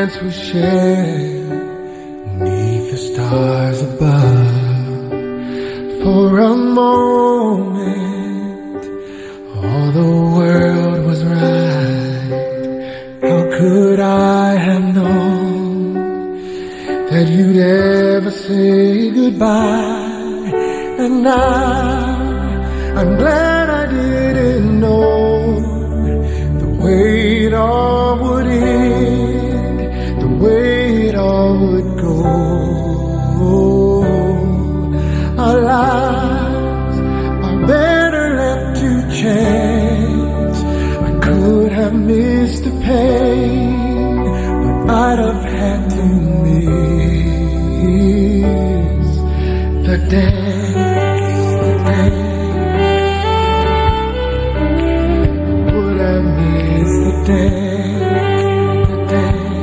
chance we share beneath the stars above. For a moment, all the world was right. How could I have known that you'd ever say goodbye? And now I'm glad I didn't know the way it all would end, the way it all would go. Our lives are better left to chance. I could have missed the pain, but I'd have had to miss the dance, the dance. Would have missed the dance, the dance.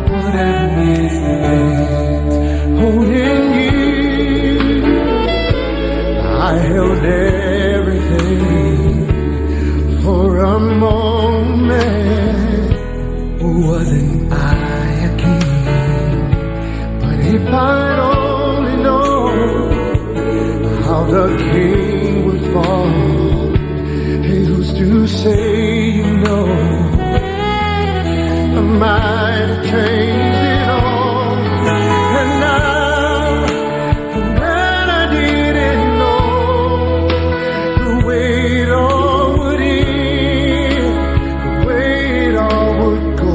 Would have missed the dance. Holding you, I held everything for a moment. Wasn't I a king? But if I'd only known how the king would fall, hey, who's to say you know? I might have changed it all, and now I'm glad I didn't know the way it all would end, the way it all would go.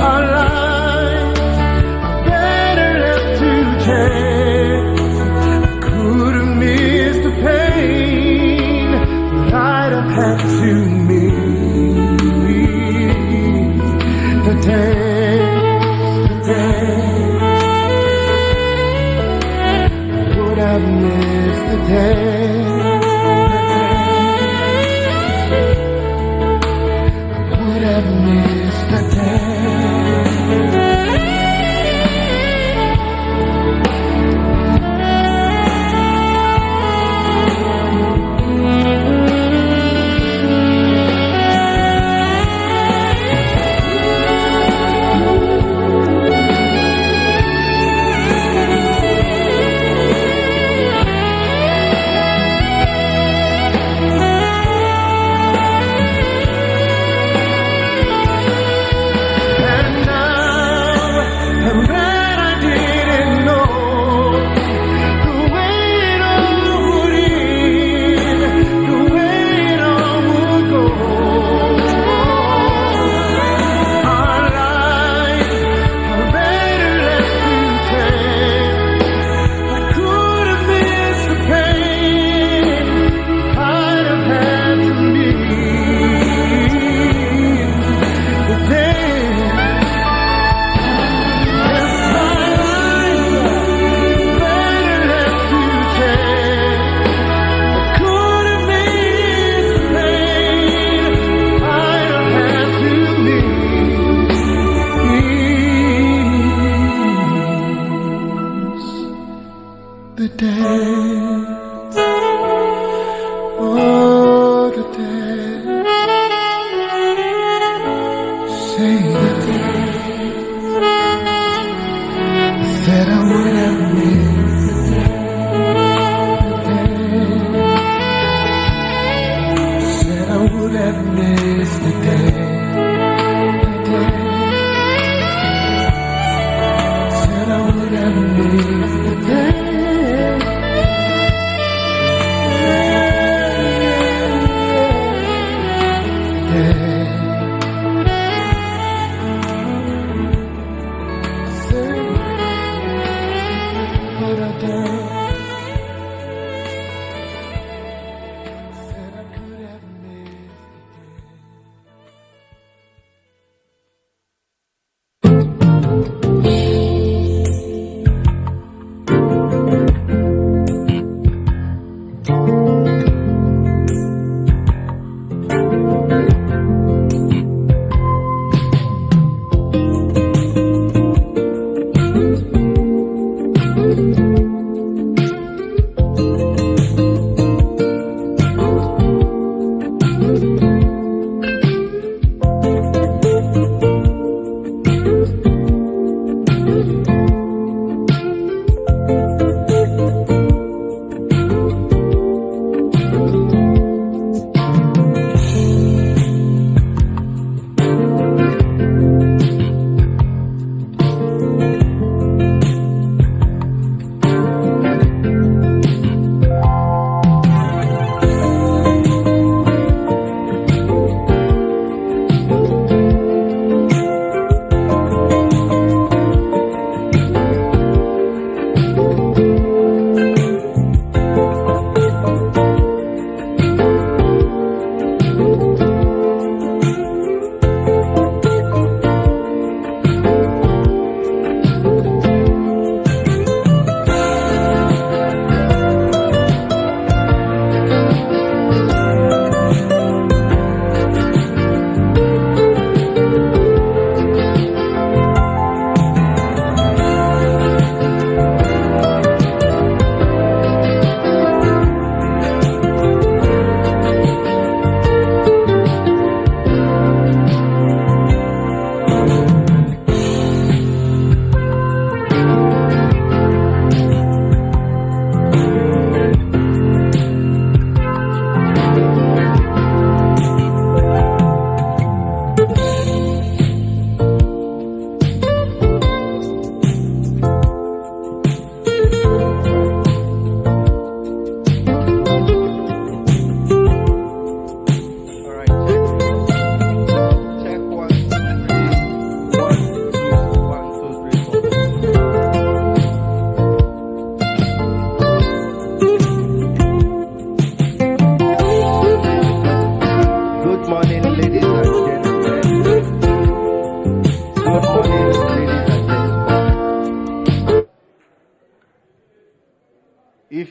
Our lives are better left to chance. I could have missed the pain, but I'd have had to miss the dance, the dance. I would have missed the dance, the dance. I would have missed the dance. The dance, oh, the dance. Say the dance. I said I would have missed the dance. Said I would have missed the dance. Said I would have missed the dance. Said I could have missed the day.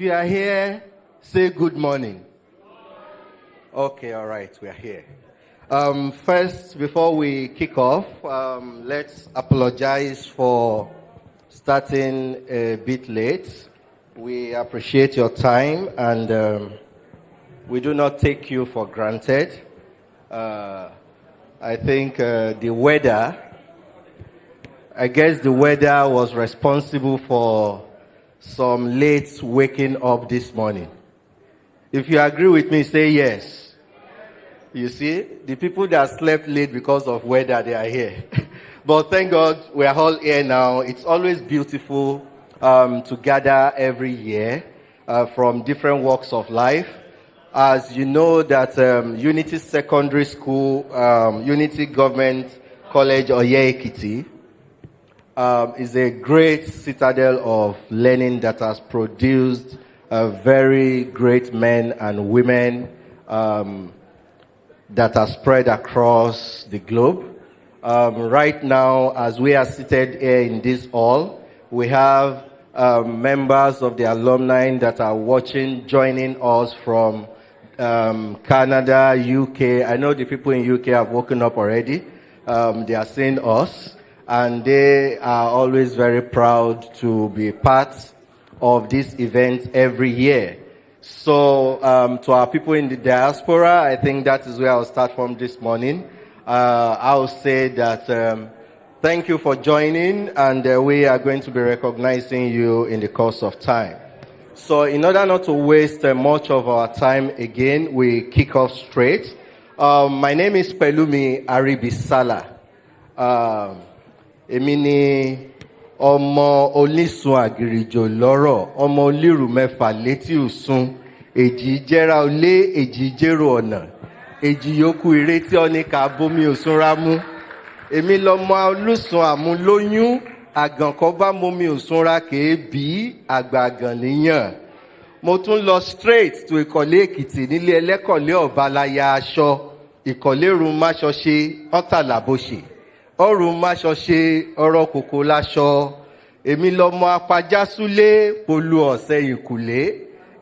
you are here, say good morning. Okay, all right, we are here. First, before we kick off, let's apologize for starting a bit late. We appreciate your time, and we do not take you for granted. I think the weather was responsible for some late waking up this morning. If you agree with me, say yes. You see, the people that slept late because of weather, they are here. But thank God we are all here now. It's always beautiful to gather every year from different walks of life. As you know that Unity Secondary School, Unity Government College, Ekiti, is a great citadel of learning that has produced very great men and women that are spread across the globe. Right now, as we are seated here in this hall, we have members of the alumni that are joining us from Canada, UK. I know the people in UK have woken up already. They are seeing us, and they are always very proud to be part of this event every year. So, to our people in the diaspora, I think that is where I'll start from this morning. I'll say that thank you for joining, and we are going to be recognizing you in the course of time. So, in order not to waste much of our time again, we kick off straight. My name is Pelumi Aribisala. Emini ọmọ onísun àgìrìjò lọ́rọ̀, ọmọ olírù mẹ́fà létí òsùn, èjì jẹ́ra olé, èjì jẹ́rò ọ̀nà, èjì yòókù ìrètí ọ́nìkà bómi òsùn rámú. Èmi lọmọ olùsùn àmúlóyún, àgànkọ́ bá mómi òsùn ra kèé bí àgbàgàn níyàn. Mo tún lọ straight to Ìkọ̀lé Ekiti nílé ẹlẹ́kọ̀lé ọ̀bálaya aṣọ, ìkọ̀lé run máṣọ ṣe, ọ́tàlàbòṣe. Ọrùn máṣọ ṣe, ọ̀rọ̀ kòkó láṣọ. Èmi lọmọ apajásúlé, polú ọ̀sẹ̀ ìkùlé.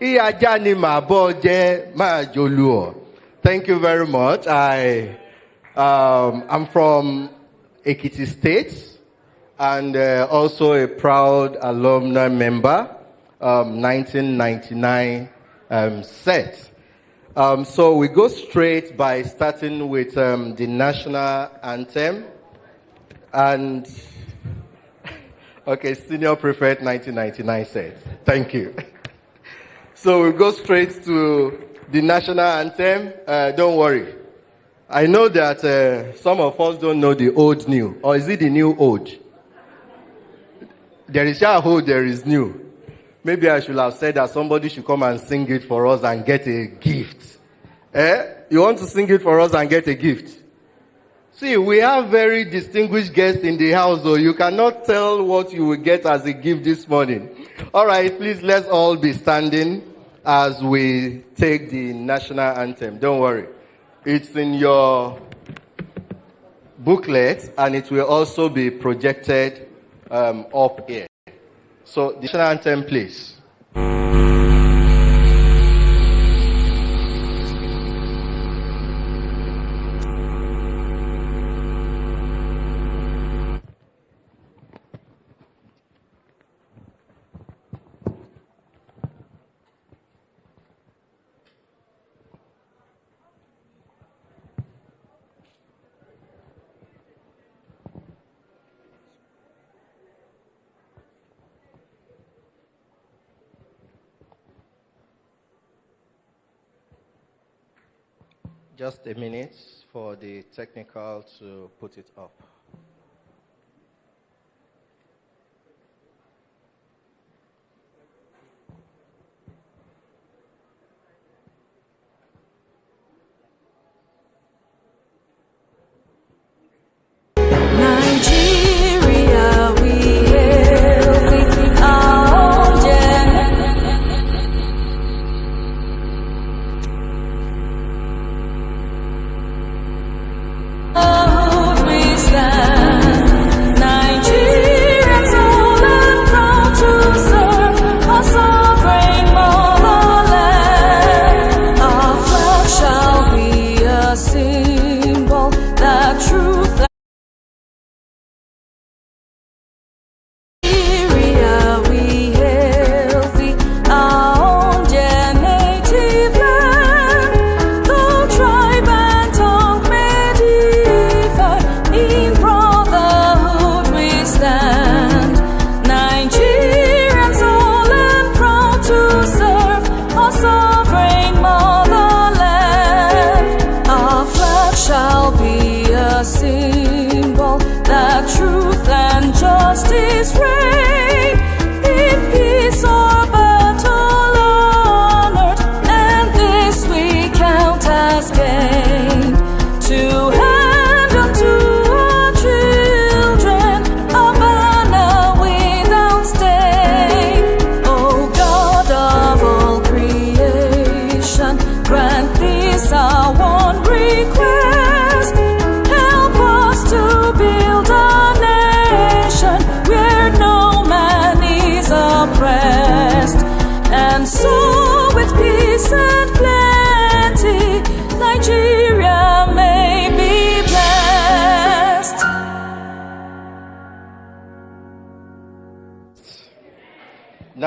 Ìyájá ni màá bọ́ jẹ́, máa jolú ọ̀. Thank you very much. I'm from Ekiti State and also a proud alumni member, 1999 set. So we go straight by starting with the national anthem. And, okay, Senior Prefect 1999 said, thank you. So we go straight to the national anthem. Don't worry. I know that some of us don't know the old new. Or is it the new old? There is old, there is new. Maybe I should have said that somebody should come and sing it for us and get a gift. You want to sing it for us and get a gift? See, we have very distinguished guests in the house, though. You cannot tell what you will get as a gift this morning. All right, please, let's all be standing as we take the national anthem. Don't worry. It's in your booklet, and it will also be projected up here. So, the national anthem, please. Just a minute for the technical to put it up. Oh, we stand.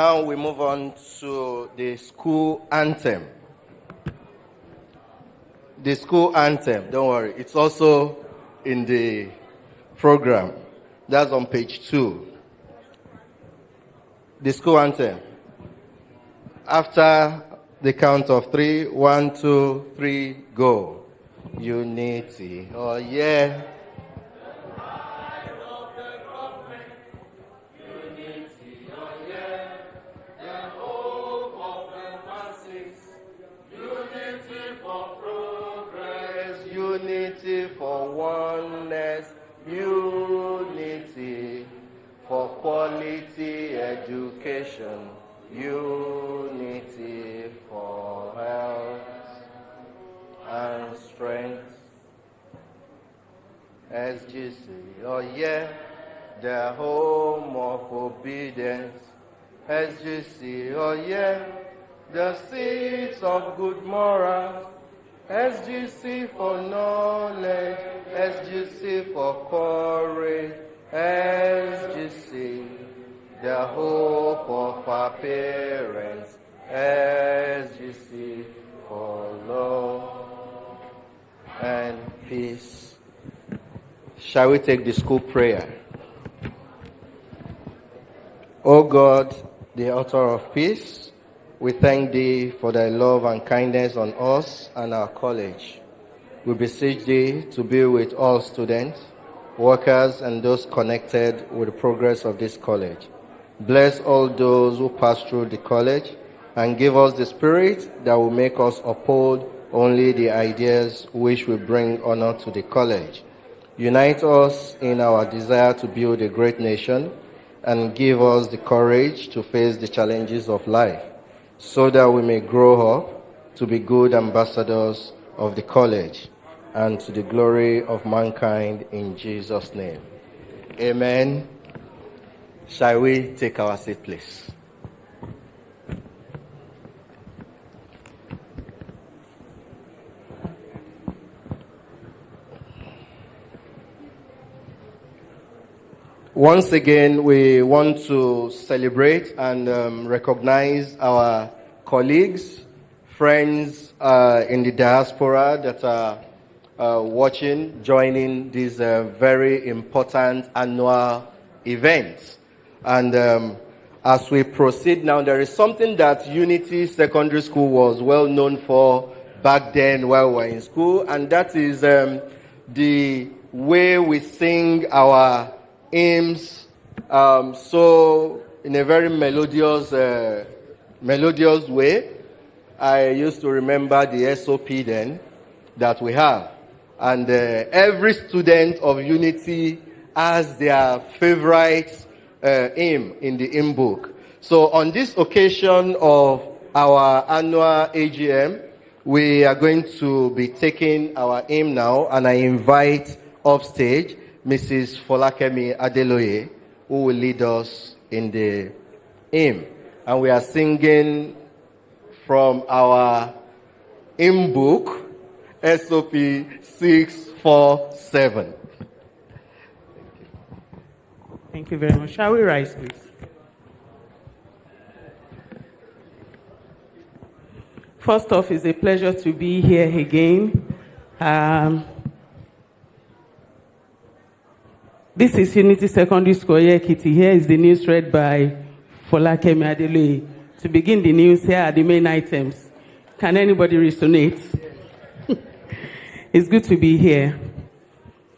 now we move on to the school anthem. The school anthem, don't worry, it's also in the program. That's on page 2. The school anthem. After the count of 3, 1, 2, 3, go. Unity, oh yeah. Unity for oneness, unity for quality education, unity for health and strength. SGC, oh yeah, the home of obedience. SGC, oh yeah, the seeds of good morals. SGC for knowledge, SGC for courage, SGC, the hope of our parents, SGC for love and peace. Shall we take the school prayer? O God, the author of peace, we thank thee for thy love and kindness on us and our college. We beseech thee to be with all students, workers, and those connected with the progress of this college. Bless all those who pass through the college and give us the spirit that will make us uphold only the ideas which will bring honor to the college. Unite us in our desire to build a great nation and give us the courage to face the challenges of life, so that we may grow up to be good ambassadors of the college and to the glory of mankind in Jesus' name. Amen. Shall we take our seat, please? Once again, we want to celebrate and recognize our colleagues, friends in the diaspora that are watching, joining this very important annual event. And as we proceed now, there is something that Unity Secondary School was well known for back then while we were in school, and that is the way we sing our hymns, so in a very melodious way. I used to remember the SOP then that we have, and every student of Unity has their favorite hymn in the hymn book. So on this occasion of our annual AGM, we are going to be taking our hymn now, and I invite upstage Mrs. Folakemi Adeloye, who will lead us in the hymn. And we are singing from our hymn book, SOP 647. Thank you very much. Shall we rise, please? First off, it's a pleasure to be here again. This is Unity Secondary School, Ekiti. Here is the news read by Folakemi Adeloye. To begin the news, here are the main items. Can anybody resonate? It's good to be here.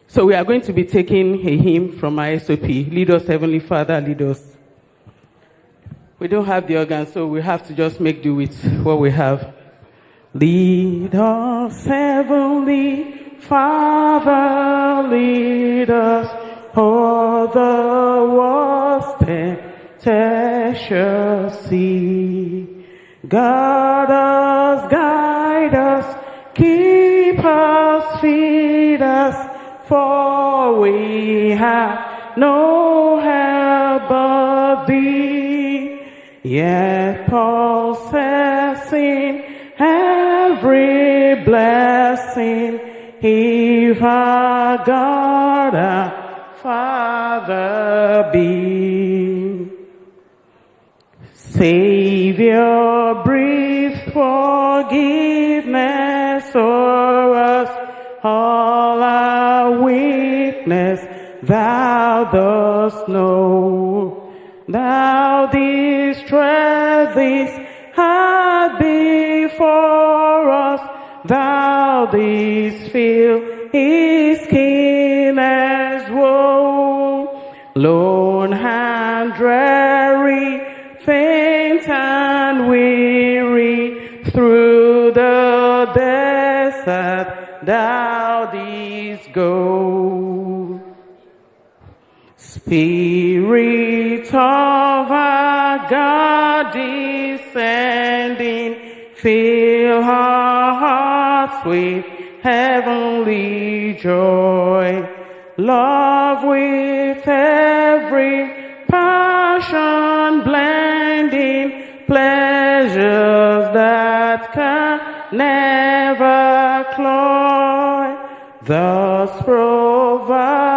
So we are going to be taking a hymn from our SOP. Lead us, Heavenly Father, lead us. We don't have the organ, so we have to just make do with what we have. Lead us, Heavenly Father, lead us. For the world's temptation see. Guard guide us, keep us, feed us, for we have no help but thee. Yet possessing every blessing, if our God our Father be. Savior, breathe forgiveness o'er us, all our weakness thou dost know. Thou didst tread this heart before us, thou didst feel his keenest woe. Lone and dreary, faint and weary, through the desert thou didst go. Spirit of our God descending, fill our hearts with heavenly joy. Love with every passion blending, pleasures that can never cloy. Thus provided,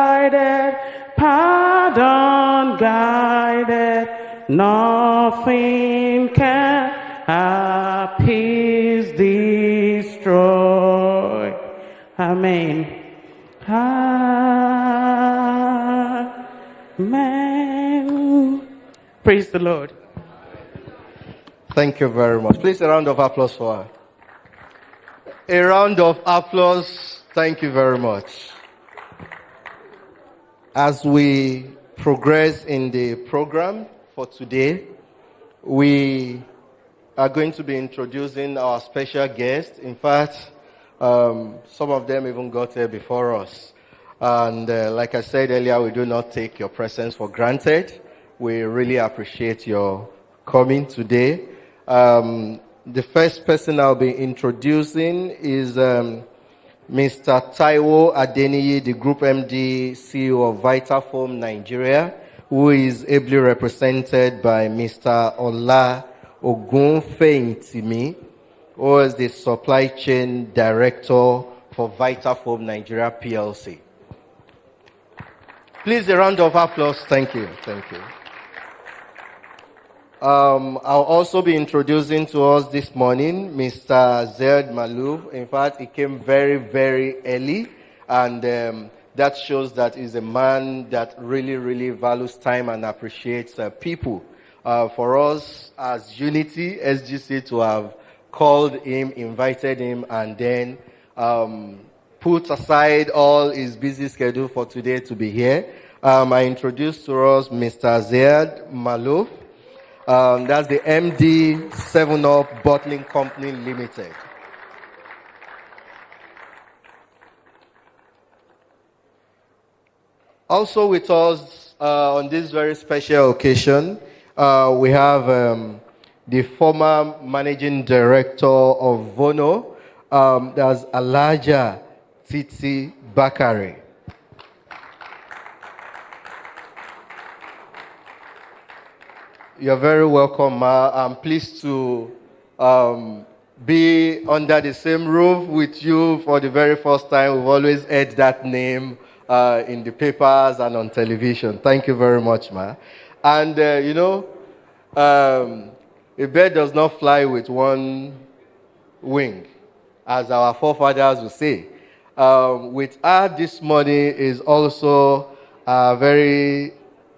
pardon guided, nothing can our peace destroy. Amen. Amen. Praise the Lord. Thank you very much. Please, a round of applause for her. A round of applause. Thank you very much. As we progress in the program for today, we are going to be introducing our special guests. In fact, some of them even got here before us. And like I said earlier, we do not take your presence for granted. We really appreciate your coming today. The first person I'll be introducing is Mr. Taiwo Adeniyi, the Group MD, CEO of Vitafoam Nigeria, who is ably represented by Mr. Ola Ogunfeyintimi, who is the Supply Chain Director for Vitafoam Nigeria PLC. Please, a round of applause. Thank you. Thank you. I'll also be introducing to us this morning Mr. Zaid Malouf. In fact, he came very, very early, and that shows that he's a man that really, really values time and appreciates people. For us as Unity SGC to have called him, invited him, and then put aside all his busy schedule for today to be here. I introduced to us Mr. Zaid Malouf. That's the MD 7-Up Bottling Company Limited. Also with us on this very special occasion, we have the former Managing Director of Vono, that's Alaja Titi Bakari. You're very welcome, Ma. I'm pleased to be under the same roof with you for the very first time. We've always heard that name in the papers and on television. Thank you very much, Ma. And, a bird does not fly with one wing, as our forefathers would say. With her this morning is also a very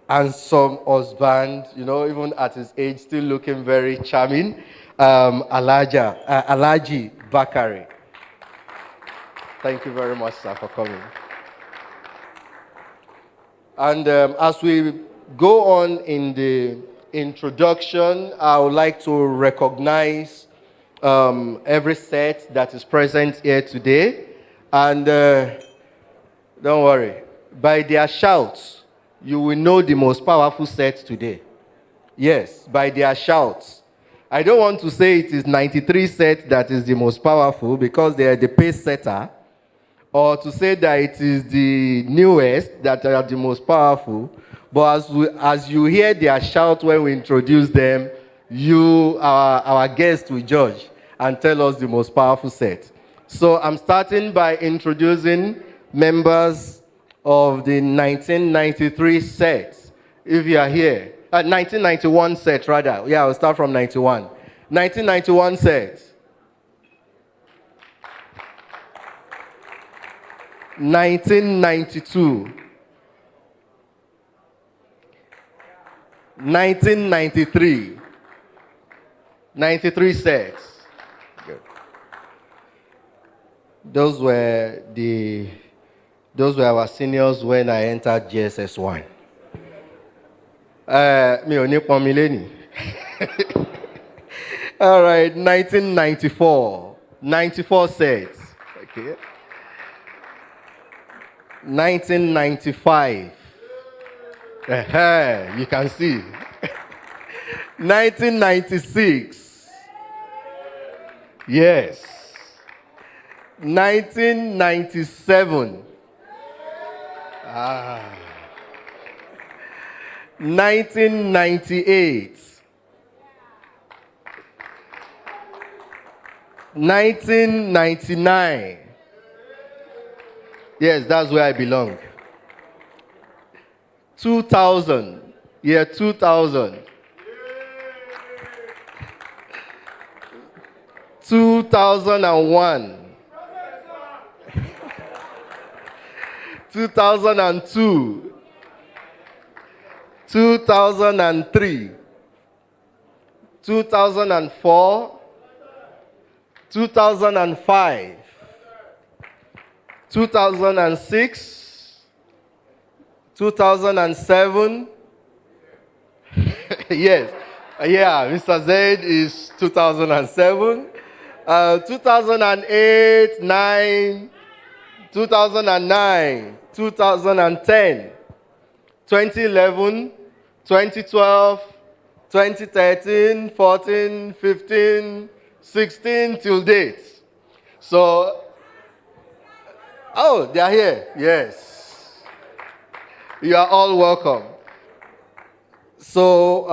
handsome husband, even at his age, still looking very charming, Alaji Bakari. Thank you very much, sir, for coming. And as we go on in the introduction, I would like to recognize every set that is present here today. And don't worry, by their shouts, you will know the most powerful set today. Yes, by their shouts. I don't want to say it is 93 set that is the most powerful because they are the pace setter, or to say that it is the newest that are the most powerful. But as you hear their shout when we introduce them, our guests will judge and tell us the most powerful set. So I'm starting by introducing members of the 1993 set. If you are here, 1991 set, rather. Yeah, I'll start from 91. 1991 set. 1992. 1993. 93 sets. Good. Those were our seniors when I entered GSS 1. Mi ò ní pọn mi lénìí. All right, 1994. 94 sets. Okay. 1995. You can see. 1996. Yes. 1997. 1998. 1999. Yes, that's where I belong. 2000. Year 2000. 2001. 2002. 2003. 2004. 2005. 2006. 2007. Yes. Yeah, Mr. Z is 2007. 2008, 9, 2009, 2010, 2011, 2012, 2013, 14, 15, 16 till date. So, oh, they are here. Yes. You are all welcome. So,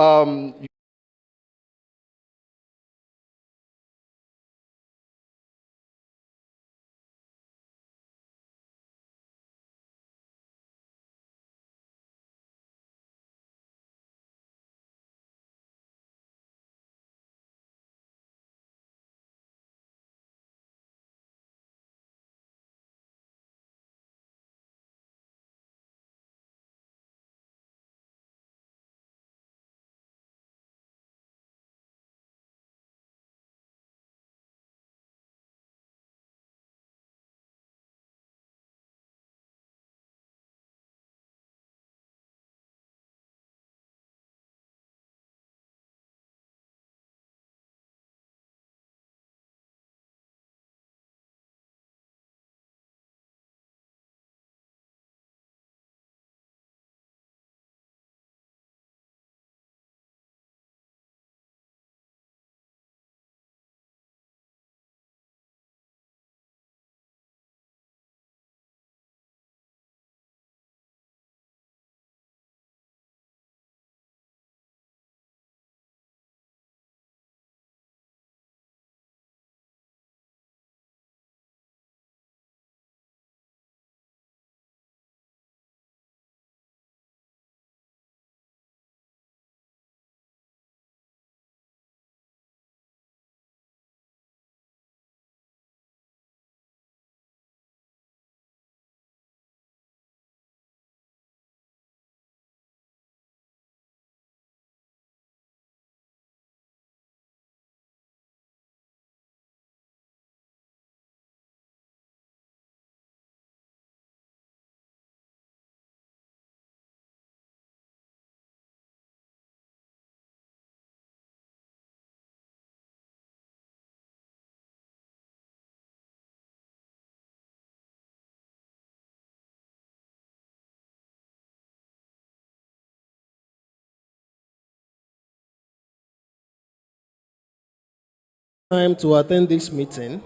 time to attend this meeting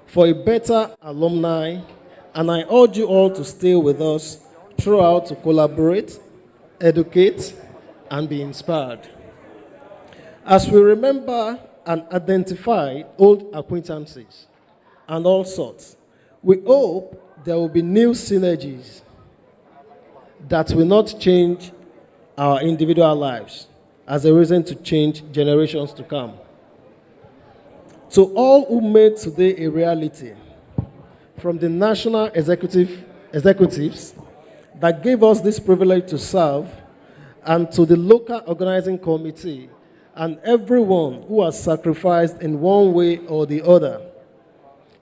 for a better alumni, and I urge you all to stay with us throughout to collaborate, educate, and be inspired. As we remember and identify old acquaintances and all sorts, we hope there will be new synergies that will not change our individual lives, as a reason to change generations to come. To all who made today a reality, from the national executives that gave us this privilege to serve, and to the local organizing committee, and everyone who has sacrificed in one way or the other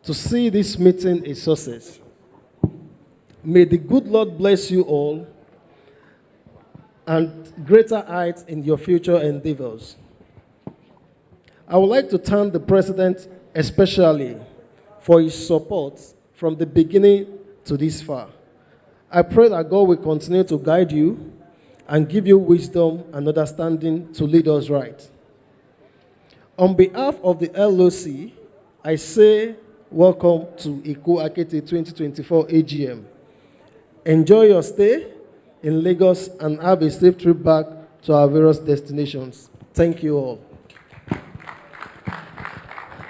to see this meeting a success. May the good Lord bless you all and greater heights in your future endeavors. I would like to thank the President especially for his support from the beginning to this far. I pray that God will continue to guide you and give you wisdom and understanding to lead us right. On behalf of the LOC, I say welcome to Ugcoa Akete 2024 AGM. Enjoy your stay in Lagos and have a safe trip back to our various destinations. Thank you all.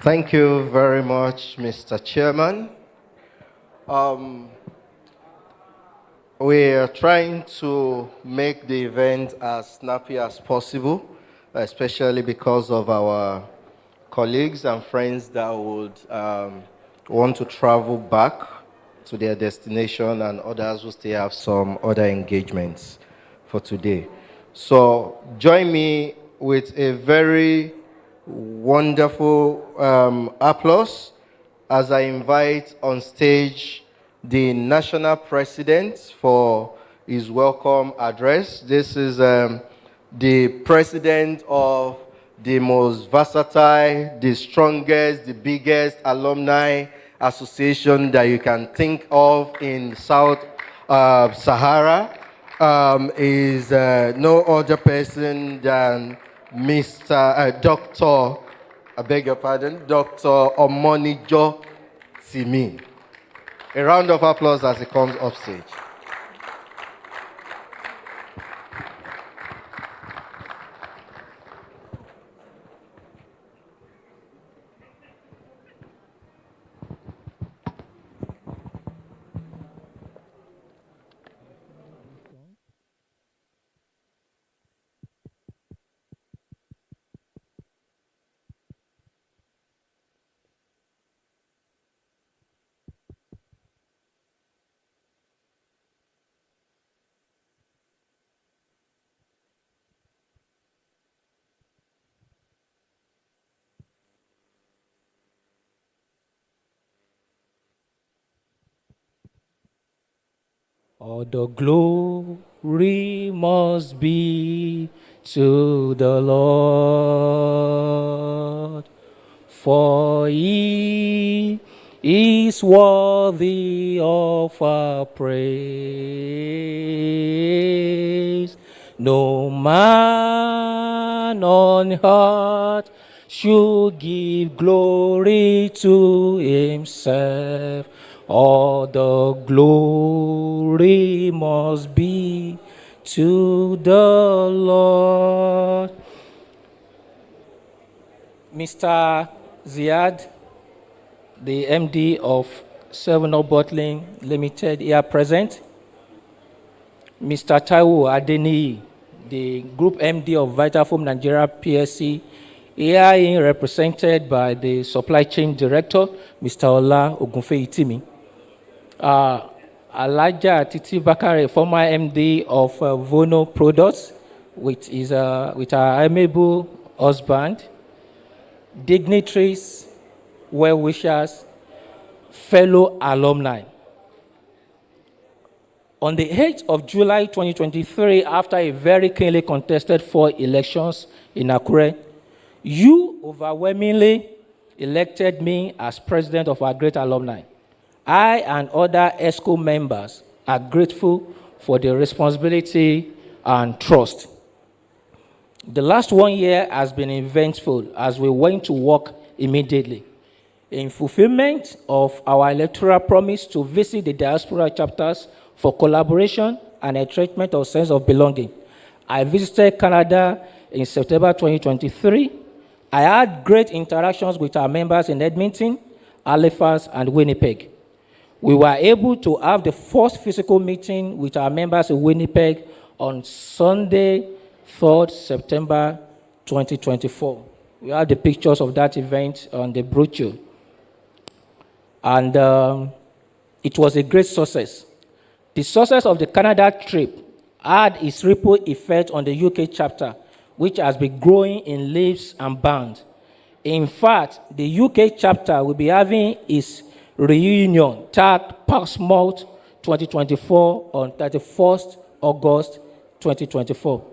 Thank you very much, Mr. Chairman. We are trying to make the event as snappy as possible, especially because of our colleagues and friends that would want to travel back to their destination, and others who still have some other engagements for today. So join me with a very wonderful applause as I invite on stage the national president for his welcome address. This is the president of the most versatile, the strongest, the biggest alumni association that you can think of in South Sahara. Is no other person than Dr. I beg your pardon, Dr. Omonijo Simi. A round of applause as he comes off stage. All the glory must be to the Lord, for He is worthy of our praise. No man on earth should give glory to himself. All the glory must be to the Lord. Mr. Ziad, the MD of 7up Bottling Limited, here present. Mr. Taiwo Adeniyi, the Group MD of Vitafoam Nigeria PSC, here represented by the Supply Chain Director, Mr. Ola Ogunfeyitimi. Alaja Titi Bakare, former MD of Vono Products, with our amiable husband, dignitaries, well-wishers, fellow alumni. On the 8th of July 2023, after a very keenly contested 4 elections in Akure, you overwhelmingly elected me as president of our great alumni. I and other ESCO members are grateful for the responsibility and trust. The last 1 year has been eventful as we went to work immediately. In fulfillment of our electoral promise to visit the diaspora chapters for collaboration and entrenchment of sense of belonging, I visited Canada in September 2023. I had great interactions with our members in Edmonton, Halifax, and Winnipeg. We were able to have the first physical meeting with our members in Winnipeg on Sunday, 3rd September 2024. We have the pictures of that event on the brochure. And it was a great success. The success of the Canada trip had its ripple effect on the UK chapter, which has been growing in leaps and bounds. In fact, the UK chapter will be having its reunion tagged Portsmouth 2024 on 31st August 2024.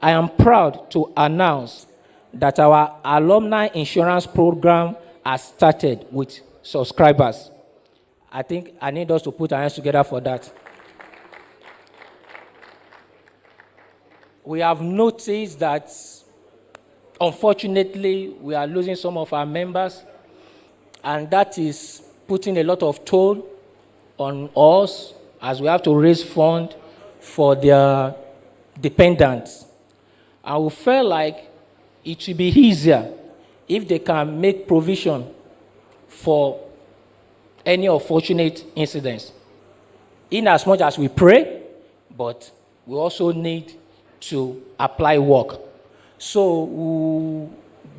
I am proud to announce that our alumni insurance program has started with subscribers. I think I need us to put our hands together for that. We have noticed that, unfortunately, we are losing some of our members, and that is putting a lot of toll on us as we have to raise funds for their dependents. And we felt like it should be easier if they can make provision for any unfortunate incidents. In as much as we pray, but we also need to apply work. So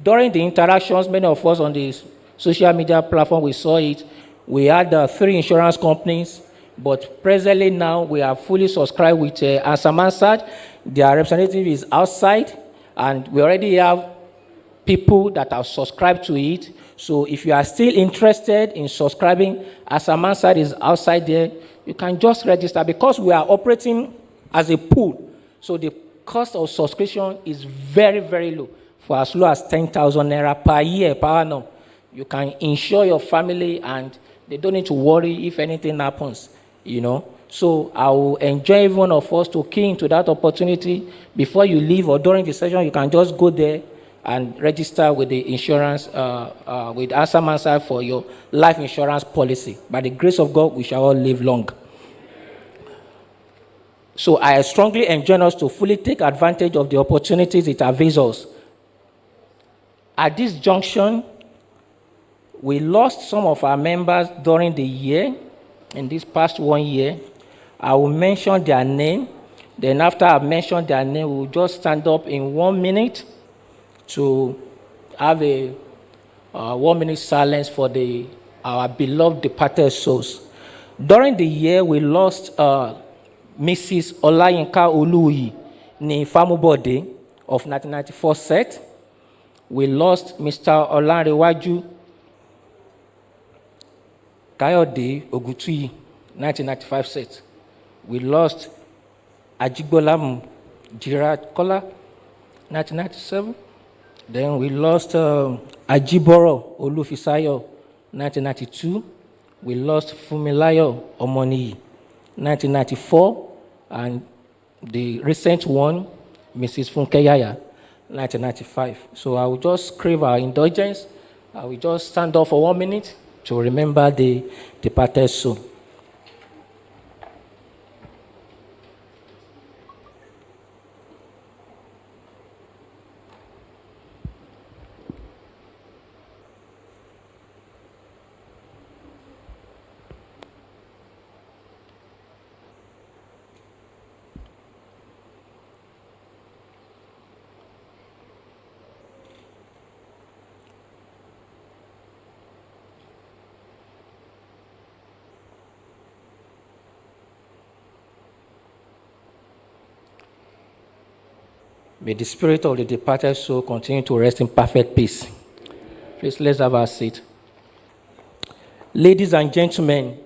during the interactions, many of us on the social media platform, we saw it. We had 3 insurance companies, but presently now we are fully subscribed with Ansamansad. Their representative is outside, and we already have people that are subscribed to it. So if you are still interested in subscribing, Ansamansad is outside there. You can just register because we are operating as a pool. So the cost of subscription is very, very low. For as low as 10,000 naira per year, per annum, you can insure your family and they don't need to worry if anything happens, you know. So I will enjoy every one of us to key into that opportunity. Before you leave or during the session, you can just go there and register with the insurance, with Ansamansad for your life insurance policy. By the grace of God, we shall all live long. So I strongly enjoin us to fully take advantage of the opportunities it avails us. At this junction, we lost some of our members during the year, in this past 1 year. I will mention their name. Then after I mention their name, we will just stand up in 1 minute to have a 1 minute silence for our beloved departed souls. During the year, we lost Mrs. Olayinka Oluyi ni Famubode of 1994 set. We lost Mr. Olanrewaju Kayode Ogutuyi, 1995 set. We lost Ajigbola Jirat Kola, 1997. Then we lost Ajiboro Olufisayo, 1992. We lost Fumilayo Omoniyi, 1994. And the recent one, Mrs. Funkeyaya, 1995. So I will just crave our indulgence. I will just stand up for 1 minute to remember the departed soul. May the spirit of the departed soul continue to rest in perfect peace. Please, let's have our seat. Ladies and gentlemen,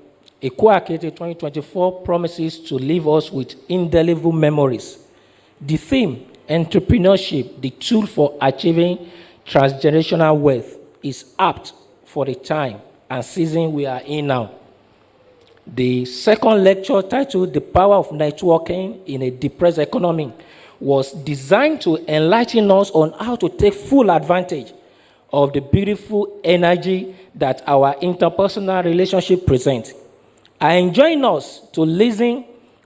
Ugcoa Akete 2024 promises to leave us with indelible memories. The theme, entrepreneurship, the tool for achieving transgenerational wealth, is apt for the time and season we are in now. The second lecture, titled The Power of Networking in a Depressed Economy, was designed to enlighten us on how to take full advantage of the beautiful energy that our interpersonal relationship presents. I enjoin us to listen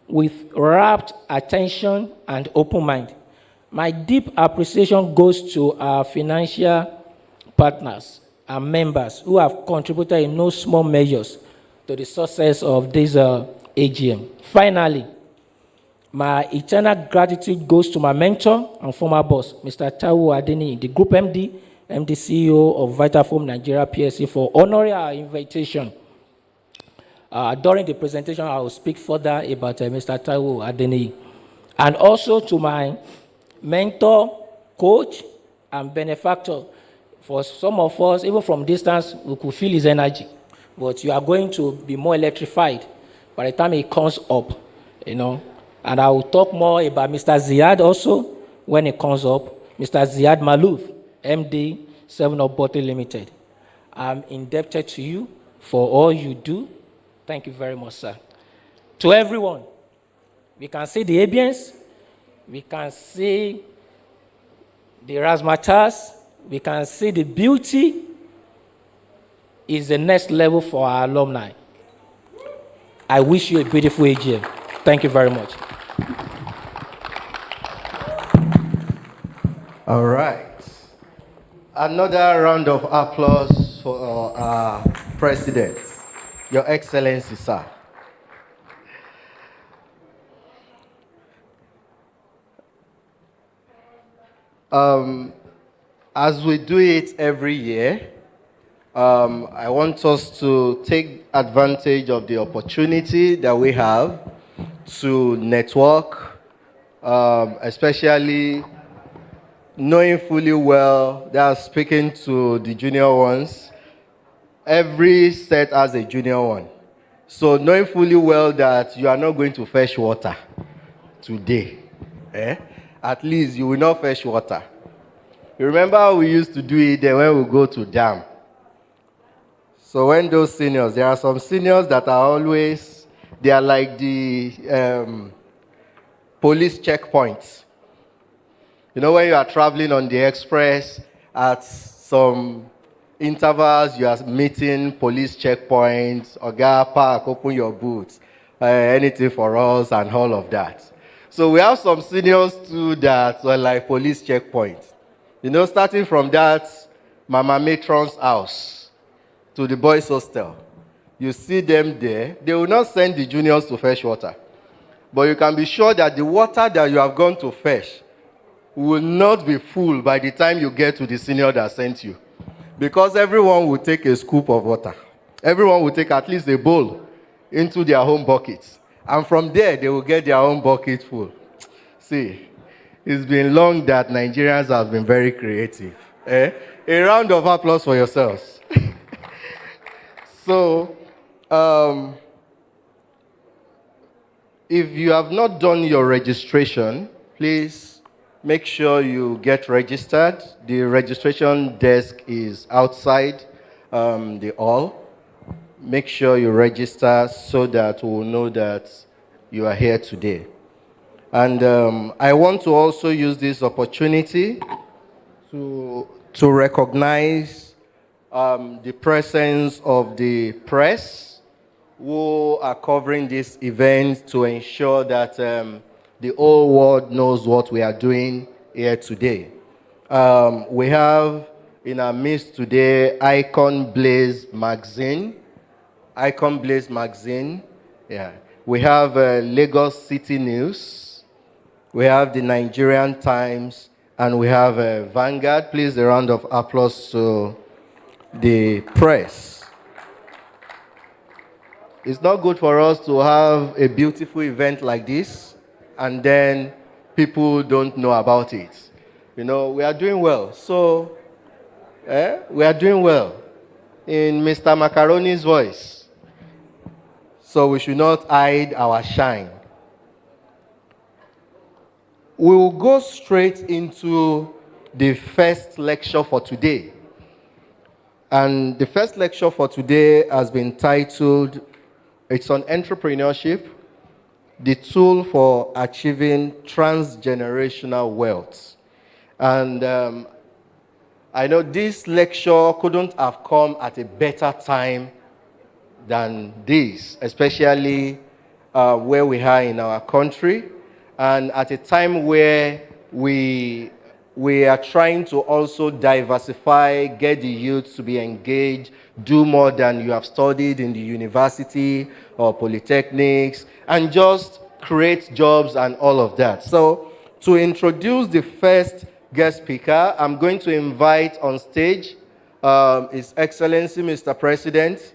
with rapt attention and open mind. My deep appreciation goes to our financial partners and members who have contributed in no small measures to the success of this AGM. Finally, My eternal gratitude goes to my mentor and former boss, Mr. Taiwo Adeni, the Group MD, MD CEO of Vitafoam Nigeria PLC, for honoring our invitation. During the presentation, I will speak further about Mr. Taiwo Adeni. And also to my mentor, coach, and benefactor. For some of us, even from distance, we could feel his energy. But you are going to be more electrified by the time he comes up, you know. And I will talk more about Mr. Ziad also when he comes up. Mr. Ziad Malouf, MD, 7-Up Bottle Limited. I'm indebted to you for all you do. Thank you very much, sir. To everyone, we can see the Abians, we can see the razzmatazz, we can see the beauty is the next level for our alumni. I wish you a beautiful AGM. Thank you very much. All right. Another round of applause for our president, Your Excellency, sir. As we do it every year, I want us to take advantage of the opportunity that we have to network, especially knowing fully well that speaking to the junior ones, every set has a junior one. So knowing fully well that you are not going to fetch water today, at least you will not fetch water. You remember how we used to do it then when we go to dam. So when those seniors, there are some seniors that are always, they are like the police checkpoints. You know, when you are traveling on the express, at some intervals, you are meeting police checkpoints, Oga, park, open your boots, anything for us, and all of that. So we have some seniors too that were like police checkpoints. You know, starting from that Mama Matron's house to the boys' hostel. You see them there. They will not send the juniors to fetch water. But you can be sure that the water that you have gone to fetch will not be full by the time you get to the senior that sent you. Because everyone will take a scoop of water. Everyone will take at least a bowl into their home buckets. And from there, they will get their own bucket full. See, it's been long that Nigerians have been very creative. A round of applause for yourselves. So, if you have not done your registration, please make sure you get registered. The registration desk is outside the hall. Make sure you register so that we will know that you are here today. And I want to also use this opportunity to recognize the presence of the press who are covering this event to ensure that the whole world knows what we are doing here today. We have in our midst today Icon Blaze magazine. Icon Blaze magazine. Yeah. We have Lagos City News. We have the Nigerian Times, and we have Vanguard. Please, a round of applause to the press. It's not good for us to have a beautiful event like this, and then people don't know about it. You know, we are doing well. So, we are doing well in Mr. Macaroni's voice. So we should not hide our shine. We will go straight into the first lecture for today. And the first lecture for today has been titled, it's on entrepreneurship, the tool for achieving transgenerational wealth. And I know this lecture couldn't have come at a better time than this, especially where we are in our country. And at a time where we are trying to also diversify, get the youth to be engaged, do more than you have studied in the university or polytechnics, and just create jobs and all of that. So to introduce the first guest speaker, I'm going to invite on stage His Excellency Mr. President,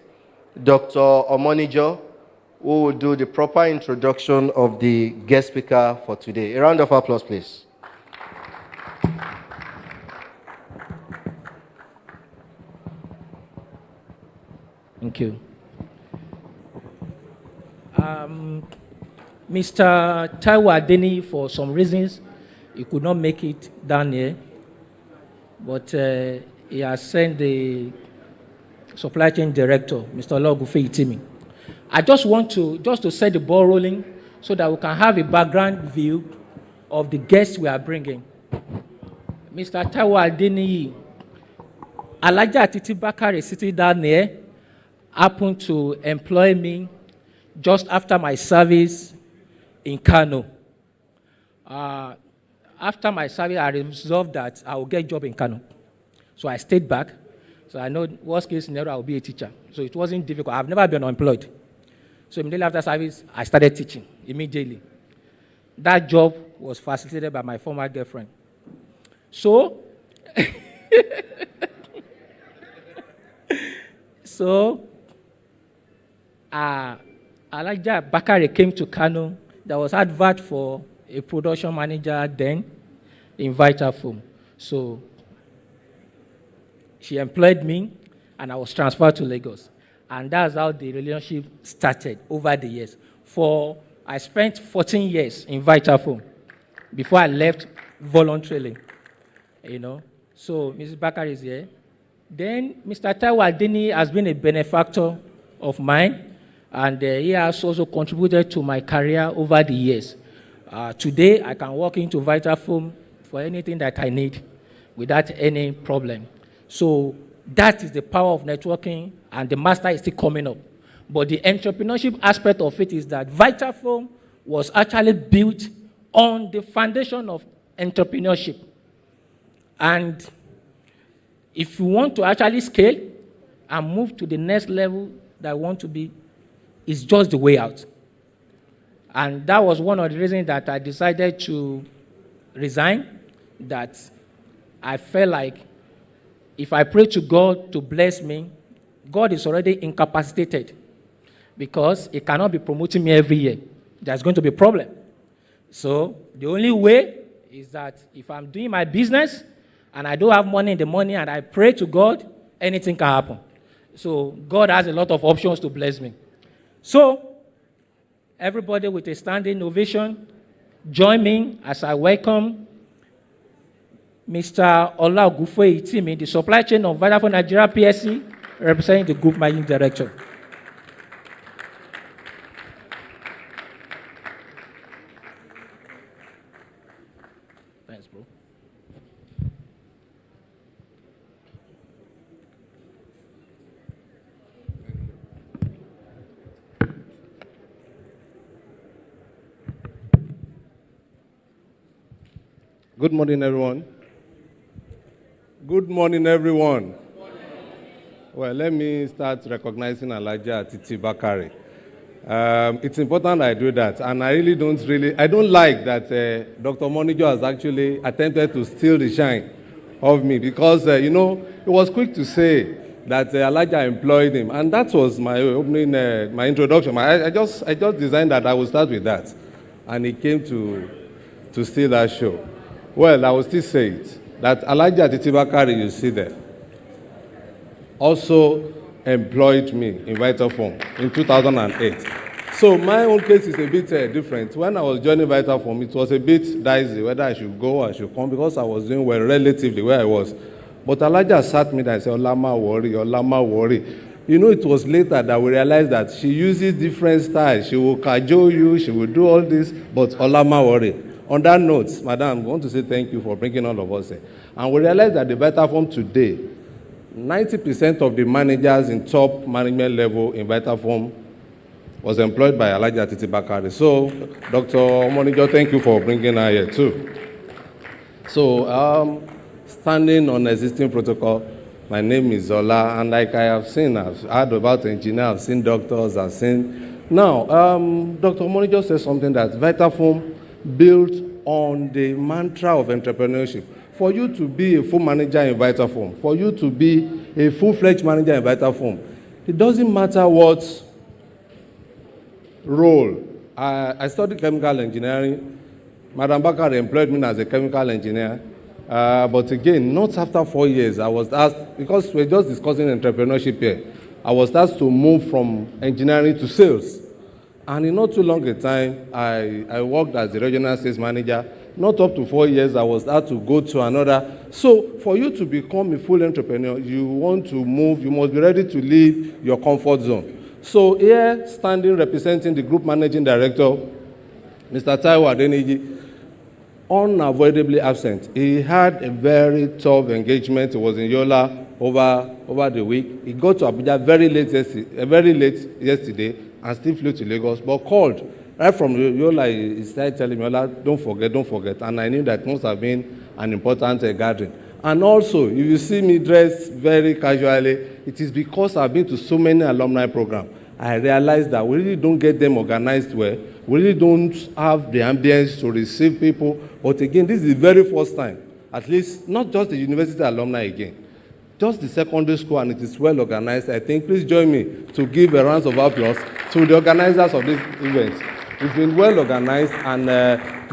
Dr. Omonijo, who will do the proper introduction of the guest speaker for today. A round of applause, please. Thank you. Mr. Taiwo Adeni, for some reasons, he could not make it down here, but he has sent the supply chain director, Mr. Ugcoa. I just want to set the ball rolling so that we can have a background view of the guests we are bringing. Mr. Taiwo Adeni, Alaja Titi Bakare sitting down there, happened to employ me just after my service in Kano. After my service, I resolved that I will get a job in Kano. So I stayed back. So I know worst case scenario, I will be a teacher. So it wasn't difficult. I've never been unemployed. So immediately after service, I started teaching immediately. That job was facilitated by my former girlfriend. So, Alaja Bakare came to Kano. There was advert for a production manager then in Vitafoam. So she employed me, and I was transferred to Lagos. And that's how the relationship started over the years. I spent 14 years in Vitafoam before I left voluntarily. So Mrs. Bakare is here. Then Mr. Taiwo Adeni has been a benefactor of mine, and he has also contributed to my career over the years. Today, I can walk into Vitafoam for anything that I need without any problem. So that is the power of networking, and the master is still coming up. But the entrepreneurship aspect of it is that Vitafoam was actually built on the foundation of entrepreneurship. And if you want to actually scale and move to the next level that I want to be, it's just the way out. And that was one of the reasons that I decided to resign, that I felt like if I pray to God to bless me, God is already incapacitated because He cannot be promoting me every year. There's going to be a problem. So the only way is that if I'm doing my business and I don't have money in the morning and I pray to God, anything can happen. So God has a lot of options to bless me. So everybody with a standing ovation, join me as I welcome Mr. Ugcoa, the supply chain of Vitafoam Nigeria PSC, representing the group managing director. Thanks, bro. Good morning, everyone. Good morning, everyone. Well, let me start recognizing Alaja Titi Bakare. It's important I do that, and I don't like that Dr. Monijo has actually attempted to steal the shine of me because, he was quick to say that Alaja employed him, and that was my opening, my introduction. I just designed that I would start with that, and he came to steal that show. Well, I will still say it, that Alaja Titi Bakare, you see there, also employed me in Vitafoam in 2008. So my own case is a bit different. When I was joining Vitafoam, it was a bit dicey whether I should go or I should come because I was doing well relatively where I was. But Alaja sat me there and said, Olama worry. It was later that we realized that she uses different styles. She will cajole you, she will do all this, but Olama worry. On that note, Madam, I want to say thank you for bringing all of us here. And we realized that the Vitafoam today, 90% of the managers in top management level in Vitafoam was employed by Alaja Titi Bakare. So, Dr. Monijo, thank you for bringing her here too. So, standing on existing protocol, my name is Zola, and like I have seen, I've heard about engineers, I've seen doctors, I've seen Now, Dr. Moni just said something that Vitafoam built on the mantra of entrepreneurship. For you to be a full manager in Vitafoam, for you to be a full-fledged manager in Vitafoam, it doesn't matter what role. I studied chemical engineering. Madam Bakar employed me as a chemical engineer. But again, not after 4 years, I was asked, because we're just discussing entrepreneurship here, I was asked to move from engineering to sales. And in not too long a time, I worked as a regional sales manager. Not up to 4 years, I was asked to go to another. So for you to become a full entrepreneur, you want to move, you must be ready to leave your comfort zone. So here, standing representing the group managing director, Mr. Taiwo Adeniji, unavoidably absent. He had a very tough engagement. He was in Yola over the week. He got to Abuja very late yesterday and still flew to Lagos, but called right from Yola. He started telling me, Yola, don't forget. And I knew that must have been an important gathering. And also, if you see me dressed very casually, it is because I've been to so many alumni programs. I realized that we really don't get them organized well. We really don't have the ambience to receive people. But again, this is the very first time, at least not just the university alumni again, just the secondary school, and it is well organized. I think, please join me to give a round of applause to the organizers of this event. It's been well organized, and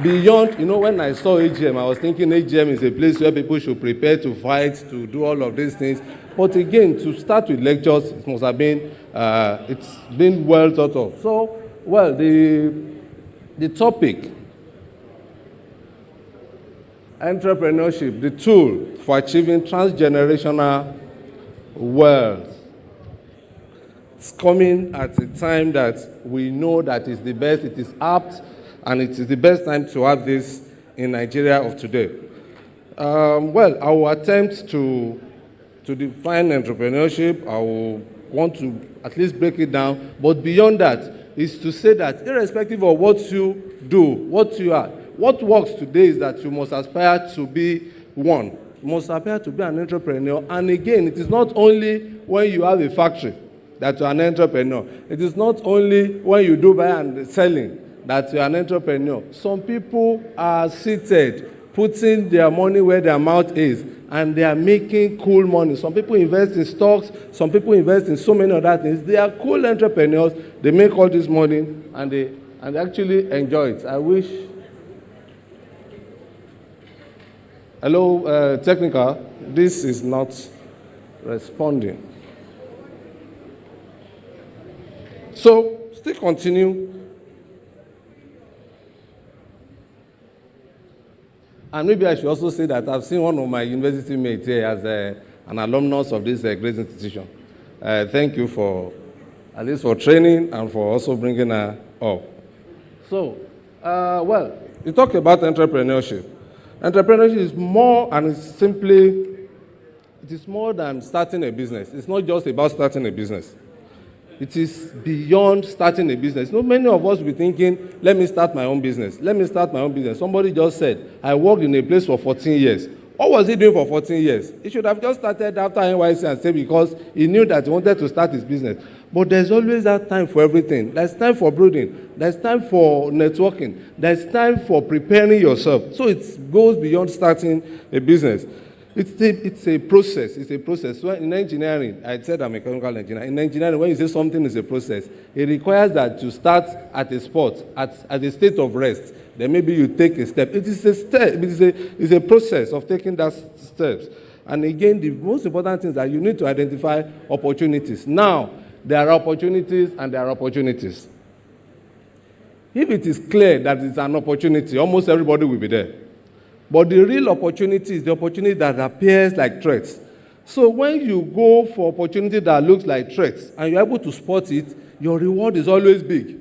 beyond, when I saw AGM, I was thinking AGM is a place where people should prepare to fight, to do all of these things. But again, to start with lectures, it must have been, it's been well thought of. So, well, the topic, entrepreneurship, the tool for achieving transgenerational wealth. It's coming at a time that we know that is the best, it is apt, and it is the best time to have this in Nigeria of today. Well, I will attempt to define entrepreneurship. I will want to at least break it down, but beyond that is to say that irrespective of what you do, what you are, what works today is that you must aspire to be one. You must aspire to be an entrepreneur. And again, it is not only when you have a factory that you're an entrepreneur. It is not only when you do buy and selling that you're an entrepreneur. Some people are seated, putting their money where their mouth is, and they are making cool money. Some people invest in stocks, some people invest in so many other things. They are cool entrepreneurs. They make all this money, and they actually enjoy it. I wish. Hello, technical. This is not responding. So, still continue. And maybe I should also say that I've seen one of my university mates here as an alumnus of this great institution. Thank you for, at least for training and for also bringing her up. So, well, you talk about entrepreneurship. Entrepreneurship is more, and it's simply, it is more than starting a business. It's not just about starting a business. It is beyond starting a business. Many of us will be thinking, let me start my own business. Let me start my own business. Somebody just said, I worked in a place for 14 years. What was he doing for 14 years? He should have just started after NYC and said because he knew that he wanted to start his business. But there's always that time for everything. There's time for brooding. There's time for networking. There's time for preparing yourself. So it goes beyond starting a business. It's a process. It's a process. So in engineering, I said I'm a chemical engineer. In engineering, when you say something is a process, it requires that you start at a spot, at a state of rest. Then maybe you take a step. It is a step. It's a process of taking that steps. And again, the most important thing is that you need to identify opportunities. Now, there are opportunities and there are opportunities. If it is clear that it's an opportunity, almost everybody will be there. But the real opportunity is the opportunity that appears like threats. So when you go for opportunity that looks like threats and you're able to spot it, your reward is always big.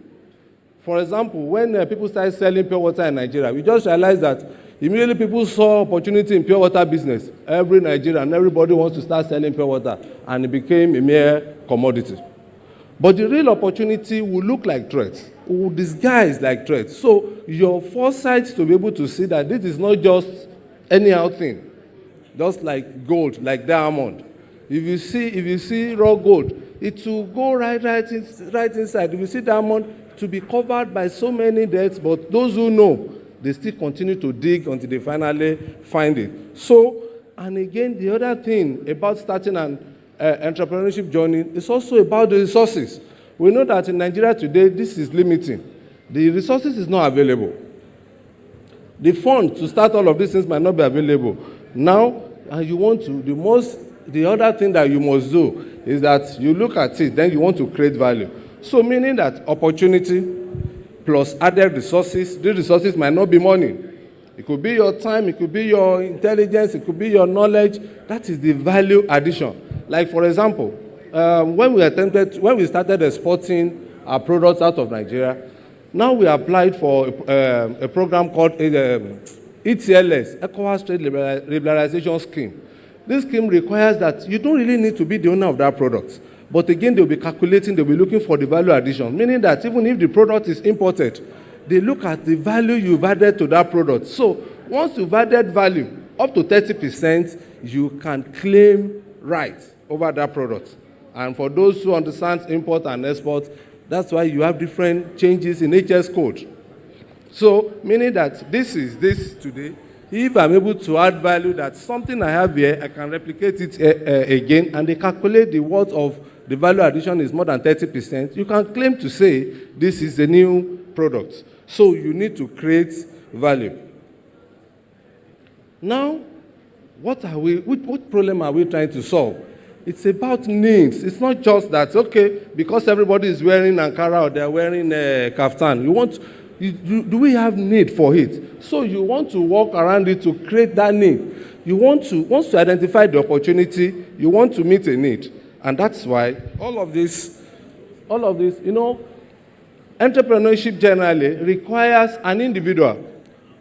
For example, when people started selling pure water in Nigeria, we just realized that immediately people saw opportunity in pure water business. Every Nigerian, everybody wants to start selling pure water, and it became a mere commodity. But the real opportunity will look like threats, will disguise like threats. So your foresight to be able to see that this is not just anyhow thing, just like gold, like diamond. If you see raw gold, it will go right inside. You will see diamond to be covered by so many depths, but those who know, they still continue to dig until they finally find it. So, and again, the other thing about starting an entrepreneurship journey is also about the resources. We know that in Nigeria today, this is limiting. The resources is not available. The fund to start all of these things might not be available. Now, and you want to, the other thing that you must do is that you look at it, then you want to create value. So meaning that opportunity plus added resources, these resources might not be money. It could be your time, it could be your intelligence, it could be your knowledge. That is the value addition. Like for example, when we started exporting our products out of Nigeria, now we applied for a program called ETLS, Ugcoa Trade Liberalization Scheme. This scheme requires that you don't really need to be the owner of that product. But again, they'll be calculating, they'll be looking for the value addition, meaning that even if the product is imported, they look at the value you've added to that product. So once you've added value, up to 30%, you can claim rights over that product. And for those who understand import and export, that's why you have different changes in HS code. So meaning that this is this today. If I'm able to add value, that something I have here, I can replicate it again, and they calculate the worth of the value addition is more than 30%, you can claim to say this is a new product. So you need to create value. Now, what problem are we trying to solve? It's about needs. It's not just that, okay, because everybody is wearing Ankara or they're wearing kaftan. Do we have need for it? So you want to work around it to create that need. Once you identify the opportunity, you want to meet a need. And that's why all of this, entrepreneurship generally requires an individual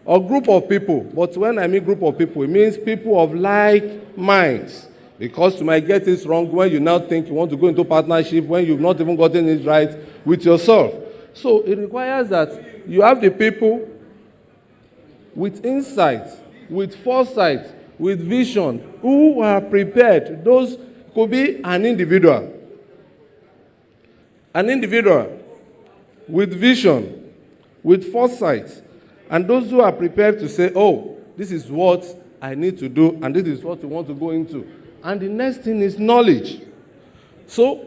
or group of people. But when I mean group of people, it means people of like minds. Because you might get this wrong when you now think you want to go into partnership when you've not even gotten it right with yourself. So it requires that you have the people with insight, with foresight, with vision, who are prepared. Those could be an individual with vision, with foresight, and those who are prepared to say, oh, this is what I need to do, and this is what we want to go into. And the next thing is knowledge. So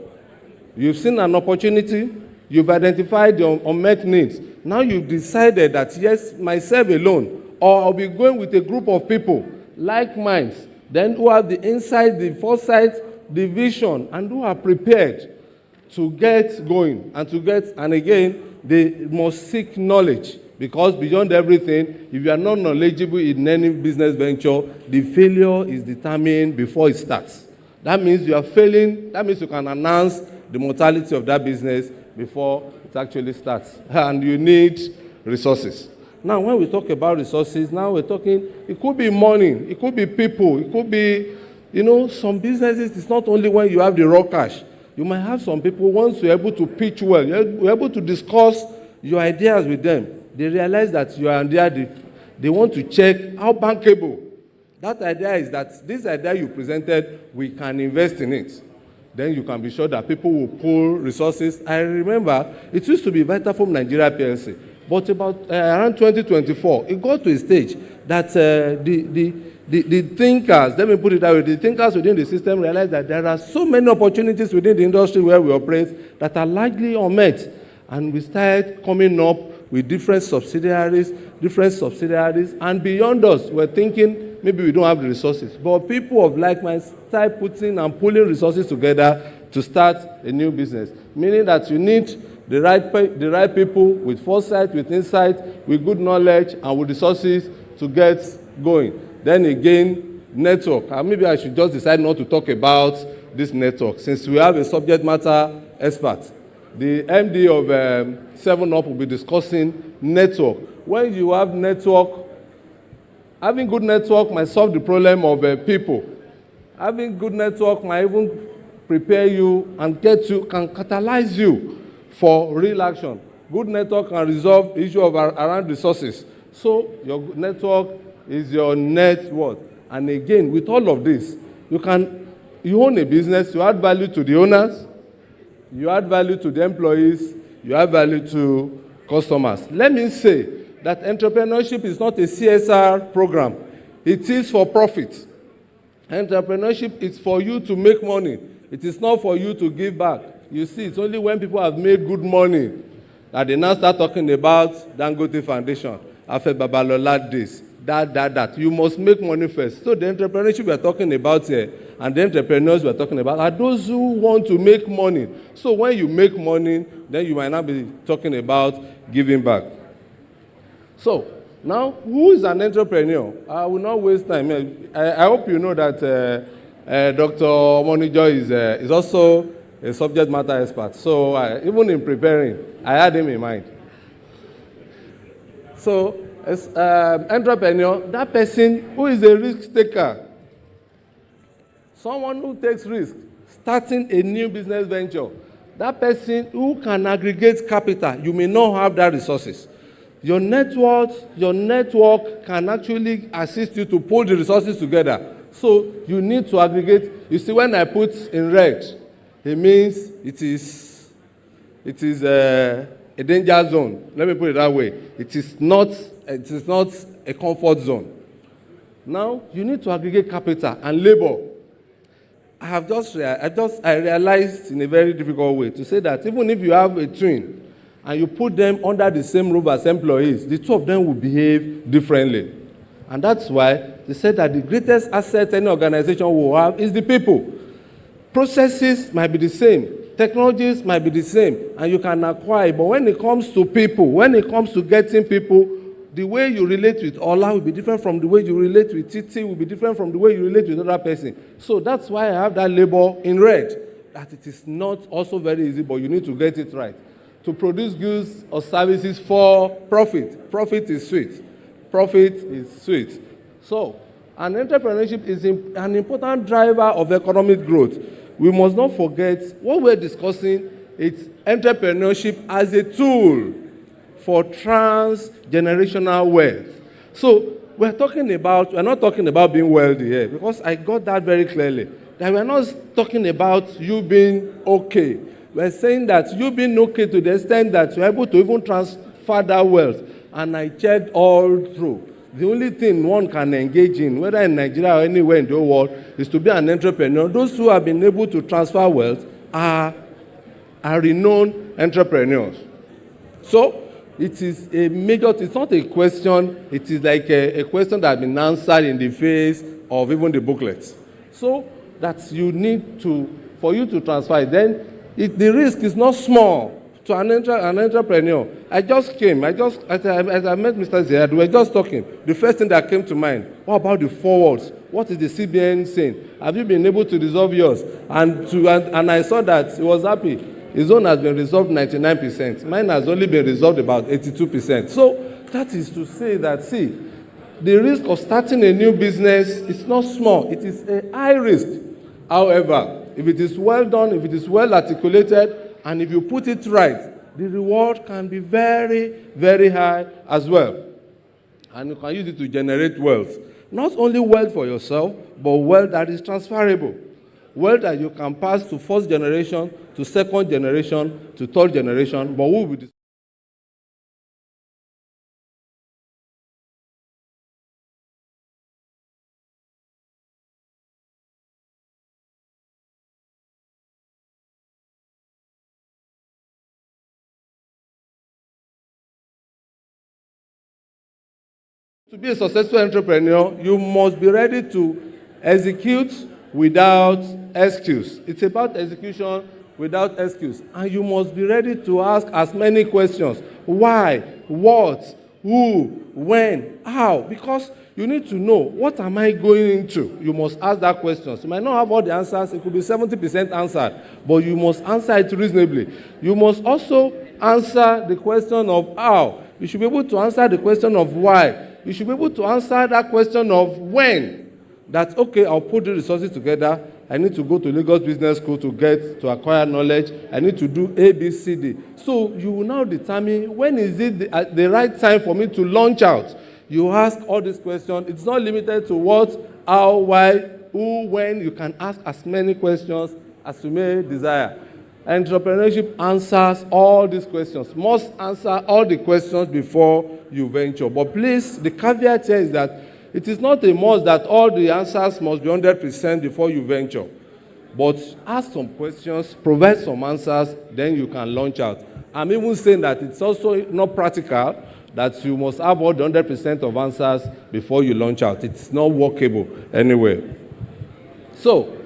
you've seen an opportunity, you've identified your unmet needs. Now you've decided that, yes, myself alone, or I'll be going with a group of people, like minds, then who have the insight, the foresight, the vision, and who are prepared to get going and again, they must seek knowledge. Because beyond everything, if you are not knowledgeable in any business venture, the failure is determined before it starts. That means you are failing, that means you can announce the mortality of that business before it actually starts. And you need resources. Now, when we talk about resources, now we're talking, it could be money, it could be people, it could be, some businesses, it's not only when you have the raw cash. You might have some people, once you're able to pitch well, you're able to discuss your ideas with them, they realize that you are there, they want to check how bankable. That idea is that this idea you presented, we can invest in it. Then you can be sure that people will pull resources. I remember, it used to be Vitafoam Nigeria PLC, but about around 2024, it got to a stage that the thinkers, let me put it that way, the thinkers within the system realized that there are so many opportunities within the industry where we operate that are largely unmet. And we started coming up with different subsidiaries, and beyond us, we're thinking maybe we don't have the resources. But people of like minds start putting and pulling resources together to start a new business, meaning that you need the right people with foresight, with insight, with good knowledge, and with resources to get going. Then again, network. Maybe I should just decide not to talk about this network, since we have a subject matter expert. The MD of 7up will be discussing network. When you have network, having good network might solve the problem of people. Having good network might even prepare you and can catalyze you for real action. Good network can resolve the issue of around resources. So your network is your net worth. And again, with all of this, you own a business, you add value to the owners, you add value to the employees, you add value to customers. Let me say that entrepreneurship is not a CSR program. It is for profit. Entrepreneurship is for you to make money. It is not for you to give back. You see, it's only when people have made good money that they now start talking about Dangote Foundation, Afe Babalola days, that. You must make money first. So the entrepreneurship we are talking about here and the entrepreneurs we are talking about are those who want to make money. So when you make money, then you might not be talking about giving back. So now, who is an entrepreneur? I will not waste time. I hope you know that Dr. Monijo is also a subject matter expert. So even in preparing, I had him in mind. So as entrepreneur, that person who is a risk taker, someone who takes risk, starting a new business venture, that person who can aggregate capital, you may not have that resources. Your network can actually assist you to pull the resources together. So you need to aggregate. You see, when I put in red, it means it is a danger zone. Let me put it that way. It is not a comfort zone. Now you need to aggregate capital and labor. I realized in a very difficult way to say that even if you have a twin, and you put them under the same roof as employees, the two of them will behave differently. And that's why they said that the greatest asset any organization will have is the people. Processes might be the same, technologies might be the same, and you can acquire, but when it comes to people, when it comes to getting people, the way you relate with Ola will be different from the way you relate with Titi, will be different from the way you relate with another person. So that's why I have that label in red, that it is not also very easy, but you need to get it right. To produce goods or services for profit. Profit is sweet. Profit is sweet. So, and entrepreneurship is an important driver of economic growth. We must not forget what we're discussing is entrepreneurship as a tool for transgenerational wealth. So, we're not talking about being wealthy here, because I got that very clearly. That we're not talking about you being okay. We're saying that you being okay to the extent that you're able to even transfer that wealth. And I checked all through. The only thing one can engage in, whether in Nigeria or anywhere in the world, is to be an entrepreneur. Those who have been able to transfer wealth are renowned entrepreneurs. So it is it's not a question, it is like a question that has been answered in the face of even the booklets. So that you need for you to transfer it, then the risk is not small to an entrepreneur. As I met Mr. Zayad, we were just talking. The first thing that came to mind, what about the forwards? What is the CBN saying? Have you been able to resolve yours? And I saw that he was happy. His own has been resolved 99%. Mine has only been resolved about 82%. So that is to say that, see, the risk of starting a new business is not small. It is a high risk. However, if it is well done, if it is well articulated, and if you put it right, the reward can be very, very high as well. And you can use it to generate wealth. Not only wealth for yourself, but wealth that is transferable. Wealth that you can pass to first generation, to second generation, to third generation, but we will be To be a successful entrepreneur, you must be ready to execute without excuse. It's about execution without excuse. And you must be ready to ask as many questions. Why? What? Who? When? How? Because you need to know, what am I going into? You must ask that question. You might not have all the answers. It could be 70% answered. But you must answer it reasonably. You must also answer the question of how. You should be able to answer the question of why. You should be able to answer that question of when. That, okay, I'll put the resources together. I need to go to Lagos Business School to acquire knowledge. I need to do A, B, C, D. So you will now determine when is it the right time for me to launch out. You ask all these questions. It's not limited to what, how, why, who, when. You can ask as many questions as you may desire. Entrepreneurship answers all these questions, must answer all the questions before you venture. But please, the caveat here is that it is not a must that all the answers must be 100% before you venture. But ask some questions, provide some answers, then you can launch out. I'm even saying that it's also not practical that you must have all the 100% of answers before you launch out. It's not workable anyway. So,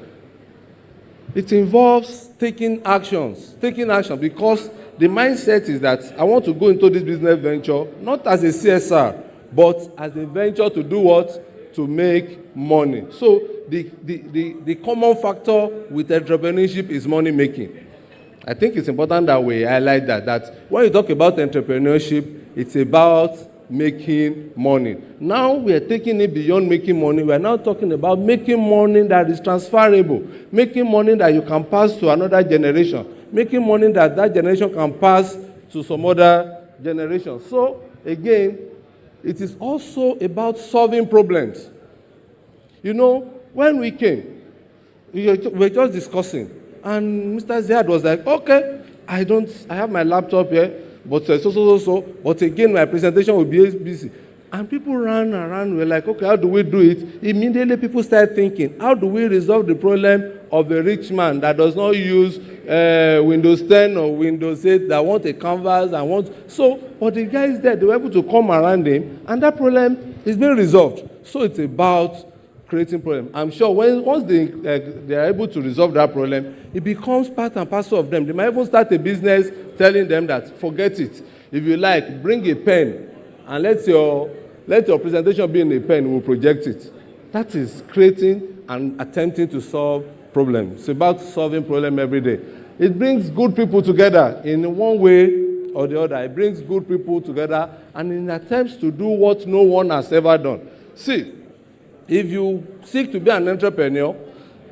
it involves taking action because the mindset is that I want to go into this business venture not as a CSR, but as a venture to do what? To make money. So the common factor with entrepreneurship is money making. I think it's important that we highlight that when you talk about entrepreneurship, it's about making money. Now we are taking it beyond making money. We are now talking about making money that is transferable, making money that you can pass to another generation, making money that that generation can pass to some other generation. So again, it is also about solving problems. You know, when we came, we were just discussing, and Mr. Ziad was like, okay, I have my laptop here, but but again, my presentation will be busy. And people ran around, we were like, okay, how do we do it? Immediately people started thinking, how do we resolve the problem of a rich man that does not use Windows 10 or Windows 8, that want a canvas and but the guys there, they were able to come around him, and that problem is being resolved. So it's about creating problem. I'm sure once they are able to resolve that problem, it becomes part and parcel of them. They might even start a business telling them that, forget it. If you like, bring a pen and let your presentation be in a pen, we'll project it. That is creating and attempting to solve problems. It's about solving problem every day. It brings good people together in one way or the other. It brings good people together and in attempts to do what no one has ever done. See, if you seek to be an entrepreneur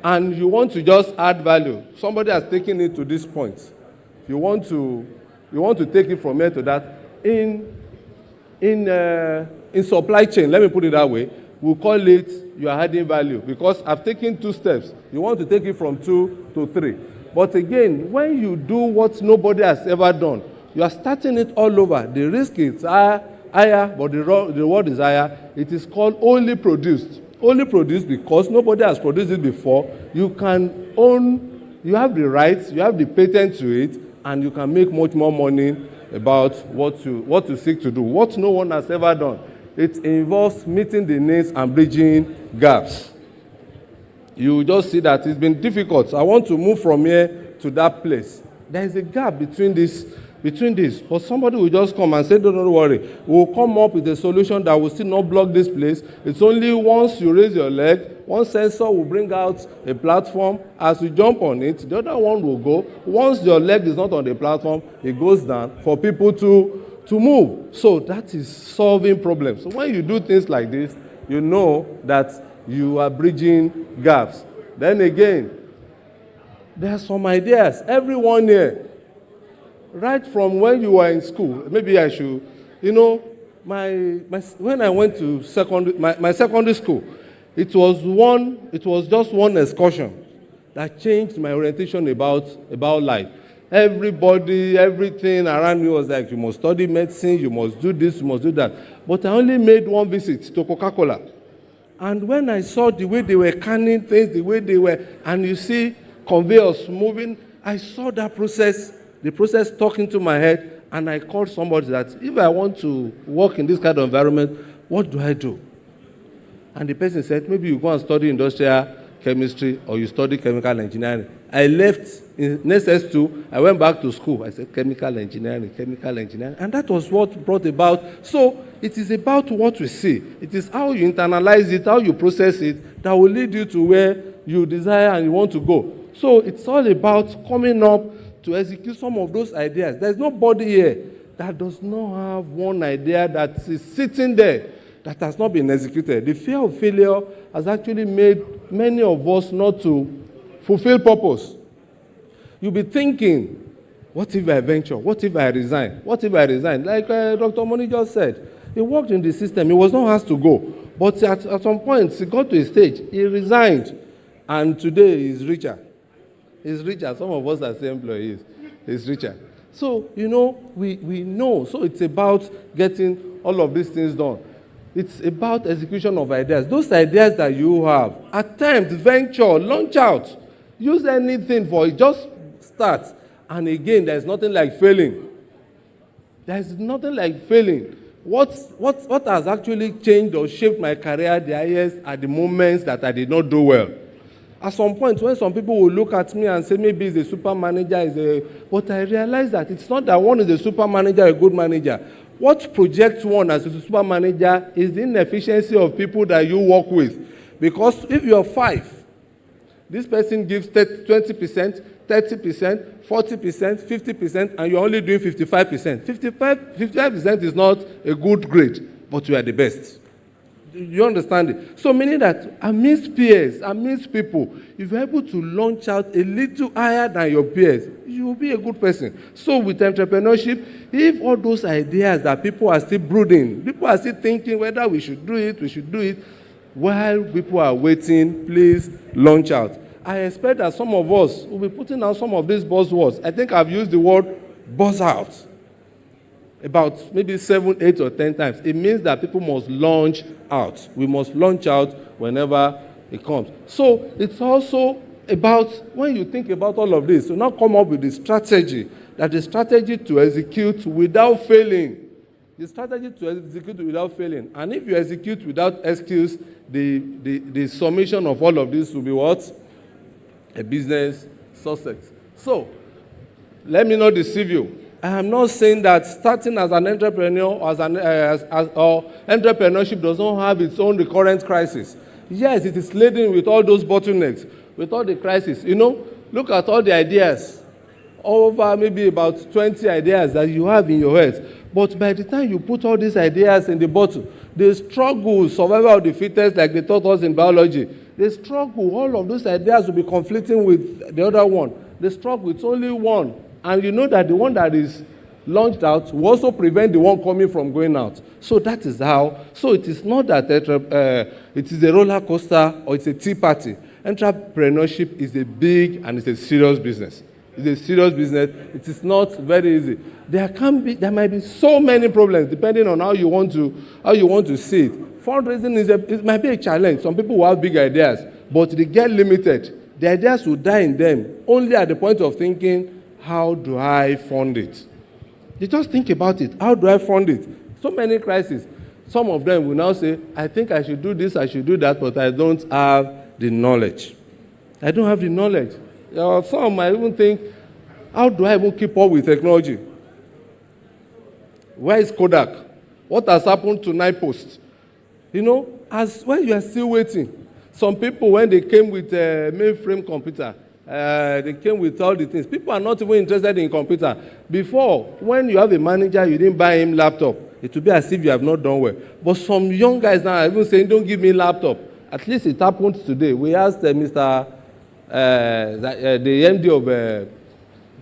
and you want to just add value, somebody has taken it to this point. You want to take it from here to that. In supply chain, let me put it that way, we'll call it you are adding value because I've taken 2 steps. You want to take it from 2 to 3. But again, when you do what nobody has ever done, you are starting it all over. The risk is higher, but the reward is higher. It is called only produced. Only produced because nobody has produced it before. You can own, you have the rights, you have the patent to it, and you can make much more money about what you seek to do, what no one has ever done. It involves meeting the needs and bridging gaps. You just see that it's been difficult. I want to move from here to that place. There is a gap between this, but somebody will just come and say, don't worry, we'll come up with a solution that will still not block this place. It's only once you raise your leg, one sensor will bring out a platform. As you jump on it, the other one will go. Once your leg is not on the platform, it goes down for people to move. So that is solving problems. So when you do things like this, you know that you are bridging gaps. Then again, there are some ideas. Everyone here, right from when you were in school, maybe I should, when I went to my secondary school, it was just one excursion that changed my orientation about life. Everybody, everything around me was like, you must study medicine, you must do this, you must do that. But I only made one visit to Coca-Cola. And when I saw the way they were canning things, the way they were, and you see conveyors moving, I saw that process, the process stuck into my head, and I called somebody that, if I want to work in this kind of environment, what do I do? And the person said, maybe you go and study industrial chemistry or you study chemical engineering. I left in SS2, I went back to school. I said chemical engineering. And that was what brought about. So it is about what we see. It is how you internalize it, how you process it, that will lead you to where you desire and you want to go. So it's all about coming up to execute some of those ideas. There's nobody here that does not have one idea that is sitting there that has not been executed. The fear of failure has actually made many of us not to fulfill purpose. You'll be thinking, what if I venture? What if I resign? What if I resign? Like Dr. Moni just said, he worked in the system. He was not asked to go. But at some point, he got to a stage, he resigned, and today he's richer. He's richer. Some of us as employees, he's richer. So, you know, we know. So it's about getting all of these things done. It's about execution of ideas. Those ideas that you have, attempt, venture, launch out. Use anything for it. Just start. And again, there's nothing like failing. There's nothing like failing. What has actually changed or shaped my career the highest are the moments that I did not do well. At some point, when some people will look at me and say, maybe he's a super manager, but I realize that it's not that one is a super manager or a good manager. What projects one as a super manager is the inefficiency of people that you work with. Because if you're 5, this person gives 20%, 30%, 40%, 50%, and you're only doing 55%. 55% is not a good grade, but you are the best. You understand it? So meaning that amidst peers, amidst people, if you're able to launch out a little higher than your peers, you will be a good person. So with entrepreneurship, if all those ideas that people are still brooding, people are still thinking whether we should do it, while people are waiting, please launch out. I expect that some of us will be putting out some of these buzzwords. I think I've used the word buzz out about maybe 7, 8, or 10 times. It means that people must launch out. We must launch out whenever it comes. So it's also about, when you think about all of this, to now come up with the strategy, that the strategy to execute without failing. The strategy to execute without failing. And if you execute without excuse, the summation of all of this will be what? A business success. So, let me not deceive you. I am not saying that starting as an entrepreneur or entrepreneurship does not have its own recurrent crisis. Yes, it is laden with all those bottlenecks, with all the crises. You know, look at all the ideas. Over maybe about 20 ideas that you have in your head. But by the time you put all these ideas in the bottle, the struggle, survival of the fittest, like they taught us in biology, the struggle, all of those ideas will be conflicting with the other one. The struggle, it's only one. And you know that the one that is launched out will also prevent the one coming from going out. So that is how. So it is not that it is a roller coaster or it's a tea party. Entrepreneurship is a big and it's a serious business. It's a serious business. It is not very easy. There might be so many problems depending on how you want to see it. Fundraising it might be a challenge. Some people will have big ideas, but they get limited. The ideas will die in them only at the point of thinking, how do I fund it? They just think about it. How do I fund it? So many crises. Some of them will now say, I think I should do this, I should do that, but I don't have the knowledge. I don't have the knowledge. Some might even think, how do I even keep up with technology? Where is Kodak? What has happened to NIPOST? You know, when you are still waiting, some people, when they came with a mainframe computer, they came with all the things. People are not even interested in computer. Before, when you have a manager, you didn't buy him laptop. It will be as if you have not done well. But some young guys now are even saying, don't give me laptop. At least it happened today. We asked the MD of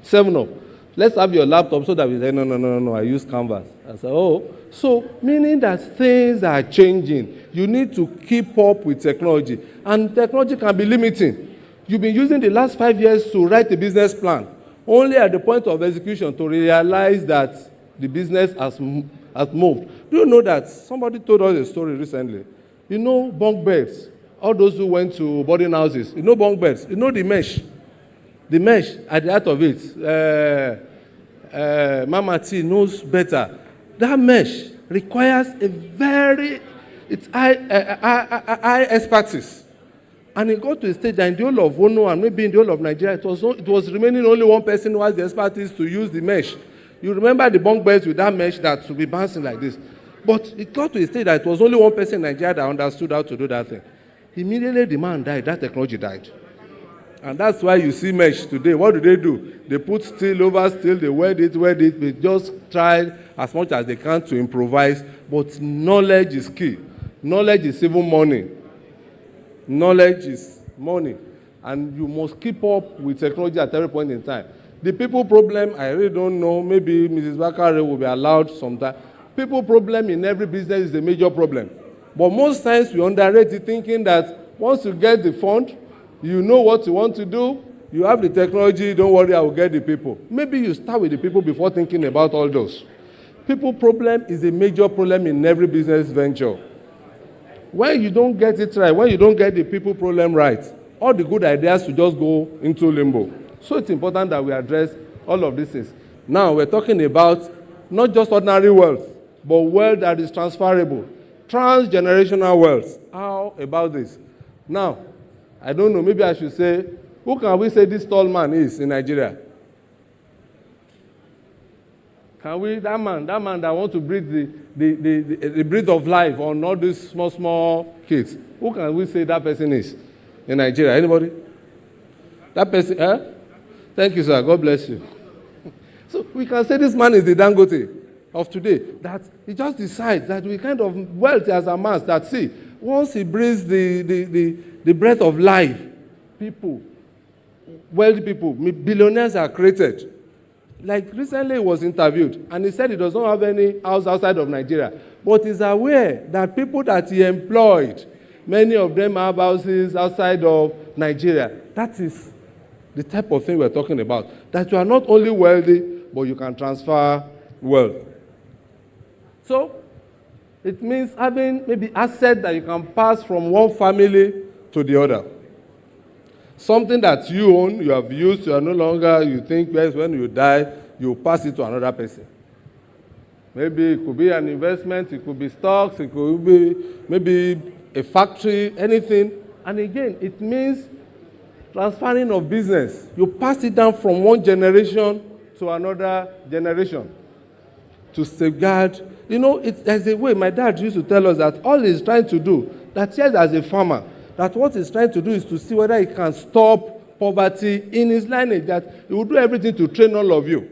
7-Up, let's have your laptop, so that we say, no, I use Canvas. I said, oh. So, meaning that things are changing. You need to keep up with technology. And technology can be limiting. You've been using the last 5 years to write a business plan. Only at the point of execution to realize that the business has moved. Do you know that somebody told us a story recently? You know bunk beds. All those who went to boarding houses. You know bunk beds. You know the mesh. The mesh at the heart of it. Mama T knows better. That mesh requires it's high expertise. And it got to a stage that in the whole of Ono and maybe in the whole of Nigeria, it was remaining only one person who has the expertise to use the mesh. You remember the bunk beds with that mesh that would be bouncing like this. But it got to a stage that it was only one person in Nigeria that understood how to do that thing. Immediately the man died, that technology died. And that's why you see mesh today. What do? They put steel over steel, they weld it. They just try as much as they can to improvise. But knowledge is key. Knowledge is even money. Knowledge is money. And you must keep up with technology at every point in time. The people problem, I really don't know. Maybe Mrs. Bakare will be allowed sometime. People problem in every business is a major problem. But most times we underrate it, thinking that once you get the fund, you know what you want to do, You have the technology, don't worry, I will get the people. Maybe you start with the people before thinking about all those. People problem is a major problem in every business venture. When you don't get it right, when you don't get the people problem right, all the good ideas will just go into limbo. So it's important that we address all of these things. Now we're talking about not just ordinary wealth, but wealth that is transferable. Transgenerational wealth. How about this? Now, I don't know, maybe I should say, who can we say this tall man is in Nigeria? Can we, that man that wants to breathe the breath of life on all these small kids, who can we say that person is in Nigeria? Anybody? That person, eh? Thank you, sir. God bless you. So we can say this man is the Dangote of today, that he just decides that we kind of wealth as a mass that, see, once he breathes the breath of life, people, wealthy people, billionaires are created. Like recently he was interviewed, and he said he does not have any house outside of Nigeria, but he's aware that people that he employed, many of them have houses outside of Nigeria. That is the type of thing we're talking about, that you are not only wealthy, but you can transfer wealth. So it means having maybe assets that you can pass from one family to the other. Something that you own, you have used, you are no longer, you think, yes, when you die, you pass it to another person. Maybe it could be an investment, it could be stocks, it could be maybe a factory, anything. And again, it means transferring of business. You pass it down from one generation to another generation to safeguard. You know, there's a way my dad used to tell us that all he's trying to do, that yes, as a farmer, that what he's trying to do is to see whether he can stop poverty in his lineage, that he will do everything to train all of you.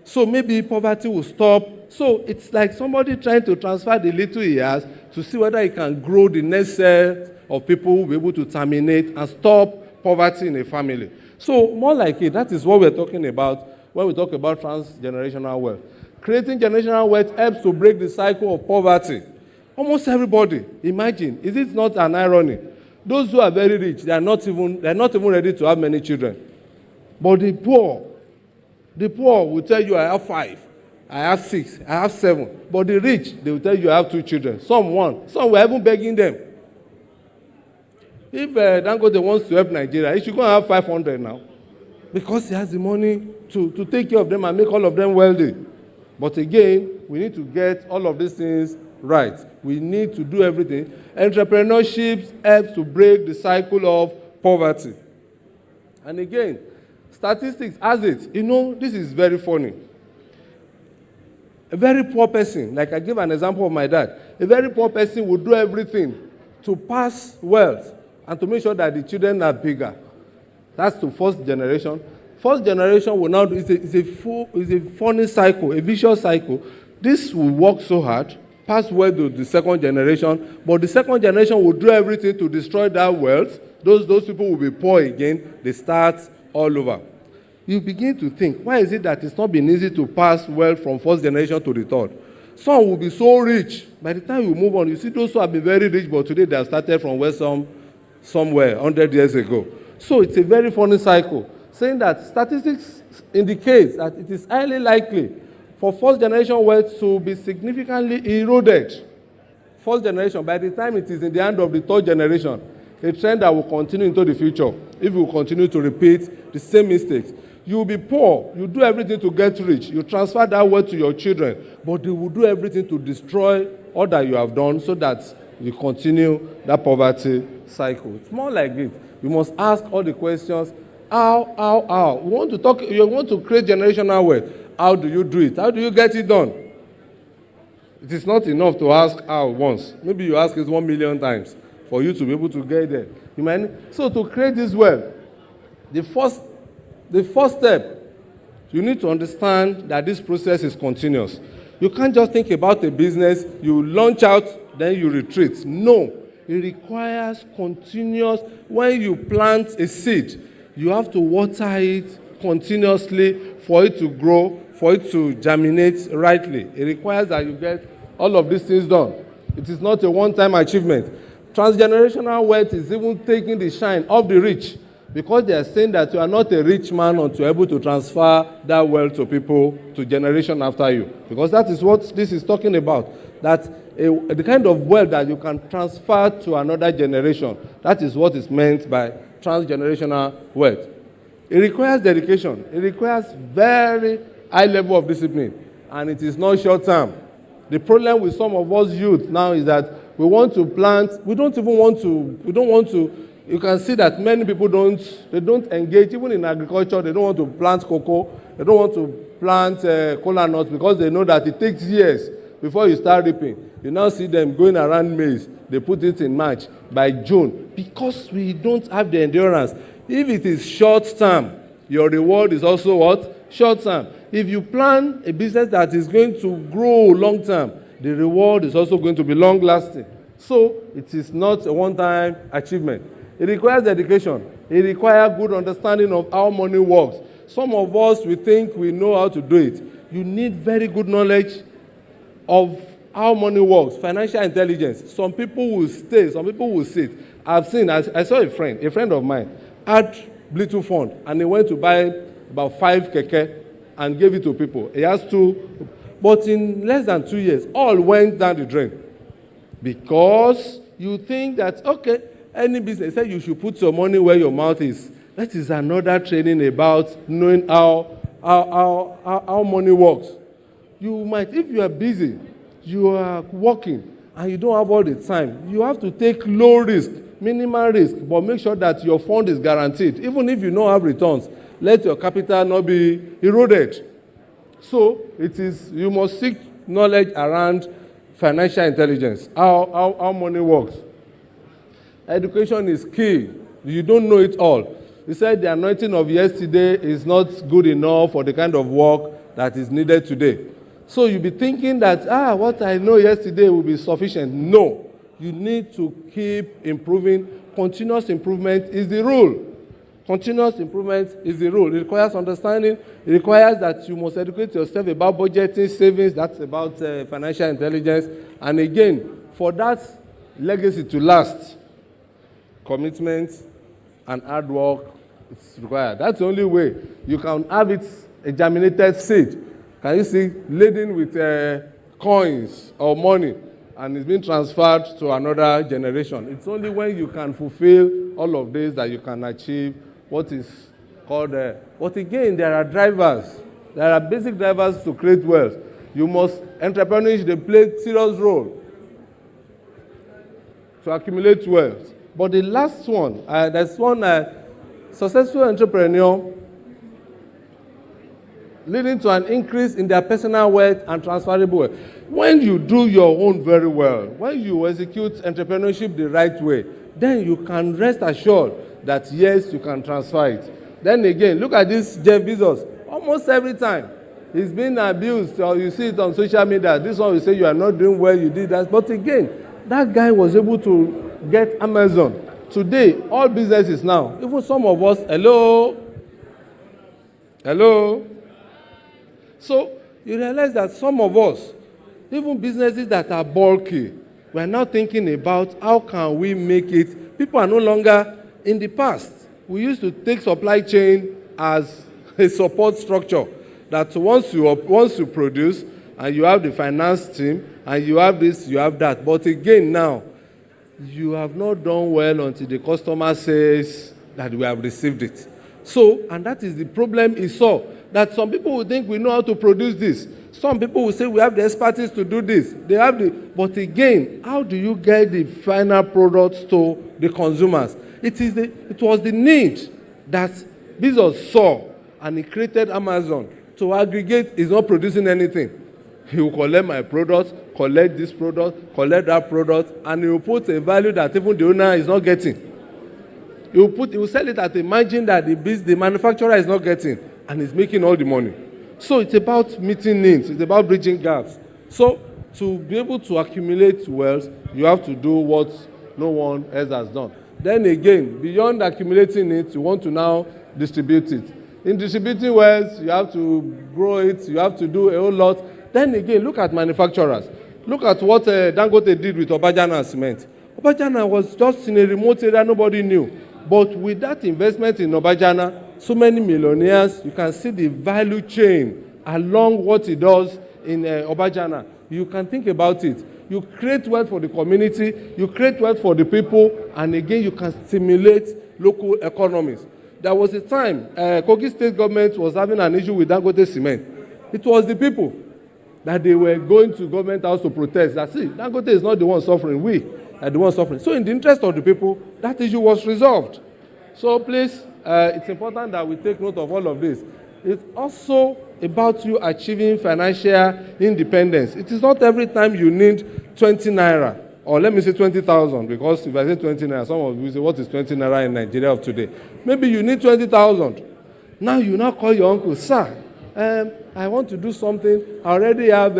So maybe poverty will stop. So it's like somebody trying to transfer the little he has to see whether he can grow the next set of people who will be able to terminate and stop poverty in a family. So more like it, that is what we're talking about when we talk about transgenerational wealth. Creating generational wealth helps to break the cycle of poverty. Almost everybody, imagine, is it not an irony? Those who are very rich, they are not even ready to have many children. But the poor will tell you, I have 5, I have 6, I have 7. But the rich, they will tell you, I have 2 children. Some 1. Some were even begging them. If Dangote wants to help Nigeria, he should go and have 500 now. Because he has the money to take care of them and make all of them wealthy. But again, we need to get all of these things right. We need to do everything. Entrepreneurship helps to break the cycle of poverty. And again, statistics has it. You know, this is very funny. A very poor person, like I gave an example of my dad, a very poor person would do everything to pass wealth and to make sure that the children are bigger. That's the first generation. First generation will now do, it's a funny cycle, a vicious cycle. This will work so hard, pass wealth to the second generation, but the second generation will do everything to destroy that wealth. Those people will be poor again. They start all over. You begin to think, why is it that it's not been easy to pass wealth from first generation to the third? Some will be so rich. By the time you move on, you see those who have been very rich, but today they have started from where somewhere 100 years ago. So it's a very funny cycle, saying that statistics indicate that it is highly likely for first generation wealth to be significantly eroded. First generation, by the time it is in the hand of the third generation, a trend that will continue into the future if you continue to repeat the same mistakes. You will be poor, you do everything to get rich, you transfer that wealth to your children, but they will do everything to destroy all that you have done so that you continue that poverty cycle. It's more like it. You must ask all the questions. How? You want to create generational wealth. How do you do it? How do you get it done? It is not enough to ask how once. Maybe you ask it 1 million times for you to be able to get there. So to create this wealth, the first step, you need to understand that this process is continuous. You can't just think about a business, you launch out, then you retreat. No. It requires continuous. When you plant a seed, you have to water it continuously for it to grow, for it to germinate rightly. It requires that you get all of these things done. It is not a one-time achievement. Transgenerational wealth is even taking the shine off the rich. Because they are saying that you are not a rich man until you're able to transfer that wealth to people, to generation after you. Because that is what this is talking about. That the kind of wealth that you can transfer to another generation, that is what is meant by transgenerational wealth. It requires dedication. It requires very high level of discipline. And it is not short term. The problem with some of us youth now is that we want to plant, we don't want to, you can see that many people don't engage, even in agriculture, they don't want to plant cocoa, they don't want to plant cola nuts because they know that it takes years before you start reaping. You now see them going around maize, they put it in March, by June, because we don't have the endurance. If it is short term, your reward is also what? Short term. If you plan a business that is going to grow long term, the reward is also going to be long lasting. So it is not a one-time achievement. It requires dedication. It requires good understanding of how money works. Some of us, we think we know how to do it. You need very good knowledge of how money works, financial intelligence. Some people will stay, some people will sit. I saw a friend of mine, had little fund, and he went to buy about 5 keke and gave it to people. He has 2, but in less than 2 years, all went down the drain. Because you think that, okay, any business, say you should put your money where your mouth is. That is another training about knowing how money works. You might, if you are busy, you are working, and you don't have all the time, you have to take low risk, minimal risk, but make sure that your fund is guaranteed. Even if you don't have returns, let your capital not be eroded. So you must seek knowledge around financial intelligence, how money works. Education is key. You don't know it all. He said the anointing of yesterday is not good enough for the kind of work that is needed today. So you'll be thinking that, what I know yesterday will be sufficient. No. You need to keep improving. Continuous improvement is the rule. Continuous improvement is the rule. It requires understanding. It requires that you must educate yourself about budgeting, savings. That's about financial intelligence. And again, for that legacy to last, commitment and hard work is required. That's the only way you can have it a germinated seed. Can you see, laden with coins or money, and it's being transferred to another generation. It's only when you can fulfill all of this that you can achieve what is called, but again, there are drivers. There are basic drivers to create wealth. Entrepreneurs, they play serious role to accumulate wealth. But the last one, there's one successful entrepreneur leading to an increase in their personal wealth and transferable wealth. When you do your own very well, when you execute entrepreneurship the right way, then you can rest assured that yes, you can transfer it. Then again, look at this Jeff Bezos. Almost every time he's been abused, or you see it on social media, this one will say you are not doing well, you did that. But again, that guy was able to get Amazon. Today, all businesses now, even some of us, hello. So you realize that some of us, even businesses that are bulky, we're now thinking about how can we make it. People are no longer in the past. We used to take supply chain as a support structure that once you produce and you have the finance team and you have this, you have that. But again now, you have not done well until the customer says that we have received it. So, and that is the problem he saw, that some people will think we know how to produce this. Some people will say we have the expertise to do this. But again, how do you get the final products to the consumers? It was the need that Bezos saw, and he created Amazon to aggregate. He's not producing anything. He will collect my product, collect this product, collect that product, and he will put a value that even the owner is not getting. He will sell it at a margin that the manufacturer is not getting, and he's making all the money. So it's about meeting needs. It's about bridging gaps. So to be able to accumulate wealth, you have to do what no one else has done. Then again, beyond accumulating it, you want to now distribute it. In distributing wealth, you have to grow it. You have to do a whole lot. Then again, look at manufacturers. Look at what Dangote did with Obajana cement. Obajana was just in a remote area nobody knew. But with that investment in Obajana, so many millionaires, you can see the value chain along what it does in Obajana. You can think about it. You create wealth for the community, you create wealth for the people, and again, you can stimulate local economies. There was a time Kogi state government was having an issue with Dangote cement. It was the people that they were going to government house to protest. That see, Dangote is not the one suffering, we are the ones suffering. So in the interest of the people, that issue was resolved. So please, it's important that we take note of all of this. It's also about you achieving financial independence. It is not every time you need 20 naira, or let me say 20,000, because if I say 20 naira, some of you say, what is 20 naira in Nigeria of today? Maybe you need 20,000. Now you now call your uncle, sir, I want to do something. I already have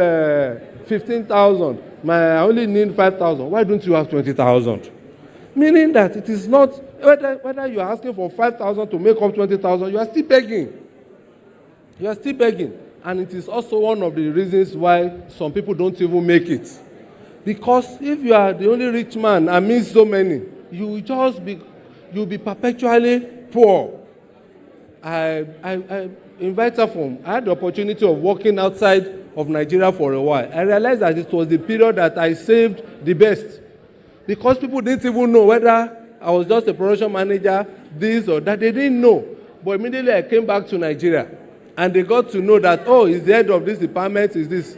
15,000. I only need 5,000. Why don't you have 20,000? Meaning that it is not, whether you are asking for 5,000 to make up 20,000, you are still begging. You are still begging. And it is also one of the reasons why some people don't even make it. Because if you are the only rich man amidst so many, you'll be perpetually poor. In Vitaform, I had the opportunity of working outside of Nigeria for a while. I realized that it was the period that I saved the best. Because people didn't even know whether I was just a production manager, this or that. They didn't know. But immediately I came back to Nigeria. And they got to know that, oh, is the head of this department, is this.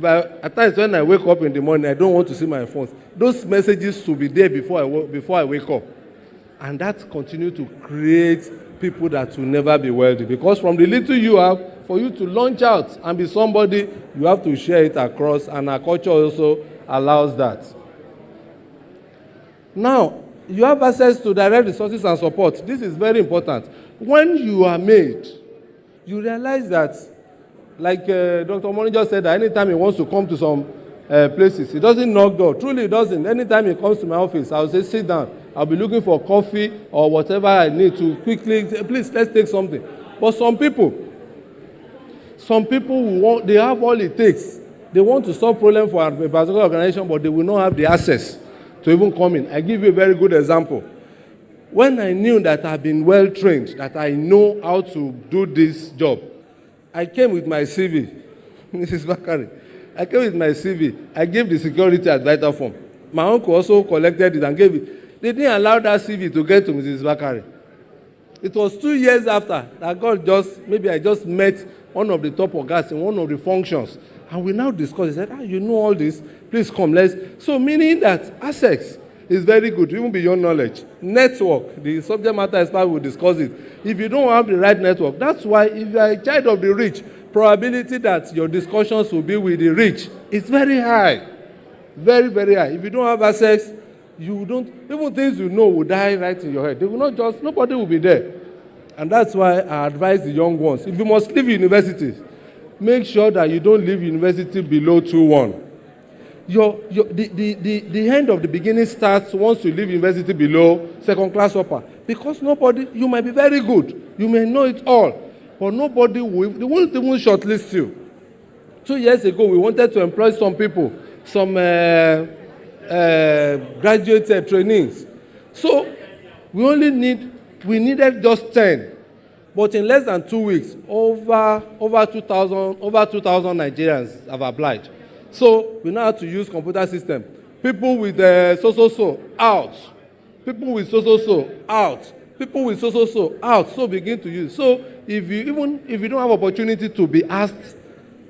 At times when I wake up in the morning, I don't want to see my phones. Those messages should be there before I wake up. And that continues to create people that will never be wealthy. Because from the little you have, for you to launch out and be somebody, you have to share it across, and our culture also allows that. Now, you have access to direct resources and support. This is very important. When you are made, you realize that, like Dr. Moni just said, that anytime he wants to come to some places, he doesn't knock door. Truly, he doesn't. Anytime he comes to my office, I'll say, sit down. I'll be looking for coffee or whatever I need to quickly, please, let's take something. But some people they have all it takes. They want to solve problems for a particular organization, but they will not have the access to even come in. I give you a very good example. When I knew that I've been well trained, that I know how to do this job, I came with my CV. Mrs. Bakari. I came with my CV. I gave the security at Vitaform. My uncle also collected it and gave it. They didn't allow that CV to get to Mrs. Bakari. It was 2 years after that maybe I just met one of the top organs in one of the functions. And we now discussed. He said, you know all this. Please come. So meaning that access is very good, even beyond knowledge. Network, the subject matter expert will discuss it. If you don't have the right network, that's why if you are a child of the rich, probability that your discussions will be with the rich is very high. Very, very high. If you don't have access, even things you know will die right in your head. They will not nobody will be there. And that's why I advise the young ones, if you must leave university, make sure that you don't leave university below 2-1. The end of the beginning starts once you leave university below second class upper. Because you might be very good, you may know it all, but they won't even shortlist you. 2 years ago, we wanted to employ some people, some graduate trainees. So we needed just 10. But in less than 2 weeks, over 2,000 Nigerians have applied. So we now have to use computer system. People with so out. People with so out. People with so out. So begin to use. So if you don't have opportunity to be asked,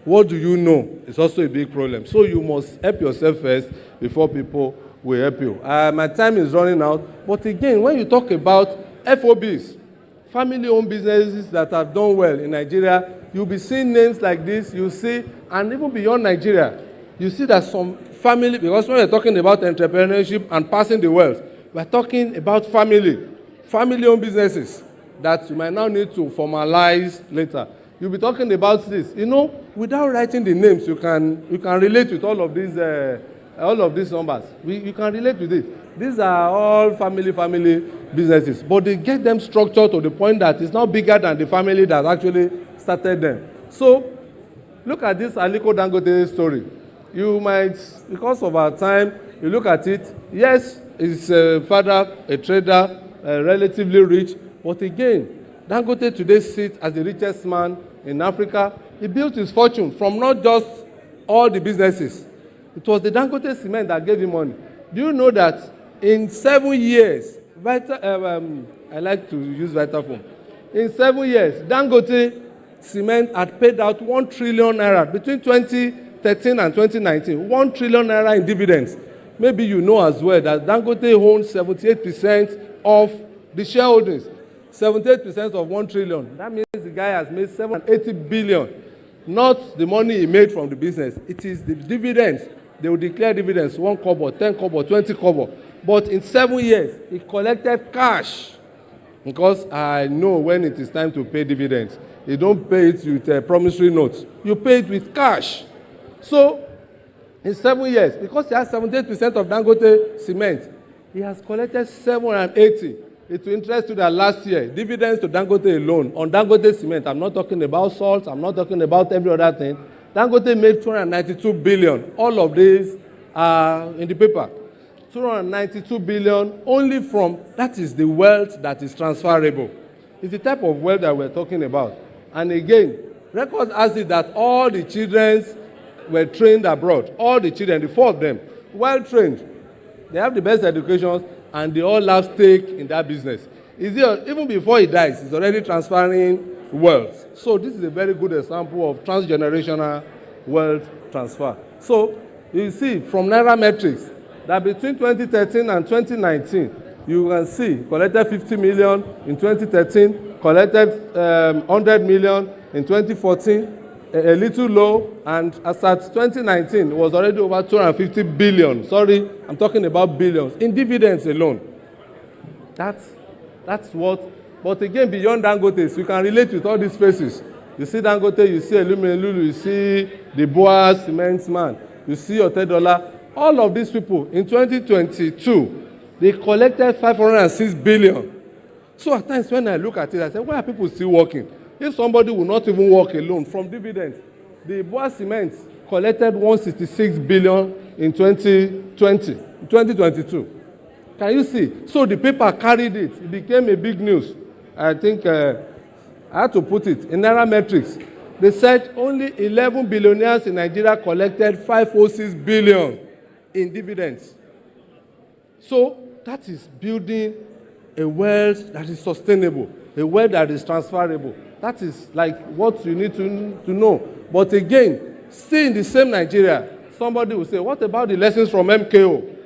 what do you know? It's also a big problem. So you must help yourself first before people will help you. My time is running out. But again, when you talk about FOBs, family-owned businesses that have done well in Nigeria, you'll be seeing names like this. You see, and even beyond Nigeria, you see that some family, because when we're talking about entrepreneurship and passing the wealth, we're talking about family-owned businesses that you might now need to formalize later. You'll be talking about this. Without writing the names, you can relate with all of these numbers. You can relate with it. These are all family businesses, but they get them structured to the point that it's now bigger than the family that actually started them. So, look at this Aliko Dangote story. You might, because of our time, you look at it. Yes, his father, a trader, relatively rich. But again, Dangote today sits as the richest man in Africa. He built his fortune from not just all the businesses. It was the Dangote cement that gave him money. Do you know that in 7 years, I like to use Vitafoam. In 7 years, Dangote cement had paid out 1 trillion naira between 2013 and 2019. 1 trillion naira in dividends. Maybe you know as well that Dangote owns 78% of the shareholdings. 78% of 1 trillion. That means the guy has made 780 billion. Not the money he made from the business. It is the dividends. They will declare dividends, 1 kobo, 10 kobo, 20 kobo. But in 7 years, he collected cash. Because I know when it is time to pay dividends, you don't pay it with a promissory note. You pay it with cash. So, in 7 years, because he has 78% of Dangote cement, he has collected 780. It will interest you that last year, dividends to Dangote alone, on Dangote cement, I'm not talking about salt, I'm not talking about every other thing. Dangote made 292 billion. All of these are in the paper. 292 billion only from, that is the wealth that is transferable. It's the type of wealth that we're talking about. And again, records has it that all the children were trained abroad. All the children, the 4 of them, well trained. They have the best education and they all have stake in that business. Even before he dies, he's already transferring wealth. So this is a very good example of transgenerational wealth transfer. So you see from Nairametrics that between 2013 and 2019, you can see collected 50 million in 2013, collected 100 million in 2014, a little low, and as at 2019, it was already over 250 billion. Sorry, I'm talking about billions in dividends alone. That's what. But again, beyond Dangote, you can relate with all these faces. You see Dangote, you see Alumni, you see the Boa Cement Man, you see Otedola. All of these people in 2022, they collected 506 billion. So at times when I look at it, I say, why are people still working? If somebody will not even work alone from dividends, the Boa Cement collected 166 billion in 2022. Can you see? So the paper carried it. It became a big news. I think I had to put it in Nairametrics. They said only 11 billionaires in Nigeria collected 506 billion in dividends. So that is building a wealth that is sustainable, a wealth that is transferable. That is like what you need to know. But again, still in the same Nigeria, somebody will say, what about the lessons from MKO?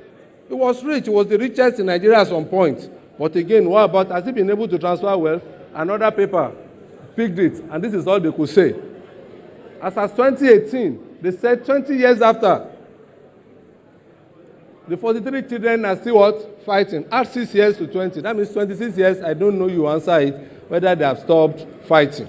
He was rich. He was the richest in Nigeria at some point. But again, what about, has he been able to transfer wealth? Another paper picked it, and this is all they could say. As of 2018, they said 20 years after, the 43 children are still what? Fighting. Add 6 years to 20. That means 26 years. I don't know you answer it, whether they have stopped fighting.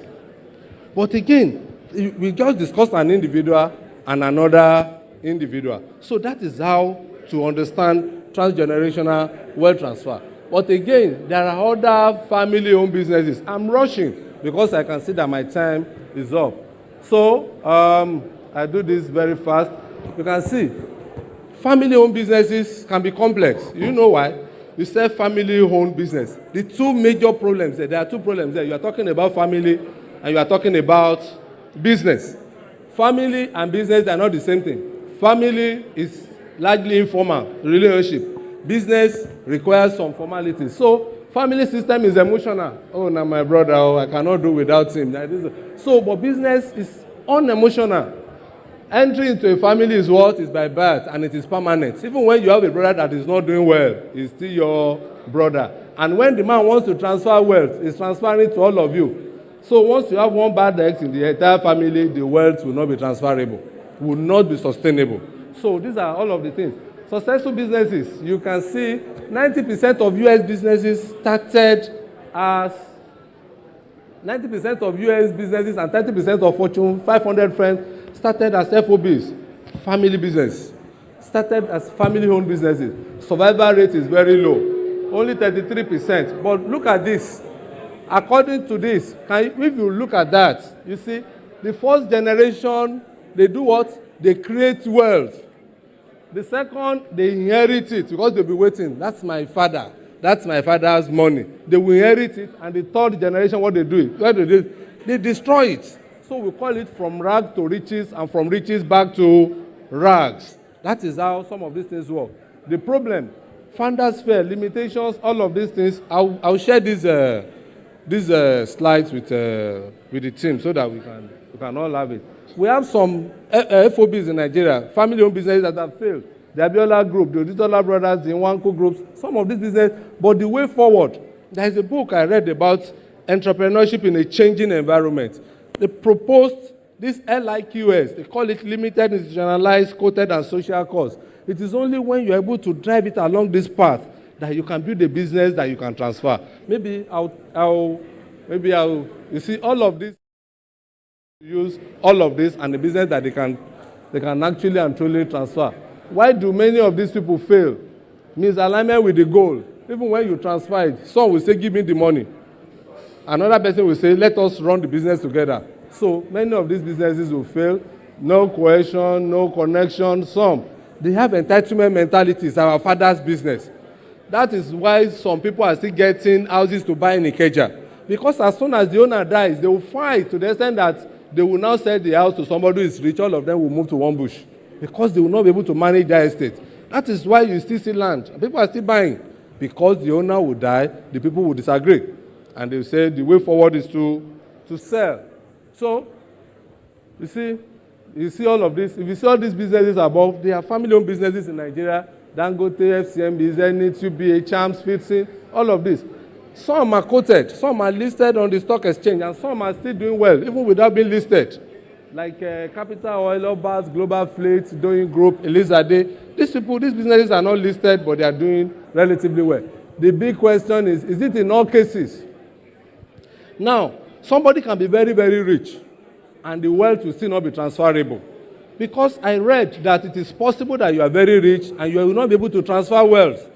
But again, we just discussed an individual and another individual. So that is how to understand transgenerational wealth transfer. But again, there are other family-owned businesses. I'm rushing because I can see that my time is up. So I do this very fast. You can see family-owned businesses can be complex. You know why? You say family-owned business. The two major problems there are two problems there. You are talking about family and you are talking about business. Family and business are not the same thing. Family is largely informal relationship. Business requires some formalities. So family system is emotional. Oh, now my brother, oh, I cannot do without him. So, but business is unemotional. Entry into a family is what? Is by birth, and it is permanent. Even when you have a brother that is not doing well, he's still your brother. And when the man wants to transfer wealth, he's transferring to all of you. So once you have one bad ex in the entire family, the wealth will not be transferable, will not be sustainable. So these are all of the things. Successful businesses, you can see 90% of US businesses started as 90% of US businesses and 30% of Fortune 500 firms started as FOBs, family business. Started as family-owned businesses. Survival rate is very low, only 33%. But look at this. According to this, if you look at that, you see, the first generation, they do what? They create wealth. The second, they inherit it because they'll be waiting. That's my father. That's my father's money. They will inherit it, and the third generation, what they do, they destroy it. So we call it from rag to riches, and from riches back to rags. That is how some of these things work. The problem, founders fair, limitations, all of these things. I'll share these slides with the team so that we can all have it. We have some FOBs in Nigeria, family-owned businesses that have failed. The Abiola Group, the Oditola Brothers, the Nwanko Groups, some of these businesses. But the way forward, there is a book I read about entrepreneurship in a changing environment. They proposed this LIQS. They call it limited, institutionalized, quoted, and social cause. It is only when you're able to drive it along this path that you can build a business that you can transfer. Maybe you see all of this, use all of this and the business that they can actually and truly transfer. Why do many of these people fail? Misalignment with the goal. Even when you transfer it, some will say, give me the money. Another person will say, let us run the business together. So many of these businesses will fail. No cohesion, no connection. Some, they have entitlement mentality. It's our father's business. That is why some people are still getting houses to buy in Ikeja. Because as soon as the owner dies, they will fight to the extent that they will now sell the house to somebody who is rich. All of them will move to one bush. Because they will not be able to manage their estate. That is why you still see land. People are still buying. Because the owner will die, the people will disagree. And they will say the way forward is to sell. So, you see all of this. If you see all these businesses above, they are family-owned businesses in Nigeria. Dangote, FCMB, Zenith, UBA, Champs, Fitsin, all of this. Some are quoted, some are listed on the stock exchange, and some are still doing well, even without being listed. Like Capital Oil, Obas, Global Fleet, Doing Group, Elizade. These businesses are not listed, but they are doing relatively well. The big question is it in all cases? Now, somebody can be very, very rich, and the wealth will still not be transferable. Because I read that it is possible that you are very rich, and you will not be able to transfer wealth.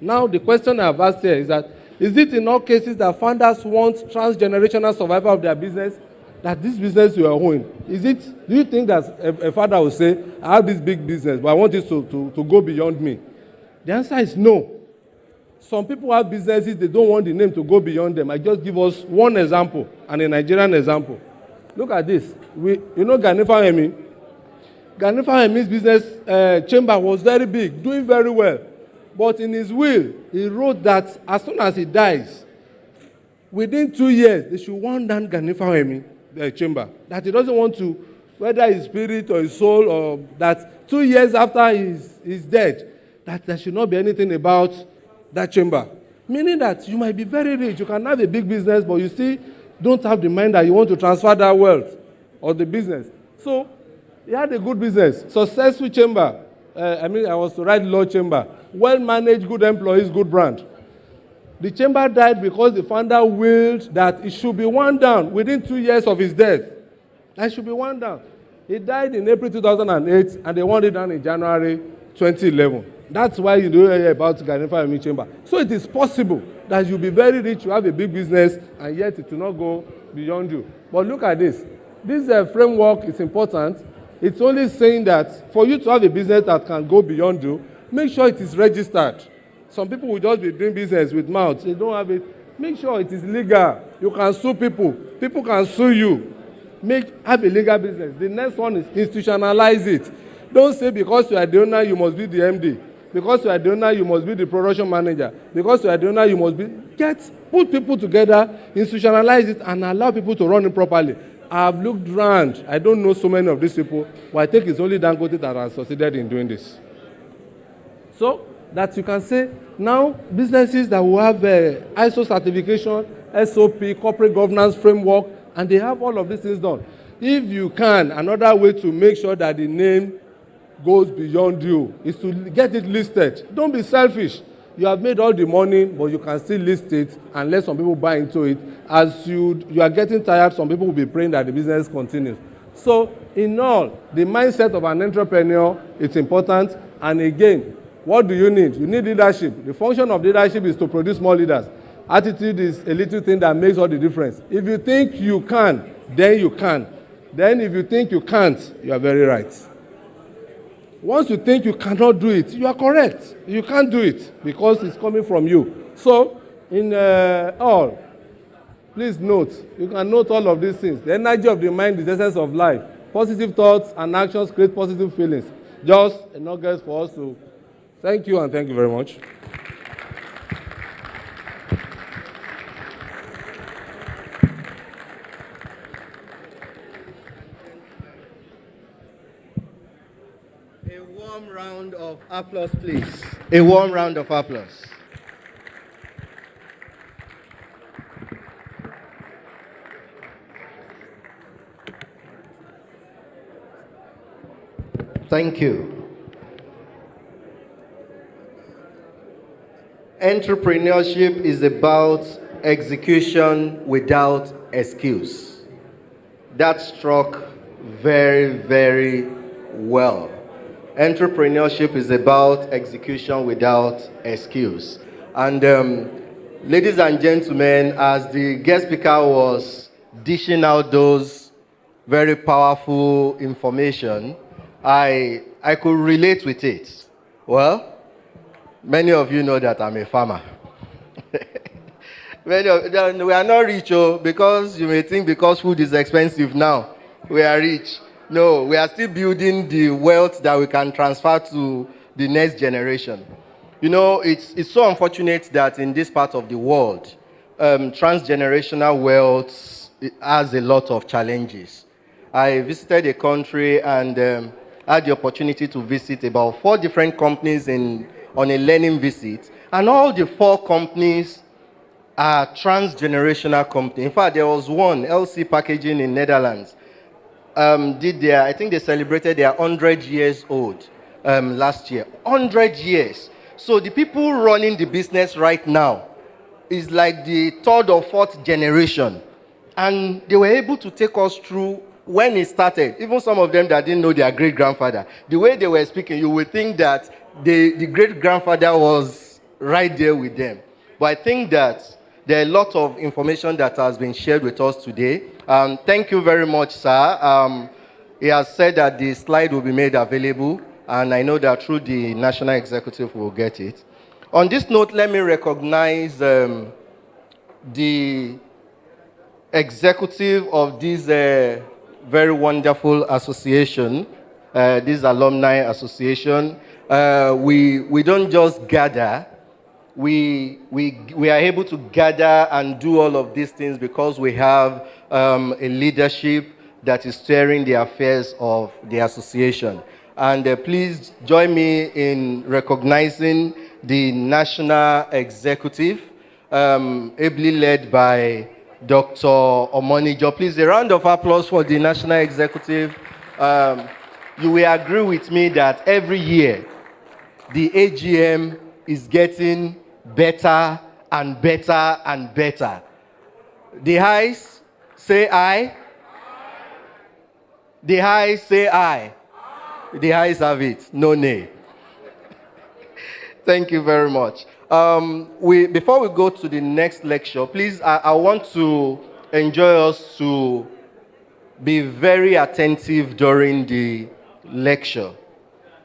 Now, the question I have asked here is that, is it in all cases that founders want transgenerational survival of their business? That this business you are owning, do you think that a father will say, I have this big business, but I want it to go beyond me? The answer is no. Some people have businesses, they don't want the name to go beyond them. I just give us one example, and a Nigerian example. Look at this. You know Gani Fahemi? Gani Fahemi's business chamber was very big, doing very well. But in his will, he wrote that as soon as he dies, within 2 years, they should wind down Gani Fahemi chamber. That he doesn't want to, whether his spirit or his soul, or that 2 years after he's dead, that there should not be anything about that chamber. Meaning that you might be very rich, you can have a big business, but you still don't have the mind that you want to transfer that wealth or the business. So, he had a good business, successful chamber. I was to write law chamber. Well-managed, good employees, good brand. The chamber died because the founder willed that it should be wound down within 2 years of his death. That should be wound down. He died in April 2008, and they wound it down in January 2011. That's why you don't hear about Gani Fahemi chamber. So it is possible that you'll be very rich, you have a big business, and yet it will not go beyond you. But look at this. This framework is important. It's only saying that for you to have a business that can go beyond you, make sure it is registered. Some people will just be doing business with mouth. They don't have it. Make sure it is legal. You can sue people. People can sue you. Have a legal business. The next one is institutionalize it. Don't say because you are the owner, you must be the MD. Because you are the owner, you must be the production manager. Because you are the owner, you must be... Put people together, institutionalize it, and allow people to run it properly. I've looked around. I don't know so many of these people, but I think it's only Dangote that has succeeded in doing this. So that you can say, now businesses that will have ISO certification, SOP, corporate governance framework, and they have all of these things done. If you can, another way to make sure that the name goes beyond you is to get it listed. Don't be selfish. You have made all the money, but you can still list it and let some people buy into it. As you are getting tired, some people will be praying that the business continues. So, in all, the mindset of an entrepreneur is important. And again, what do you need? You need leadership. The function of leadership is to produce more leaders. Attitude is a little thing that makes all the difference. If you think you can, then you can. Then if you think you can't, you are very right. Once you think you cannot do it, you are correct. You can't do it because it's coming from you. So, in all, please note, you can note all of these things. The energy of the mind is the essence of life. Positive thoughts and actions create positive feelings. Just a nugget for us to thank you and thank you very much. A warm round of applause, please. A warm round of applause. Thank you. Entrepreneurship is about execution without excuse. That struck very, very well. Entrepreneurship is about execution without excuse. And ladies and gentlemen, as the guest speaker was dishing out those very powerful information, I could relate with it. Well, many of you know that I'm a farmer. We are not rich, because you may think because food is expensive now, we are rich. No, we are still building the wealth that we can transfer to the next generation. You know, it's so unfortunate that in this part of the world, transgenerational wealth has a lot of challenges. I visited a country and had the opportunity to visit about 4 different companies on a learning visit, and all the 4 companies are transgenerational companies. In fact, there was one, LC Packaging in Netherlands, I think they celebrated their 100 years old last year. 100 years. So the people running the business right now is like the 3rd or 4th generation. And they were able to take us through when it started. Even some of them that didn't know their great-grandfather. The way they were speaking, you would think that the great-grandfather was right there with them. But I think that there are a lot of information that has been shared with us today. Thank you very much, sir. He has said that the slide will be made available, and I know that through the National Executive we'll get it. On this note, let me recognize the executive of this very wonderful association, this Alumni Association. We don't just gather. We are able to gather and do all of these things because we have a leadership that is steering the affairs of the association. And please join me in recognizing the National Executive, ably led by Dr. Omonijo. Please, a round of applause for the National Executive. You will agree with me that every year, the AGM is getting better and better and better. The highs say aye. The highs say aye. The highs have it, no nay. Thank you very much. Before we go to the next lecture, please, I want to enjoy us to be very attentive during the lecture.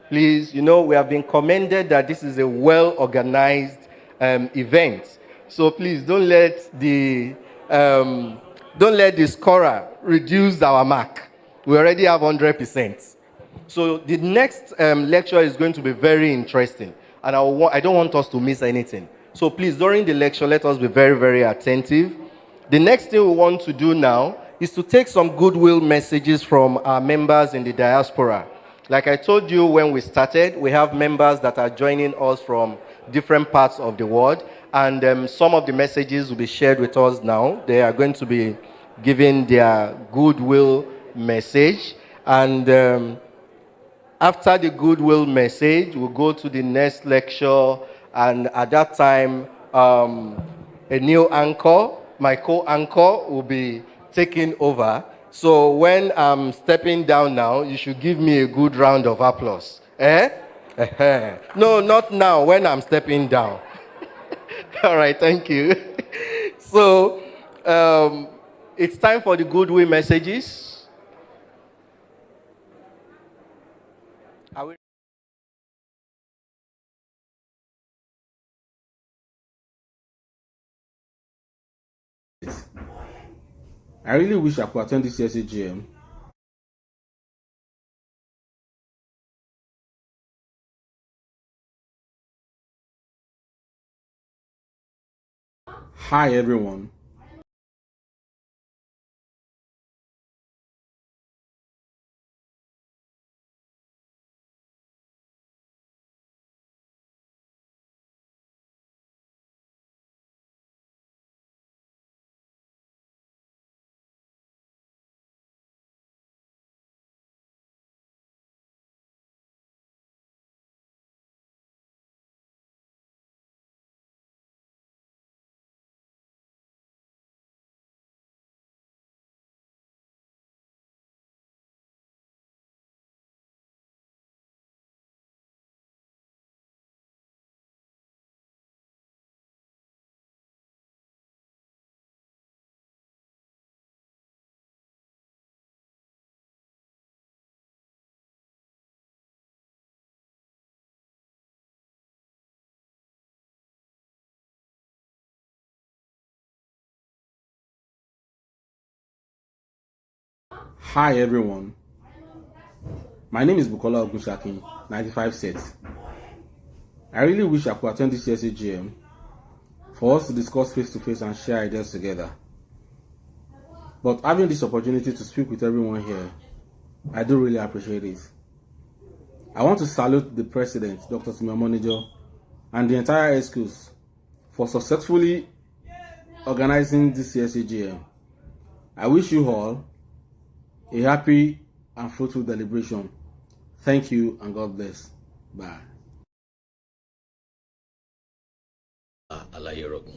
Please, you know, we have been commended that this is a well-organized event. So please, don't let the scorer reduce our mark. We already have 100%. So the next lecture is going to be very interesting, and I don't want us to miss anything. So please, during the lecture, let us be very, very attentive. The next thing we want to do now is to take some goodwill messages from our members in the diaspora. Like I told you when we started, we have members that are joining us from different parts of the world, and some of the messages will be shared with us now. They are going to be giving their goodwill message, and after the goodwill message, we'll go to the next lecture, and at that time, a new anchor, my co-anchor, will be taking over. So when I'm stepping down now, you should give me a good round of applause. Eh? No, not now, when I'm stepping down. All right, thank you. So it's time for the goodwill messages. Are we I really wish I could attend this year's AGM. Hi everyone. Hi everyone. My name is Bukola Ogunshakin, 95 sets. I really wish I could attend this year's AGM for us to discuss face-to-face and share ideas together. But having this opportunity to speak with everyone here, I do really appreciate it. I want to salute the President, Dr. Timio Monijo, and the entire schools for successfully organizing this year's AGM. I wish you all a happy and fruitful deliberation. Thank you and God bless. Bye. Alayerogun,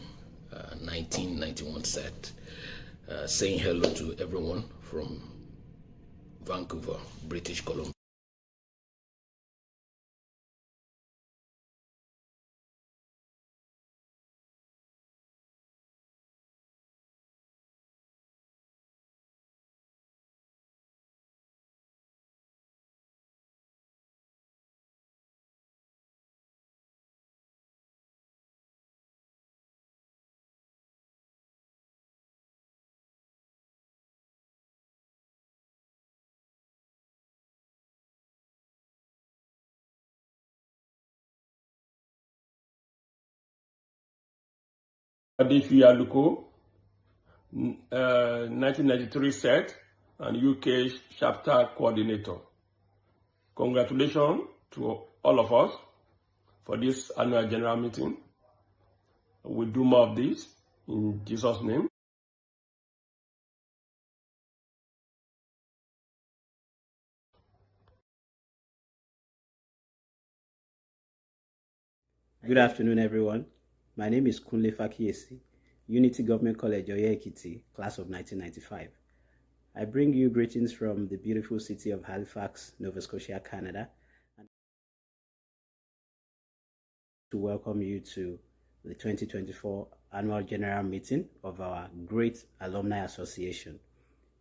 1991 set, saying hello to everyone from Vancouver, British Columbia. Ugcoa, 1993 set, and UK chapter coordinator. Congratulations to all of us for this annual general meeting. We'll do more of this in Jesus' name. Good afternoon, everyone. My name is Kunle Fakiesi, Unity Government College, Ekiti, class of 1995. I bring you greetings from the beautiful city of Halifax, Nova Scotia, Canada, and to welcome you to the 2024 annual general meeting of our great Alumni Association,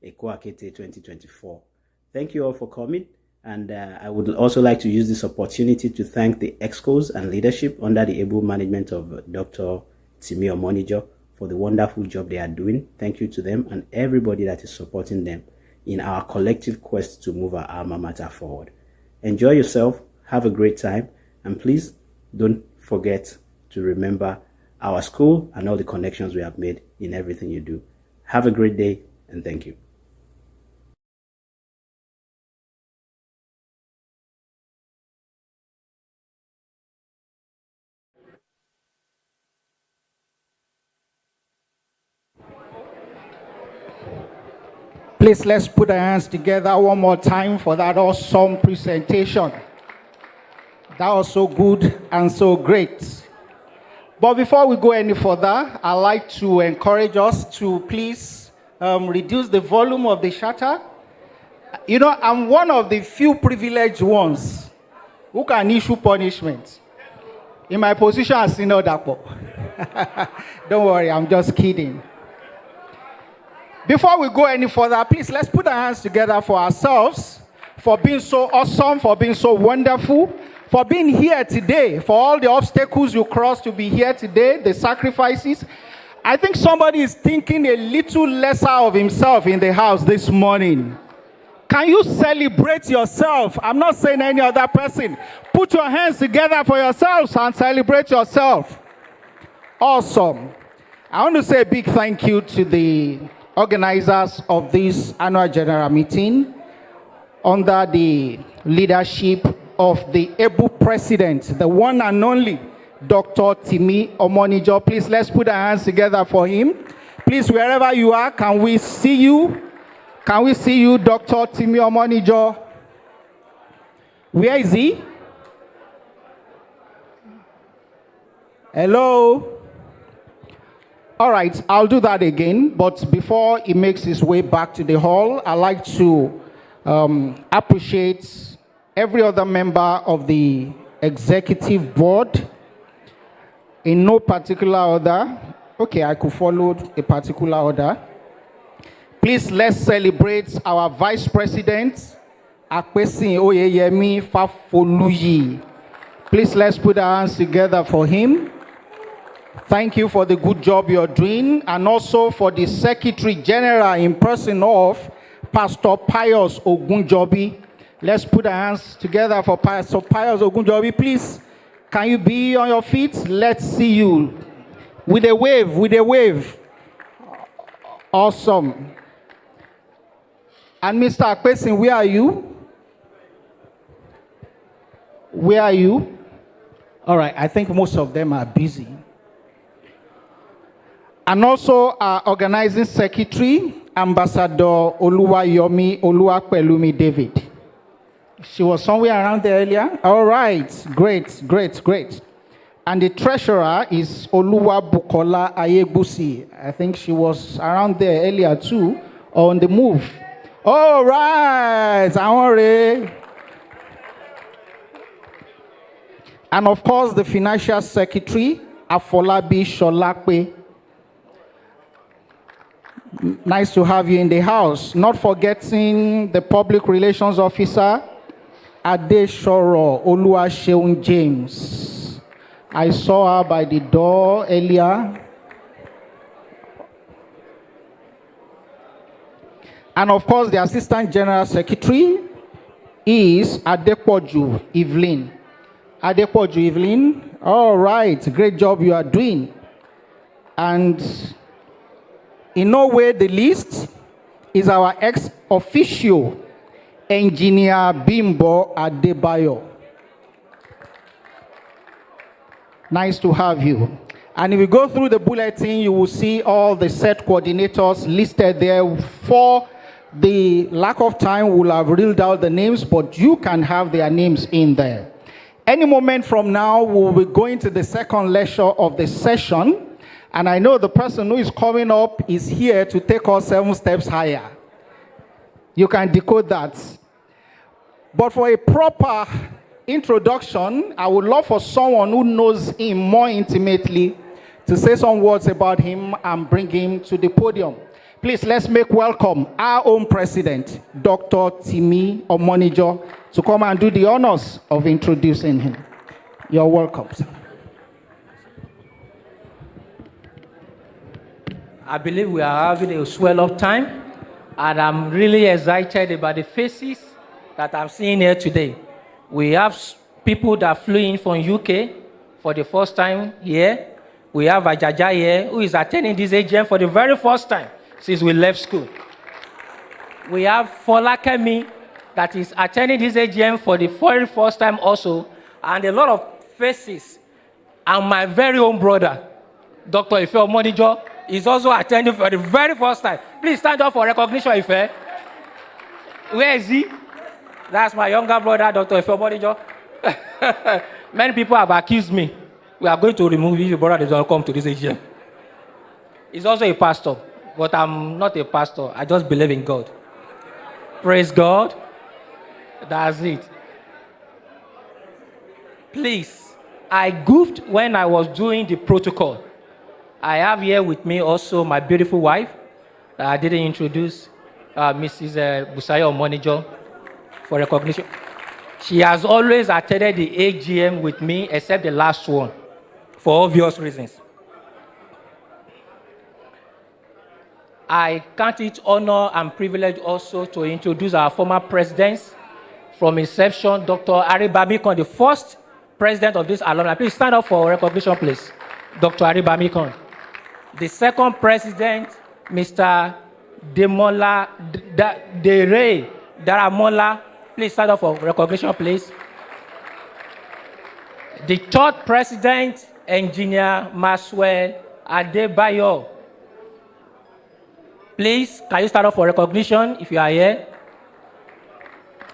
Ugcoa Akete 2024. Thank you all for coming. And I would also like to use this opportunity to thank the EXCOs and leadership under the able management of Dr. Timio Monijo for the wonderful job they are doing. Thank you to them and everybody that is supporting them in our collective quest to move our alma mater forward. Enjoy yourself, have a great time, and please don't forget to remember our school and all the connections we have made in everything you do. Have a great day, and thank you. Please, let's put our hands together one more time for that awesome presentation. That was so good and so great. But before we go any further, I'd like to encourage us to please reduce the volume of the shutter. You know, I'm one of the few privileged ones who can issue punishment. In my position as Senior Dapo. Don't worry, I'm just kidding. Before we go any further, please let's put our hands together for ourselves, for being so awesome, for being so wonderful, for being here today, for all the obstacles you crossed to be here today, the sacrifices. I think somebody is thinking a little lesser of himself in the house this morning. Can you celebrate yourself? I'm not saying any other person. Put your hands together for yourselves and celebrate yourself. Awesome. I want to say a big thank you to the organizers of this annual general meeting under the leadership of the able president, the one and only Dr. Timi Omonijo. Please, let's put our hands together for him. Please, wherever you are, can we see you? Can we see you, Dr. Timi Omonijo? Where is he? Hello? All right, I'll do that again. But before he makes his way back to the hall, I'd like to appreciate every other member of the executive board in no particular order. Okay, I could follow a particular order. Please, let's celebrate our Vice President, Akpesin Oyeyemi Fafoluyi. Please, let's put our hands together for him. Thank you for the good job you're doing, and also for the Secretary General in person of Pastor Pius Ogunjobi. Let's put our hands together for Pastor Pius Ogunjobi. Please, can you be on your feet? Let's see you. With a wave, with a wave. Awesome. And Mr. Akpesin, where are you? Where are you? All right, I think most of them are busy. And also our organizing secretary, Ambassador Oluwayomi Oluwapelumi David. She was somewhere around there earlier. All right, great, great, great. And the treasurer is Oluwabukola Ayegbusi. I think she was around there earlier too, or on the move. All right, Amore. And of course, the financial secretary, Afolabi Sholakwe. Nice to have you in the house. Not forgetting the public relations officer, Adeshoro Oluwaseun James. I saw her by the door earlier. And of course, the Assistant General Secretary is Adepoju Evelyn. Adepoju Evelyn, all right, great job you are doing. And in no way the least is our ex-officio, Engineer Bimbo Adebayo. Nice to have you. And if you go through the bulletin, you will see all the set coordinators listed there. For the lack of time, we'll have reeled out the names, but you can have their names in there. Any moment from now, we'll be going to the second lecture of the session. And I know the person who is coming up is here to take us 7 steps higher. You can decode that. But for a proper introduction, I would love for someone who knows him more intimately to say some words about him and bring him to the podium. Please, let's make welcome our own president, Dr. Timi Omonijo, to come and do the honors of introducing him. You're welcome, sir. I believe we are having a swell of time, and I'm really excited about the faces that I'm seeing here today. We have people that flew in from UK for the first time here. We have Ajaja here, who is attending this AGM for the very first time since we left school. We have Folakemi that is attending this AGM for the very first time also, and a lot of faces. And my very own brother, Dr. Ife Omonijo, is also attending for the very first time. Please stand up for recognition, Ife. Where is he? That's my younger brother, Dr. Ife Omonijo. Many people have accused me. We are going to remove you, brother, does not come to this AGM. He's also a pastor, but I'm not a pastor. I just believe in God. Praise God. That's it. Please, I goofed when I was doing the protocol. I have here with me also my beautiful wife. I didn't introduce Mrs. Busayo Omonijo for recognition. She has always attended the AGM with me, except the last one, for obvious reasons. I count it honor and privilege also to introduce our former presidents from inception, Dr. Aribamikon, the first president of this alumni. Please stand up for recognition, please. Dr. Aribamikon. The second president, Mr. Demola Dere Daramola. Please stand up for recognition, please. The third president, Engineer Maxwell Adebayo. Please, can you stand up for recognition if you are here?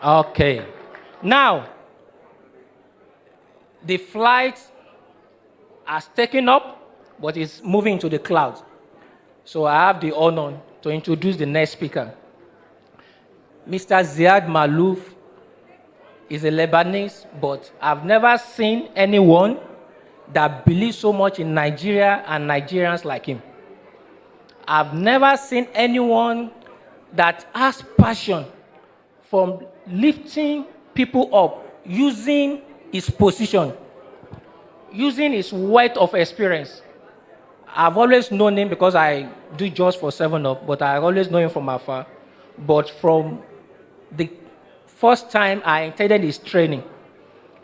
Okay. Now, the flight has taken up, but it's moving to the clouds. So I have the honor to introduce the next speaker. Mr. Ziad Malouf is a Lebanese, but I've never seen anyone that believes so much in Nigeria and Nigerians like him. I've never seen anyone that has passion from lifting people up, using his position, using his wealth of experience. I've always known him because I do just for 7UP, but I always know him from afar. But from the first time I attended his training,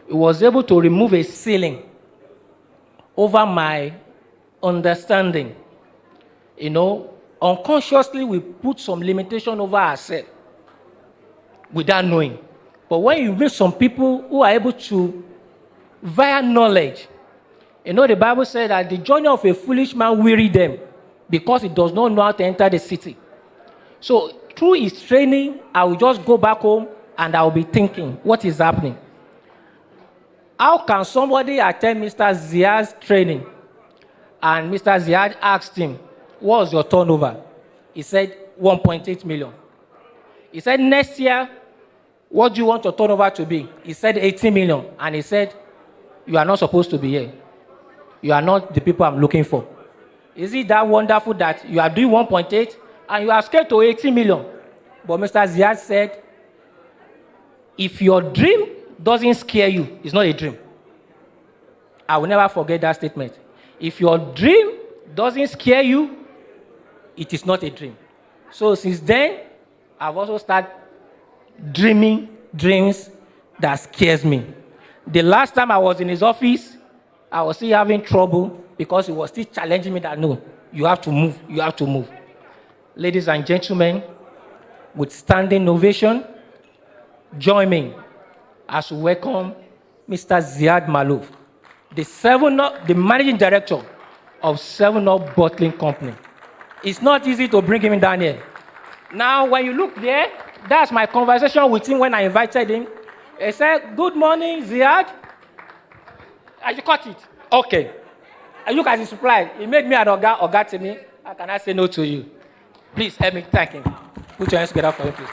he was able to remove a ceiling over my understanding. You know, unconsciously we put some limitation over ourselves without knowing. But when you meet some people who are able to, via knowledge, you know, the Bible said that the journey of a foolish man weary them because he does not know how to enter the city. So through his training, I will just go back home and I will be thinking, what is happening? How can somebody attend Mr. Ziad's training? And Mr. Ziad asked him, what was your turnover? He said, 1.8 million. He said, next year, what do you want your turnover to be? He said, 18 million. And he said, you are not supposed to be here. You are not the people I'm looking for. Is it that wonderful that you are doing 1.8 and you are scared to 18 million? But Mr. Ziad said, if your dream doesn't scare you, it's not a dream. I will never forget that statement. If your dream doesn't scare you, it is not a dream. So since then, I've also started dreaming dreams that scares me. The last time I was in his office, I was still having trouble because he was still challenging me that, no, you have to move, you have to move. Ladies and gentlemen, with standing ovation, join me as we welcome Mr. Ziad Malouf, the managing director of 7UP Bottling Company. It's not easy to bring him down here. Now, when you look there, that's my conversation with him when I invited him. He said, good morning, Ziad. And you caught it. Okay. And look at his reply. He made me an Oga to me. How can I say no to you? Please help me thank him. Put your hands together for him, please.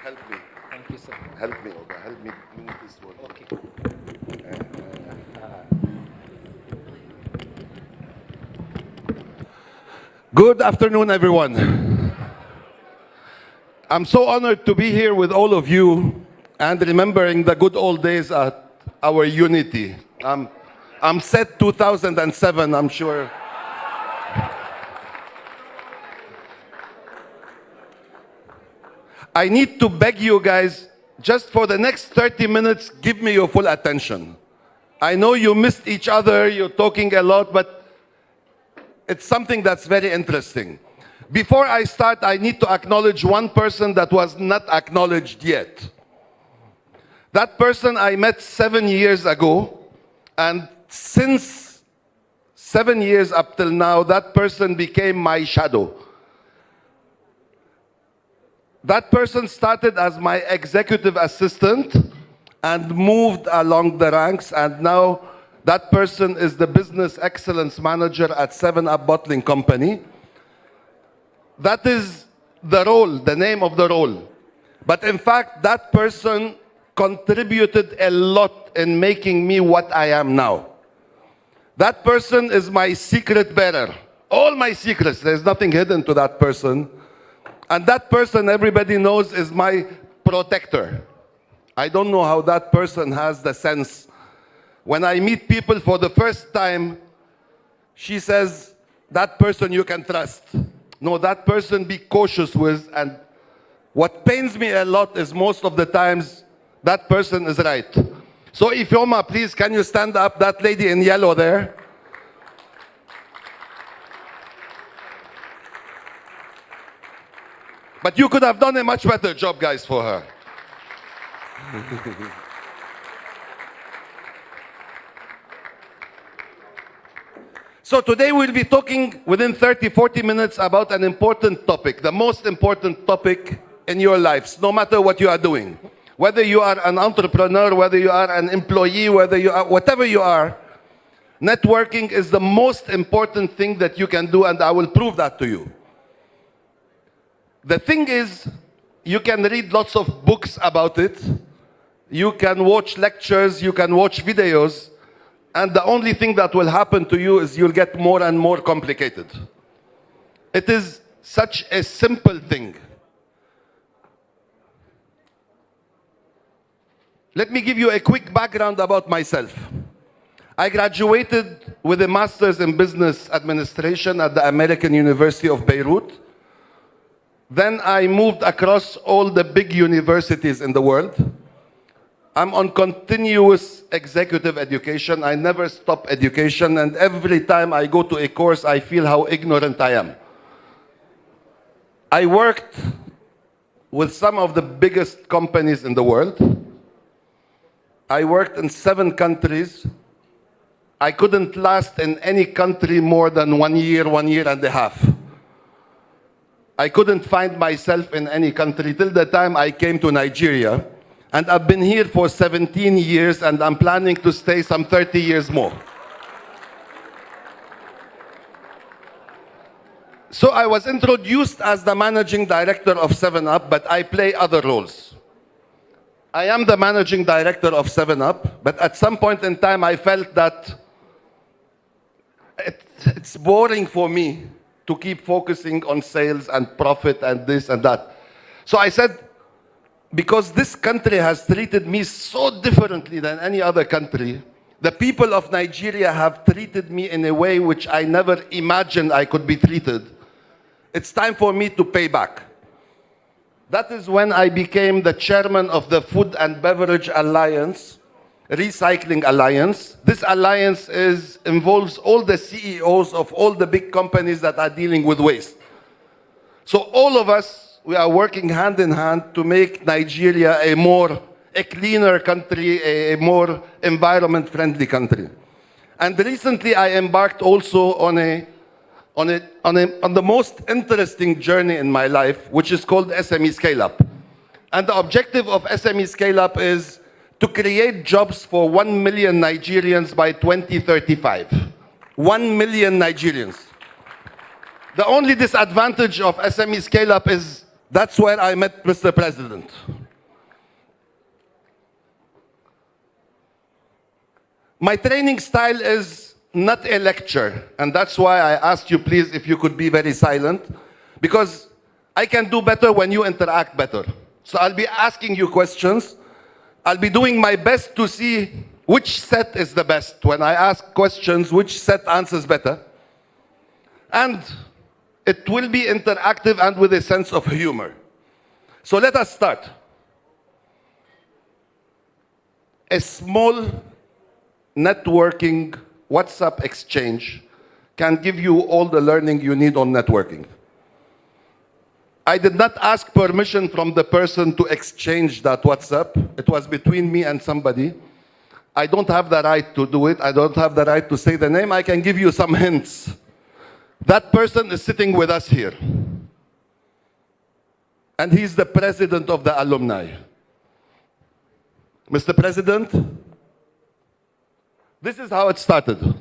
Help me. Thank you, sir. Help me, Oga. Help me bring this one. Okay. Good afternoon, everyone. I'm so honored to be here with all of you and remembering the good old days at our unity. I'm set 2007, I'm sure. I need to beg you guys, just for the next 30 minutes, give me your full attention. I know you missed each other, you're talking a lot, but it's something that's very interesting. Before I start, I need to acknowledge one person that was not acknowledged yet. That person I met 7 years ago, and since 7 years up till now, that person became my shadow. That person started as my executive assistant and moved along the ranks, and now that person is the business excellence manager at 7UP Bottling Company. That is the role, the name of the role. But in fact, that person contributed a lot in making me what I am now. That person is my secret bearer. All my secrets, there's nothing hidden to that person. And that person, everybody knows, is my protector. I don't know how that person has the sense When I meet people for the first time, she says, that person you can trust. No, that person be cautious with. And what pains me a lot is most of the times that person is right. So Ifeoma, please, can you stand up? That lady in yellow there. But you could have done a much better job, guys, for her. So today we'll be talking within 30, 40 minutes about an important topic, the most important topic in your lives, no matter what you are doing. Whether you are an entrepreneur, whether you are an employee, whether you are, whatever you are, networking is the most important thing that you can do, and I will prove that to you. The thing is, you can read lots of books about it, you can watch lectures, you can watch videos, and the only thing that will happen to you is you'll get more and more complicated. It is such a simple thing. Let me give you a quick background about myself. I graduated with a master's in business administration at the American University of Beirut. Then I moved across all the big universities in the world. I'm on continuous executive education. I never stop education, and every time I go to a course, I feel how ignorant I am. I worked with some of the biggest companies in the world. I worked in 7 countries. I couldn't last in any country more than 1 year and a half. I couldn't find myself in any country till the time I came to Nigeria. And I've been here for 17 years, and I'm planning to stay some 30 years more. So I was introduced as the managing director of 7up, but I play other roles. I am the managing director of 7up, but at some point in time I felt that it's boring for me to keep focusing on sales and profit and this and that. So I said, because this country has treated me so differently than any other country, the people of Nigeria have treated me in a way which I never imagined I could be treated. It's time for me to pay back. That is when I became the chairman of the Food and Beverage Alliance, Recycling Alliance. This alliance involves all the CEOs of all the big companies that are dealing with waste. So all of us, we are working hand in hand to make Nigeria a cleaner country, a more environment-friendly country. And recently I embarked also on the most interesting journey in my life, which is called SME Scale-Up. And the objective of SME Scale-Up is to create jobs for 1 million Nigerians by 2035. 1 million Nigerians. The only disadvantage of SME Scale-Up is that's where I met Mr. President. My training style is not a lecture, and that's why I asked you, please, if you could be very silent, because I can do better when you interact better. So I'll be asking you questions. I'll be doing my best to see which set is the best. When I ask questions, which set answers better. And it will be interactive and with a sense of humor. So let us start. A small networking WhatsApp exchange can give you all the learning you need on networking. I did not ask permission from the person to exchange that WhatsApp. It was between me and somebody. I don't have the right to do it. I don't have the right to say the name. I can give you some hints. That person is sitting with us here. And he's the president of the Alumni. Mr. President, this is how it started.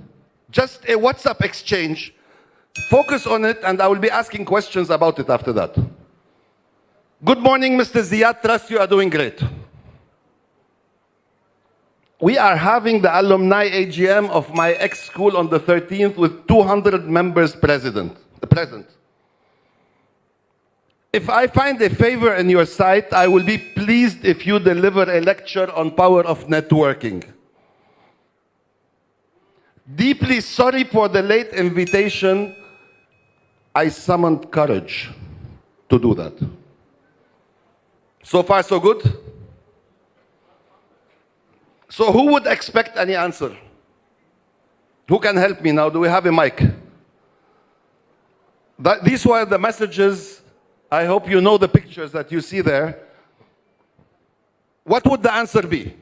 Just a WhatsApp exchange. Focus on it, and I will be asking questions about it after that. Good morning, Mr. Ziyad. Trust you are doing great. We are having the alumni AGM of my ex-school on the 13th with 200 members present. If I find a favor in your sight, I will be pleased if you deliver a lecture on power of networking. Deeply sorry for the late invitation. I summoned courage to do that. So far, so good? So who would expect any answer? Who can help me now? Do we have a mic? These were the messages. I hope you know the pictures that you see there. What would the answer be?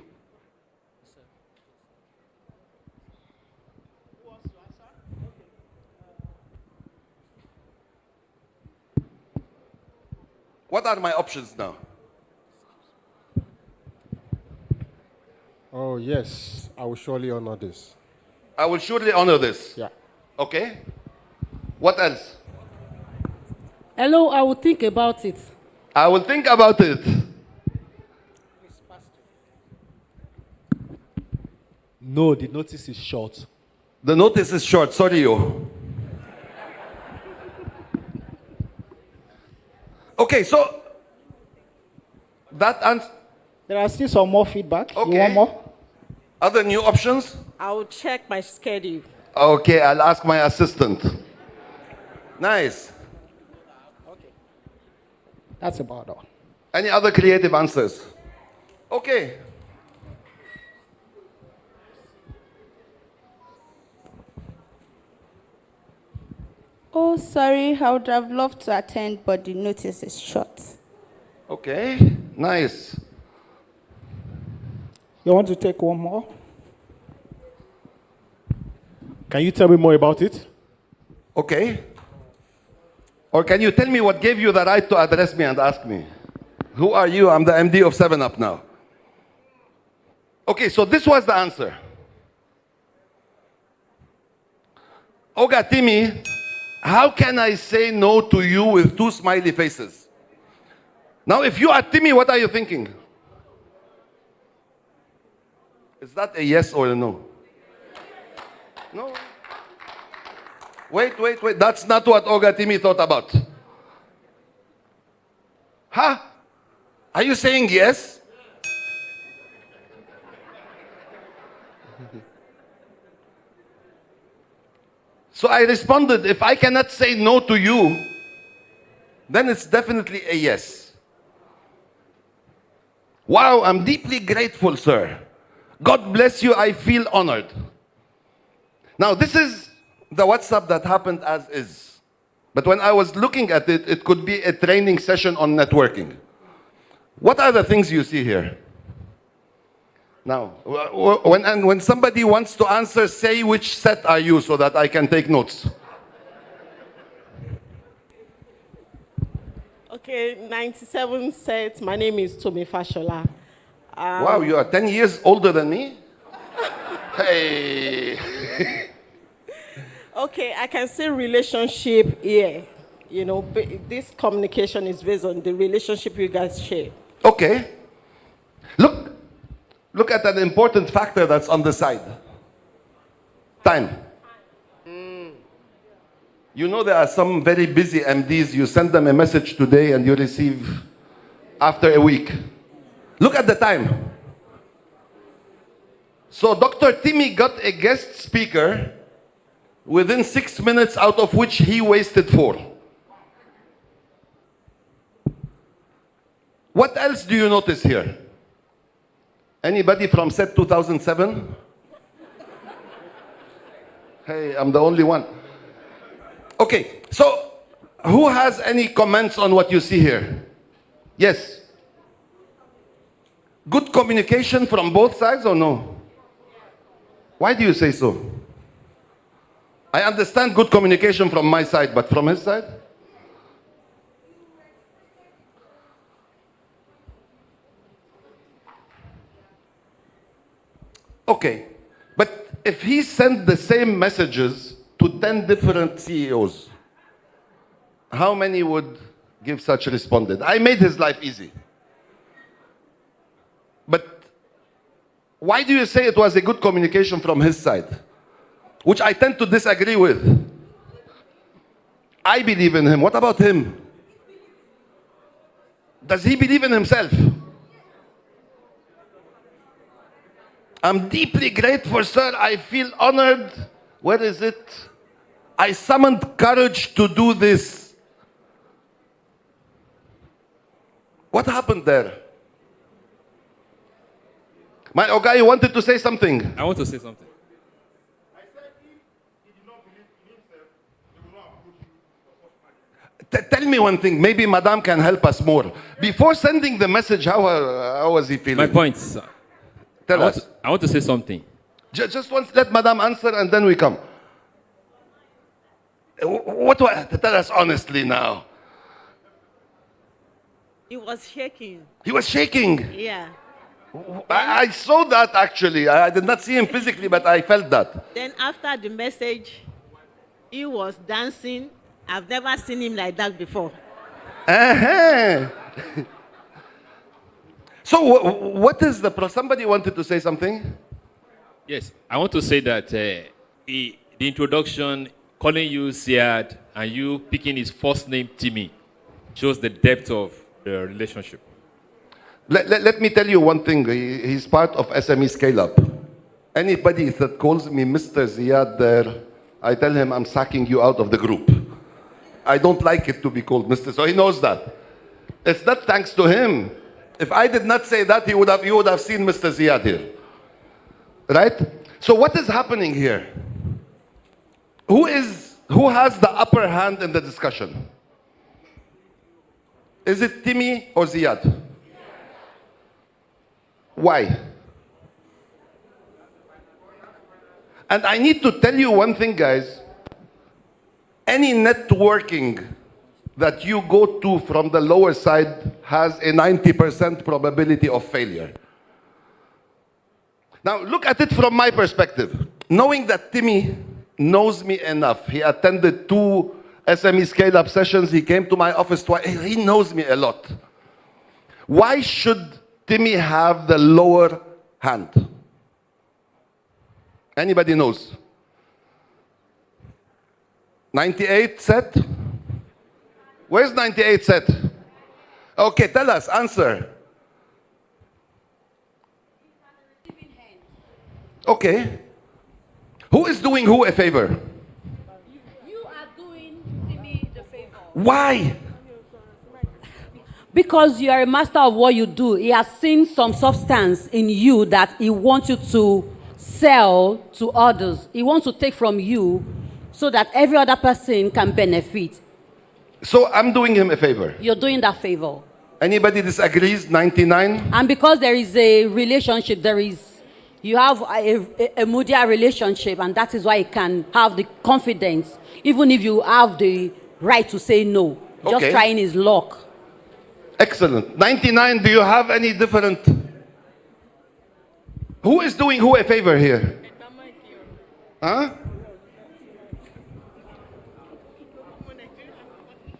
What are my options now? Oh, yes. I will surely honor this. I will surely honor this. Yeah. Okay. What else? Hello, I will think about it. I will think about it. No, the notice is short. The notice is short. Sorry, you. Okay, so that answer. There are still some more feedback. Okay. You want more? Other new options? I will check my schedule. Okay, I'll ask my assistant. Nice. That's about all. Any other creative answers? Okay. Oh, sorry, I would have loved to attend, but the notice is short. Okay, nice. You want to take one more? Can you tell me more about it? Okay. Or can you tell me what gave you the right to address me and ask me? Who are you? I'm the MD of 7-Up now. Okay, so this was the answer. Oga Timi, how can I say no to you with 2 smiley faces? Now, if you are Timi, what are you thinking? Is that a yes or a no? No. Wait. That's not what Oga Timi thought about. Huh? Are you saying yes? So I responded, if I cannot say no to you, then it's definitely a yes. Wow, I'm deeply grateful, sir. God bless you, I feel honored. Now, this is the WhatsApp that happened as is. But when I was looking at it, it could be a training session on networking. What are the things you see here? Now, when somebody wants to answer, say which set are you so that I can take notes. Okay, 97 set. My name is Tomi Fashola. Wow, you are 10 years older than me? Hey. Okay, I can see relationship here. You know, this communication is based on the relationship you guys share. Okay. Look at an important factor that's on the side. Time. You know there are some very busy MDs, you send them a message today and you receive after a week. Look at the time. So Dr. Timi got a guest speaker within 6 minutes, out of which he wasted 4. What else do you notice here? Anybody from set 2007? Hey, I'm the only one. Okay, so who has any comments on what you see here? Yes. Good communication from both sides or no? Why do you say so? I understand good communication from my side, but from his side? Okay, but if he sent the same messages to 10 different CEOs, how many would give such responded? I made his life easy. But why do you say it was a good communication from his side? Which I tend to disagree with. I believe in him. What about him? Does he believe in himself? I'm deeply grateful, sir. I feel honored. Where is it? I summoned courage to do this. What happened there? My Oga, you wanted to say something. I want to say something. Tell me one thing. Maybe Madame can help us more. Before sending the message, how was he feeling? My point, sir. Tell us. I want to say something. Just once, let Madame answer and then we come. Tell us honestly now. He was shaking. He was shaking. Yeah. I saw that actually. I did not see him physically, but I felt that. Then after the message, he was dancing. I've never seen him like that before. Uh-huh. So what is the somebody wanted to say something? Yes, I want to say that the introduction, calling you Siad and you picking his first name, Timmy, shows the depth of the relationship. Let me tell you one thing. He's part of SME Scale Up. Anybody that calls me Mr. Ziad there, I tell him I'm sacking you out of the group. I don't like it to be called Mr. So he knows that. It's not thanks to him. If I did not say that, you would have seen Mr. Ziad here. Right? So what is happening here? Who has the upper hand in the discussion? Is it Timmy or Ziad? Why? And I need to tell you one thing, guys. Any networking that you go to from the lower side has a 90% probability of failure. Now, look at it from my perspective. Knowing that Timmy knows me enough, he attended 2 SME scale-up sessions, he came to my office twice, he knows me a lot. Why should Timmy have the lower hand? Anybody knows? 98 set? Where's 98 set? Okay, tell us, answer. Okay. Who is doing who a favor? You are doing Timmy the favor. Why? Because you are a master of what you do. He has seen some substance in you that he wants you to sell to others. He wants to take from you so that every other person can benefit. So I'm doing him a favor. You're doing that favor. Anybody disagrees? 99? And because there is a relationship, you have a moodier relationship, and that is why you can have the confidence, even if you have the right to say no. Just Okay. trying his luck. Excellent. 99, do you have any different? Who is doing who a favor here? Huh?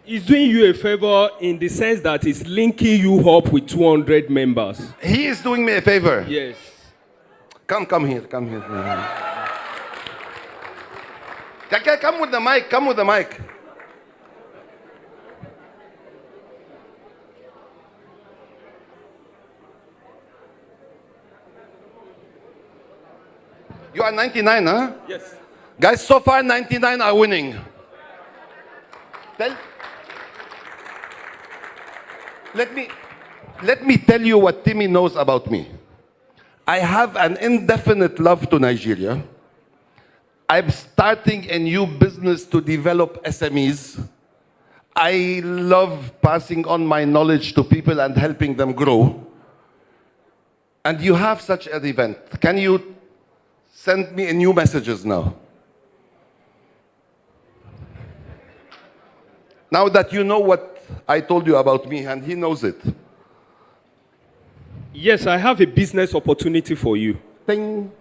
He's doing you a favor in the sense that he's linking you up with 200 members. He is doing me a favor. Yes. Come here. Come with the mic. Come with the mic. You are 99, huh? Yes. Guys, so far 99 are winning. Let me tell you what Timmy knows about me. I have an indefinite love to Nigeria. I'm starting a new business to develop SMEs. I love passing on my knowledge to people and helping them grow. And you have such an event. Can you send me a new messages now? Now that you know what I told you about me and he knows it. Yes, I have a business opportunity for you. Ding.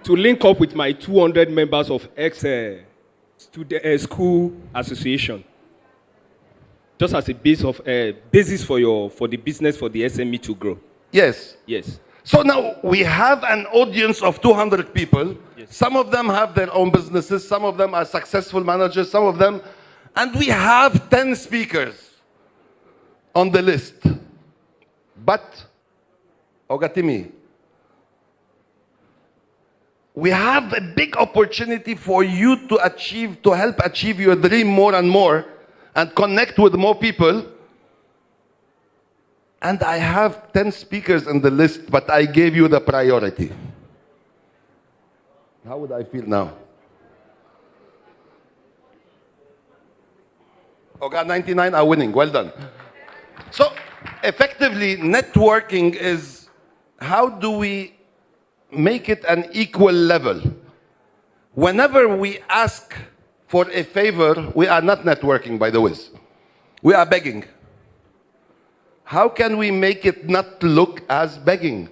To link up with my 200 members of school association. Just as a basis for the business for the SME to grow. Yes. Yes. So now we have an audience of 200 people. Yes. Some of them have their own businesses. Some of them are successful managers. Some of them. And we have 10 speakers on the list. But, Ogatimi, We have a big opportunity for you to help achieve your dream more and more and connect with more people. And I have 10 speakers in the list, but I gave you the priority. How would I feel now? Oh, God, 99 are winning. Well done. So, effectively, networking is how do we make it an equal level? Whenever we ask for a favor, we are not networking, by the way. We are begging. How can we make it not look as begging?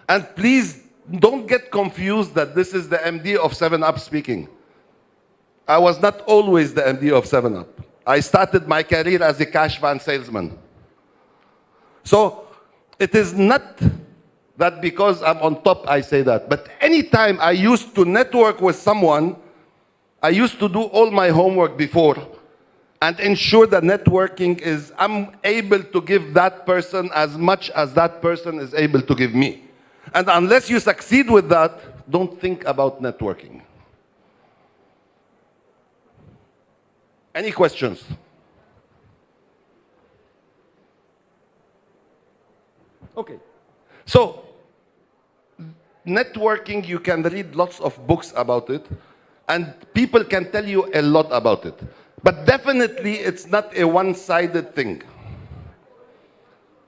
And please don't get confused that this is the MD of 7-Up speaking. I was not always the MD of 7-Up. I started my career as a cash van salesman. So it is not that because I'm on top I say that. But anytime I used to network with someone, I used to do all my homework before and ensure that networking is, I'm able to give that person as much as that person is able to give me. And unless you succeed with that, don't think about networking. Any questions? Okay. So, networking, you can read lots of books about it, and people can tell you a lot about it. But definitely, it's not a one-sided thing.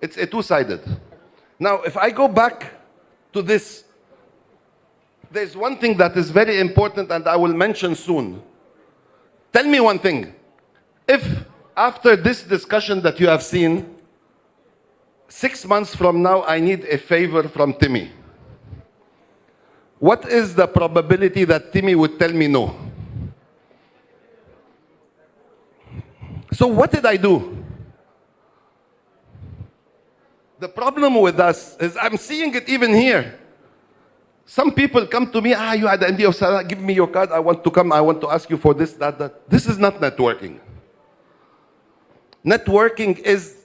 It's a two-sided. Now, if I go back to this, there's one thing that is very important, and I will mention soon. Tell me one thing. If after this discussion that you have seen, 6 months from now, I need a favor from Timmy, what is the probability that Timmy would tell me no? So what did I do? The problem with us is I'm seeing it even here. Some people come to me, you are the MD of Salah, give me your card, I want to come, I want to ask you for this, that. This is not networking. Networking is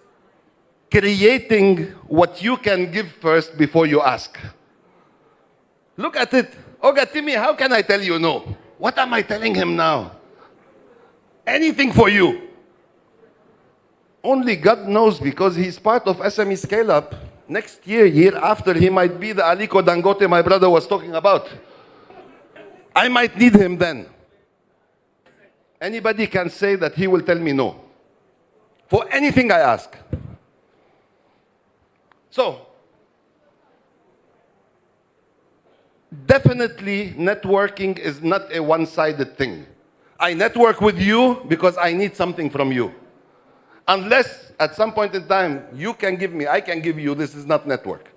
creating what you can give first before you ask. Look at it. Oga Timmy, how can I tell you no? What am I telling him now? Anything for you. Only God knows, because he's part of SME Scale Up. Next year, year after, he might be the Aliko Dangote my brother was talking about. I might need him then. Anybody can say that he will tell me no for anything I ask. So, definitely networking is not a one-sided thing. I network with you because I need something from you. Unless at some point in time you can give me, I can give you, this is not network.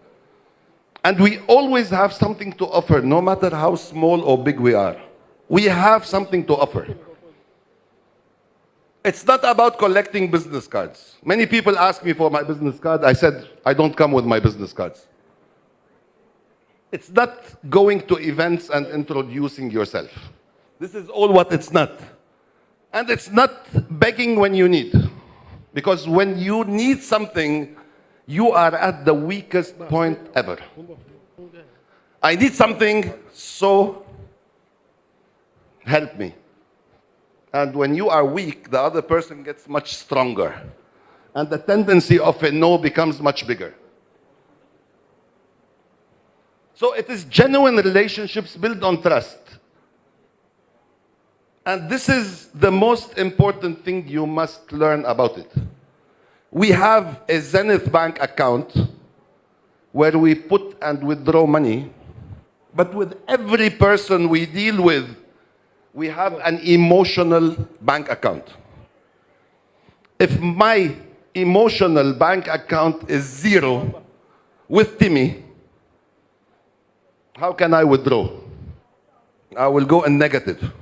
And we always have something to offer, no matter how small or big we are. We have something to offer. It's not about collecting business cards. Many people ask me for my business card. I said, I don't come with my business cards. It's not going to events and introducing yourself. This is all what it's not. And it's not begging when you need. Because when you need something, you are at the weakest point ever. I need something, so help me. And when you are weak, the other person gets much stronger. And the tendency of a no becomes much bigger. So it is genuine relationships built on trust. And this is the most important thing you must learn about it. We have a Zenith Bank account where we put and withdraw money, but with every person we deal with, we have an emotional bank account. If my emotional bank account is 0 with Timmy, how can I withdraw? I will go in negative.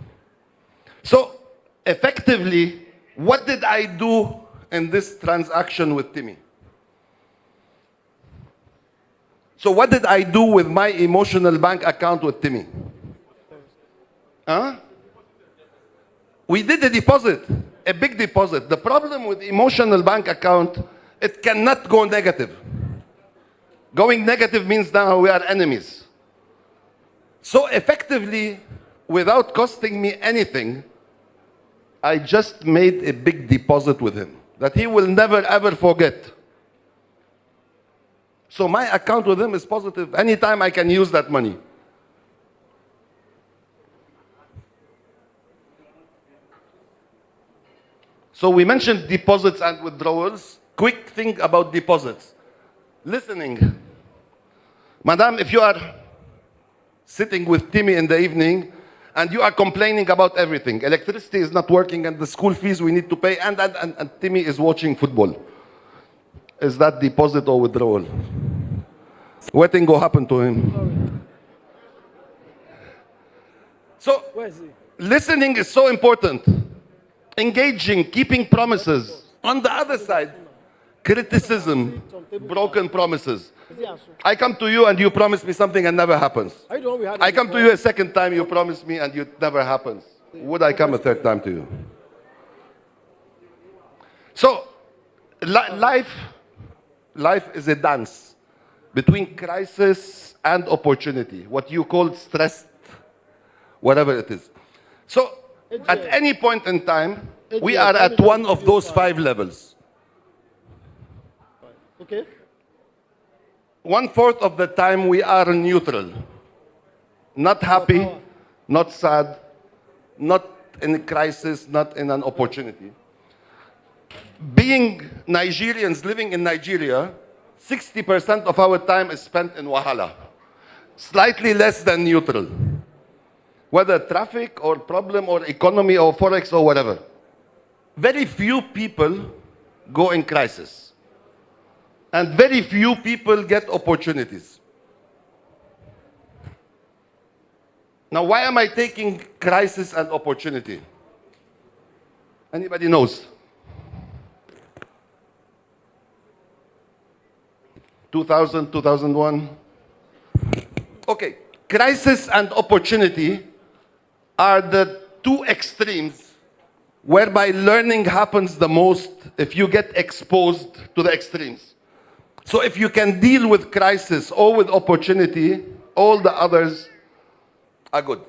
So, effectively, what did I do in this transaction with Timmy? So what did I do with my emotional bank account with Timmy? We did a deposit, a big deposit. The problem with emotional bank account, it cannot go negative. Going negative means now we are enemies. So effectively, without costing me anything, I just made a big deposit with him that he will never ever forget. So my account with him is positive. Anytime I can use that money. So we mentioned deposits and withdrawals. Quick thing about deposits. Listening. Madam, if you are sitting with Timmy in the evening and you are complaining about everything, electricity is not working and the school fees we need to pay, and Timmy is watching football, is that deposit or withdrawal? What thing will happen to him? So, listening is so important. Engaging, keeping promises. On the other side, criticism, broken promises. I come to you and you promise me something and never happens. I come to you a second time, you promise me and it never happens. Would I come a third time to you? So, life is a dance between crisis and opportunity, what you call stressed, whatever it is. So, at any point in time, we are at one of those 5 levels. Okay. 1/4 of the time we are neutral. Not happy, not sad, not in a crisis, not in an opportunity. Being Nigerians living in Nigeria, 60% of our time is spent in wahala. Slightly less than neutral. Whether traffic or problem or economy or forex or whatever. Very few people go in crisis. And very few people get opportunities. Now, why am I taking crisis and opportunity? Anybody knows? 2000, 2001? Okay, crisis and opportunity are the 2 extremes whereby learning happens the most if you get exposed to the extremes. So if you can deal with crisis or with opportunity, all the others are good.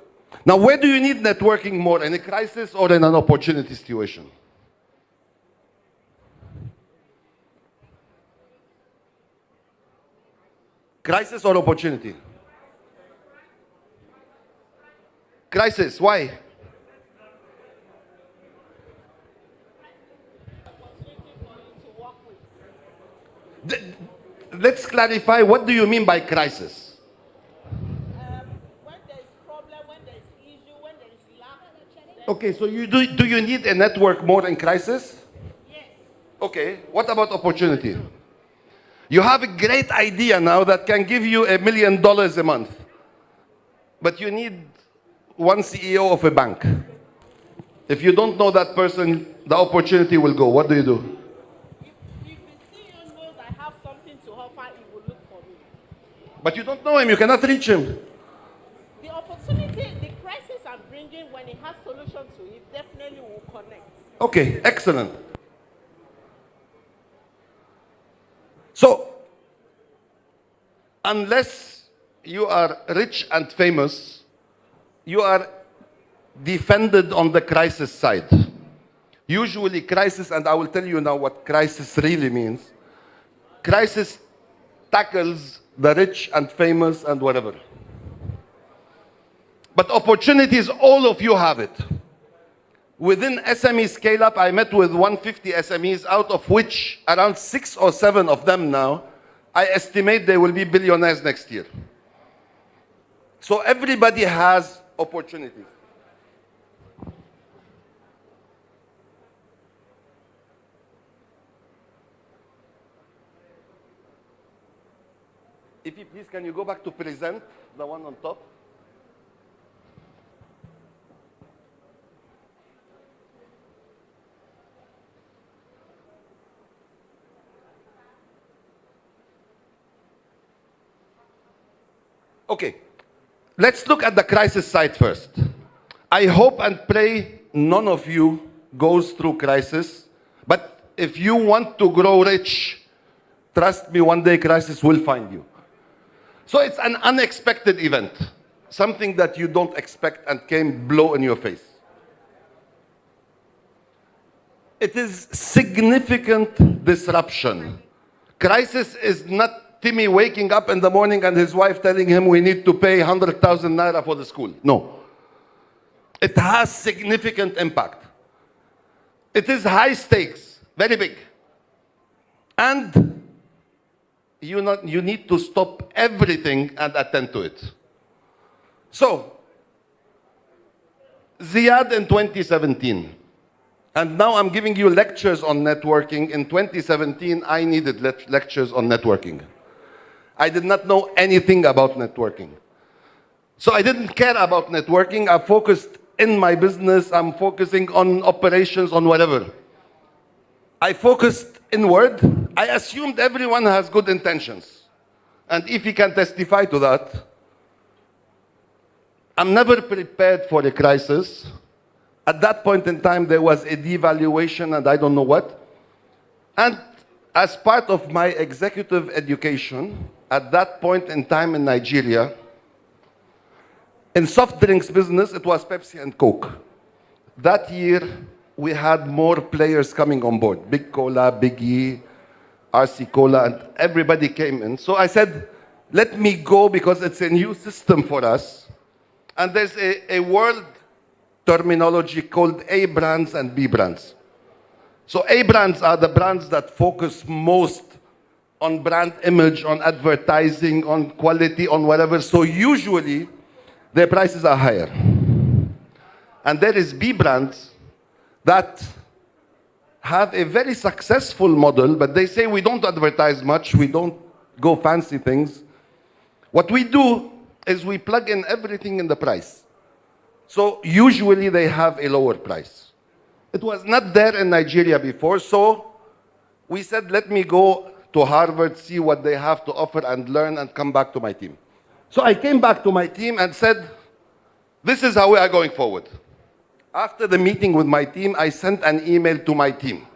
Now, where do you need networking more, in a crisis or in an opportunity situation? Crisis or opportunity? Crisis, why? Let's clarify, what do you mean by crisis? Okay, so do you need a network more in crisis? Yes. Okay, what about opportunity? You have a great idea now that can give you $1 million a month. But you need one CEO of a bank. If you don't know that person, the opportunity will go. What do you do? But you don't know him, you cannot reach him. The opportunity, the crisis I'm bringing, when it has solution to it, definitely will connect. Okay, excellent. So, unless you are rich and famous, you are defended on the crisis side. Usually crisis, and I will tell you now what crisis really means. Crisis tackles the rich and famous and whatever. But opportunities, all of you have it. Within SME Scale Up, I met with 150 SMEs, out of which around 6 or 7 of them now, I estimate they will be billionaires next year. So everybody has opportunities. If you please, can you go back to present, the one on top? Okay, let's look at the crisis side first. I hope and pray none of you goes through crisis, but if you want to grow rich, trust me, one day crisis will find you. So it's an unexpected event. something that you don't expect and came blow in your face. It is significant disruption. Crisis is not Timmy waking up in the morning and his wife telling him we need to pay 100,000 naira for the school. No. It has significant impact. It is high stakes, very big. And you need to stop everything and attend to it. So, Ziad in 2017, and now I'm giving you lectures on networking. In 2017, I needed lectures on networking. I did not know anything about networking. So I didn't care about networking. I focused in my business. I'm focusing on operations, on whatever. I focused inward. I assumed everyone has good intentions. And if he can testify to that, I'm never prepared for a crisis. At that point in time, there was a devaluation and I don't know what. And as part of my executive education, at that point in time in Nigeria, in soft drinks business, it was Pepsi and Coke. That year, we had more players coming on board. Big Cola, Big E, RC Cola, and everybody came in. So I said, let me go because it's a new system for us. And there's a world terminology called A brands and B brands. So A brands are the brands that focus most on brand image, on advertising, on quality, on whatever. So usually, their prices are higher. And there is B brands that have a very successful model, but they say we don't advertise much, we don't go fancy things. What we do is we plug in everything in the price. So usually they have a lower price. It was not there in Nigeria before, so we said, let me go to Harvard, see what they have to offer and learn and come back to my team. So I came back to my team and said, this is how we are going forward. After the meeting with my team, I sent an email to my team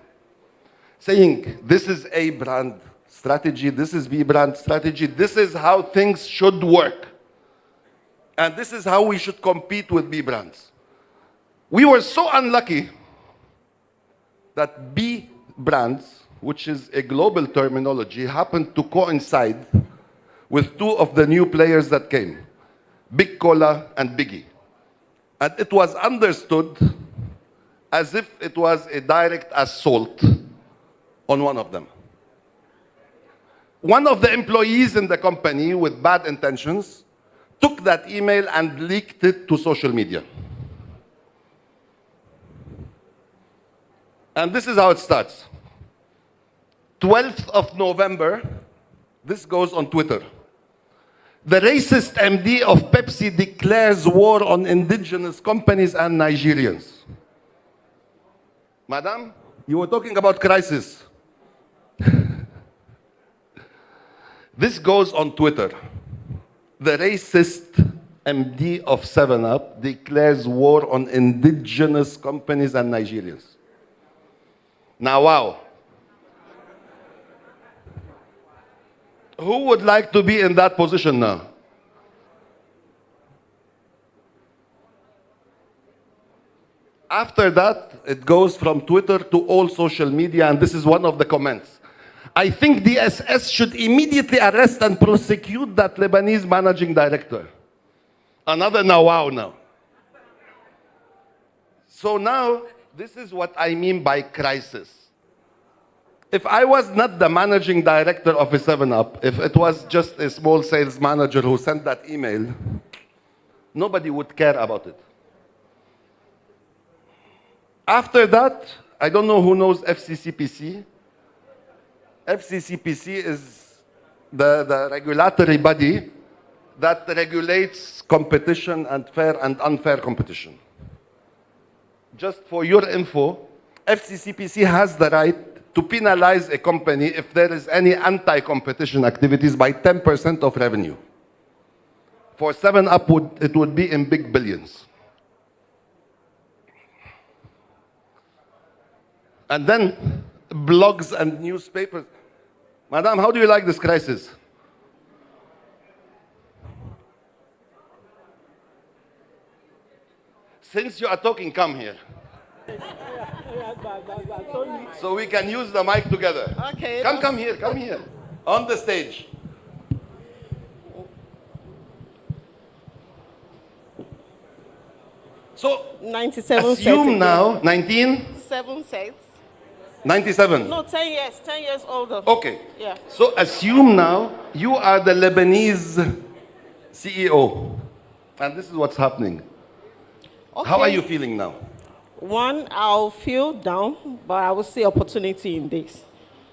saying, this is A brand strategy, this is B brand strategy, this is how things should work. And this is how we should compete with B brands. We were so unlucky that B brands, which is a global terminology, happened to coincide with two of the new players that came, Big Cola and Biggie. And it was understood as if it was a direct assault on one of them. One of the employees in the company with bad intentions took that email and leaked it to social media. And this is how it starts. 12th of November, this goes on Twitter. The racist MD of Pepsi declares war on indigenous companies and Nigerians. Madam, you were talking about crisis. This goes on Twitter. The racist MD of 7-Up declares war on indigenous companies and Nigerians. Now, wow. Who would like to be in that position now? After that, it goes from Twitter to all social media, and this is one of the comments. I think DSS should immediately arrest and prosecute that Lebanese managing director. Another now, wow now. So now, this is what I mean by crisis. If I was not the managing director of a 7-Up, if it was just a small sales manager who sent that email, nobody would care about it. After that, I don't know who knows FCCPC. FCCPC is the regulatory body that regulates competition and fair and unfair competition. Just for your info, FCCPC has the right to penalize a company if there is any anti-competition activities by 10% of revenue. For 7-Up, it would be in big billions. And then blogs and newspapers. Madam, how do you like this crisis? Since you are talking, come here. So we can use the mic together. Okay. Come here. On the stage. So 97 assume sets now, 19? 7 sets. 97. No, 10 years older. Okay. Yeah. So assume now you are the Lebanese CEO. And this is what's happening. Okay. How are you feeling now? One, I'll feel down, but I will see opportunity in this.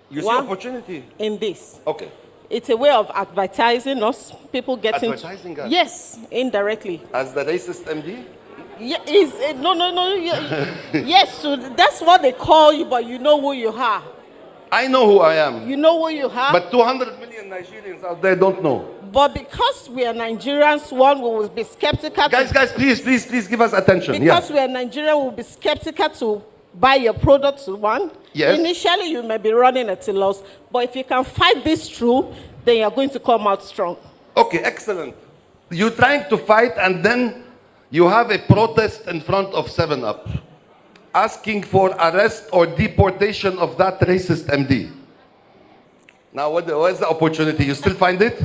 You see opportunity? In this. Okay. It's a way of advertising us. People getting... Advertising us? Yes, indirectly. As the racist MD? Yeah, no. Yes, so that's what they call you, but you know who you are. I know who I am. You know who you are. But 200 million Nigerians out there don't know. But because we are Nigerians, one will be skeptical. Guys, please give us attention. Because we are Nigerian, we'll be skeptical to buy your products. One. Yes. Initially, you may be running at a loss, but if you can fight this through, then you're going to come out strong. Okay, excellent. You're trying to fight, and then you have a protest in front of 7-Up, asking for arrest or deportation of that racist MD. Now, where's the opportunity? You still find it?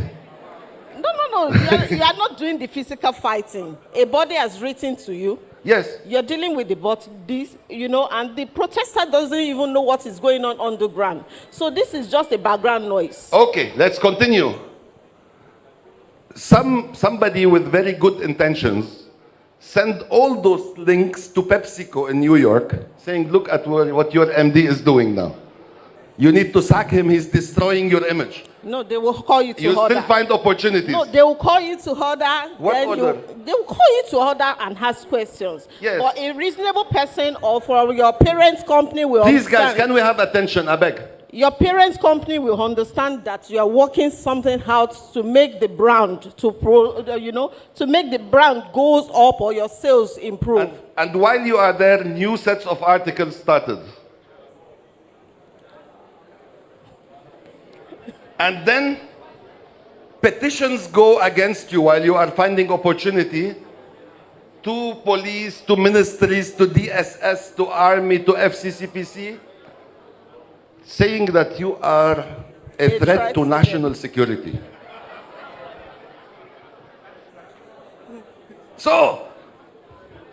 No. You are not doing the physical fighting. A body has written to you. Yes. You're dealing with the bodies, and the protester doesn't even know what is going on underground. So this is just a background noise. Okay, let's continue. Somebody with very good intentions send all those links to PepsiCo in New York, saying, look at what your MD is doing now. You need to sack him, he's destroying your image. No, they will call you to You order. still find opportunities. No, they will call you to order. What order? They will call you to order and ask questions. Yes. But a reasonable person or for your parents' company will Please, guys, understand. can we have attention? I beg. Your parents' company will understand that you are working something out to make the brand to make the brand goes up or your sales improve. And while you are there, new sets of articles started. And then petitions go against you while you are finding opportunity to police, to ministries, to DSS, to army, to FCCPC, saying that you are a threat to national security. So,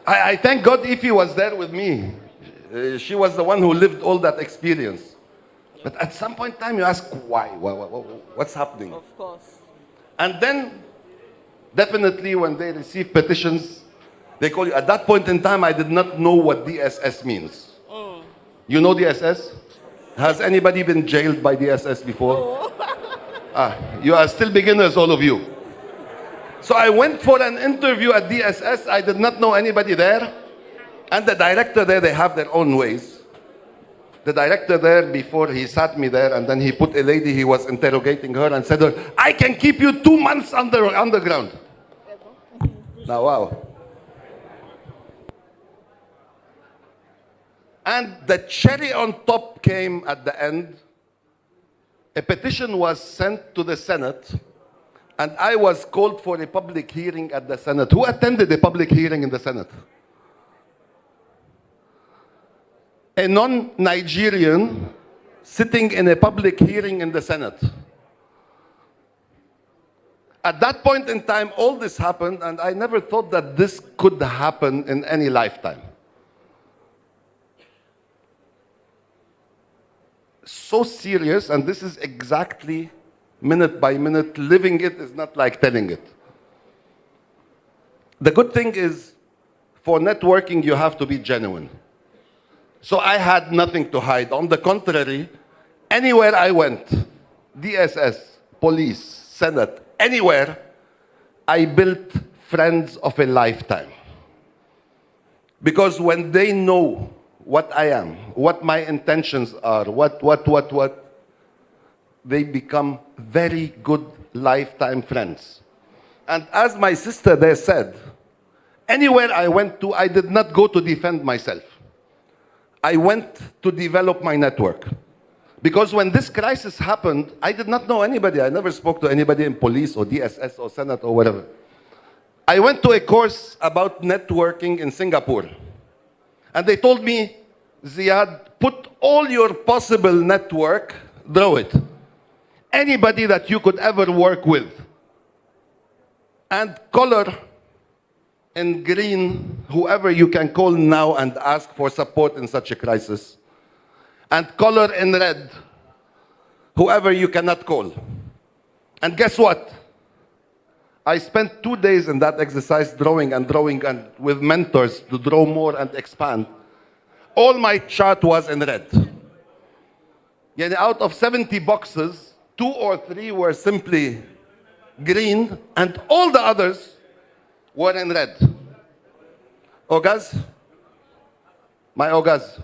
I thank God Ify was there with me. She was the one who lived all that experience. But at some point in time, you ask, why? What's happening? Of course. And then, definitely, when they receive petitions, they call you. At that point in time, I did not know what DSS means. You know DSS? Has anybody been jailed by DSS before? You are still beginners, all of you. So I went for an interview at DSS. I did not know anybody there. And the director there, they have their own ways. The director there, before he sat me there, and then he put a lady, he was interrogating her and said, I can keep you 2 months underground. Now, wow. And the cherry on top came at the end. A petition was sent to the Senate, and I was called for a public hearing at the Senate. Who attended the public hearing in the Senate? A non-Nigerian sitting in a public hearing in the Senate. At that point in time, all this happened, and I never thought that this could happen in any lifetime. So serious, and this is exactly minute by minute. Living it is not like telling it. The good thing is, for networking, you have to be genuine. So I had nothing to hide. On the contrary, anywhere I went, DSS, police, Senate, anywhere, I built friends of a lifetime. Because when they know what I am, what my intentions are, what, they become very good lifetime friends. And as my sister there said, anywhere I went to, I did not go to defend myself. I went to develop my network. Because when this crisis happened, I did not know anybody. I never spoke to anybody in police or DSS or Senate or whatever. I went to a course about networking in Singapore. And they told me, Ziad, put all your possible network, draw it. Anybody that you could ever work with. And color in green whoever you can call now and ask for support in such a crisis. And color in red whoever you cannot call. And guess what? I spent 2 days in that exercise drawing and with mentors to draw more and expand. All my chart was in red. Yani out of 70 boxes, 2 or 3 were simply green and all the others were in red. Ogas? My Ogas.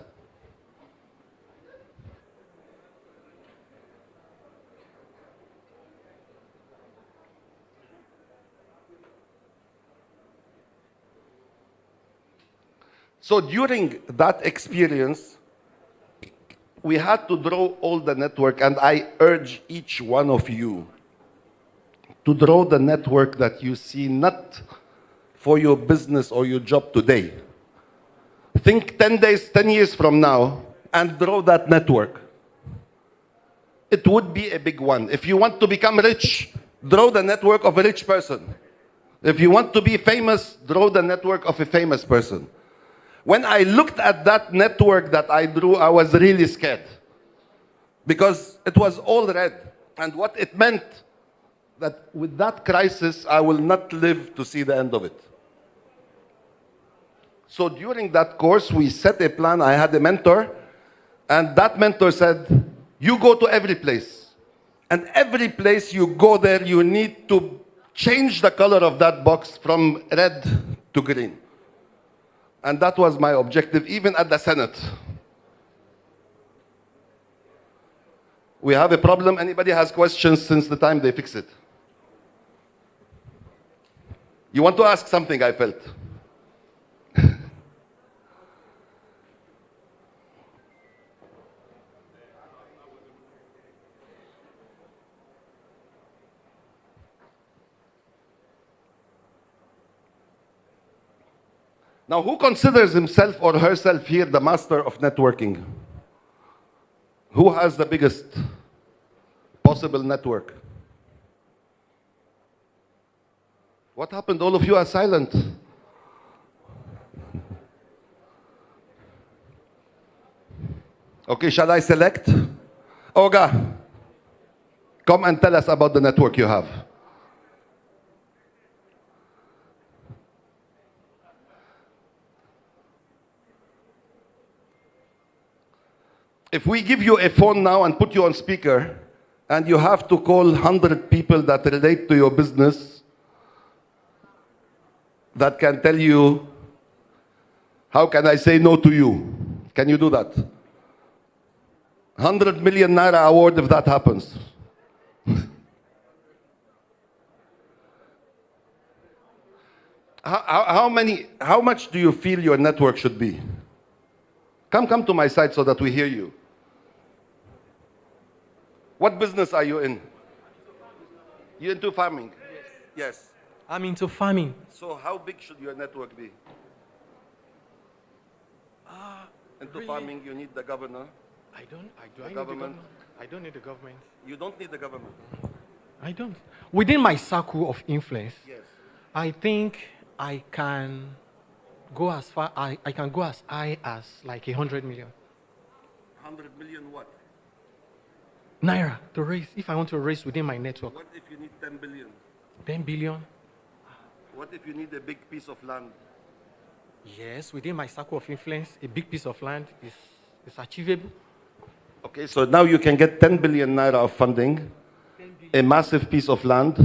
So during that experience, we had to draw all the network, and I urge each one of you to draw the network that you see not for your business or your job today. Think 10 years from now and draw that network. It would be a big one. If you want to become rich, draw the network of a rich person. If you want to be famous, draw the network of a famous person. When I looked at that network that I drew, I was really scared. Because it was all red. And what it meant, that with that crisis, I will not live to see the end of it. So during that course, we set a plan. I had a mentor. And that mentor said, you go to every place. And every place you go there, you need to change the color of that box from red to green. And that was my objective, even at the Senate. We have a problem. Anybody has questions since the time they fix it? You want to ask something, I felt. Now, who considers himself or herself here the master of networking? Who has the biggest possible network? What happened? All of you are silent. Okay, shall I select? Oga, come and tell us about the network you have. If we give you a phone now and put you on speaker, and you have to call 100 people that relate to your business, that can tell you, how can I say no to you? Can you do that? 100 million naira award if that happens. How much do you feel your network should be? Come to my side so that we hear you. What business are you in? You into farming? Yes. I'm into farming. So how big should your network be? Into really? farming, you need the governor. I don't need the government. I don't need the government. You don't need the government. I don't. Within my circle of influence, Yes. I think I can go as far. I can go as high as like 100 million 100 million what? naira to raise. If I want to raise within my network, What if you need 10 billion? 10 billion. What if you need a big piece of land? Yes, within my circle of influence, a big piece of land is achievable. Okay, so now you can get 10 billion naira of funding, a massive piece of land,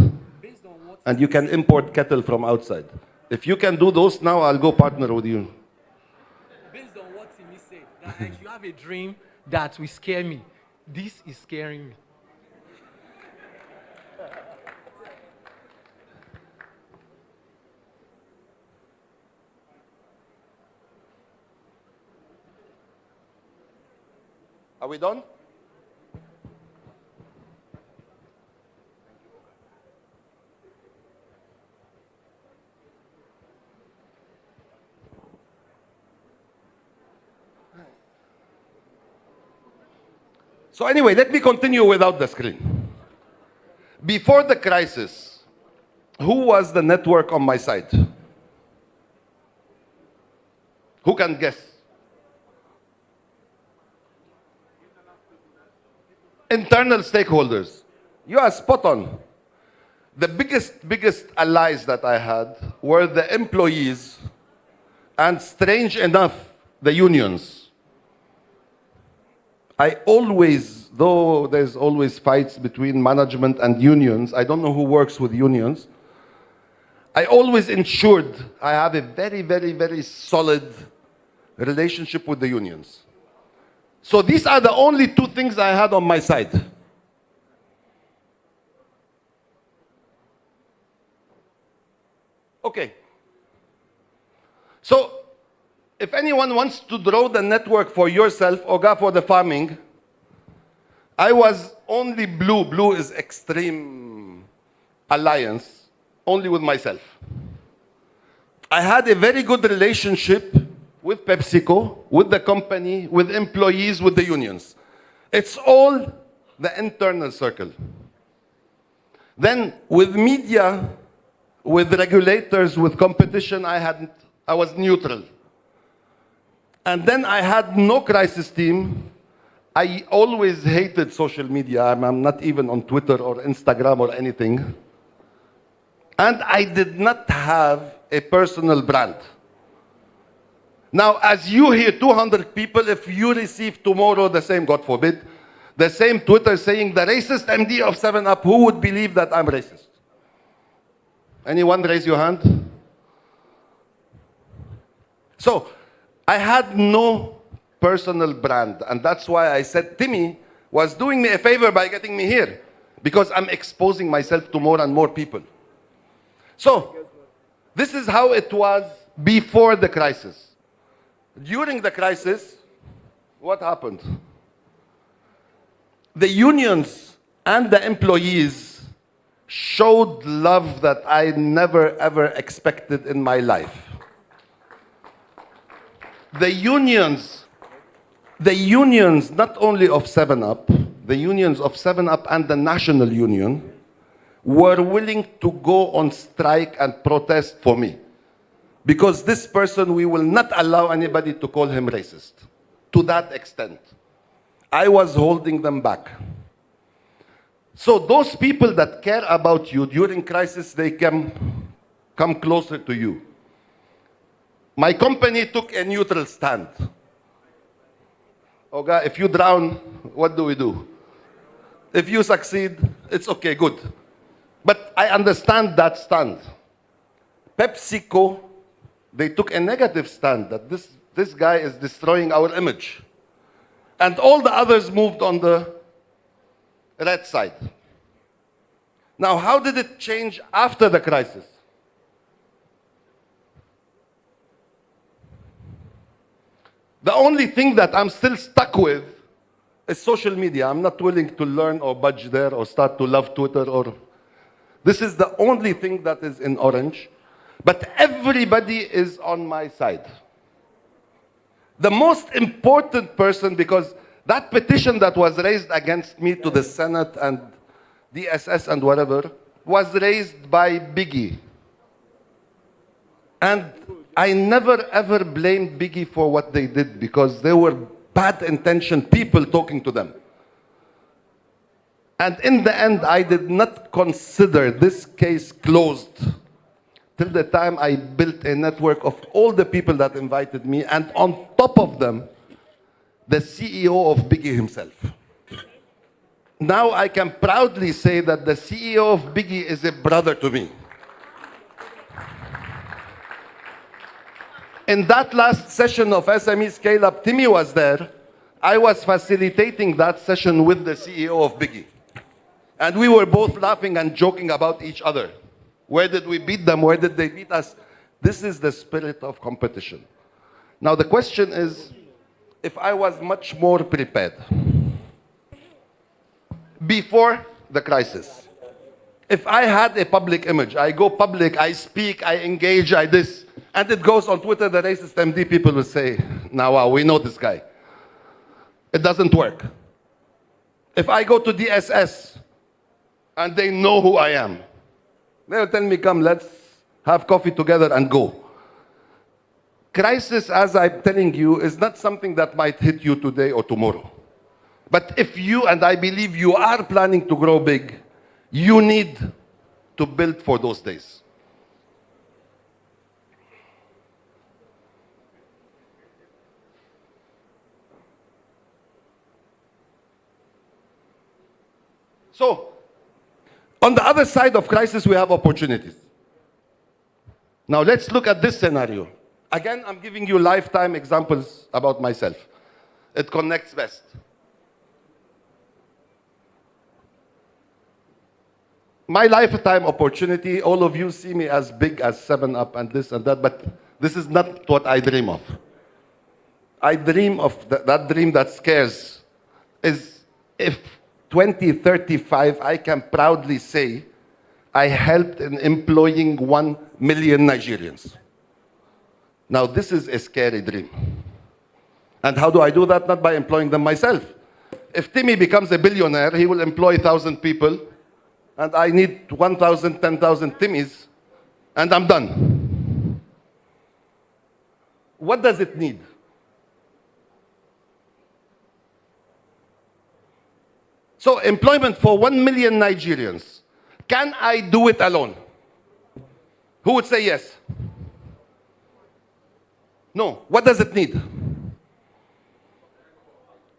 and you can import cattle from outside. If you can do those now, I'll go partner with you. Based on what Timmy said, that I should have a dream that will scare me. This is scaring me. Are we done? So anyway, let me continue without the screen. Before the crisis, who was the network on my side? Who can guess? Internal stakeholders. You are spot on. The biggest allies that I had were the employees and, strange enough, the unions. I always, though there's always fights between management and unions, I don't know who works with unions, I always ensured I have a very solid relationship with the unions. So these are the only two things I had on my side. Okay. So, if anyone wants to draw the network for yourself, Oga for the farming, I was only blue. Blue is extreme alliance, only with myself. I had a very good relationship with PepsiCo, with the company, with employees, with the unions. It's all the internal circle. Then with media, with regulators, with competition, I was neutral. And then I had no crisis team. I always hated social media. I'm not even on Twitter or Instagram or anything. And I did not have a personal brand. Now, as you hear 200 people, if you receive tomorrow the same, God forbid, the same Twitter saying the racist MD of 7-Up, who would believe that I'm racist? Anyone raise your hand? So, I had no personal brand, and that's why I said Timmy was doing me a favor by getting me here, because I'm exposing myself to more and more people. So, this is how it was before the crisis. During the crisis, what happened? The unions and the employees showed love that I never ever expected in my life. The unions, not only of 7-Up, the unions of 7-Up and the National Union were willing to go on strike and protest for me. Because this person, we will not allow anybody to call him racist. To that extent. I was holding them back. So those people that care about you during crisis, they come closer to you. My company took a neutral stand. Oga, if you drown, what do we do? If you succeed, it's okay, good. But I understand that stand. PepsiCo, they took a negative stand that this guy is destroying our image. And all the others moved on the red side. Now, how did it change after the crisis? The only thing that I'm still stuck with is social media. I'm not willing to learn or budge there or start to love Twitter or... This is the only thing that is in orange. But everybody is on my side. The most important person, because that petition that was raised against me to the Senate and DSS and whatever, was raised by Biggie. And I never ever blamed Biggie for what they did, because they were bad intentioned people talking to them. And in the end, I did not consider this case closed till the time I built a network of all the people that invited me, and on top of them, the CEO of Biggie himself. Now I can proudly say that the CEO of Biggie is a brother to me. In that last session of SME Scale Up, Timmy was there. I was facilitating that session with the CEO of Biggie. And we were both laughing and joking about each other. Where did we beat them? Where did they beat us? This is the spirit of competition. Now the question is, if I was much more prepared before the crisis, if I had a public image, I go public, I speak, I engage, I this, and it goes on Twitter, the racist MD people will say, now wow, we know this guy. It doesn't work. If I go to DSS and they know who I am, they'll tell me, come, let's have coffee together and go. Crisis, as I'm telling you, is not something that might hit you today or tomorrow. But if you, and I believe you are planning to grow big, you need to build for those days. So, on the other side of crisis, we have opportunities. Now, let's look at this scenario. Again, I'm giving you lifetime examples about myself. It connects best. My lifetime opportunity, all of you see me as big as 7-Up and this and that, but this is not what I dream of. I dream of that dream that scares is if 2035, I can proudly say I helped in employing 1 million Nigerians. Now, this is a scary dream. And how do I do that? Not by employing them myself. If Timmy becomes a billionaire, he will employ 1,000 people, and I need 1,000, 10,000 Timmys, and I'm done. What does it need? So, employment for 1 million Nigerians. Can I do it alone? Who would say yes? No. What does it need?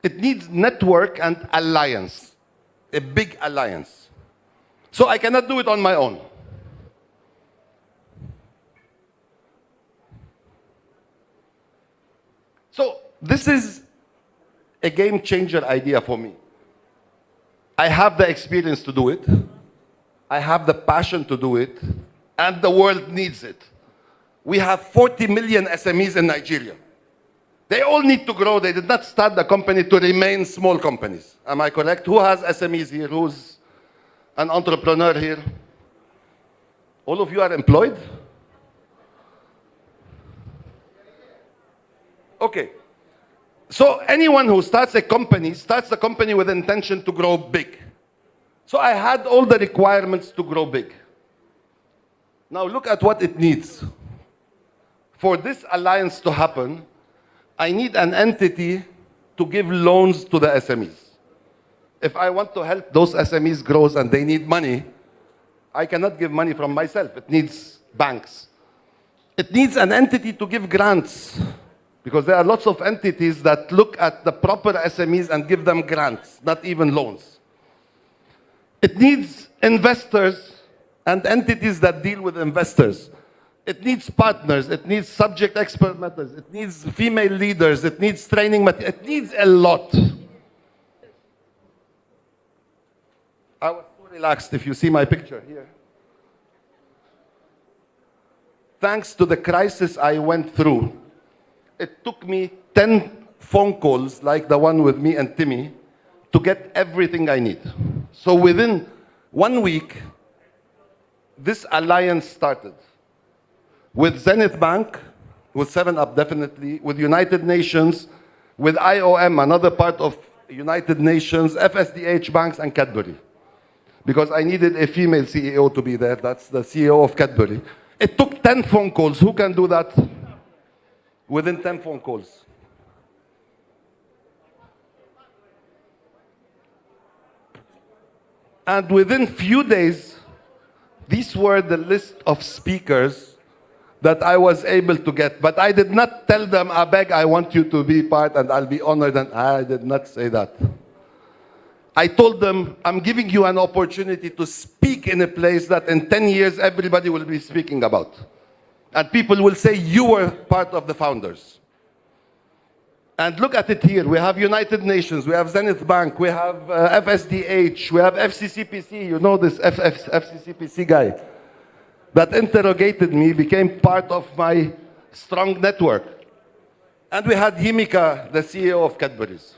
It needs network and alliance. A big alliance. So I cannot do it on my own. So this is a game changer idea for me. I have the experience to do it. I have the passion to do it. And the world needs it. We have 40 million SMEs in Nigeria. They all need to grow. They did not start the company to remain small companies. Am I correct? Who has SMEs here? Who's an entrepreneur here? All of you are employed? Okay. So anyone who starts a company with intention to grow big. So I had all the requirements to grow big. Now look at what it needs. For this alliance to happen, I need an entity to give loans to the SMEs. If I want to help those SMEs grow and they need money, I cannot give money from myself. It needs banks. It needs an entity to give grants, because there are lots of entities that look at the proper SMEs and give them grants, not even loans. It needs investors and entities that deal with investors. It needs partners, it needs subject expert methods, it needs female leaders, it needs training material, it needs a lot. I was so relaxed if you see my picture here. Thanks to the crisis I went through, it took me 10 phone calls like the one with me and Timmy to get everything I need. So within 1 week, this alliance started. With Zenith Bank, with 7-Up definitely, with United Nations, with IOM, another part of United Nations, FSDH banks, and Cadbury. Because I needed a female CEO to be there. That's the CEO of Cadbury. It took 10 phone calls. Who can do that within 10 phone calls? And within few days, these were the list of speakers that I was able to get. But I did not tell them, I beg, I want you to be part and I'll be honored. And I did not say that. I told them, I'm giving you an opportunity to speak in a place that in 10 years everybody will be speaking about. And people will say you were part of the founders. And look at it here. We have United Nations, we have Zenith Bank, we have FSDH, we have FCCPC. You know this FCCPC guy that interrogated me, became part of my strong network. And we had Himika, the CEO of Cadbury's.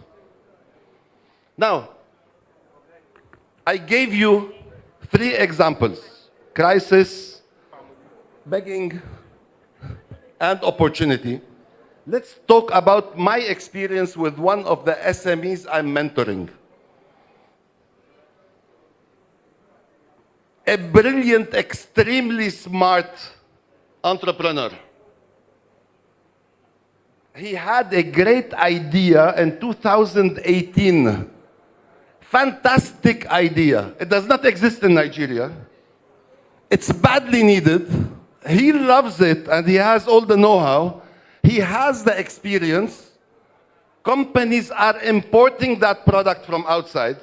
Now, I gave you 3 examples: crisis, begging, and opportunity. Let's talk about my experience with one of the SMEs I'm mentoring. a brilliant, extremely smart entrepreneur. He had a great idea in 2018. Fantastic idea. It does not exist in Nigeria. It's badly needed. He loves it and he has all the know-how. He has the experience. Companies are importing that product from outside.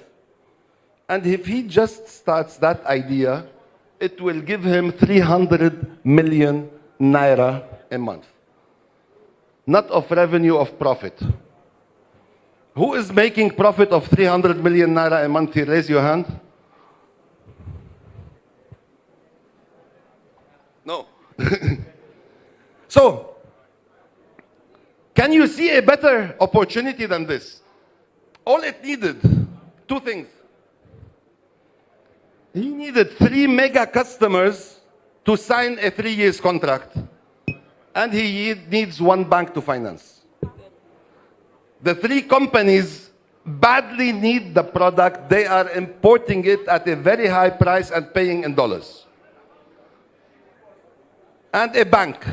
And if he just starts that idea, it will give him 300 million naira a month. Not of revenue, of profit. Who is making profit of 300 million naira a month here? Raise your hand. No. So, can you see a better opportunity than this? All it needed, two things. He needed 3 mega customers to sign a 3-year contract. And he needs 1 bank to finance. The 3 companies badly need the product. They are importing it at a very high price and paying in dollars. And a bank.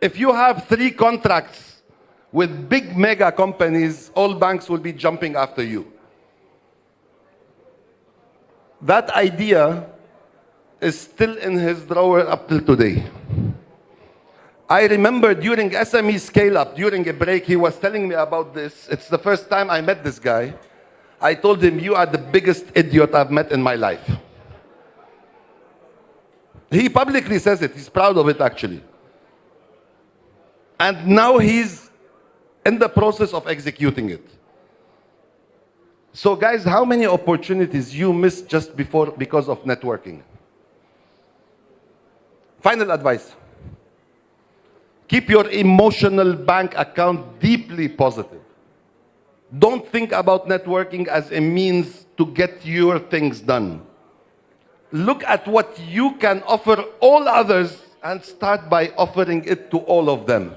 If you have 3 contracts with big mega companies, all banks will be jumping after you. That idea is still in his drawer up till today. I remember during SME scale-up, during a break, he was telling me about this. It's the first time I met this guy. I told him, you are the biggest idiot I've met in my life. He publicly says it. He's proud of it, actually. And now he's in the process of executing it. So guys, how many opportunities you missed just before because of networking? Final advice. Keep your emotional bank account deeply positive. Don't think about networking as a means to get your things done. Look at what you can offer all others and start by offering it to all of them.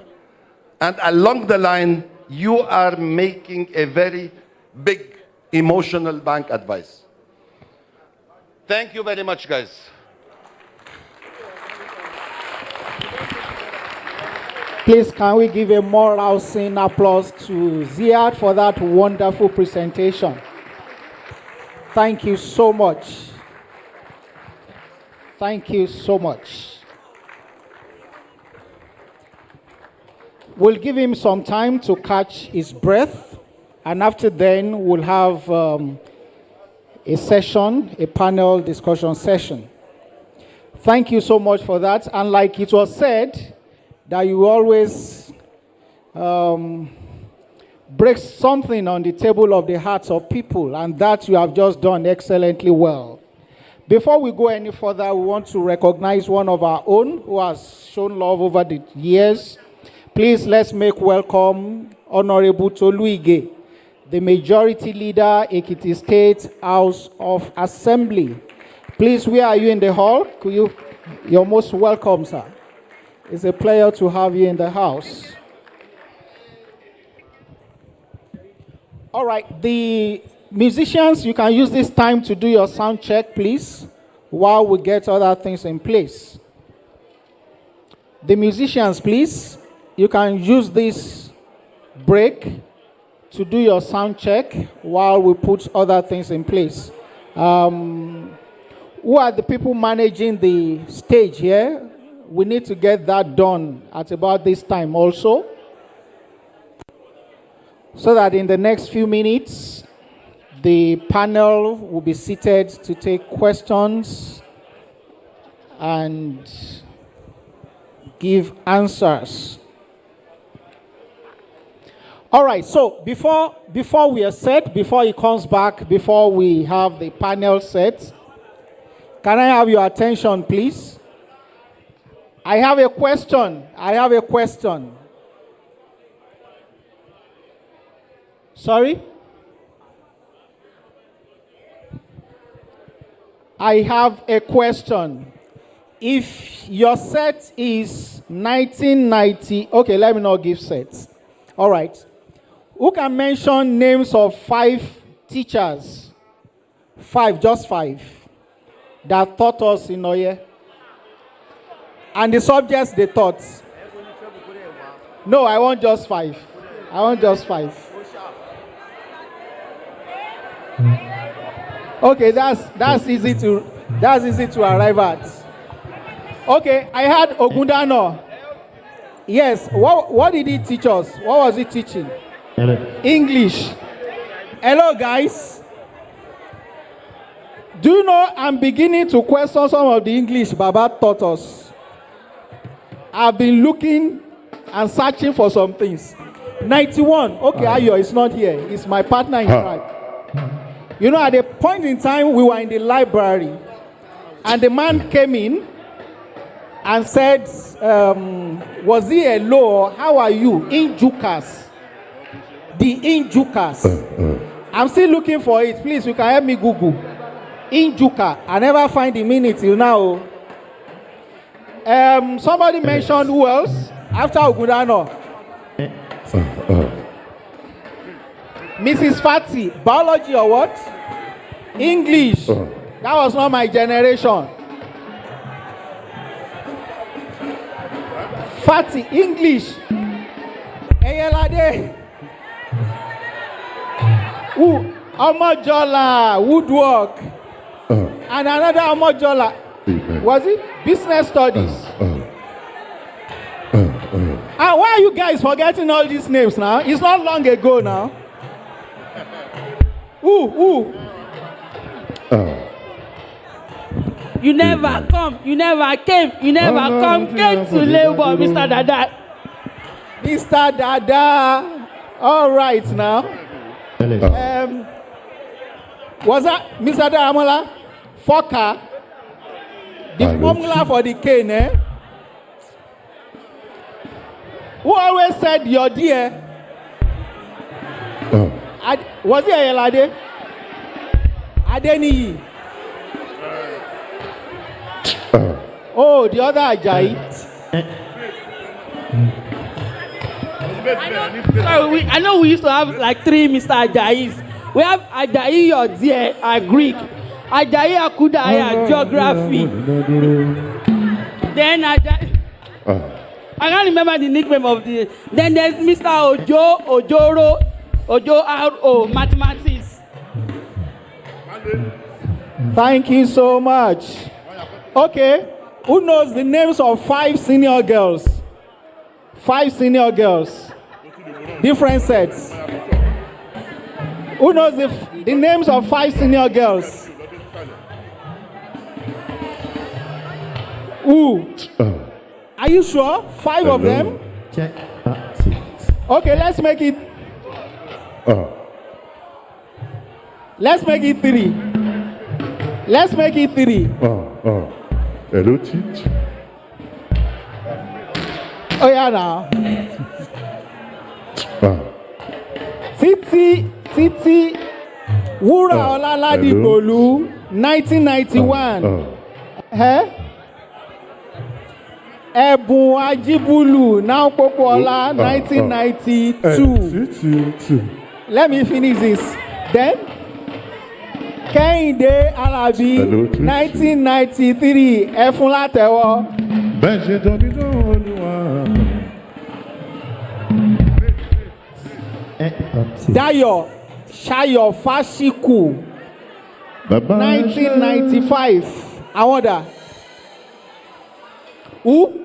And along the line, you are making a very big emotional bank advice. Thank you very much, guys. Please, can we give a more rousing applause to Ziad for that wonderful presentation? Thank you so much. Thank you so much. We'll give him some time to catch his breath, and after then, we'll have a session, a panel discussion session. Thank you so much for that. And like it was said, that you always break something on the table of the hearts of people, and that you have just done excellently well. Before we go any further, we want to recognize one of our own who has shown love over the years. Please, let's make welcome Honorable Toluige, the Majority Leader, Ekiti State House of Assembly. Please, where are you in the hall? You're most welcome, sir. It's a pleasure to have you in the house. All right, the musicians, you can use this time to do your sound check, please, while we get other things in place. The musicians, please, you can use this break to do your sound check while we put other things in place. Who are the people managing the stage here? We need to get that done at about this time also, so that in the next few minutes, the panel will be seated to take questions and give answers. All right, so before we are set, before he comes back, before we have the panel set, can I have your attention, please? I have a question. Sorry? I have a question. If your set is 1990, okay, let me not give sets. All right. Who can mention names of 5 teachers? 5, just 5. that taught us in Oye. And the subjects they taught. No, I want just 5. I want just 5. Okay, that's easy to arrive at. Okay, I had Ogundano. Yes, what did he teach us? What was he teaching? English. Hello, guys. Do you know I'm beginning to question some of the English Baba taught us? I've been looking and searching for some things. 91. Okay, Ayo is not here. He's my partner in crime. You know, at a point in time, we were in the library, and the man came in and said, was he a law? How are you? Injukas. The Injukas. I'm still looking for it. Please, you can help me Google. Injuka. I never find the meaning till now. Somebody mentioned who else? After Ogundano. Mrs. Fati, biology or what? English. That was not my generation. Fati, English. Eyelade. Omojola, woodwork. And another Omojola. Was it? Business studies. Why are you guys forgetting all these names now? It's not long ago now. You never come, you never came, you never came to labor, Mr. Dada. Mr. Dada. All right now. Was that Mr. Daramola? Fokker. The formula for the cane, eh? Who always said your dear? Was it Ayelade? Adeniyi. Oh, the other Ajayi. I know we used to have like 3 Mr. Ajayis. We have Ajayi Yodzie, Greek. Ajayi Akudaya, geography. Then Ajayi. I can't remember the nickname of the. Then there's Mr. Ojo R.O. mathematics. Thank you so much. Okay, who knows the names of 5 senior girls? 5 senior girls. Different sets. Who knows the names of 5 senior girls? Who? Are you sure? 5 of them? Check. Okay, let's make it. Let's make it 3. Let's make it 3. Hello, teach. Oh yeah, now. Titi Wura Olaladigolu, 1991. Ebun Ajibulu, now Popola, 1992. Let me finish this. Then, Kehinde Alabi, 1993. Efunlatewo. Dayo Shayo Fashiku, 1995. Awoda. Who?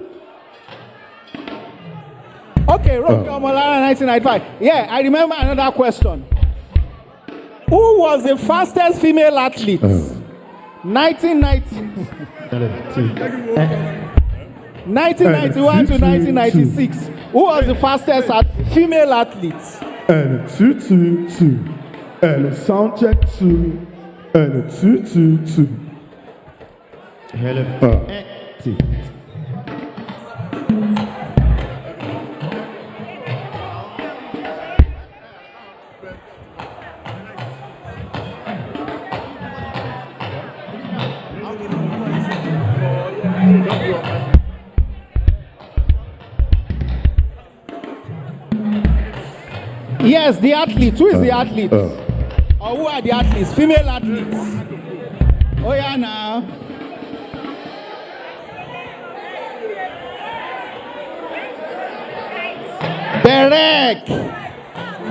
Okay, Rocky Omolara, 1995. Yeah, I remember another question. Who was the fastest female athlete? 1991 to 1996. Who was the fastest female athlete? And 222. And sound check 2. And 222. Hello. Yes, the athlete. Who is the athlete? Or who are the athletes? Female athletes. Oh yeah, now.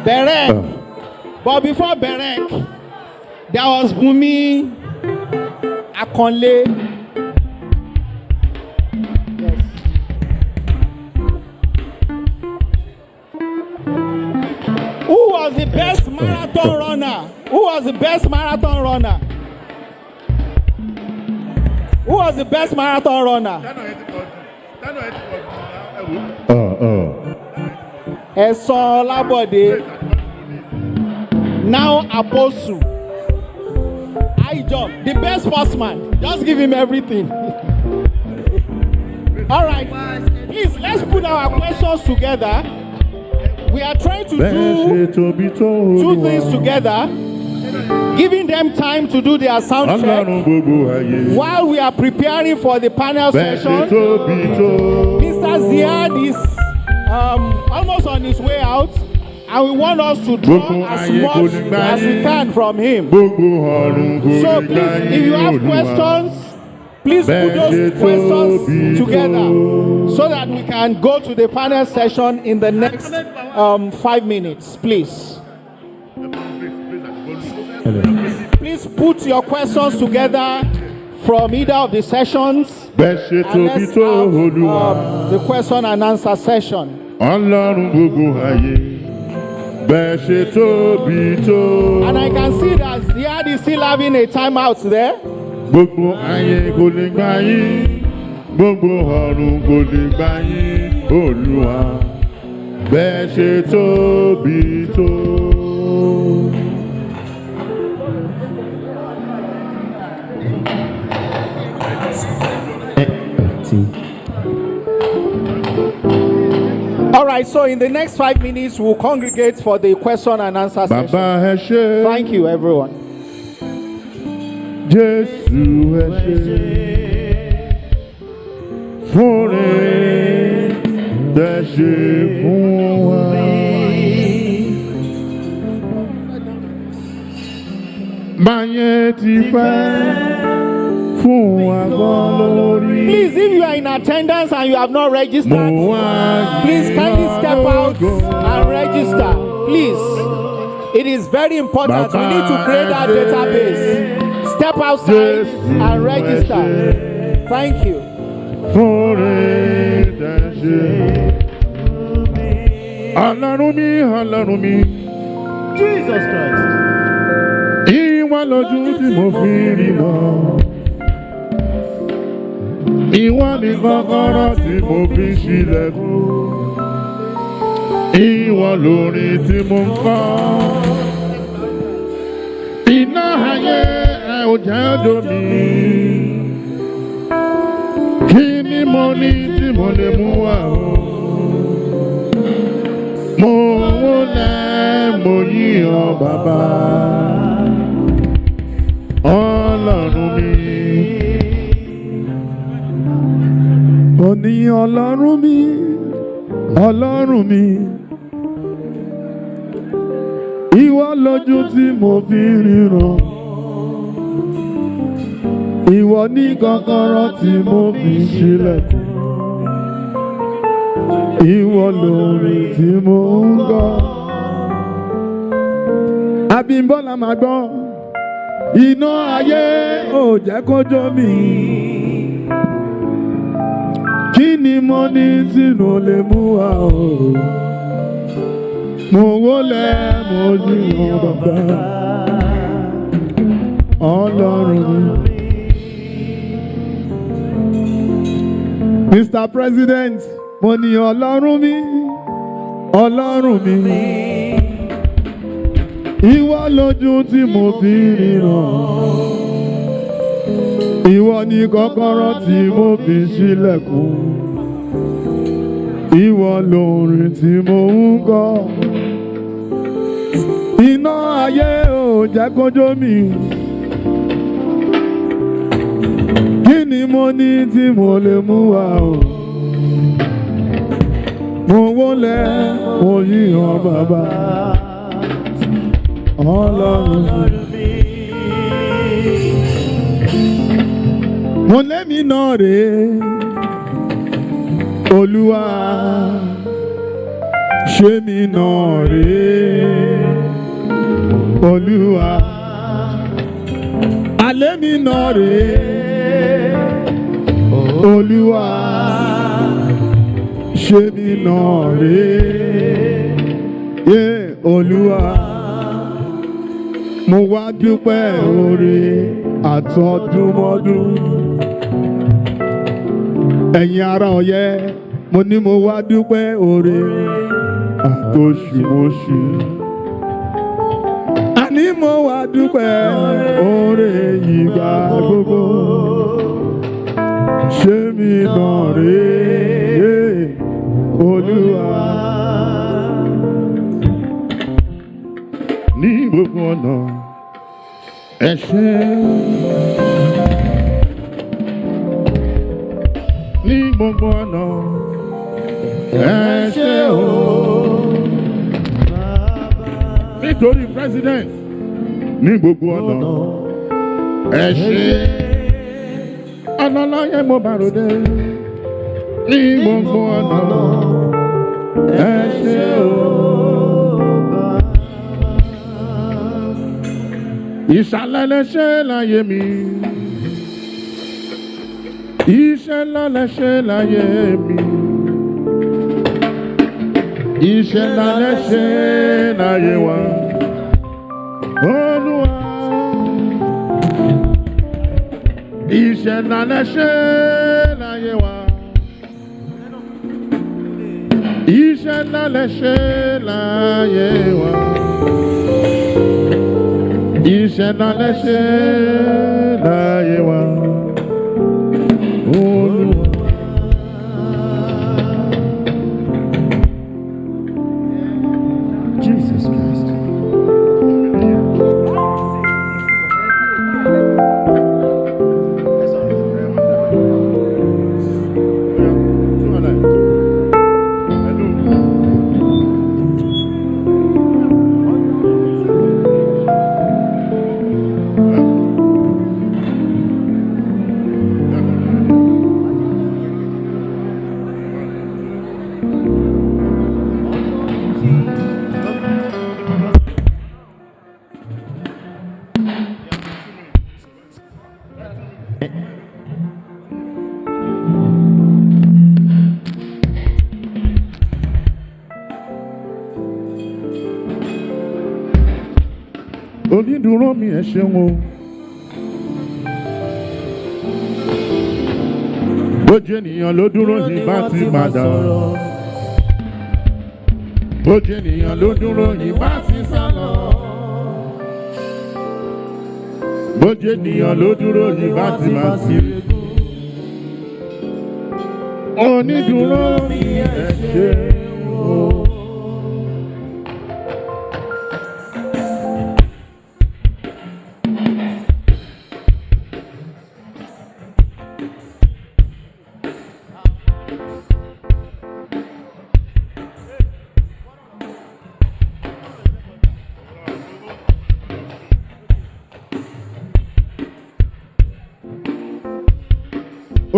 Berek. But before Berek, there was Bumi Akonle. Yes. Who was the best marathon runner? Who was the best marathon runner? Who was the best marathon runner? Ẹ̀sán Ọlábọ̀dé. Now Apostle. High jump. The best sportsman. Just give him everything. All right. Please, let's put our questions together. We are trying to do two things together. Giving them time to do their sound check while we are preparing for the panel session. Mr. Ziad is almost on his way out, and we want us to draw as much as we can from him. So please, if you have questions, please put those questions together so that we can go to the panel session in the next 5 minutes, please. Please put your questions together from either of the sessions, and let's have the question and answer session. And I can see that Ziad is still having a timeout there. All right, so in the next 5 minutes, we'll congregate for the question and answer session. Thank you, everyone. Please, if you are in attendance and you have not registered, please kindly step out and register. Please. It is very important. We need to create that database. Step outside and register. Thank you. Jesus Christ. Ìwọ ni kọ́kọ́rọ́ tí mo fi ṣílẹ̀kùn. Ìwọ lórin tí mo ń kọ́. Iná ayé ẹ ò jẹ́ ọjọ́ mi. Kí ni mo ní tí mo lè mú wá o? Mo wólẹ̀ mo yíyan bàbá. Ọlọ́run mi. Òní Ọlọ́run mi, Ọlọ́run mi, ìwọ lójú tí mo fi ríran, ìwọ ní kọ́kọ́rọ́ tí mo fi ṣílẹ̀kùn, ìwọ lórin tí mo ń gbọ́. Abímbọ́lá máa gbọ́, iná ayé ò jẹ́ kó jó mi. Kí ni mo ní tí mo lè mú wá o? Mo wólẹ̀ mo yíyan bàbá. Ọlọ́run mi. Mr. President, mo ní Ọlọ́run mi, Ọlọ́run mi. Ìwọ lójú tí mo fi ríran. Ìwọ ni kọ́kọ́rọ́ tí mo fi ṣílẹ̀kùn. Ìwọ lórin tí mo ń kọ́. Iná ayé ò jẹ́ kó jó mi. Kí ni mo ní tí mo lè mú wá o? Mo wólẹ̀ mo yíyan bàbá. Ọlọ́run mi. Mo lẹ́mi náà rèé, Olúwa ṣé mi náà rèé Olúwa alẹ́ mi náà rèé Olúwa ṣé mi náà rèé Olúwa mo wá dúpẹ́ oore àtọdúnmọ́dún ẹ̀yin ará Ọ̀yẹ́ mo ní mo wá dúpẹ́ oore àtòṣùmọ̀ṣù àní mo wá dúpẹ́ oore ìgbà gbogbo ṣé mi náà rèé Olúwa ní gbogbo ọ̀nà ẹ ṣé ní gbogbo ọ̀nà ẹ ṣé o nítorí president ní gbogbo ọ̀nà ẹ ṣé ọ̀nà láyé mo bá ròde ní gbogbo ọ̀nà ẹ ṣé o. Ìsàlẹ̀ lẹ́ṣẹ̀ láyé mi iṣẹ́ ńlá lẹ́ṣẹ̀ láyé mi iṣẹ́ ńlá lẹ́ṣẹ̀ láyé wa Olúwa iṣẹ́ ńlá lẹ́ṣẹ̀ láyé wa iṣẹ́ ńlá lẹ́ṣẹ̀ láyé wa iṣẹ́ ńlá lẹ́ṣẹ̀ láyé wa Olúwa. Jesus Christ. Onídùúró mi ẹ ṣeun o. Bójú ènìyàn ló dúró ní bá ti padà. Bójú ènìyàn ló dúró ní bá ti sálọ. Bójú ènìyàn ló dúró ní bá ti máa sí. Onídùúró mi ẹ ṣeun o.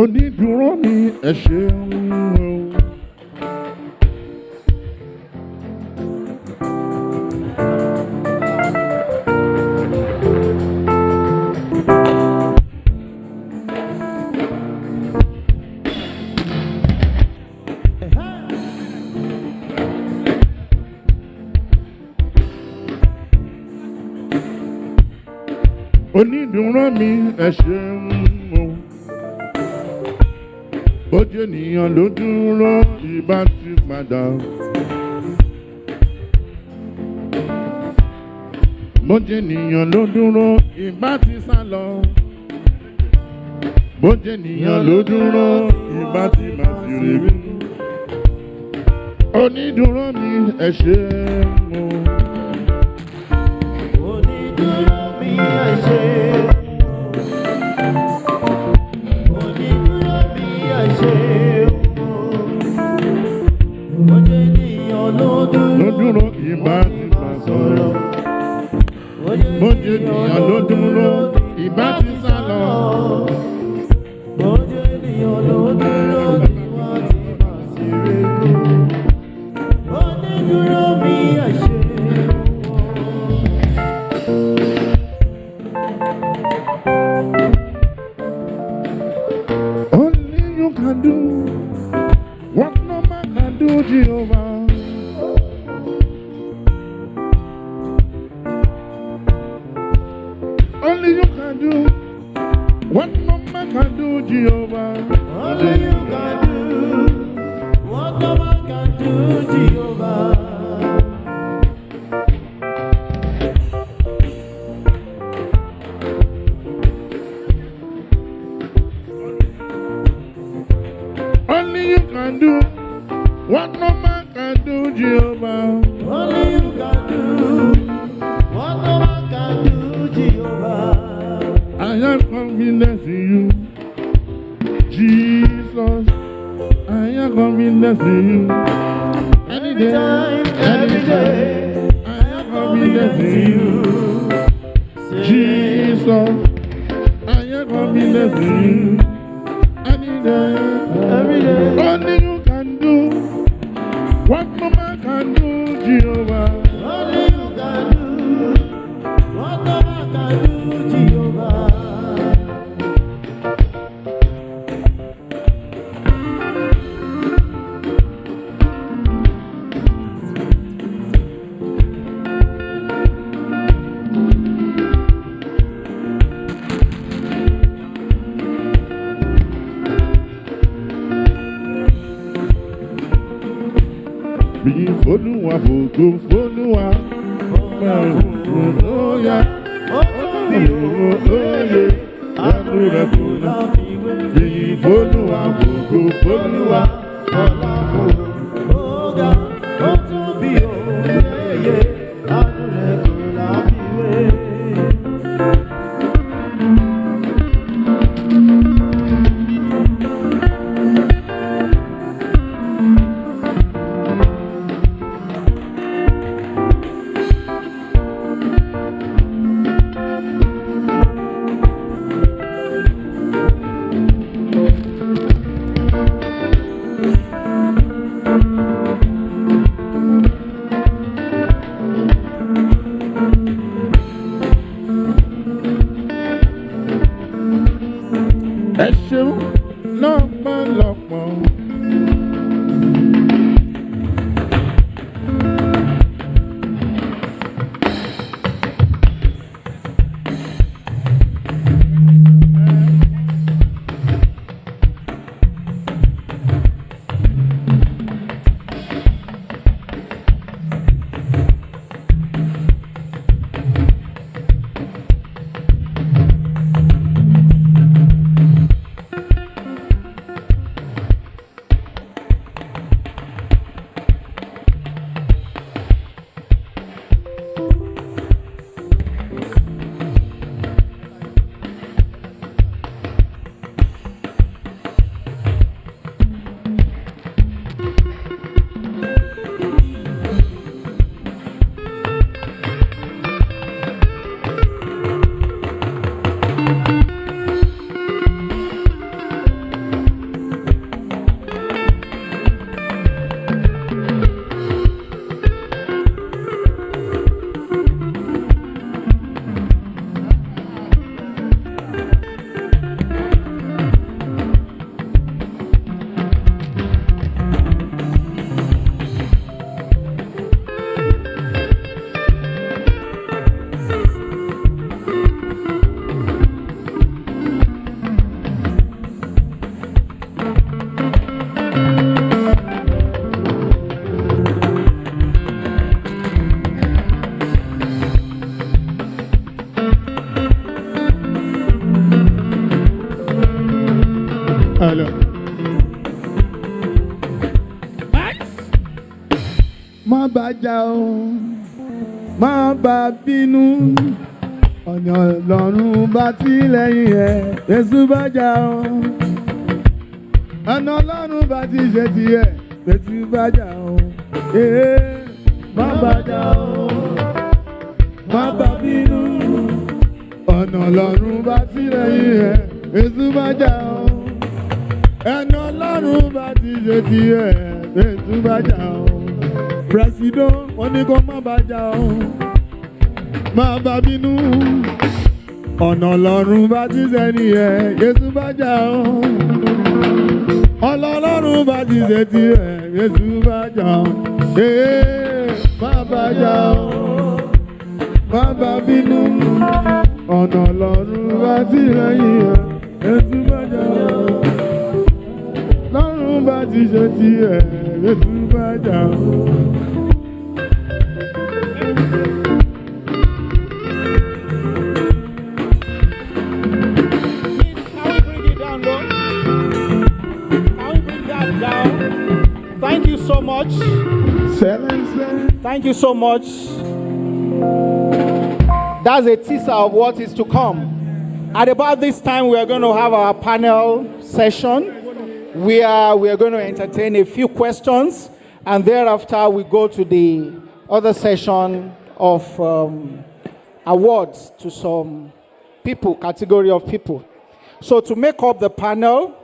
Onídùúró mi ẹ ṣeun o. Onídùúró mi ẹ ṣeun o. Bójú ènìyàn ló dúró ìbá ti padà. Bójú ènìyàn ló dúró ìbá ti sálọ. Bójú ènìyàn ló dúró ìbá ti máa sì rèé. Onídùúró mi ẹ ṣeun o. Onídùúró mi ẹ ṣeun. Lódúró ìbá ti máa sọ̀rọ̀. Bójú ènìyàn ló dúró ìbá ti sálọ. Bójú ènìyàn ló dúró ìbá ti máa sì rèé. can do what no man can do, Jehovah. Only you can do what no man can do, Jehovah. Only you can do what no man can do, Jehovah. Only you can do what no man can do, Jehovah. Only you can do what no man can do, Jehovah. I have confidence in you, Jesus. I have confidence in you. Any time, every day. I have confidence in you, Jesus. I have confidence in you. Any day, every day. Only you can do what no man can do, Jehovah. Only you can do what no man can do, Jehovah. Folúwa fògo fólúwa fòlóyà òye àánú rẹ̀ kò láfiwé. Fi folúwa fògo fólúwa fòlóyà ó tóbi òye àánú rẹ̀ kò láfiwé. Ẹ ṣeun lọ́pọ̀lọpọ̀. Hello. Má bàjá o, má bà bínú, ọ̀nà Ọlọ́run bá ti lẹ́yìn ẹ̀, Jésù bàjá o. Ọ̀nà Ọlọ́run bá ti ṣe tiẹ̀, Jésù bàjá o. Má bàjá o, má bà bínú, ọ̀nà Ọlọ́run bá ti lẹ́yìn ẹ̀, Jésù bàjá o. Ẹnu Ọlọ́run bá ti ṣe tiẹ̀, Jésù bàjá o. President, wọ́n ní kó má bàjá o, má bà bínú. Ọ̀nà Ọlọ́run bá ti ṣe nìyẹn, Jésù bàjá o. ọlọ́lọ́run bá ti ṣe tiẹ̀ Jésù bá jà ọ́ bàbá jà ọ́ bàbá bínú ọ̀nà ọlọ́run bá ti lẹ́yìn ẹ̀ Jésù bá jà ọ́ lọ́run bá ti ṣe tiẹ̀ Jésù bá jà ọ́. Thank you so much. Thank you so much. That's a teaser of what is to come. At about this time, we are going to have our panel session. We are going to entertain a few questions, and thereafter we go to the other session of awards to some people, category of people. So to make up the panel,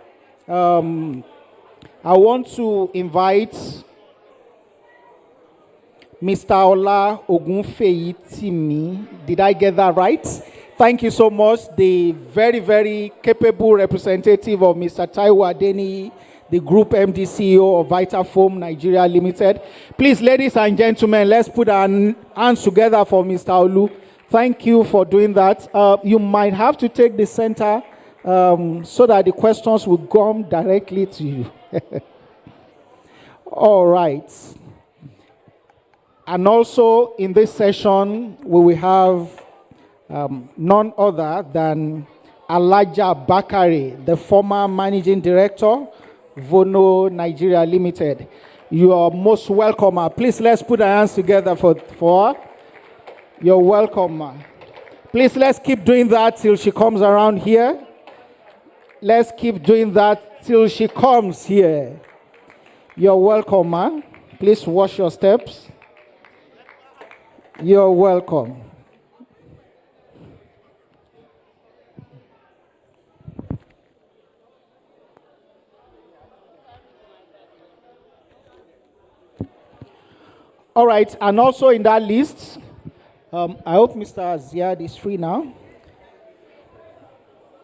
I want to invite Mr. Ola Ogunfeyitimi. Did I get that right? Thank you so much. The very, very capable representative of Mr. Taiwo Adeni, the Group MD CEO of Vitafoam Nigeria Limited. Please, ladies and gentlemen, let's put our hands together for Mr. Olu. Thank you for doing that. You might have to take the center so that the questions will come directly to you. All right. And also in this session, we will have none other than Alaja Bakari, the former managing director, Vono Nigeria Limited. You are most welcome. Please, let's put our hands together for her. You're welcome. Please, let's keep doing that till she comes around here. Let's keep doing that till she comes here. You're welcome, ma. Please watch your steps. You're welcome. All right, and also in that list, I hope Mr. Ziad is free now.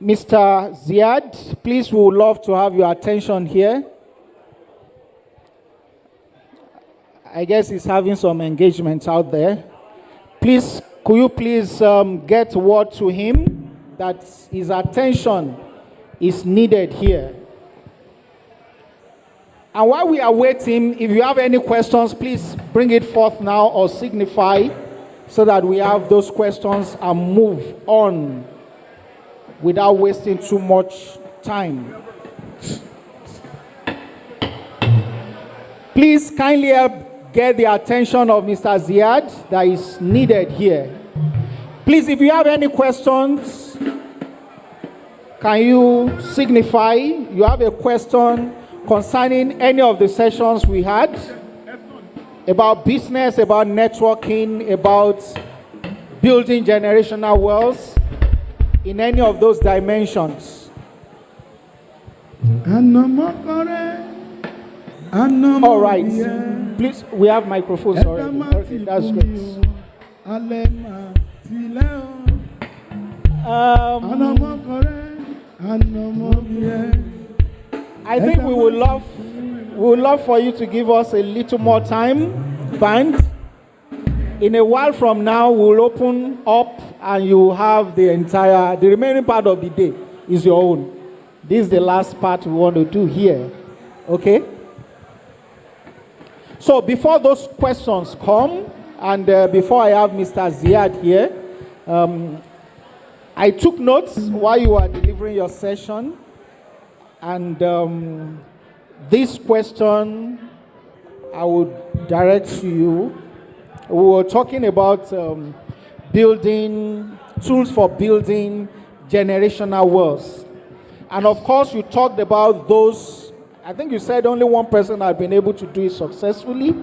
Mr. Ziad, please, we would love to have your attention here. I guess he's having some engagements out there. Please, could you please get word to him that his attention is needed here? And while we are waiting, if you have any questions, please bring it forth now or signify so that we have those questions and move on without wasting too much time. Please kindly help get the attention of Mr. Ziad that is needed here. Please, if you have any questions, can you signify you have a question concerning any of the sessions we had about business, about networking, about building generational wealth in any of those dimensions? All right. Please, we have microphones already. Okay, that's great. I think we would love for you to give us a little more time, band. In a while from now, we'll open up and you have the remaining part of the day is your own. This is the last part we want to do here. Okay? So before those questions come, and before I have Mr. Ziad here, I took notes while you were delivering your session. And this question I would direct to you. We were talking about building, tools for building generational wealth. And of course, you talked about those. I think you said only one person had been able to do it successfully.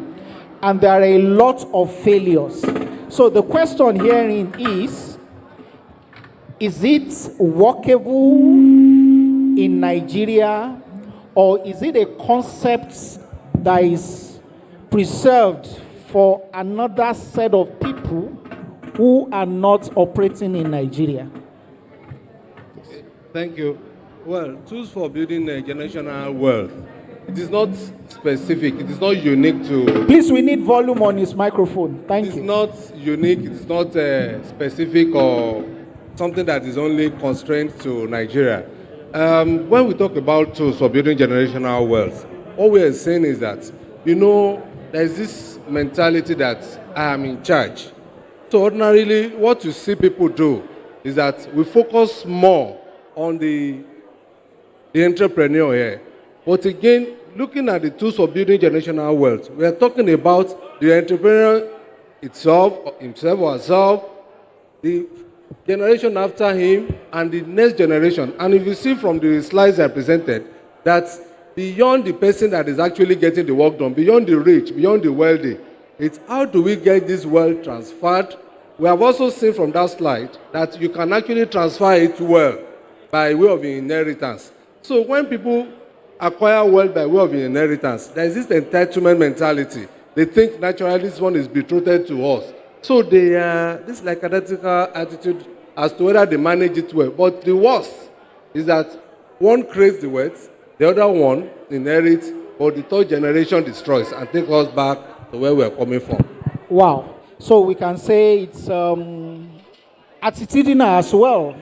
And there are a lot of failures. So the question herein is it workable in Nigeria, or is it a concept that is preserved for another set of people who are not operating in Nigeria? Thank you. Well, tools for building a generational wealth. It is not specific. It is not unique to. Please, we need volume on his microphone. Thank you. It's not unique. It's not specific or something that is only constrained to Nigeria. When we talk about tools for building generational wealth, what we are saying is that, there's this mentality that I am in charge. So ordinarily, what you see people do is that we focus more on the entrepreneur here. But again, looking at the tools for building generational wealth, we are talking about the entrepreneur himself or herself, the generation after him, and the next generation. And if you see from the slides I presented, that beyond the person that is actually getting the work done, beyond the rich, beyond the wealthy, it's how do we get this wealth transferred? We have also seen from that slide that you can actually transfer it well by way of inheritance. So when people acquire wealth by way of inheritance, there is this entitlement mentality. They think naturally this one is betrothed to us. So they this like identical attitude as to whether they manage it well. But the worst is that one creates the wealth, the other one inherits, but the third generation destroys and takes us back to where we are coming from. Wow. So we can say it's attitudinal as well,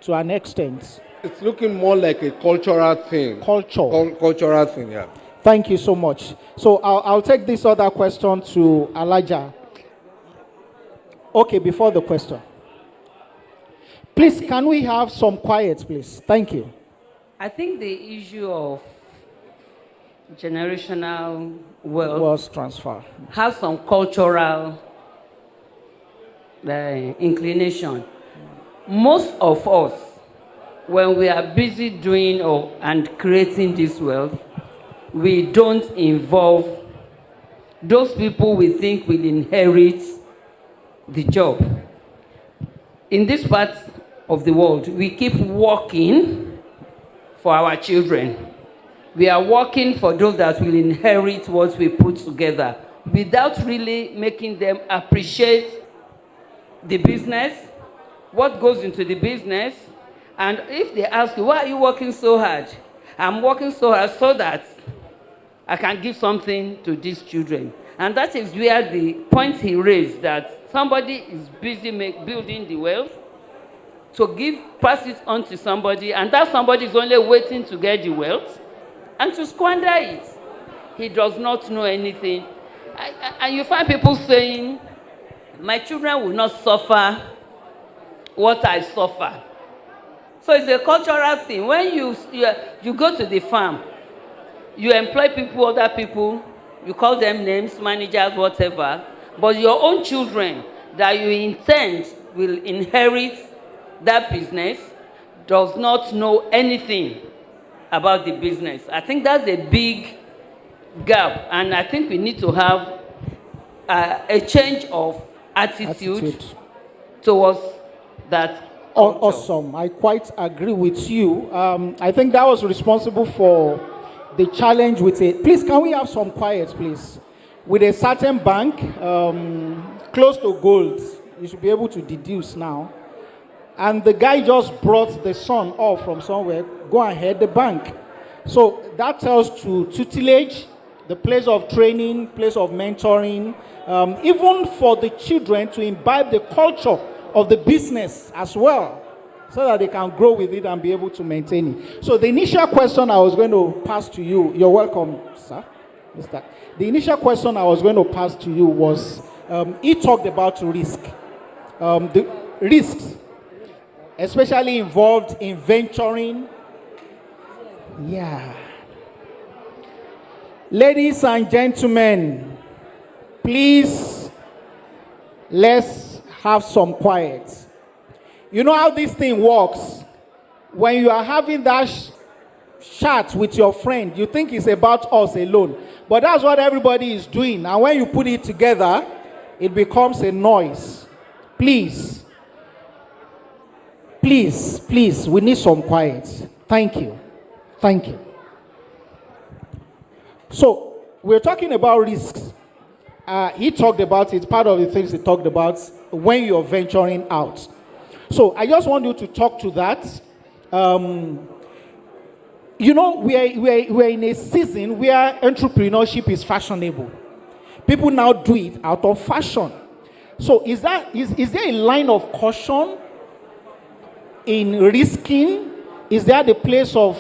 to an extent. It's looking more like a cultural thing. Cultural thing, yeah. Thank you so much. So I'll take this other question to Elijah. Okay, before the question. Please, can we have some quiet, please? Thank you. I think the issue of generational wealth transfer has some cultural inclination. Most of us, when we are busy doing and creating this wealth, we don't involve those people we think will inherit the job. In this part of the world, we keep working for our children. We are working for those that will inherit what we put together without really making them appreciate the business, what goes into the business. And if they ask you, why are you working so hard? I'm working so hard so that I can give something to these children. And that is where the point he raised, that somebody is busy building the wealth to pass it on to somebody, and that somebody is only waiting to get the wealth and to squander it. He does not know anything. And you find people saying, my children will not suffer what I suffer. So it's a cultural thing. When you go to the farm, you employ people, other people, you call them names, managers, whatever, but your own children that you intend will inherit that business does not know anything about the business. I think that's a big gap, and I think we need to have a change of attitude towards that culture. Awesome. I quite agree with you. I think that was responsible for the challenge with it. Please, can we have some quiet, please? With a certain bank, close to gold, you should be able to deduce now. And the guy just brought the son off from somewhere, go ahead, the bank. So that tells to tutelage, the place of training, place of mentoring, even for the children to imbibe the culture of the business as well, so that they can grow with it and be able to maintain it. So the initial question I was going to pass to you, you're welcome, sir. The initial question I was going to pass to you was, he talked about risk. The risks, especially involved in venturing. Yeah. Ladies and gentlemen, please, let's have some quiet. You know how this thing works? When you are having that chat with your friend, you think it's about us alone. But that's what everybody is doing. And when you put it together, it becomes a noise. Please, please, please, we need some quiet. Thank you. Thank you. So, we're talking about risks. He talked about it. Part of the things he talked about when you're venturing out. So I just want you to talk to that. you know, we are in a season where entrepreneurship is fashionable. People now do it out of fashion. So is there a line of caution in risking? Is there the place of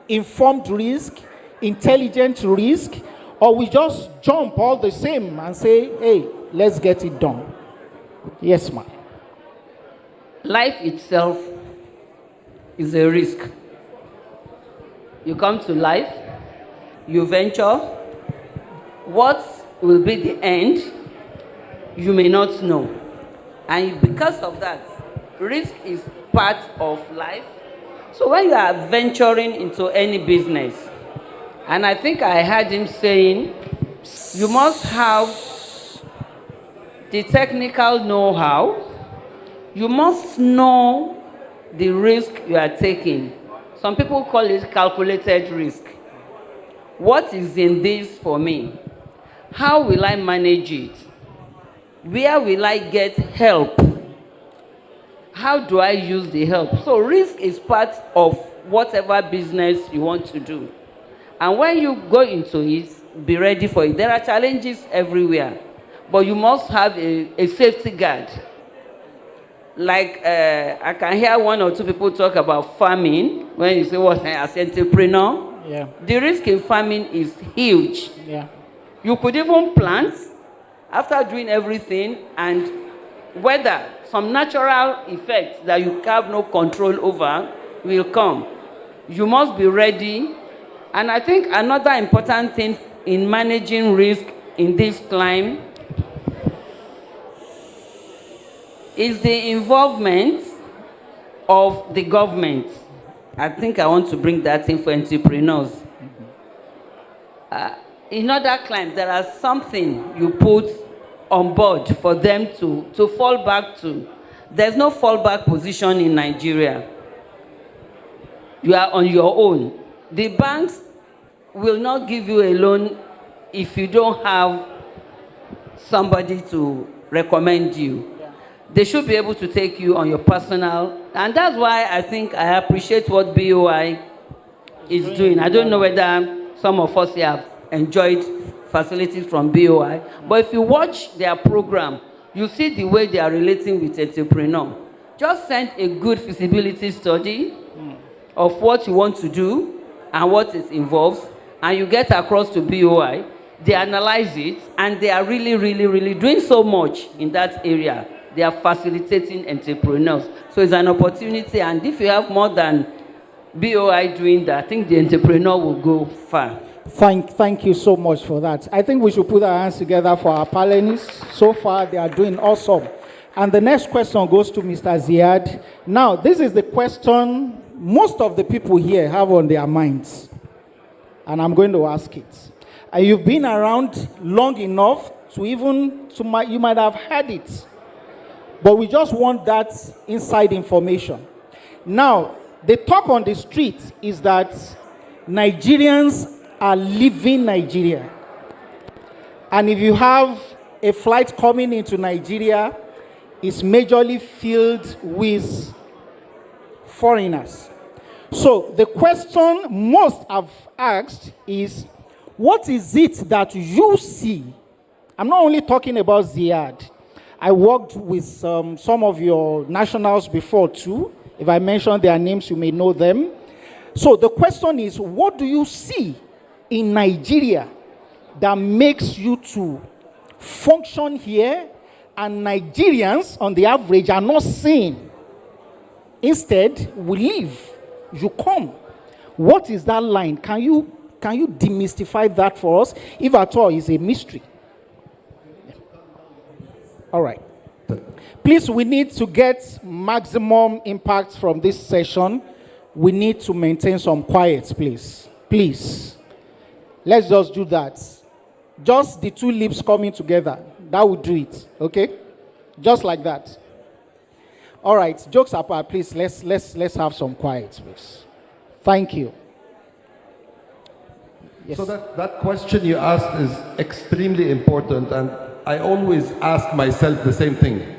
informed risk, intelligent risk, or we just jump all the same and say, hey, let's get it done? Yes, ma'am. Life itself is a risk. You come to life, you venture. What will be the end, you may not know. And because of that, risk is part of life. So when you are venturing into any business, and I think I heard him saying, you must have the technical know-how. You must know the risk you are taking. Some people call it calculated risk. What is in this for me? How will I manage it? Where will I get help? How do I use the help? So risk is part of whatever business you want to do. And when you go into it, be ready for it. There are challenges everywhere, but you must have a safety guard. Like I can hear one or two people talk about farming. When you say what as entrepreneur, yeah, the risk in farming is huge. Yeah. You could even plant after doing everything, and whether some natural effects that you have no control over will come. You must be ready. And I think another important thing in managing risk in this climb is the involvement of the government. I think I want to bring that in for entrepreneurs. In other climes, there are something you put on board for them to fall back to. There's no fallback position in Nigeria. You are on your own. The banks will not give you a loan if you don't have somebody to recommend you. They should be able to take you on your personal, and that's why I think I appreciate what BOI is doing. I don't know whether some of us here have enjoyed facilities from BOI, but if you watch their program, you see the way they are relating with entrepreneurs. Just send a good feasibility study of what you want to do and what it involves, and you get across to BOI. They analyze it, and they are really, really, really doing so much in that area. They are facilitating entrepreneurs. So it's an opportunity, and if you have more than BOI doing that, I think the entrepreneur will go far. Thank you so much for that. I think we should put our hands together for our panelists. So far, they are doing awesome. And the next question goes to Mr. Ziad. Now, this is the question most of the people here have on their minds. And I'm going to ask it. And you've been around long enough you might have heard it. But we just want that inside information. Now, the talk on the street is that Nigerians are leaving Nigeria. And if you have a flight coming into Nigeria, it's majorly filled with foreigners. So the question most have asked is, what is it that you see? I'm not only talking about Ziad. I worked with some of your nationals before too. If I mention their names, you may know them. So the question is, what do you see in Nigeria that makes you to function here and Nigerians on the average are not seeing? Instead, we leave. You come. What is that line? Can you demystify that for us? If at all, it's a mystery. All right. Please, we need to get maximum impact from this session. We need to maintain some quiet, please. Please. Let's just do that. Just the two lips coming together. That will do it. Okay? Just like that. All right. Jokes apart, please. Let's have some quiet, please. Thank you. Yes. So that question you asked is extremely important, and I always ask myself the same thing.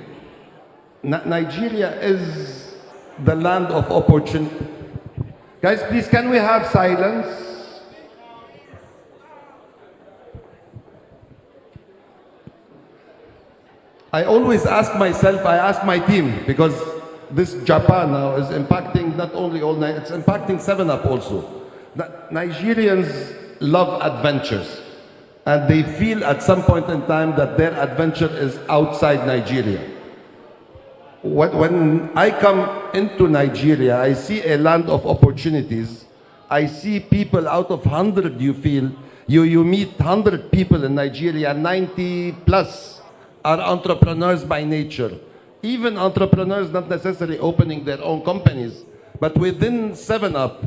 Nigeria is the land of opportunity. Guys, please, can we have silence? I always ask myself, I ask my team, because this Japan now is impacting not only all night, it's impacting 7-Up also. Nigerians love adventures, and they feel at some point in time that their adventure is outside Nigeria. When I come into Nigeria, I see a land of opportunities. I see people out of 100, you meet 100 people in Nigeria, 90 plus are entrepreneurs by nature. Even entrepreneurs not necessarily opening their own companies, but within 7-Up,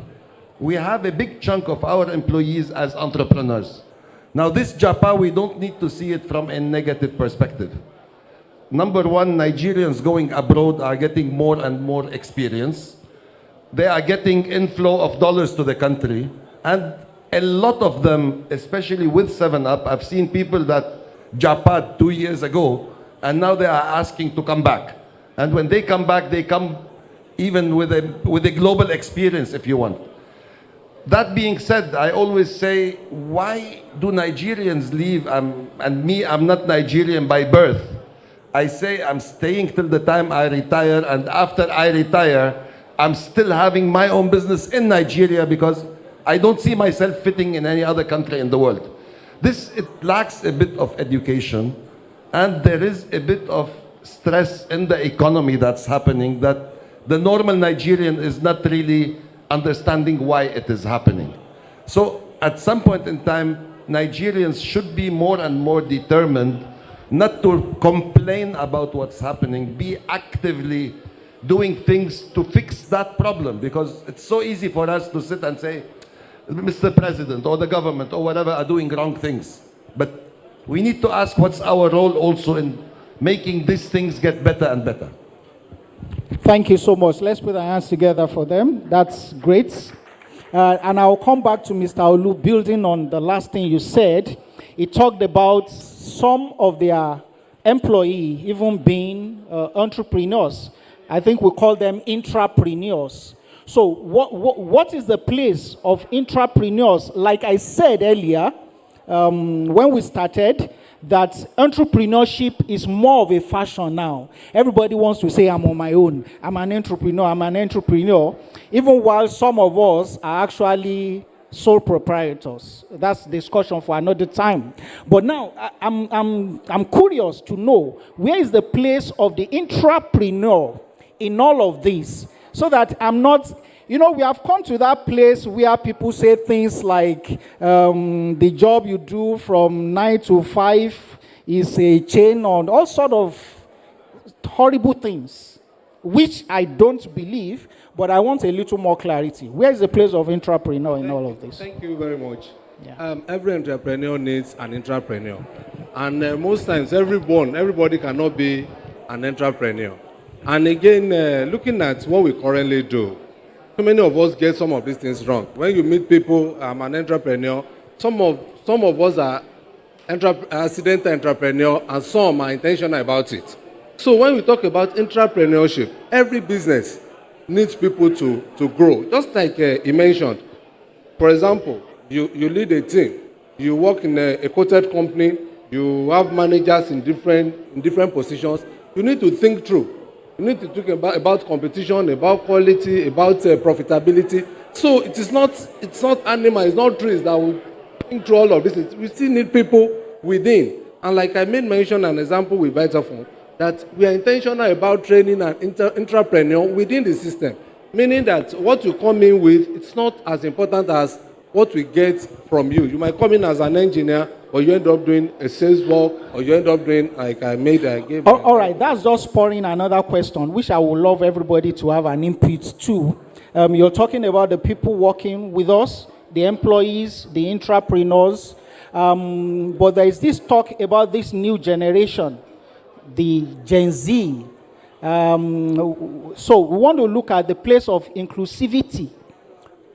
we have a big chunk of our employees as entrepreneurs. Now this Japan, we don't need to see it from a negative perspective. Number one, Nigerians going abroad are getting more and more experience. They are getting inflow of dollars to the country. And a lot of them, especially with 7-Up, I've seen people that Japan 2 years ago, and now they are asking to come back. And when they come back, they come even with a global experience, if you want. That being said, I always say, why do Nigerians leave? And me, I'm not Nigerian by birth. I say I'm staying till the time I retire, and after I retire, I'm still having my own business in Nigeria because I don't see myself fitting in any other country in the world. It lacks a bit of education, and there is a bit of stress in the economy that's happening that the normal Nigerian is not really understanding why it is happening. So at some point in time, Nigerians should be more and more determined not to complain about what's happening, be actively doing things to fix that problem, because it's so easy for us to sit and say, Mr. President or the government or whatever are doing wrong things. But we need to ask what's our role also in making these things get better and better. Thank you so much. Let's put our hands together for them. That's great. And I'll come back to Mr. Olu, building on the last thing you said. He talked about some of their employees even being entrepreneurs. I think we call them intrapreneurs. So what is the place of intrapreneurs? Like I said earlier, when we started, that entrepreneurship is more of a fashion now. Everybody wants to say, I'm on my own. I'm an entrepreneur. Even while some of us are actually sole proprietors. That's discussion for another time. But now, I'm curious to know, where is the place of the intrapreneur in all of this? So that I'm not, we have come to that place where people say things like the job you do from 9 to 5 is a chain on all sort of horrible things, which I don't believe, but I want a little more clarity. Where is the place of intrapreneur in all of this? Thank you very much. Yeah. Every entrepreneur needs an intrapreneur. And most times, everybody cannot be an entrepreneur. And again, looking at what we currently do, so many of us get some of these things wrong. When you meet people, I'm an entrepreneur, some of us are accidental entrepreneur, and some are intentional about it. So when we talk about entrepreneurship, every business needs people to grow. Just like he mentioned, for example, you lead a team, you work in a quoted company, you have managers in different positions. You need to think through. You need to talk about competition, about quality, about profitability. So it's not animals, it's not trees that will think through all of this. We still need people within. And like I made mention an example with Vitaphone, that we are intentional about training an entrepreneur within the system. Meaning that what you come in with, it's not as important as what we get from you. You might come in as an engineer, or you end up doing a sales work, or you end up doing, like I gave. All right, that's just spurring another question, which I would love everybody to have an input to. You're talking about the people working with us, the employees, the intrapreneurs, but there is this talk about this new generation, the Gen Z. So we want to look at the place of inclusivity.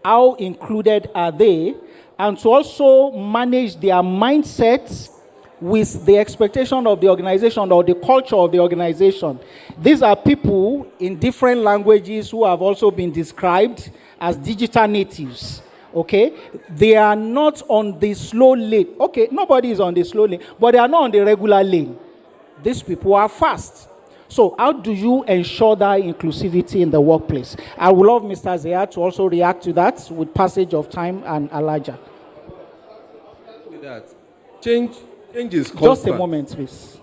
How included are they? And to also manage their mindsets with the expectation of the organization or the culture of the organization. These are people in different languages who have also been described as digital natives. Okay, they are not on the slow lane. Okay, nobody is on the slow lane, but they are not on the regular lane. These people are fast. So how do you ensure that inclusivity in the workplace? I would love Mr. Zia to also react to that with passage of time and Elijah. With that, change is constant. Just a moment, please.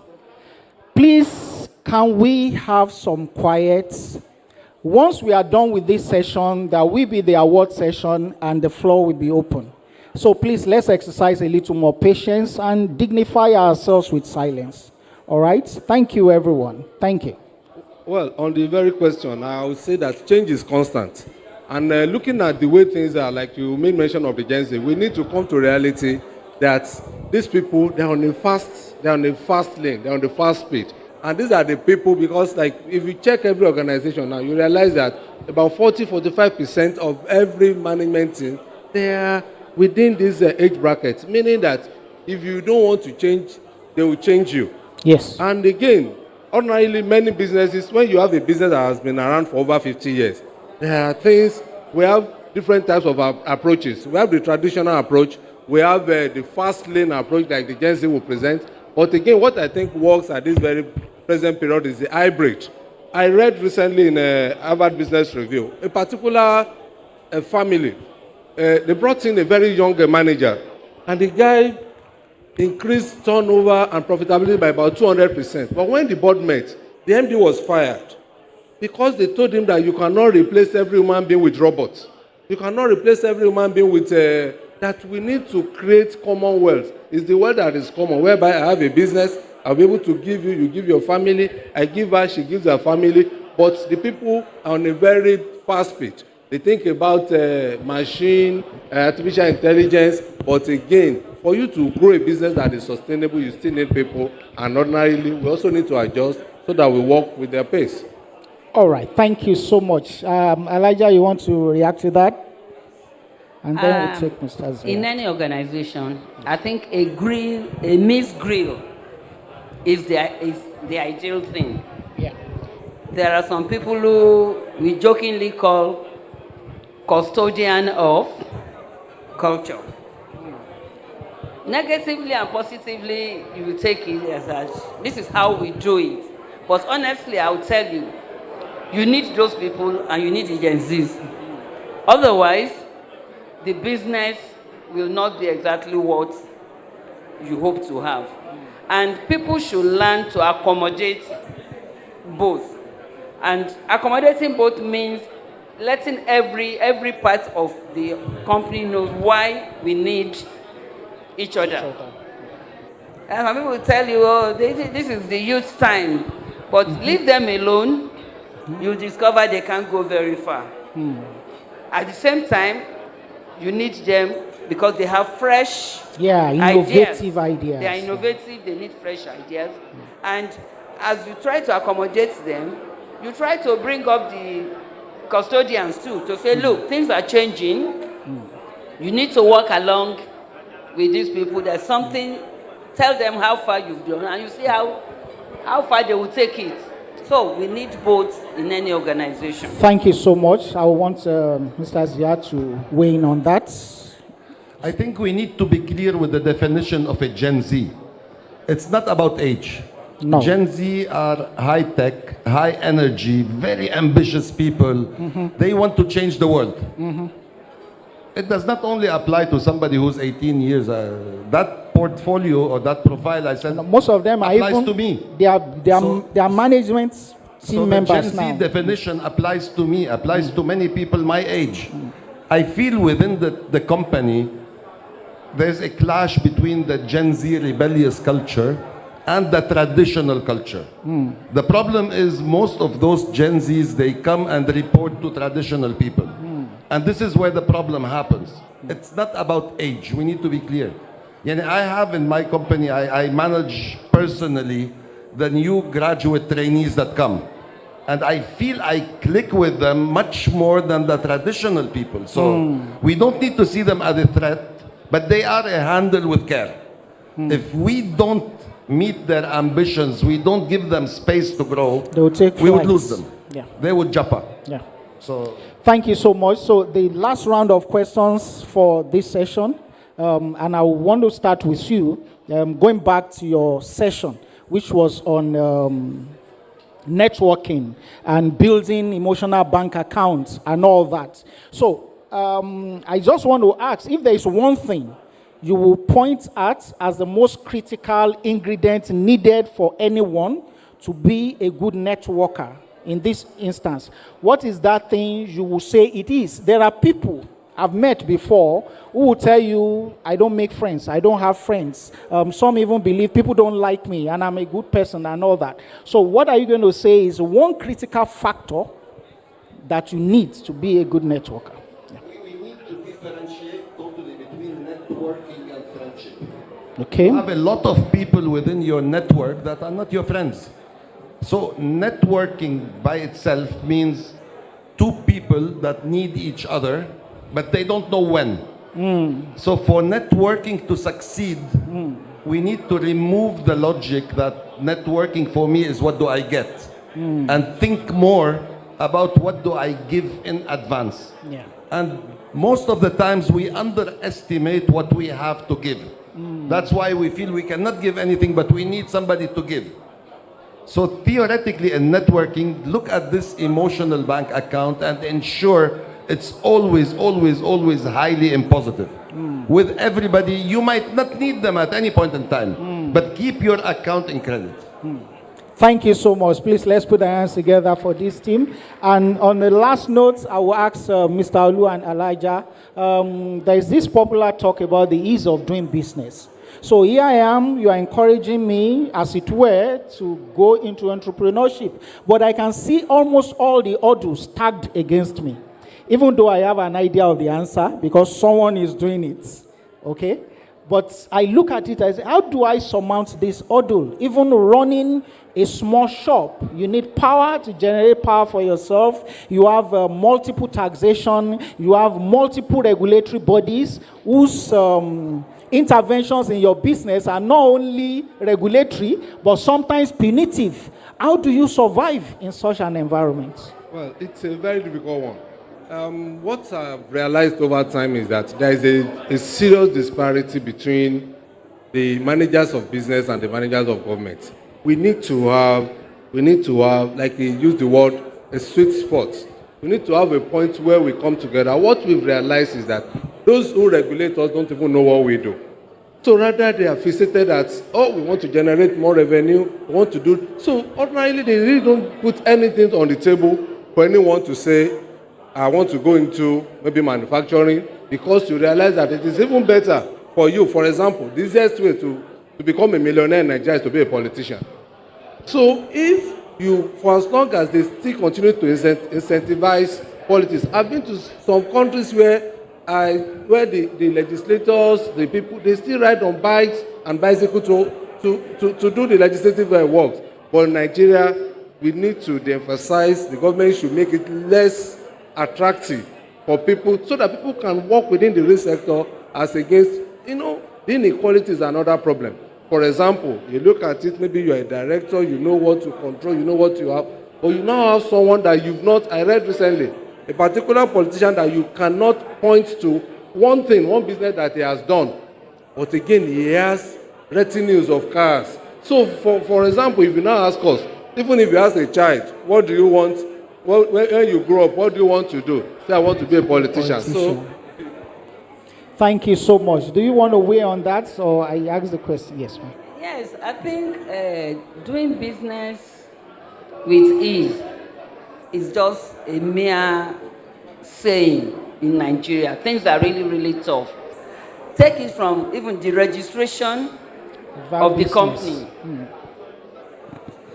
Please, can we have some quiet? Once we are done with this session, there will be the award session and the floor will be open. So please, let's exercise a little more patience and dignify ourselves with silence. All right? Thank you, everyone. Thank you. Well, on the very question, I would say that change is constant. And looking at the way things are, like you made mention of the Gen Z, we need to come to reality that these people, they're on a fast lane, they're on the fast speed. And these are the people, because like if you check every organization now, you realize that about 40-45% of every management team, they are within this age bracket, meaning that if you don't want to change, they will change you. Yes. And again, ordinarily, many businesses, when you have a business that has been around for over 50 years, there are things, we have different types of approaches. We have the traditional approach, we have the fast lane approach like the Gen Z will present. But again, what I think works at this very present period is the hybrid. I read recently in a Harvard Business Review, a particular family, they brought in a very young manager, and the guy increased turnover and profitability by about 200%. But when the board met, the MD was fired because they told him that you cannot replace every human being with robots. You cannot replace every human being with that we need to create commonwealth. It's the word that is common, whereby I have a business, I'll be able to give you, you give your family, I give her, she gives her family. But the people are on a very fast speed. They think about machine, artificial intelligence, but again, for you to grow a business that is sustainable, you still need people, and ordinarily, we also need to adjust so that we work with their pace. All right, thank you so much. Elijah, you want to react to that? And then we'll take Mr. Zia. In any organization, I think a mixed grill is the ideal thing. Yeah. There are some people who we jokingly call custodian of culture. Negatively and positively, you will take it as this is how we do it. But honestly, I will tell you, you need those people and you need the Gen Zs. Otherwise, the business will not be exactly what you hope to have. And people should learn to accommodate both. And accommodating both means letting every part of the company know why we need each other. And some people will tell you, oh, this is the youth time. But leave them alone, you'll discover they can't go very far. At the same time, you need them because they have fresh innovative ideas. They are innovative, they need fresh ideas. And as you try to accommodate them, you try to bring up the custodians too, to say, look, things are changing. You need to work along with these people. There's something, tell them how far you've done, and you see how far they will take it. So we need both in any organization. Thank you so much. I want Mr. Zia to weigh in on that. I think we need to be clear with the definition of a Gen Z. It's not about age. No. Gen Z are high tech, high energy, very ambitious people. They want to change the world. It does not only apply to somebody who's 18 years. That portfolio or that profile I said, most of them applies are even, to me. They are management team members now. So the Gen Z definition applies to me, applies to many people my age. I feel within the company, there's a clash between the Gen Z rebellious culture and the traditional culture. The problem is most of those Gen Zs, they come and report to traditional people. And this is where the problem happens. It's not about age, we need to be clear. I have in my company, I manage personally the new graduate trainees that come. And I feel I click with them much more than the traditional people. So we don't need to see them as a threat, but they are a handle with care. If we don't meet their ambitions, we don't give them space to grow, They will take we would flights. lose them. Yeah. They would jump up. Yeah. So Thank you so much. So the last round of questions for this session, and I want to start with you, going back to your session, which was on networking and building emotional bank accounts and all that. So I just want to ask if there is one thing you will point at as the most critical ingredient needed for anyone to be a good networker in this instance, what is that thing you will say it is? There are people I've met before who will tell you, I don't make friends, I don't have friends. Some even believe people don't like me and I'm a good person and all that. So what are you going to say is one critical factor that you need to be a good networker? we need to differentiate totally between networking and friendship. Okay. You have a lot of people within your network that are not your friends. So networking by itself means two people that need each other, but they don't know when. So for networking to succeed, we need to remove the logic that networking for me is what do I get, and think more about what do I give in advance. Yeah. And most of the times we underestimate what we have to give. That's why we feel we cannot give anything, but we need somebody to give. So theoretically in networking, look at this emotional bank account and ensure it's always, always, always highly and positive. With everybody, you might not need them at any point in time, but keep your account in credit. Thank you so much. Please, let's put our hands together for this team. And on the last note, I will ask Mr. Olu and Elijah, there is this popular talk about the ease of doing business. So here I am, you are encouraging me, as it were, to go into entrepreneurship. But I can see almost all the odds tagged against me, even though I have an idea of the answer, because someone is doing it, okay? But I look at it, I say, how do I surmount this hurdle? Even running a small shop, you need power to generate power for yourself. You have multiple taxation. You have multiple regulatory bodies whose interventions in your business are not only regulatory, but sometimes punitive. How do you survive in such an environment? Well, it's a very difficult one. What I've realized over time is that there is a serious disparity between the managers of business and the managers of government. We need to have, like they use the word, a sweet spot. We need to have a point where we come together. What we've realized is that those who regulate us don't even know what we do. So rather they are fixated at, oh, we want to generate more revenue, we want to do. So ordinarily they really don't put anything on the table for anyone to say, I want to go into maybe manufacturing, because you realize that it is even better for you. For example, the easiest way to become a millionaire in Nigeria is to be a politician. So if you, for as long as they still continue to incentivize politics, I've been to some countries where the legislators, the people, they still ride on bikes and bicycles to do the legislative work. But in Nigeria, we need to de-emphasize, the government should make it less attractive for people so that people can work within the real sector as against, the inequality is another problem. For example, you look at it, maybe you're a director, you know what to control, you know what you have, but you now have someone that you've not, I read recently, a particular politician that you cannot point to one thing, one business that he has done, but again, he has retinues of cars. So, for example, if you now ask us, even if you ask a child, what do you want, when you grow up, what do you want to do? Say, I want to be a politician. So, thank you so much. Do you want to weigh on that, or I ask the question? Yes, ma'am. Yes, I think doing business with ease is just a mere saying in Nigeria. Things are really, really tough. Take it from even the registration of the company.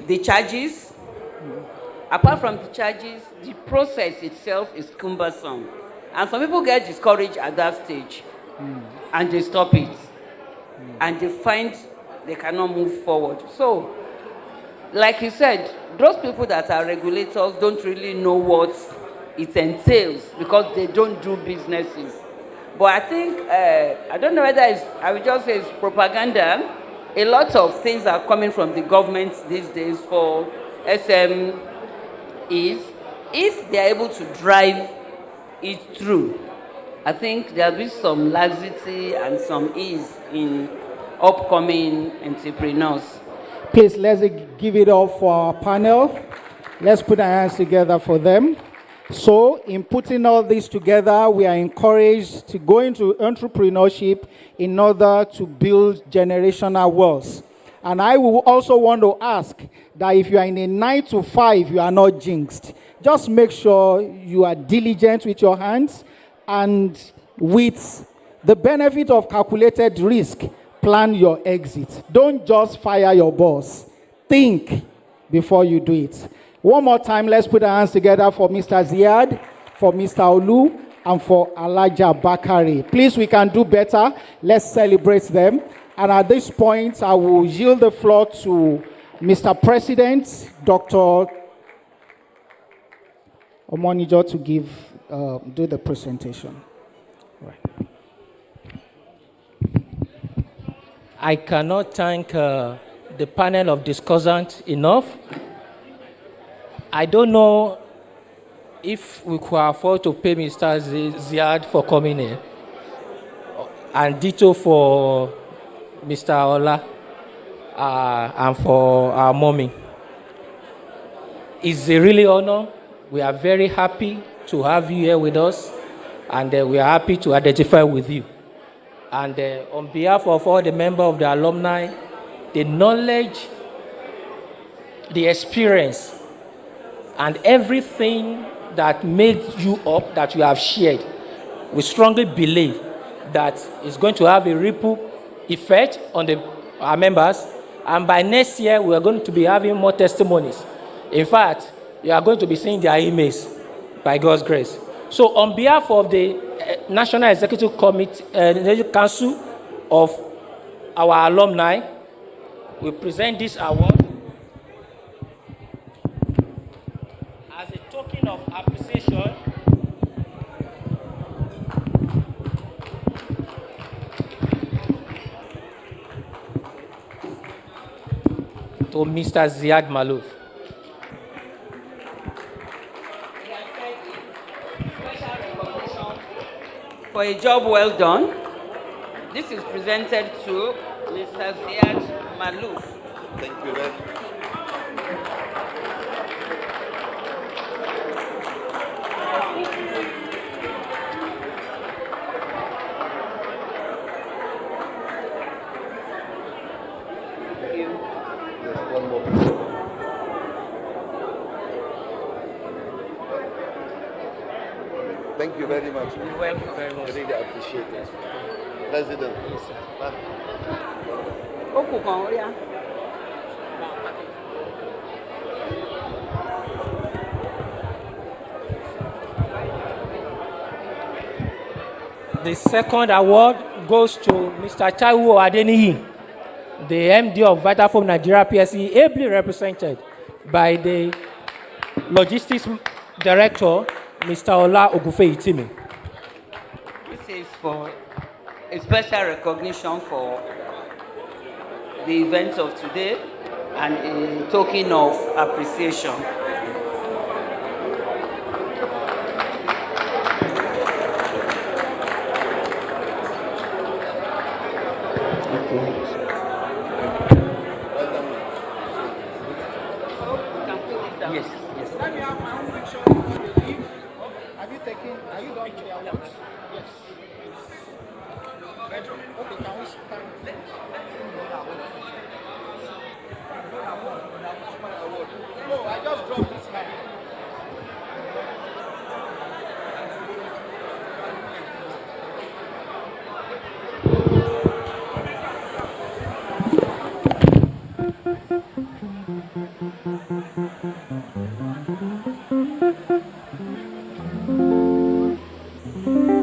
The charges, apart from the charges, the process itself is cumbersome. And some people get discouraged at that stage and they stop it. And they find they cannot move forward. So, like you said, those people that are regulators don't really know what it entails because they don't do businesses. But I think, I don't know whether I would just say it's propaganda. A lot of things are coming from the government these days for SMEs. If they are able to drive it through, I think there'll be some laxity and some ease in upcoming entrepreneurs. Please, let's give it up for our panel. Let's put our hands together for them. So, in putting all this together, we are encouraged to go into entrepreneurship in order to build generational wealth. And I will also want to ask that if you are in a 9 to 5, you are not jinxed. Just make sure you are diligent with your hands, and with the benefit of calculated risk, plan your exit. Don't just fire your boss. Think before you do it. One more time, let's put our hands together for Mr. Ziad, for Mr. Olu, and for Elijah Bakari. Please, we can do better. Let's celebrate them. And at this point, I will yield the floor to Mr. President, Dr. Omonijo, to do the presentation. Right. I cannot thank the panel of discussants enough. I don't know if we could afford to pay Mr. Ziad for coming here, and ditto for Mr. Ola and for our mommy. It's a really honor. We are very happy to have you here with us, and we are happy to identify with you. And on behalf of all the members of the alumni, the knowledge, the experience, and everything that made you up, that you have shared, we strongly believe that it's going to have a ripple effect on our members. And by next year, we are going to be having more testimonies. In fact, you are going to be seeing their emails by God's grace. So on behalf of the National Executive Committee, Council of our alumni, we present this award as a token of appreciation to Mr. Ziad Malouf. For a job well done, this is presented to Mr. Ziad Malouf. Thank you very much. One more. Thank you very much. You're welcome very much. I really appreciate it. President. Yes, sir. Man. The second award goes to Mr. Taiwo Adeniyi, the MD of Vitafoam Nigeria PLC, ably represented by the Logistics Director, Mr. Ola Ogufe-Itimi. This is for a special recognition for the event of today and a token of appreciation. Yes, yes. Let me have my own picture before they leave. Have you taken, are you done with the awards? Yes. Okay, can we stand? No, I just dropped this guy. Thank you.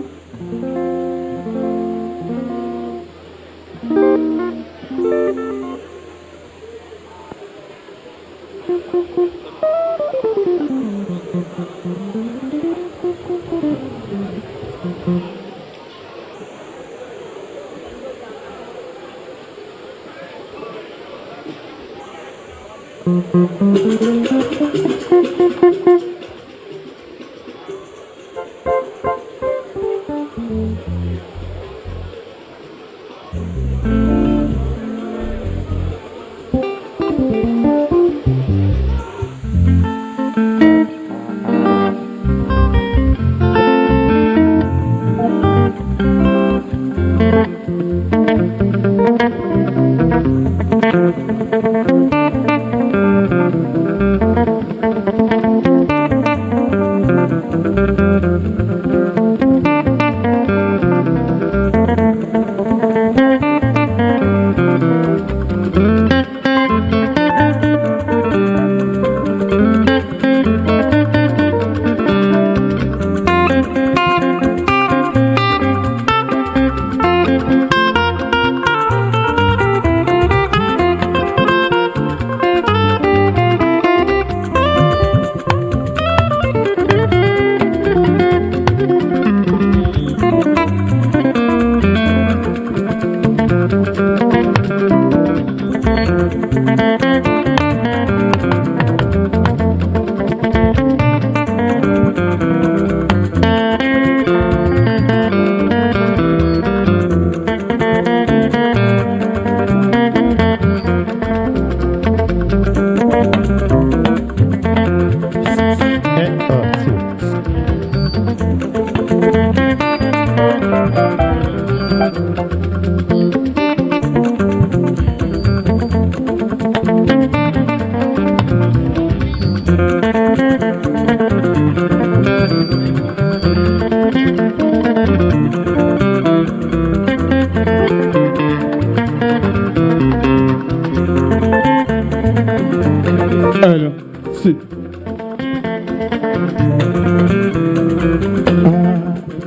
Alors, si.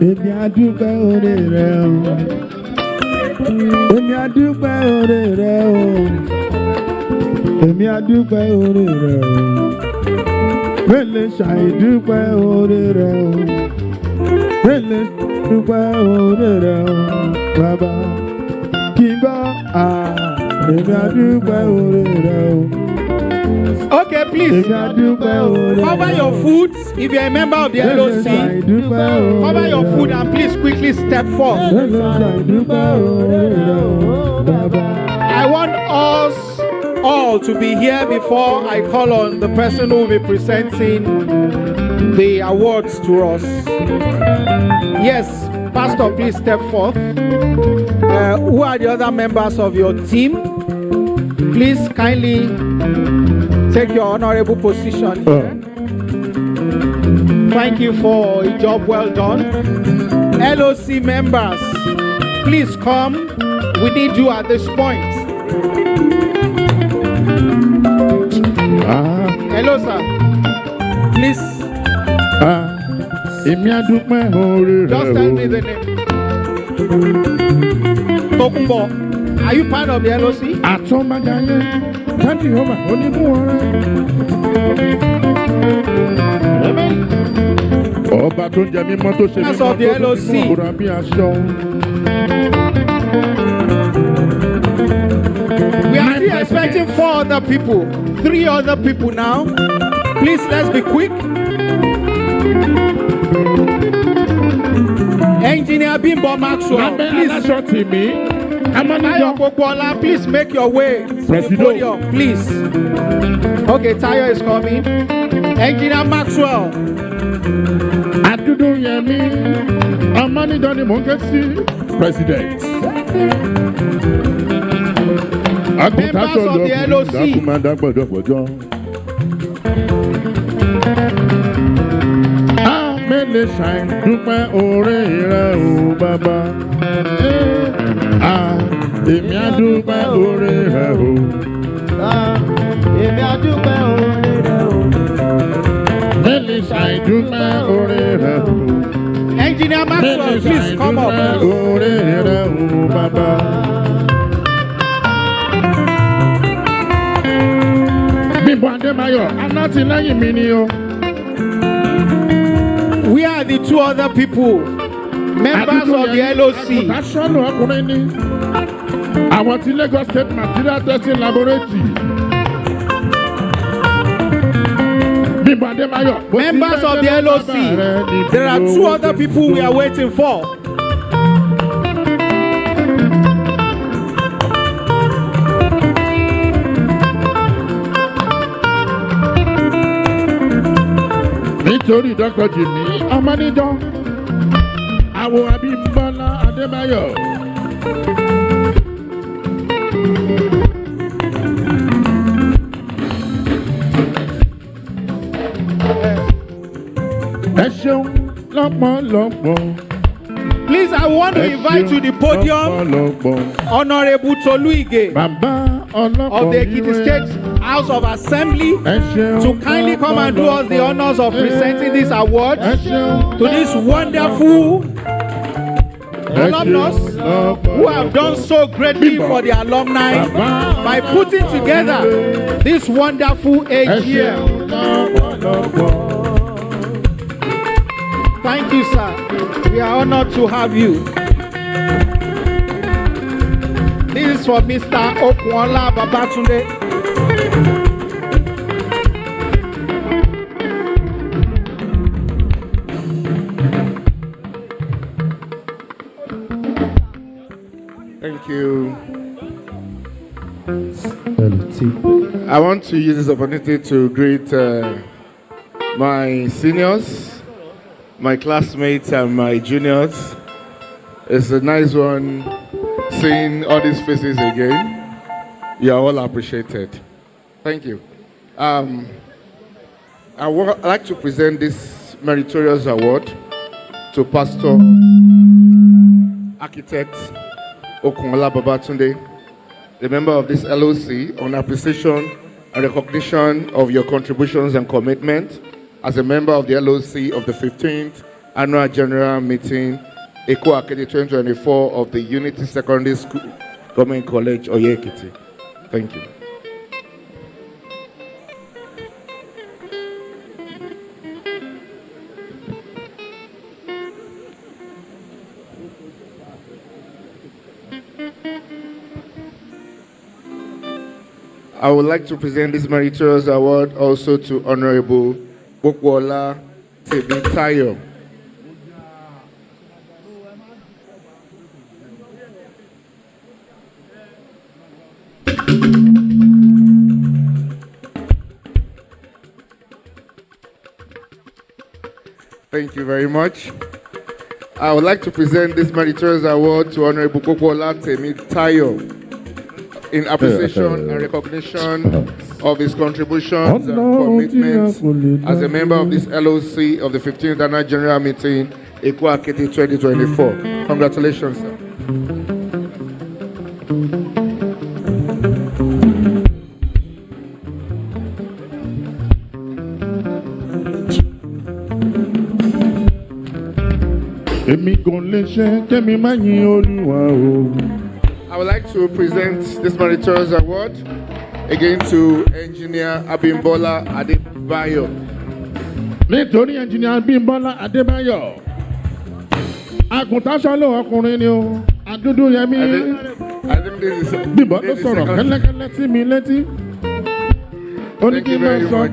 Èmi àdúpẹ́ oore rẹ o. Èmi àdúpẹ́ oore rẹ o. Èmi àdúpẹ́ oore rẹ o. Mélòó ṣàìdúpẹ́ oore rẹ o. Mélòó dúpẹ́ oore rẹ o. Bàbá kí n bá èmi àdúpẹ́ oore rẹ o. Okay, please. Cover your food if you're a member of the LOC. Cover your food and please quickly step forth. I want us all to be here before I call on the person who will be presenting the awards to us. Yes, Pastor, please step forth. Who are the other members of your team? Please kindly take your honorable position here. Thank you for a job well done. LOC members, please come. We need you at this point. Hello, sir. Please. Just tell me the name. Tokumbo, are you part of the LOC? Ọba tó ń jẹ mímọ́ tó ṣe mímọ́ tó ṣe mímọ́ àbúrò bí aṣọ. We are still expecting 4 other people, 3 other people now. Please, let's be quick. Engineer Bimbo Maxwell, please. Please make your way to the podium, please. Okay, Tayo is coming. Engineer Maxwell. Adudu Yemi, Amani Doni Mongesi, President. Members of the LOC. Amele shine, dúpẹ́ oore rẹ o bàbá. Èmi á dúpẹ́ oore rẹ o. Èmi á dúpẹ́ oore rẹ o. Mele shine, dúpẹ́ oore rẹ o. Engineer Maxwell, please come up. Oore rẹ o bàbá. Bímbọ́ Adémayọ̀, alátìlẹ́yìn mi ni o. We are the 2 other people, members of the LOC. Aṣọ́nù ọkùnrin ni àwọn ti Lagos State Material Testing Laboratory. Members of the LOC, there are 2 other people we are waiting for. Nítorí Dr. Jimmy Ọmọníjọ́, àwọn Abímbọ́lá Adébáyọ̀. Ẹ ṣeun lọ́pọ̀lọpọ̀. Please, I want to invite to the podium Honorable Toluige of the Ekiti State House of Assembly to kindly come and do us the honors of presenting this award to this wonderful alumnus who have done so greatly for the alumni by putting together this wonderful AGM. Thank you, sir. We are honored to have you. This is for Mr. Ugcoa Babatunde. Thank you. I want to use this opportunity to greet my seniors, my classmates, and my juniors. It's a nice one seeing all these faces again. You are all appreciated. Thank you. I'd like to present this meritorious award to Pastor Architect Ugcoa Babatunde, the member of this LOC, on appreciation and recognition of your contributions and commitment as a member of the LOC of the 15th Annual General Meeting, Ugcoa Akete 2024 of the Unity Secondary School, Government College, Ekiti. Thank you. I would like to present this meritorious award also to Honorable Ugcoa Temitayo. Thank you very much. I would like to present this meritorious award to Honorable Ugcoa Temitayo in appreciation and recognition of his contributions and commitments as a member of this LOC of the 15th Annual General Meeting, Ugcoa Akete 2024. Congratulations, sir. I would like to present this meritorious award again to Engineer Abimbola Adebayo. Nítorí Engineer Abimbola Adebayo, àgùntàṣọ́lò ọkùnrin ni o, àdúdú yẹmí. I think this is Bímbọ́ ló sọ̀rọ̀ kẹ́lẹ́kẹ́lẹ́ sí mi létí. Thank you very much.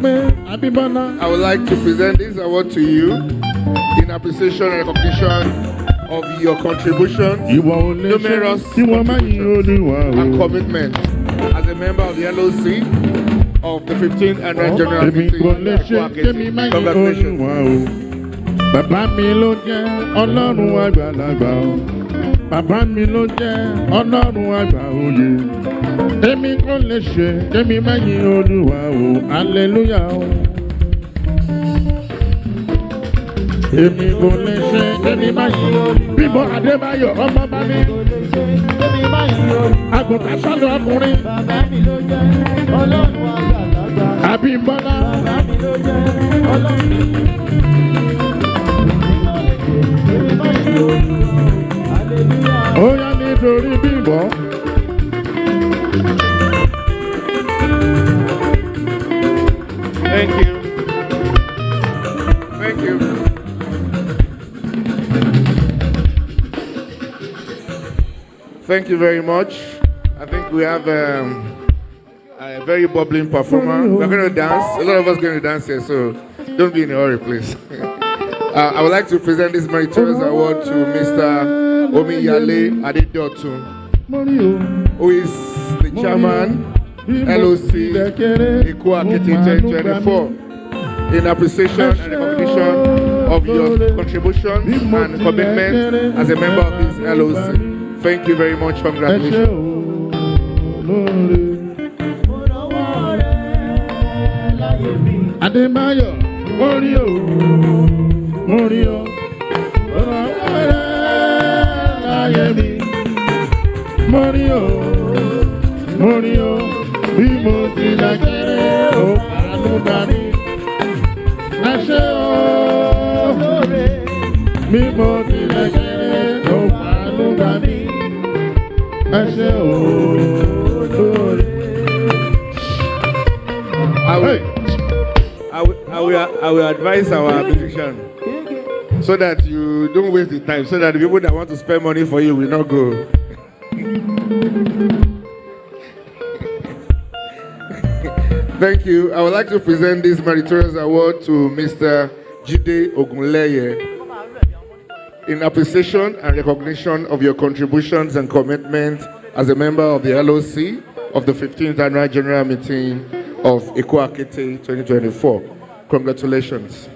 I would like to present this award to you in appreciation and recognition of your contribution, numerous contributions and commitment as a member of the LOC of the 15th Annual General Meeting. Congratulations. Bàbá mi ló jẹ́ Ọlọ́run àgbàlagbà o. Bàbá mi ló jẹ́ Ọlọ́run àgbà òye. Èmi kò lè ṣe kémi má yìn Olúwa o. Hallelujah o. Èmi kò lè ṣe kémi má yìn Olúwa. Bímbọ́ Adébáyọ̀ ọmọ bá mi. Àgùntàn sálọ ọkùnrin. Bàbá mi ló jẹ́ Ọlọ́run àgbàlagbà. Abímbọ́lá. Bàbá mi ló jẹ́ Ọlọ́run. Oh, yeah, nítorí Bímbọ́. Thank you. Thank you. Thank you very much. I think we have a very bubbling performer. We're going to dance. A lot of us are going to dance here, so Don't be in a hurry, please. I would like to present this meritorious award to Mr. Omiyale Adedotun, who is the chairman, LOC, Ugcoa Akete 2024, in appreciation and recognition of your contributions and commitment as a member of this LOC. Thank you very much. Congratulations. Ademayo, Morio, Morio, Bimosi la kere o anudani, Ashe o, Bimosi la kere o anudani, Ashe o. I will advise our musician so that you don't waste the time, so that the people that want to spend money for you will not go. Thank you. I would like to present this meritorious award to Mr. Jide Ogunleye in appreciation and recognition of your contributions and commitment as a member of the LOC of the 15th Annual General Meeting of Ugcoa Akete 2024. Congratulations.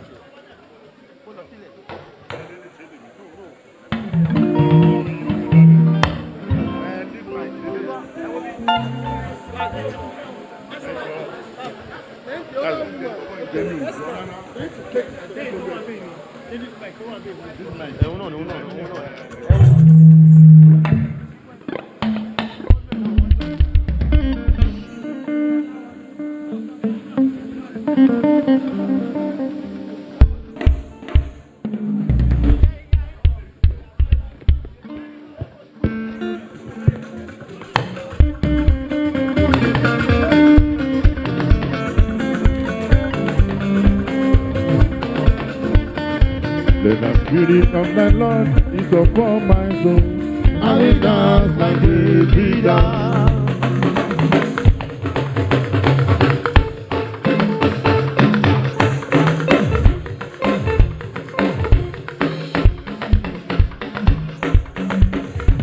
Let the spirit of the Lord is upon my soul. I will dance like David dance.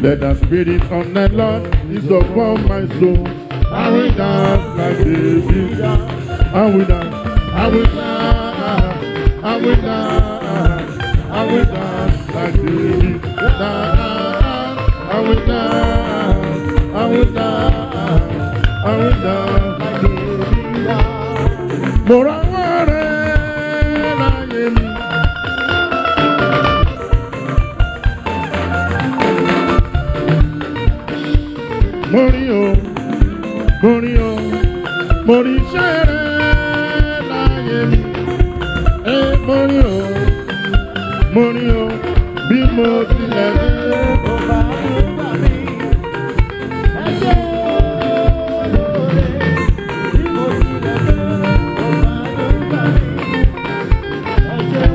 Let the spirit of the Lord is upon my soul. I will dance like David dance. I will dance. I will dance. I will dance. I will dance like David dance. I will dance. I will dance. I will dance like David dance. Moraware na yemi. Morio, Morio, Morishere na yemi. Morio. Morio, bí mo tilẹ̀ dé ó bá gbà mí. Ẹjẹ́ olóore, bí mo tilẹ̀ dé ó bá gbà mí. Ẹjẹ́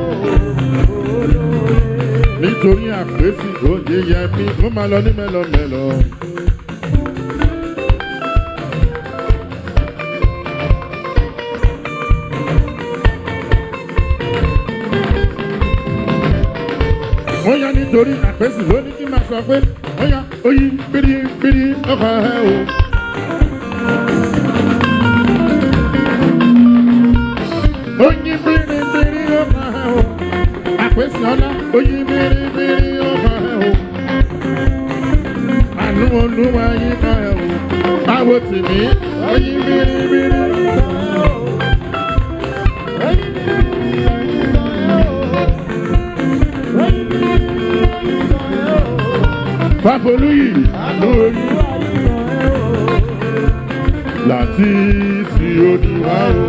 olóore. Nítorí àpèsè òye yẹ mí, ó máa lọ ní mẹ́lọmẹ́lọ. Oya nítorí àpèsè lónìí kí máa sọ pé oya oyin bírí ọkọ̀ ẹ̀ o. Oyin bírí ọkọ̀ ẹ̀ o. Àpèsè ọlá oyin bírí ọkọ̀ ẹ̀ o. Àánú olúwa yín kan ẹ̀ o. Báwo tì mí oyin bírí ọkọ̀ ẹ̀ o. Oyin bírí ọkọ̀ ẹ̀ o. Fáfolúyì àánú olúwa yín kan ẹ̀ o. Láti sí oníwà o.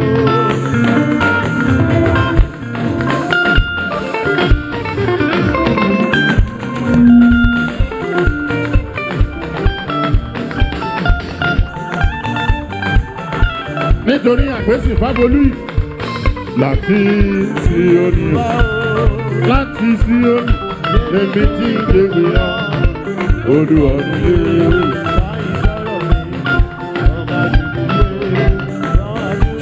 Nítorí àpèsè Fáfolúyì láti sí oníwà o. Láti sí oníwà lèmi tí ń dégbé ọ. Olúwa ni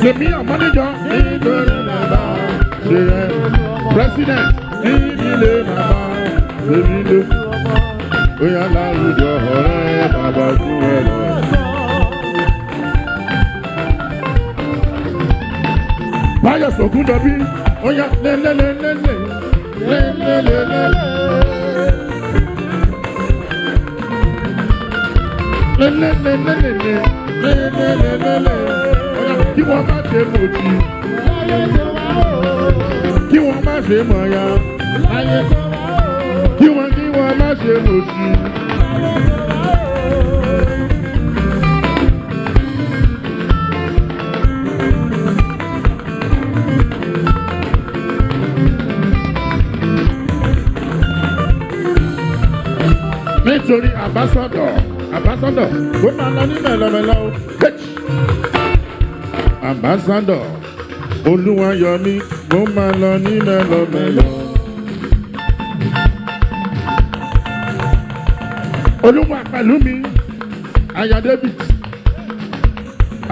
tèmi ọmọdéjọ nítorí nàbà President, ìdílé bàbá èmi ló. Bóyá láwùjọ ọ̀rẹ́ bàbá fún ẹ lọ. Báyọ̀ sọ̀kún dọ̀bí, ó yá lélẹ́lẹ́lẹ́lẹ́ lélẹ́lẹ́lẹ́. Lélẹ́lẹ́lẹ́lẹ́ lélẹ́lẹ́lẹ́. Kí wọ́n má ṣe mọ̀jì. Kí wọ́n má ṣe mọ̀ya. Kí wọ́n má ṣe mọ̀jì. Nítorí ambassador ó máa lọ ní mẹ́lọ́mẹ́lọ́ o. Ambassador Olúwayọ̀mí ó máa lọ ní mẹ́lọ́mẹ́lọ́. Olúwa pẹ̀lú mi Aya David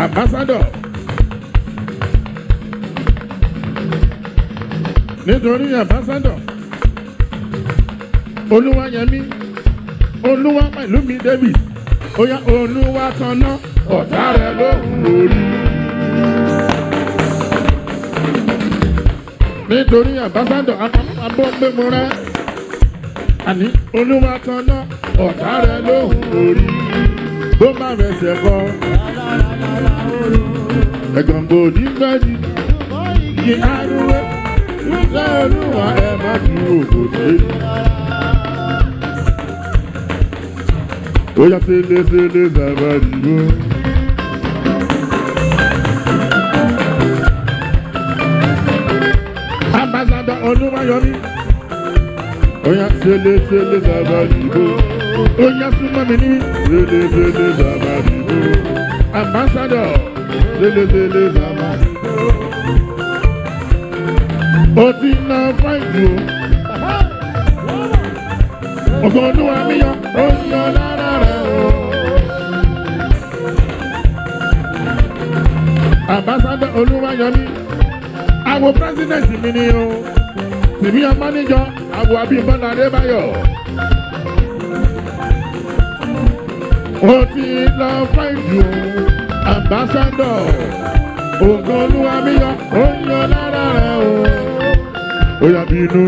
ambassador. Nítorí ambassador Olúwayọ̀mí Olúwa pẹ̀lú mi David, oya Olúwa tanná ọ̀tá rẹ̀ lóhùn orí. Nítorí ambassador abọ́gbẹ́mu rẹ̀, àní Olúwa tanná ọ̀tá rẹ̀ lóhùn orí. Bó má fẹsẹ̀ kọ́, ẹ̀gàn gbòdì gbẹ́dì, yìí arúgbó, ṣé Olúwa ẹ̀ má ju òkòtò yìí. Oya sele zabarigo. Ambassador Olúwayọ̀mí. Oya sele zabarigo. Oya súnmọ́ mi ní sele zabarigo. Ambassador sele zabarigo. O ti na fáìlì o. Ògùn Olúwa mi yọ, ó yọ lára rẹ̀ o. Ambassador Olúwayọ̀mí, àwọ̀ president mi ni o. Tìmí ọmọ níjọ, àwọ̀ Abímbọ́lá Adébáyọ̀. Ó ti lọ fáìlì o. Ambassador Ògùn Olúwa mi yọ, ó yọ lára rẹ̀ o. Ó yá bínú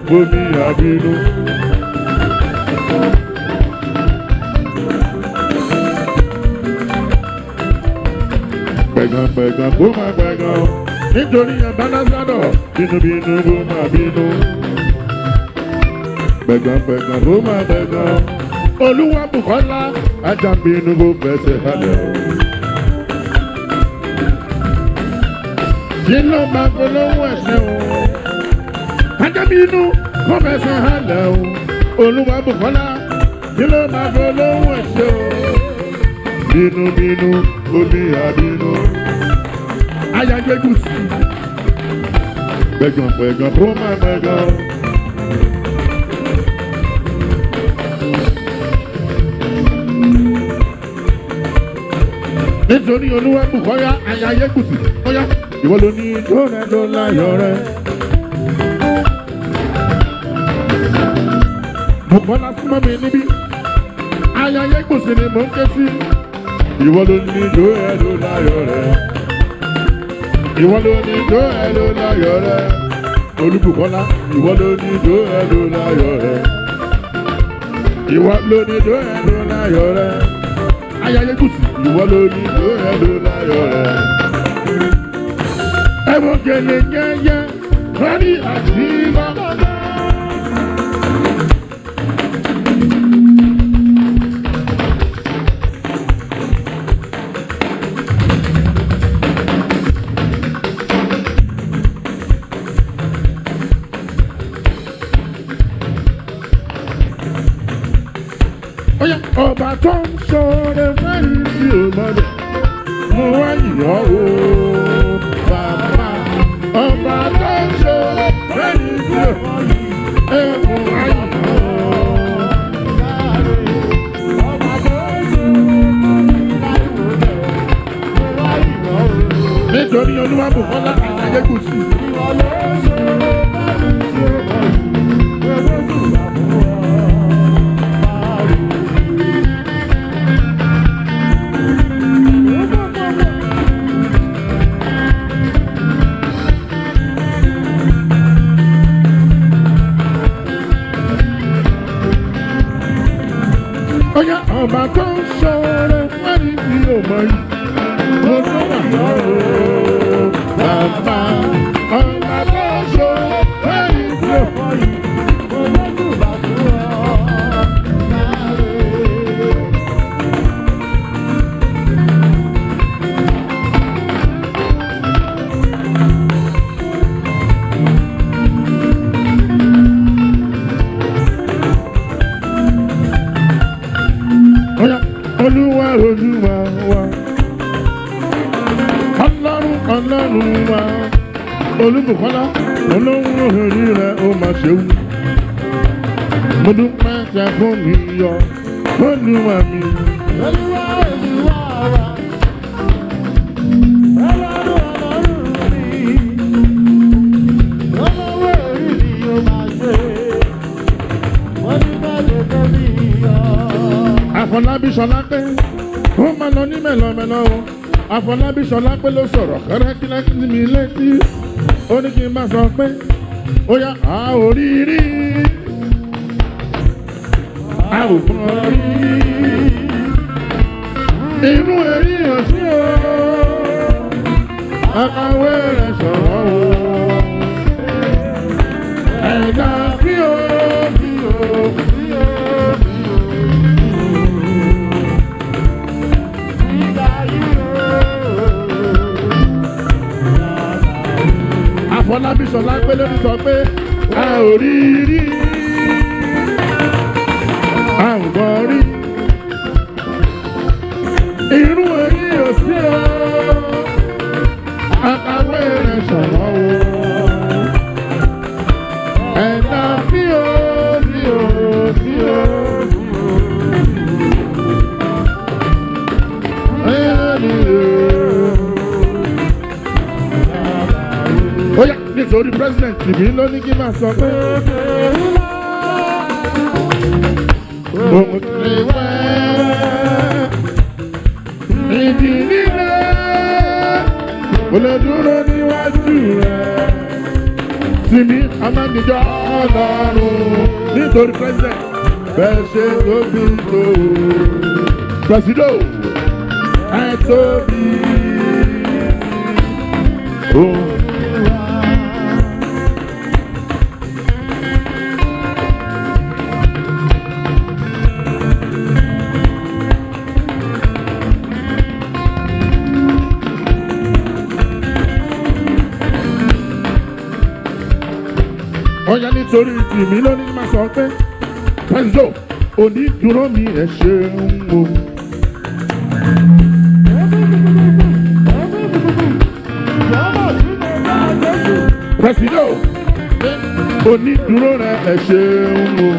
bómi àbínú. Pẹ̀gàn kó máa pẹ̀gàn nítorí ambassador bínú kó máa bínú. Pẹ̀gàn kó máa pẹ̀gàn Olúwabùkọ́lá ajá bínú kó fẹsẹ̀ halẹ̀ o. Kí ló máa polówó ẹ̀sìn o? Ajá bínú kó fẹsẹ̀ halẹ̀ o. Olúwabùkọ́lá kí ló máa polówó ẹ̀sìn o? Bínú omi àbínú. Ayájẹ́gùsì. Pẹ̀gàn kó máa pẹ̀gàn. Nítorí Olúwabùkọ́lá Ayájẹ́gùsì. Ọ̀yá ìwọ ló ní ijó rẹ̀ ló láyọ̀ rẹ̀. Bùkọ́lá súnmọ́ mi níbí. Ayájẹ́gùsì ni mò ń ké sí. Ìwọ ló ní ijó ẹ ló láyọ̀ rẹ̀. Ìwọ ló ní ijó ẹ ló láyọ̀ rẹ̀. Olúbùkọ́lá, ìwọ ló ní ijó ẹ ló láyọ̀ rẹ̀. Ìwọ ló ní ijó ẹ ló láyọ̀ rẹ̀. Ayájẹ́gùsì, ìwọ ló ní ijó ẹ ló láyọ̀ rẹ̀. Ẹ̀wọ̀n gẹ̀lẹ̀ yẹ́yẹ́, rárí àjíwá. Ọba tó ń ṣoore fẹ́yìn tí o mọ̀lẹ̀, mo wá yìnyọ́ o bàbá. Ọba tó ń ṣoore fẹ́yìn tí o mọ̀lẹ̀, mo wá yìnyọ́ o. Nítorí Olúwabùkọ́lá Ayájẹ́gùsì. ṣọ̀rẹ́ wẹ́ni tí ó mọ̀ yìí. Mo tó wà lọ́rùn bàbá. Ọba tó ṣọ̀rẹ́ wẹ́ni tí ó mọ̀ yìí. Mo lọ́dún bàbá Olúwa Olúwa wa Ọlọ́run wa Olúbùkọ́lá olóhùn òhèrè rẹ̀ ó máa ṣeun mo dúpẹ́ tẹ fún mi yọ Olúwa mi. Olúwa Olúwa wa Ọlọ́run mi olówó èrí ni ó máa ṣe mo dúpẹ́ tẹ fún mi yọ. Àfọlábí Ṣọlápé ó máa lọ ní mẹ́lọ́mẹ́lọ́ o. Àfọlábí Ṣọlápé ló sọ̀rọ̀ kẹ́rẹ́kẹ́rẹ́ sí mi létí. Ó ní kí n máa sọ pé ó yá a ò rí rí a ò mọ̀ rí inú èrí hàn sí o àkàwé rẹ̀ sọ̀rọ̀ o ẹ̀dá bí o bí o bí o. Àfọlábí Ṣọlápé lórí sọ pé a ò rí rí a ò gbọ́ rí irú èyí ò sí o àkàwé rẹ̀ sọ̀rọ̀ o ẹ̀dá bí o bí o bí o. Oya nítorí president tìbí ló ní kí n máa sọ pé òun ti wá ìdí nílé kò lè dúró níwájú rẹ̀ tìmí amáníjọ́ Ọlọ́run nítorí president bẹ́ẹ̀ ṣe tóbi tó presido ẹ̀ tóbi. Ọ̀yá nítorí tìmí ló ní máa sọ pé pẹ́ńsó onídùúró mi ẹ̀ ṣeun o. Pẹ́sìdò onídùúró rẹ̀ ẹ̀ ṣeun o.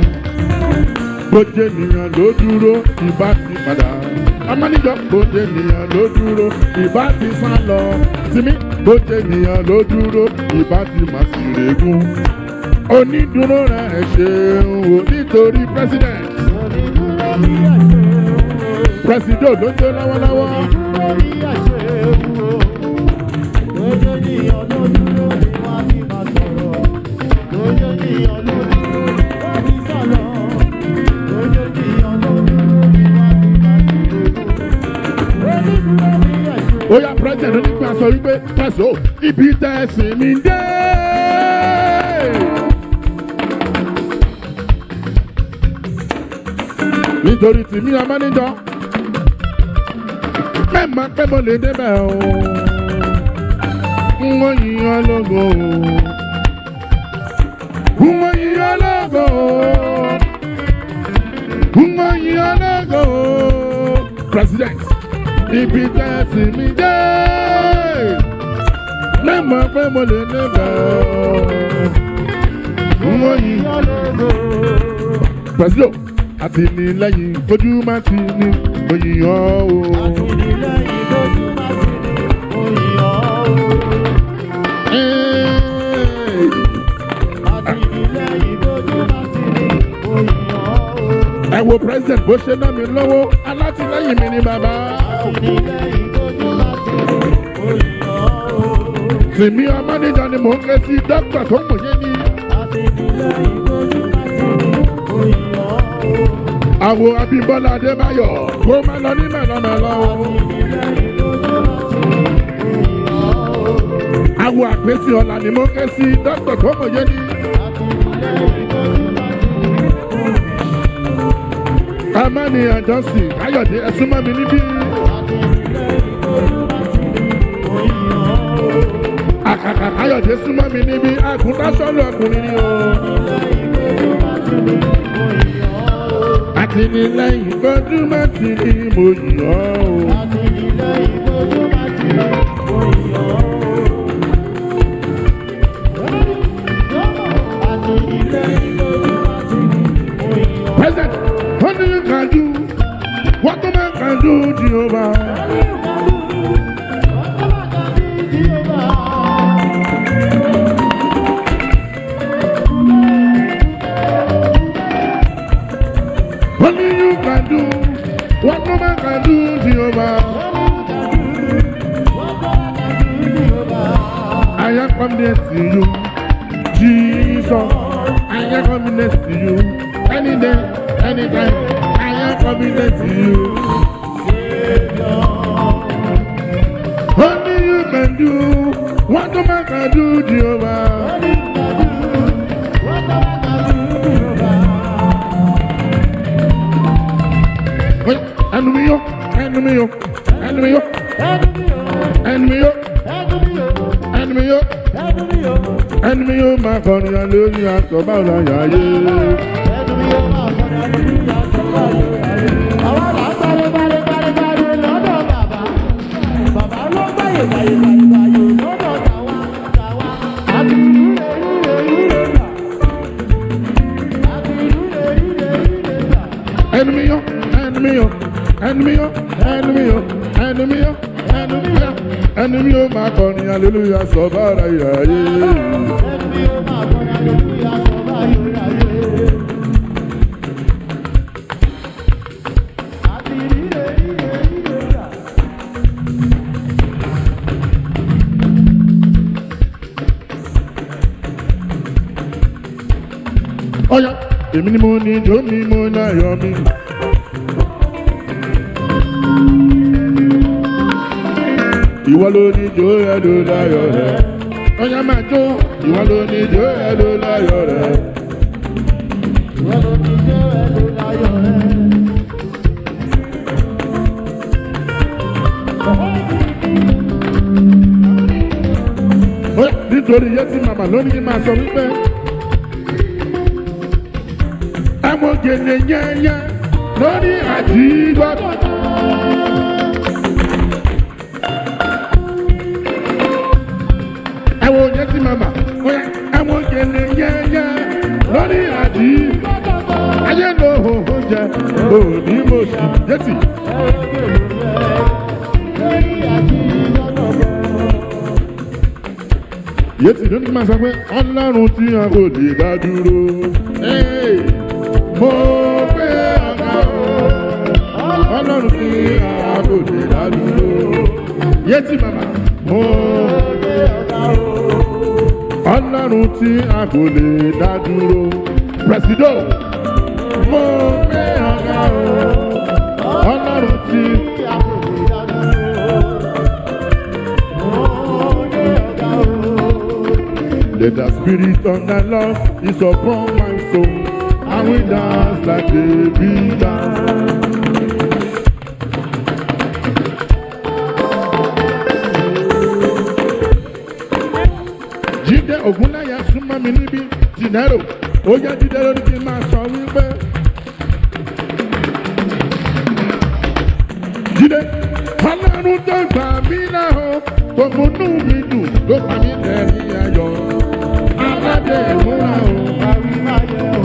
Bójú ènìyàn ló dúró ìbá ti padà. Amáníjọ́ bójú ènìyàn ló dúró ìbá ti sá lọ. Tìmí bójú ènìyàn ló dúró ìbá ti mà sí règùn. Onídùúró rẹ̀ ẹ̀ ṣeun o nítorí president. Pẹ́sìdò ló jó lọ́wọ́lọ́wọ́. Oya president onígbà sọ wípé pẹ̀sọ́ ibi tẹ̀sìn mi dé. Nítorí tìmí amáníjọ́ mẹ́ẹ̀má pẹ́ mo lè débẹ̀ o. Wọ́n yíyan lógo o. Wọ́n yíyan lógo o. Wọ́n yíyan lógo o. President ibi tẹ̀sí mi dé. Mẹ́ẹ̀má pẹ́ mo lè débẹ̀ o. Wọ́n yíyan lógo o. President àtìlẹ́yìn tójú máa ti ní òyìnbó o. Àtìlẹ́yìn tójú máa ti ní òyìnbó o. Àtìlẹ́yìn tójú máa ti ní òyìnbó o. Ẹ wo president bó ṣe ná mi lọ́wọ́ alátìlẹ́yìn mi ni bàbá. Àtìlẹ́yìn tójú máa ti ní òyìnbó o. Tìmí Amáníjà ni mò ń ké sí dókítà tó mọ̀ yé ni. Àtìlẹ́yìn tójú máa ti ní òyìnbó o. Àwo Abímbọ́lá Adébáyọ̀ kó má lọ ní mẹ́lọ́mẹ́lọ́ o. Àwọ̀ àpèsè ọ̀la ni mo ké sí dókítà tó mọ̀ yé ni. Amani Àjọsìn Káyọ̀dé ẹ̀sùn mọ́ mi níbí. Àkàkà Káyọ̀dé súnmọ́ mi níbí. Àgùntàṣọ́lù ọkùnrin ni o. Àtìlẹ́yìn gbọ́dúmọ̀ tì ní mo yàn ọ́ o. President, what you can do, what a man can do, Jehovah. Only you can do what no man can do, Jehovah. I am coming next to you, Jesus. I am coming next to you, any day, anytime. I am coming next to you. Only you can do what no man can do, Jehovah. Enemy yo, enemy yo, enemy yo, enemy yo, enemy yo, enemy yo, my God, you are losing your soul, my God, enemy yo, enemy yo. Enemy, enemy, enemy, enemy, enemy, oh my God, hallelujah, so bad, oh yeah, èmi ni mo ní jó mi mo láyọ̀ mi. Ìwọ ló ní jó ẹ ló láyọ̀ rẹ̀. Ọ̀yá máa jó. Ìwọ ló ní jó ẹ ló láyọ̀ rẹ̀. Ìwọ ló ní jó ẹ ló láyọ̀ rẹ̀. Nítorí yẹn tí màmá lónìí kí n máa sọ wípé ẹ̀mọ́ gèlè yẹ́nyẹ́ lórí àjígbọ́dọ̀. Ẹ̀wọ̀n yẹn tí màmá ẹ̀mọ́ gèlè yẹ́nyẹ́ lórí àjígbọ́dọ̀. Ayé ló hòhò jẹ òní mòṣì yẹ́tì. Yẹ́tì ló ní kí n máa sọ pé Ọlọ́run tí a kò lè dá dúró. Mo gbé ọ̀gá o, Ọlọ́run tí a kò lè dá dúró. Yẹ́tì màmá. Mo gbé ọ̀gá o, Ọlọ́run tí a kò lè dá dúró. Presido. Mo gbé ọ̀gá o, Ọlọ́run tí a kò lè dá dúró. Let the spirit of the Lord is upon my soul, and we dance like a big dance. Jíde Ògúnláyà súnmọ́ mi níbí, Jìnẹ́rò, ó yẹ Jíde lórí kí n máa sọ wípé. Jíde, Ọlọ́run tó gbà mí náà o, tó múnú mi dùn, tó pa mí lẹ́rìn ayọ̀. Aládé ìmúra o, àrímáyé o,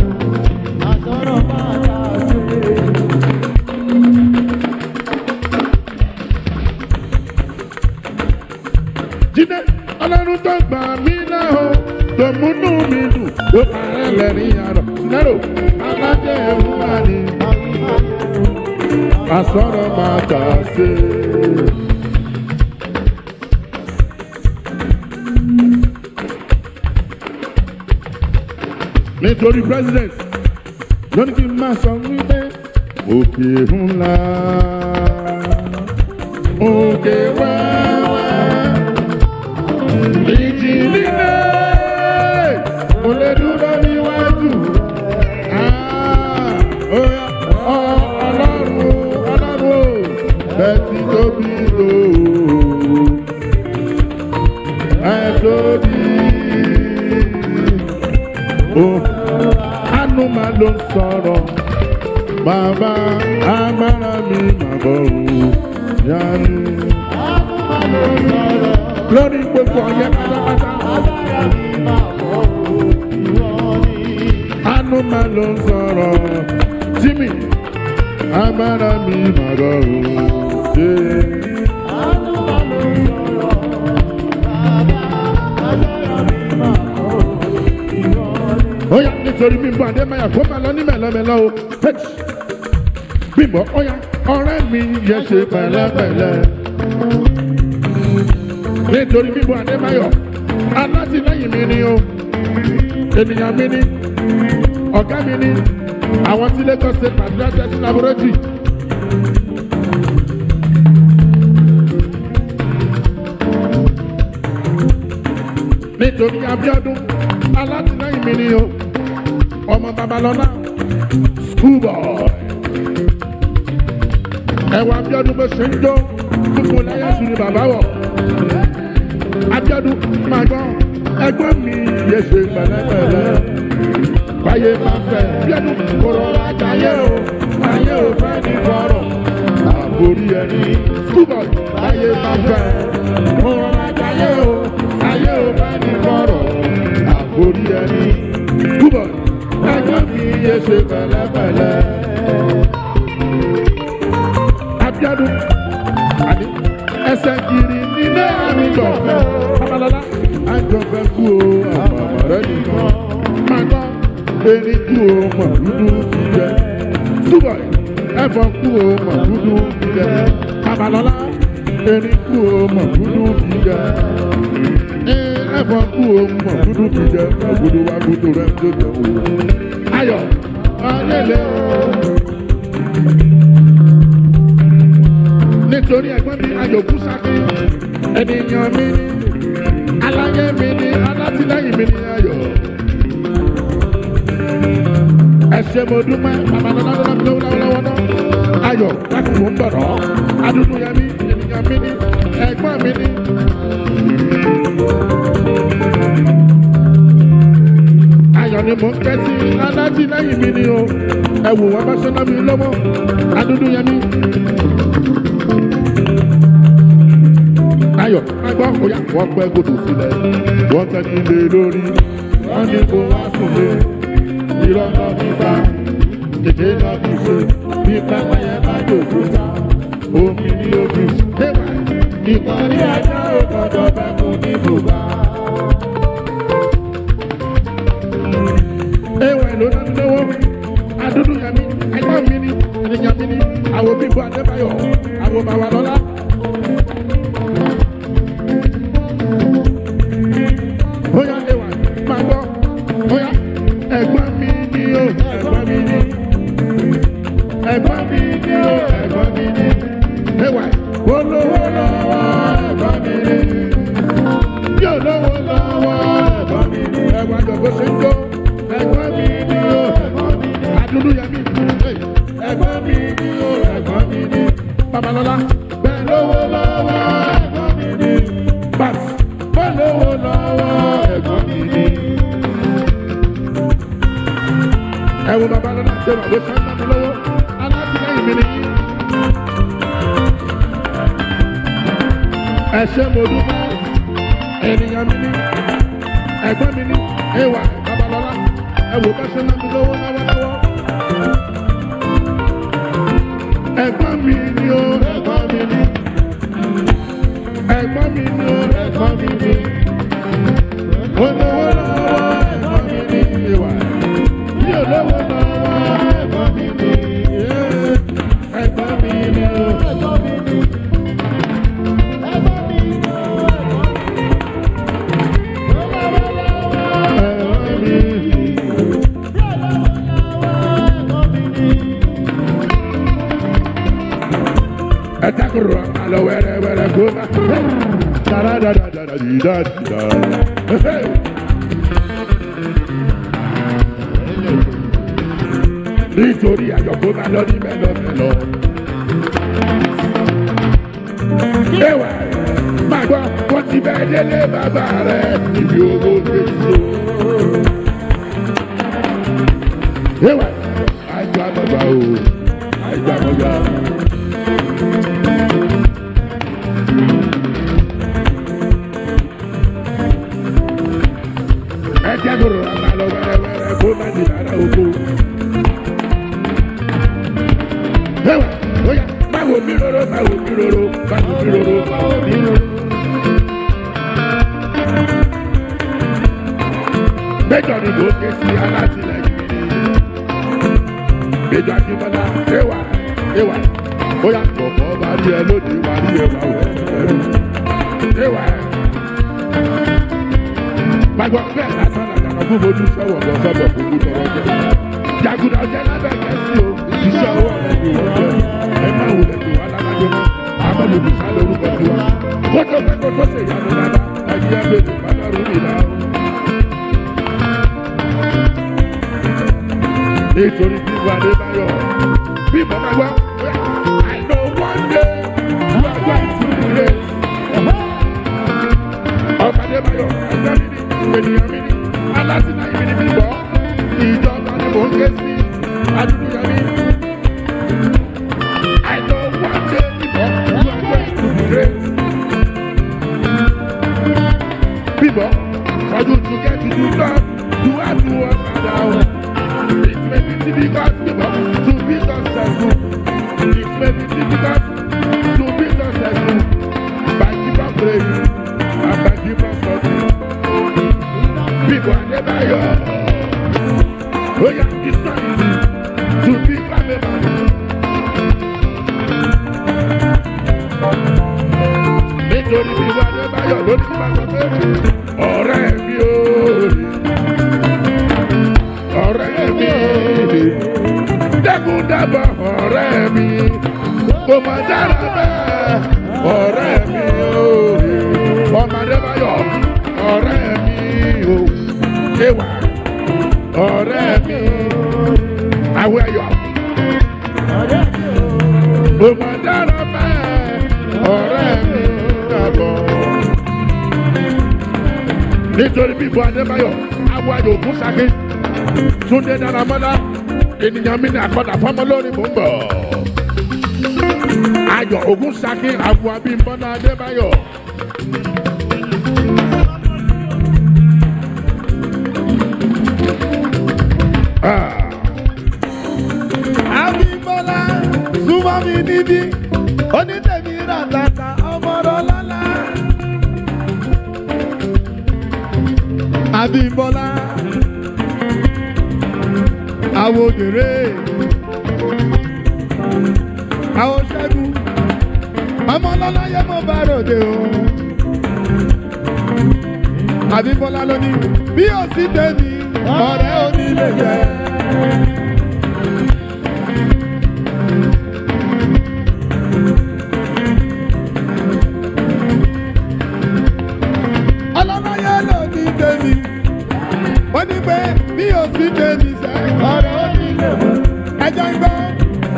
àsọ̀rọ̀ máa dà sí. Jíde, Ọlọ́run tó gbà mí náà o, tó múnú mi dùn, tó pa mí lẹ́rìn ayọ̀. Sinaro, aládé ìmúra ni, àsọ̀rọ̀ máa dà sí. Nítorí president lónìí kí n máa sọ wípé òkè ńlá, òkè wẹ́wẹ́, ìjì líle, kò lè dúró níwájú. Ọlọ́run ẹ ti tóbi tó, ẹ tóbi. Àánú máa ló ń sọ̀rọ̀, bàbá agbára mi máa bọ̀ ọ́ yánu. Lórí gbogbo ọ̀yẹ́ pátápátá. Àánú máa ló ń sọ̀rọ̀, Jimmy agbára mi máa bọ̀ ọ́ yé. Oya nítorí Bímbọ́ Adémáyà kó máa lọ ní mẹ́lọ́mẹ́lọ́ o. Bímbọ́ oya ọ̀rẹ́ mi yẹ ṣe pẹ̀lẹ́pẹ̀lẹ́. Nítorí Bímbọ́ Adémáyà alátìlẹ́yìn mi ni o. Ènìyàn mi ni, ọ̀gá mi ni, àwọn tí Lagos State Patriotic Laboratory. Nítorí Abíọ́dún alátìlẹ́yìn mi ni o. Ọmọ Babalọ́lá school boy. Ẹ̀wọ̀n Abíọ́dún bó ṣe ń jó gbogbo láyé sùn ni bàbá wọ̀. Abíọ́dún máa gbọ́ ẹgbọ́n mi yẹ ṣe pẹ̀lẹ́pẹ̀lẹ́. Báyé máa fẹ́ Abíọ́dún kòrò àjàyè o, ayé ò fẹ́ ní fọ́rọ̀. Àbórí ẹni school boy. Báyé máa fẹ́ kòrò àjàyè o, ayé ò fẹ́ ní fọ́rọ̀. Àbórí ẹni school boy. Ẹgbọ́n mi yẹ ṣe pẹ̀lẹ́pẹ̀lẹ́. Abíọ́dún àní ẹsẹ̀ kiri nílé àmì jọ̀fẹ́. Babalọ́lá àjọfẹ́ kú o, àbàbà rẹ̀ nìkan. Máa gbọ́ ẹni kú o, mọ̀ dúdú fi jẹ. Túbọ̀ ẹ̀fọ́ kú o, mọ̀ dúdú fi jẹ. Babalọ́lá ẹni kú o, mọ̀ dúdú fi jẹ. Ẹ̀fọ́ kú o, mọ̀ dúdú fi jẹ. Ògùdù wa gbùdù rẹ̀ ń tó jẹ o. Ayọ̀ ọ̀lẹ́lẹ̀ nítorí ẹ̀gbọ́n mi Ayọ̀kú Sákì, ènìyàn mi ni, aláyé mi ni, alátìlẹ́yìn mi ni Ayọ̀. Ẹ ṣé mo dúpẹ́, Babalọ́lá lọ́wọ́ lọ́wọ́ náà. Ayọ̀ lákùn mò ń bọ̀rọ̀, adúlú yẹn mi, ènìyàn mi ni, ẹ̀gbọ́n mi ni. Ayọ̀ ni mò ń kẹ́ sí, alátìlẹ́yìn mi ni o. Ẹ wò wọ́n bá ṣọ́nà mi lọ́wọ́, adúlú yẹn mi. Ayọ̀ agbọ́ òyà wọ́n pẹ́ gòdò sílẹ̀, wọ́n tẹ́ ní ilé lórí, wọ́n ní kó wá sùn lé. Irọ́ náà fi bá, èdè náà fi ṣe, bí pápá yẹn bá jòkó ta, omi ní omi. Ẹ̀wà ìkànnì ajá ò gbọ́dọ̀ bẹ́ kú ní bùbá. Ẹ̀wà ìlú náà ń lówó, adúdú yẹn mi, ẹgbọ́n mi ni, ènìyàn mi ni, àwọn Bímbọ́ Adébáyọ̀, àwọn Babalọ́lá. Oya ẹwà máa gbọ́, oya ẹ̀gbọ́n mi ni o, ẹ̀gbọ́n mi ni, ẹ̀gbọ́n mi ni o, ẹ̀gbọ́n mi ni, ẹwà olówó lọ́wọ́ ẹ̀gbọ́n mi ni, yóò lówó lọ́wọ́ ẹ̀gbọ́n mi ni, ẹwà jọ̀bọ́ ṣe ń jó, ẹ̀gbọ́n mi ni o, ẹ̀gbọ́n mi ni, adúlú yẹn mi, ẹ̀gbọ́n mi ni o, ẹ̀gbọ́n mi ni, Babalọ́lá bẹ́ẹ̀ lówó lọ́wọ́ ẹ̀gbọ́n mi ni, bàtì bẹ́ẹ̀ lówó lọ́wọ́ ẹ̀gbọ́n mi ni. Ẹ wo Babalọ́lá ṣe wà ló ṣe ń bá mi lọ́wọ́, alátìlẹ́yìn mi ni. Ẹ ṣé mo dúpẹ́, ènìyàn mi ni, ẹ̀gbọ́n mi ni, ẹwà Babalọ́lá, ẹ wo bá ṣe ń bá mi lọ́wọ́ lọ́wọ́lọ́wọ́. Ẹ̀gbọ́n mi ni o, ẹ̀gbọ́n mi ni, ẹ̀gbọ́n mi ni o, ẹ̀gbọ́n mi ni, olówó lọ́wọ́ ẹ̀gbọ́n mi ni, ìwà ní olówó lọ́wọ́ ẹ̀gbọ́n mi ni, ẹ̀gbọ́n mi ni o, ẹ̀gbọ́n mi ni, ẹ̀gbọ́n mi ni o, ẹ̀gbọ́n mi ni, olówó lọ́wọ́ ẹ̀gbọ́n mi ni. Nítorí àyọ̀kó máa lọ ní mẹ́lọ́mẹ́lọ́. Ẹwà máa gbọ́, wọ́n ti bẹ́ẹ̀ délé bàbá rẹ̀ níbi owó gbèsè. Ẹwà àjọ àmọ̀gbà o, àjọ àmọ̀gbà. Ẹ jẹ́ kó rọra máa lọ wẹ́rẹ́wẹ́rẹ́ kó má di lára oko. Ẹwà oya máa wò mí róró, máa wò mí róró, máa wò mí róró, máa wò mí róró. Méjọ ni mo ké sí alátìlẹyìn mi. Méjọ Akínbọ́lá, ẹwà, ẹwà. Oya bọ̀bọ̀ bá rí ẹ lóde, wà rí ẹ wà wẹ̀ ẹrú. Ẹwà. Gbàgbọ́ bẹ́ẹ̀ lásán làjàkọ̀ fún mojú sọ̀wọ̀ bọ̀ sọ̀bọ̀ kúkú tọrọ jẹ. Jàgùdà jẹ́ lábẹ́ kẹ́sì o, iṣẹ́ owó rẹ̀ ni wọ́n jẹ́. Ẹ má wulẹ̀ tó wà lálájọ́ náà, àmọ́lù ní sálẹ̀ orúkọ tí wá. Kótó pé kótó ṣe ìyanu dáadáa, ẹ̀yìn ẹ̀ bèbè bàbá rú mi láàrú. Nítorí bí wà ní báyọ̀, bí mo máa gbọ́, I know one day you are going to be great. Ọ̀kadé báyọ̀, ẹgbẹ́ mi ní ènìyàn mi ní alátìláyìn mi ní bíbọ̀. Ìjọba ni mò ń ké sí àdúgbò yẹn mi. I know one day bíbọ̀, you are going to be great. Bíbọ̀, for you to get to do God, you have to work hard. It may be difficult to be successful. It may be difficult to be successful. But keep on praying and by keep on studying. People are never young. Oh yeah, it's not easy to be famous. Nítorí people are never young. Lórí pàṣẹ pé ọ̀rẹ́ mi ò rí. Ọ̀rẹ́ mi dẹ́kun dábọ̀ ọ̀rẹ́ mi kò má dára bẹ́ẹ̀ ọ̀rẹ́ mi o ọmọdé báyọ̀ ọ̀rẹ́ mi o ẹwà ọ̀rẹ́ mi awẹ́yọ̀ kò má dára bẹ́ẹ̀ ọ̀rẹ́ mi dábọ̀ nítorí bíbu Adébáyọ̀ awáyọ̀ ògùn sáké. Túndé Dáramọ́lá ènìyàn mi ní àkọ́dà fọ́mọ lórí mò ń bọ̀. Ayọ̀ Ògúnṣakí àbú Abímbọ́lá Adébáyọ̀. Abímbọ́lá súnmọ́ mi níbí onítẹ̀mí rà tàtà ọmọdé lọ́la. Abímbọ́lá. Àwọn òdèrè, àwọn ṣẹ́gun, ọmọ ọlọ́láyé mọ́ bá ròde o. Abímbọ́lá ló ní bí ó sì tẹ̀mí ọ̀rẹ́ onílé jẹ́. Ọlọ́láyé ló ní tẹ̀mí, wọ́n ní pé bí ó sì tẹ̀mí sẹ́ ọ̀rẹ́ onílé mọ́. Ẹjọ́ ń gbọ́,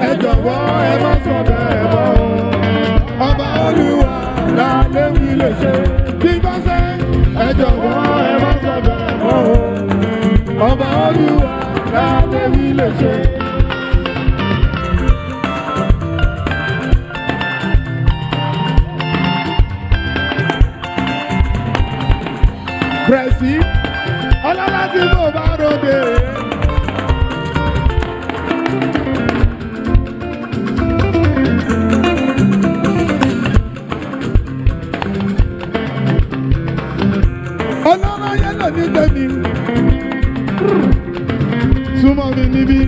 ẹ jọ̀wọ́ ẹ má sọ bẹ́ẹ̀ mọ́. Ọba Olúwa lálẹ́ wí lè ṣe. Bí bá ṣe ẹ jọ̀wọ́ ẹ má sọ bẹ́ẹ̀ mọ́. Ọba Olúwa lálẹ́ wí lè ṣe. Pẹ̀sì ọlọ́lá tí mo bá ròde. Ọlọ́lá yẹn lọ ní tẹ̀mí. Súnmọ́ mi níbí.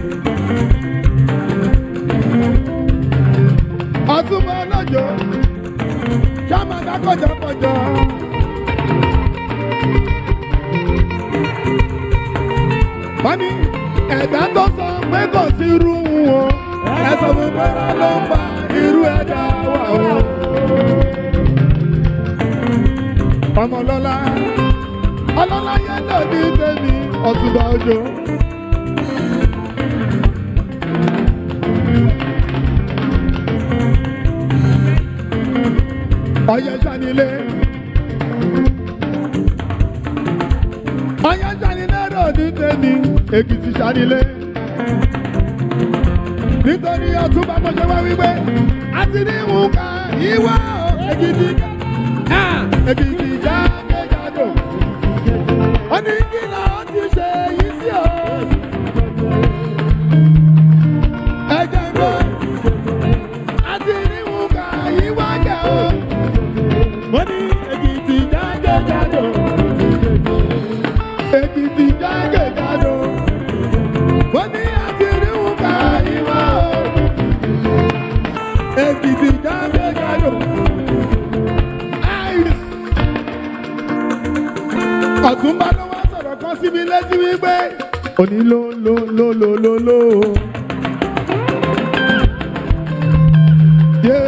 Ọ̀túnmọ̀ ọlọ́jọ́. Ṣáàmàdá kọjọkọjọ. Wọ́n ní ẹ̀dá tó sọ pé kò sí irú wọn. Ẹ sọ fún pé ló ń bá irú ẹ̀dá wà o. Ọ̀túnba Òjó. Ọ̀yẹ́ Sanilé. Ọ̀yẹ́ Sanilé ròdì tèmi, Èkìtì Sanilé. Nítorí Ọ̀túnba mo ṣe wá wípé, a ti ní ìwúkà ìwà Èkìtì. Èkìtì jákèjádò. Ó ní kí ló ti ṣe yìí sí o. Ẹ jẹ́ gbọ́, a ti ní ìwúkà ìwà jẹ́ o. Mo ní Èkìtì jákèjádò. Èkìtì jákèjádò. Mo ní a ti ní ìwúkà ìwà o. Èkìtì jákèjádò. Ọ̀túnba ló wá sọ̀rọ̀ kan sí mi létí wípé òní ló. Yé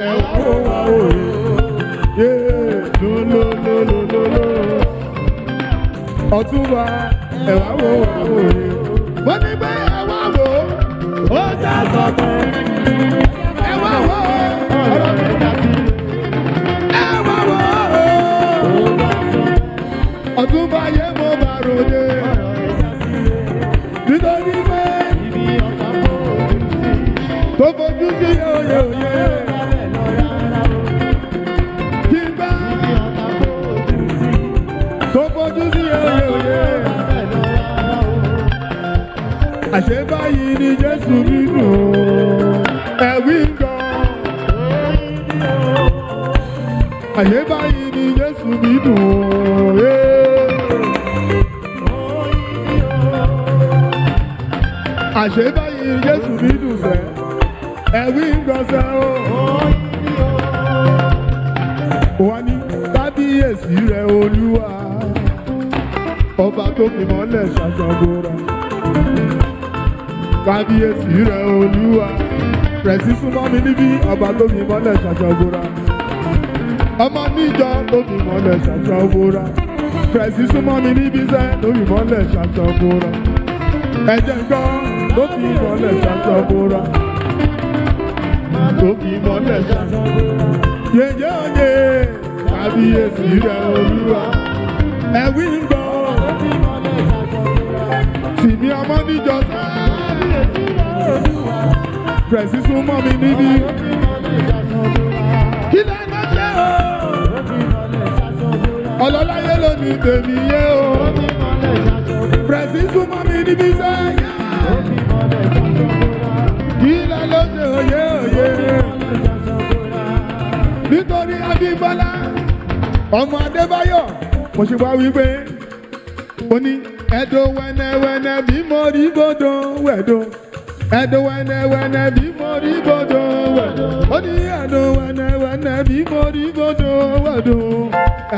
ẹ̀wá wo wá òye. Yé ló. Ọ̀túnba ẹ̀wá wo wá òye. Wọ́n ní pé ẹ̀wá wo ó já sọ̀tọ̀. Ẹ̀wá wo ọ̀rọ̀ mi jà sí. Ẹ̀wá wo Ọ̀túnba yé mo bá ròde. Nítorí pé tó fojú sí òye. Kí n bá tó fojú sí òye. Àṣé báyìí ni Jésù nínú ẹ̀wí ń gan. Àṣé báyìí ni Jésù nínú àṣé báyìí Jésù mi dùn sẹ́, ẹ̀wí ń gbọ́sẹ̀ o. Wọ́n ní kábíyèsí rẹ̀ Olúwa, ọba tó fi mọ́lẹ̀ ṣàṣọ̀gbọ́ra. Kábíyèsí rẹ̀ Olúwa, rẹ̀sí súnmọ́ mi níbí, ọba tó fi mọ́lẹ̀ ṣàṣọ̀gbọ́ra. Ọmọ níjọ tó fi mọ́lẹ̀ ṣàṣọ̀gbọ́ra. Rẹ̀sí súnmọ́ mi níbí sẹ́, tó fi mọ́lẹ̀ ṣàṣọ̀gbọ́ra. Ẹ̀jẹ̀ gbọ́ tó fi mọ́lẹ̀ ṣàṣọ̀gbọ́ra. Tó fi mọ́lẹ̀ ṣàṣọ̀gbọ́ra. Yèyé òye, kábíyèsí rẹ̀ Olúwa. Ẹ̀wí ń gbọ́ tó fi mọ́lẹ̀ ṣàṣọ̀gbọ́ra. Tìmí ọmọ níjọ sẹ́, kábíyèsí rẹ̀ Olúwa. Rẹ̀sí súnmọ́ mi níbí. Kí lẹ́ lọ ṣe o? Ọlọ́láyé ló ní tèmi yé o. Rẹ̀sí súnmọ́ mi níbí sẹ́yìn. Kí lẹ́ lọ ṣe òye. Nítorí Abímbọ́lá, ọmọ Adébáyọ̀, mo ṣe wá wípé ó ní ẹ̀dọ̀ wẹ́nẹ́wẹ́nẹ́ bí mo rí gbọ́dọ̀ wẹ̀dọ̀. Ẹ̀dọ̀ wẹ́nẹ́wẹ́nẹ́ bí mo rí gbọ́dọ̀ wẹ̀dọ̀. Ó ní ẹ̀dọ̀ wẹ́nẹ́wẹ́nẹ́ bí mo rí gbọ́dọ̀ wẹ̀dọ̀.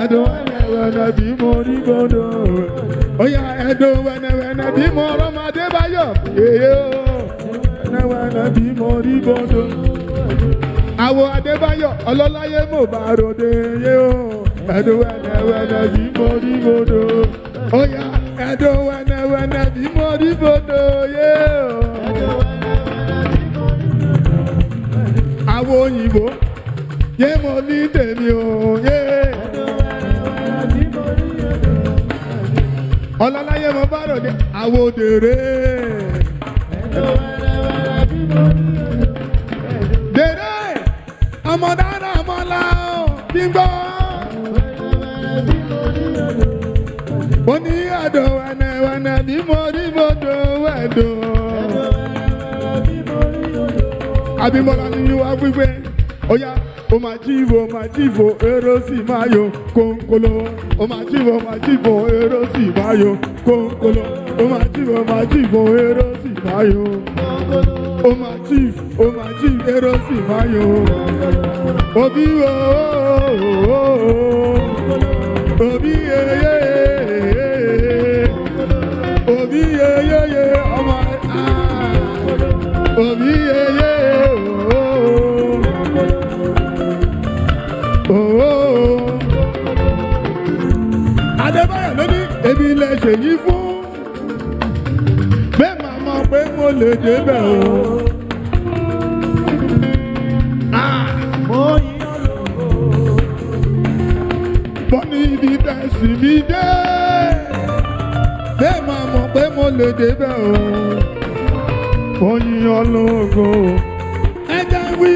Ẹ̀dọ̀ wẹ́nẹ́wẹ́nẹ́ bí mo rí gbọ́dọ̀ wẹ̀dọ̀. Ó yá ẹ̀dọ̀ wẹ́nẹ́wẹ́nẹ́ bí mo rọ́mọ Adébáyọ̀. Èyí o, wẹ́nẹ́wẹ́nẹ́ bí mo rí gbọ́dọ̀. Àwọ̀ Adébáyọ̀ ọlọ́láyé mo bá ròde yé o. Ẹ̀dọ̀ wẹ́nẹ́wẹ́nẹ́ bí mo rí gbọ́dọ̀. Ó yá ẹ̀dọ̀ wẹ́nẹ́wẹ́nẹ́ bí mo rí gbọ́dọ̀ yé o. Àwọ̀ òyìnbó yé mo ní tèmi o yé. Ọlọ́láyé mo bá ròde àwọ̀ òdèrè. Dèrè ọmọ dára ọmọ la o kí n gbọ́. Mo ní ẹ̀dọ̀ wẹ́nẹ́wẹ́nẹ́ bí mo rí gbọ́dọ̀ wẹ̀dọ̀. Abímbọ́lá ni wá wípé ó yá o máa jívo èrò sì máa yọ kónkóló. O máa jívo èrò sì máa yọ kónkóló. O máa jívo èrò sì máa yọ kónkóló. O máa jívo èrò sì máa yọ òbí o òbí yeye òbí yeye ọmọ òbí yeye Adébáyọ̀ ló ní èmi lè ṣèyí fún pé mo lè débẹ̀ o. Mo yàn lógo. Bọ́ ní ibi tẹ̀sí mi dé. Bẹ́ẹ̀ máa mọ̀ pé mo lè débẹ̀ o. Mo yàn lógo. Ẹ jẹ́ wí,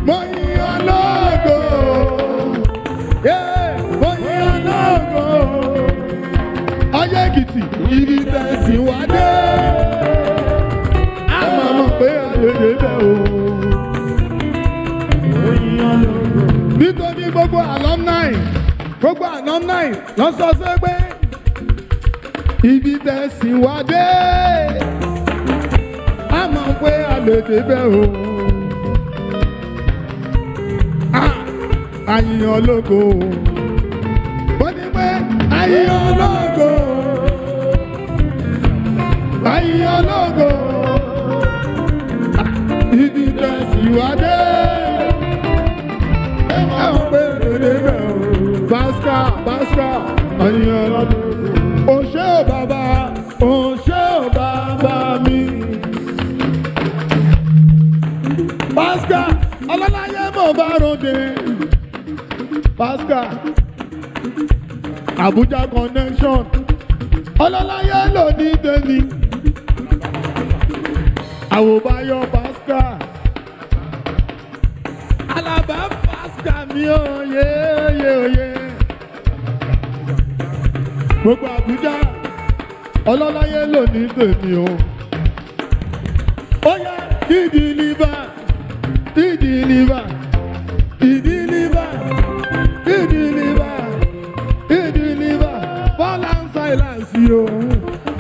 mo yàn lógo. Mo yàn lógo. Ọyẹ́ Èkìtì, ibi tẹ̀sí wá dé. A máa mọ̀ pé a lè débẹ̀ o. Nítorí gbogbo alumni lọ sọ sí pé ibi tẹ̀sí wá dé. A mọ̀ pé a lè débẹ̀ o. Àyìnyàn lógo. Bó ní pé àyìnyàn lógo. Àyìnyàn lógo. Ibi tẹ̀sí wá dé. A mọ̀ pé a lè débẹ̀ o. Báskà, àyìnyàn lógo. Òṣè ò bàbá mi. Báskà, ọlọ́láyé mo bá ròde. Báskà, Abuja connection. Ọlọ́láyé ló ní tèmi. Àwòbáyọ̀ Báskà. Alábà Báskà mi ò yé. Gbogbo Abuja, ọlọ́láyé ló ní tèmi o. Ó yá ìdílíbà. Balance silence yo.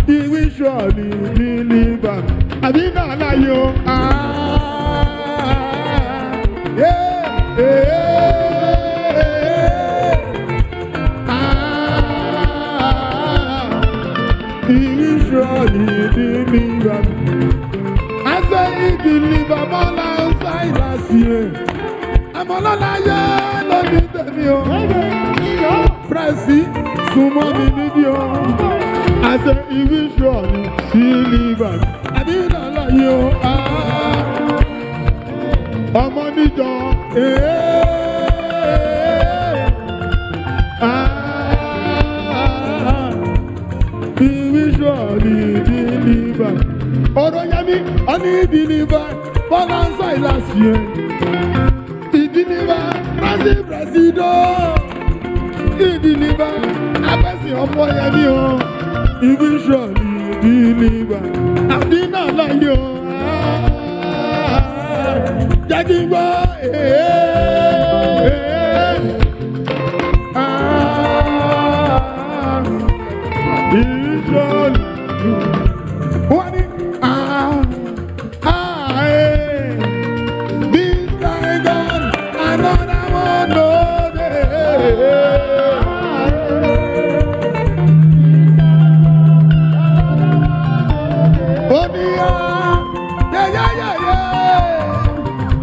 He will surely deliver. Àbí náà láyé o. He will surely deliver. I say he deliver balance silence yo. Àmọ́lọ́láyé ló ní tèmi o. Pressy, súnmọ́ mi níbí o. I say he will surely deliver. Àbí náà láyé o. Ọmọ níjọ. He will surely deliver. Ọ̀rọ̀ Yẹmí, ó ní deliver balance silence yo. Ìdílébà Presido. Ìdílébà Abẹ́sì ọmọ Yẹmí o. Ibi sọ̀rọ̀ ìdílébà. Àdínà láyé o. Jẹ́ kí n gbọ́. Ìṣòro. Wọ́n ní this guy gone, another one no dey. Oh yeah.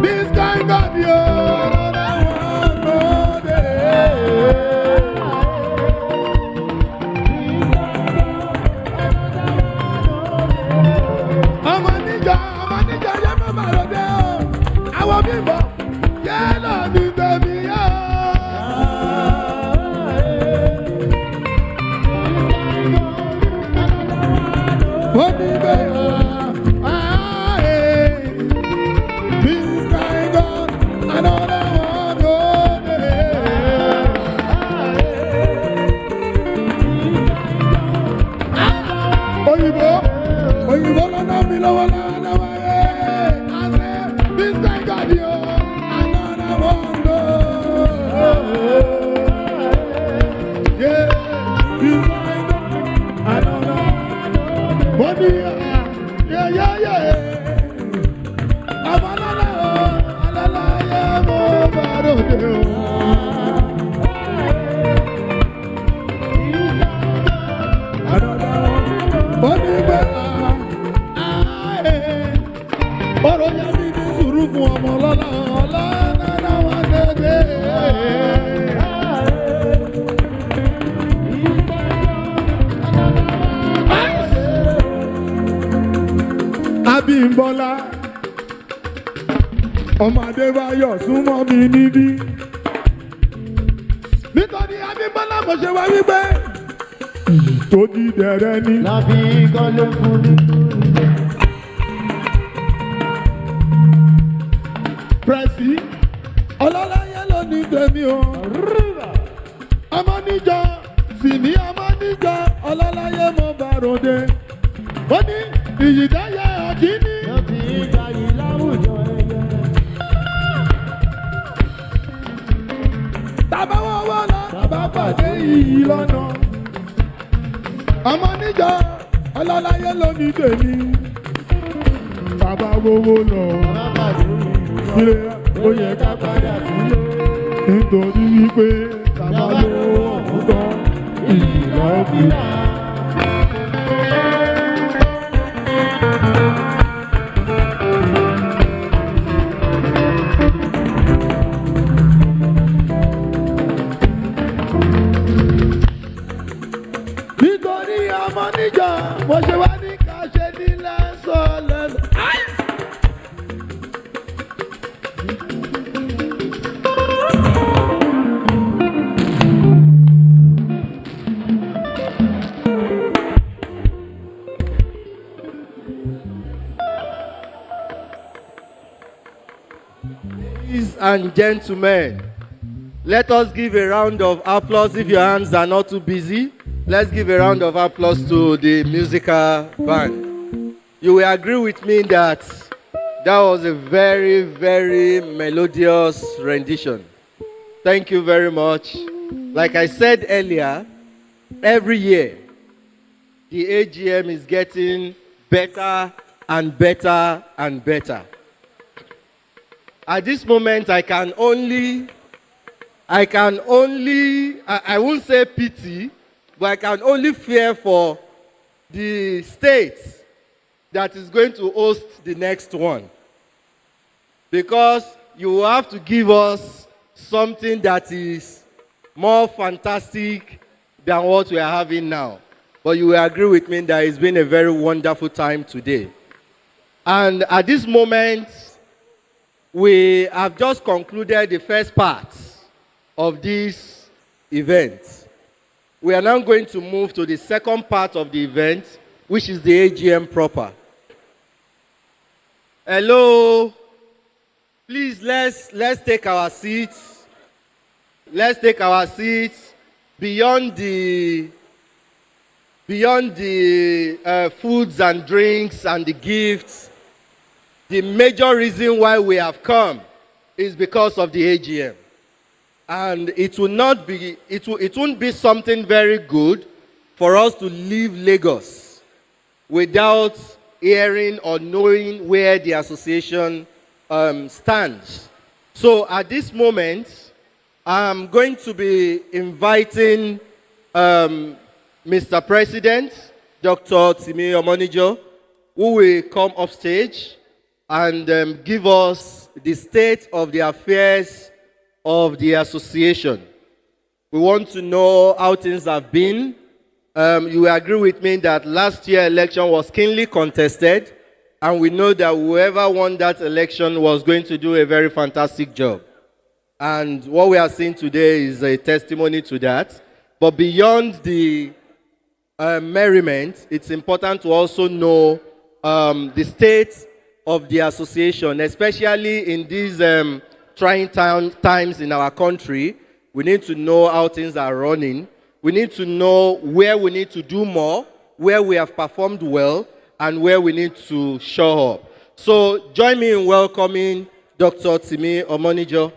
This guy gone, yo, another one no dey. Ọmọ níjà yẹ mọ́ màlúdé o. Àwọn bíbọ̀ yẹ lọ ní tẹ̀mí yẹ o. Ó ní bẹ́ẹ̀ this guy gone, another one no dey. Òyìnbó lọ́nà mi lọ́wọ́ lọ́wọ́ this guy got you, another one no. Yeah, this guy gone, another one. Yeah. Alala ya mo barode o. Ọ̀rọ̀ yẹn mi ní sùúrù fún ọmọ lọ́la náà wá dédé. Abímbọ́lá. Ọmọ Adébáyọ̀ súnmọ́ mi níbí. Nítorí Abímbọ́lá mo ṣe wá wípé tó di dẹ̀rẹ́ ni. Láfi kọ́lé fún mi. Pẹ̀sì ọlọ́láyé ló ní tèmi o. Ọmọ níjọ sì ní ọmọ níjọ ọlọ́láyé mo bá ròde. Ó ní ìyìdáyà ọ̀kíní. Yóò fi ìgbà yìí láwùjọ ẹyẹ. Tàbá wọ́n wọ́ lọ, tàbá pàdé iyì lọ́nà. Ọmọ níjọ ọlọ́láyé ló ní tèmi. Tàbá wọ́wọ́ lọ. Tàbá pàdé iyì ó yẹ ká padà sílé. Nítorí wípé tàbá lówó ọ̀hún tán iyì lọ́ọ́ nítorí ọmọ níjọ mo ṣe wá ní ká ṣe ní lẹ́sọ̀lẹ́sọ̀. Ladies and gentlemen, let us give a round of applause if your hands are not too busy. Let's give a round of applause to the musical band. You will agree with me that that was a very, very melodious rendition. Thank you very much. Like I said earlier, every year, the AGM is getting better and better and better. At this moment, I won't say pity, but I can only fear for the state that is going to host the next one. Because you will have to give us something that is more fantastic than what we are having now. But you will agree with me that it's been a very wonderful time today. And at this moment, we have just concluded the first part of this event. We are now going to move to the second part of the event, which is the AGM proper. Hello. Please, let's take our seats. Let's take our seats beyond the foods and drinks and the gifts. The major reason why we have come is because of the AGM. And it won't be something very good for us to leave Lagos without hearing or knowing where the association stands. So at this moment, I'm going to be inviting Mr. President, Dr. Timi Omonijo, who will come upstage and give us the state of the affairs of the association. We want to know how things have been. You will agree with me that last year's election was keenly contested, and we know that whoever won that election was going to do a very fantastic job. And what we are seeing today is a testimony to that. But beyond the merriment, it's important to also know the state of the association, especially in these trying times in our country. We need to know how things are running. We need to know where we need to do more, where we have performed well, and where we need to show up. So join me in welcoming Dr. Timi Omonijo.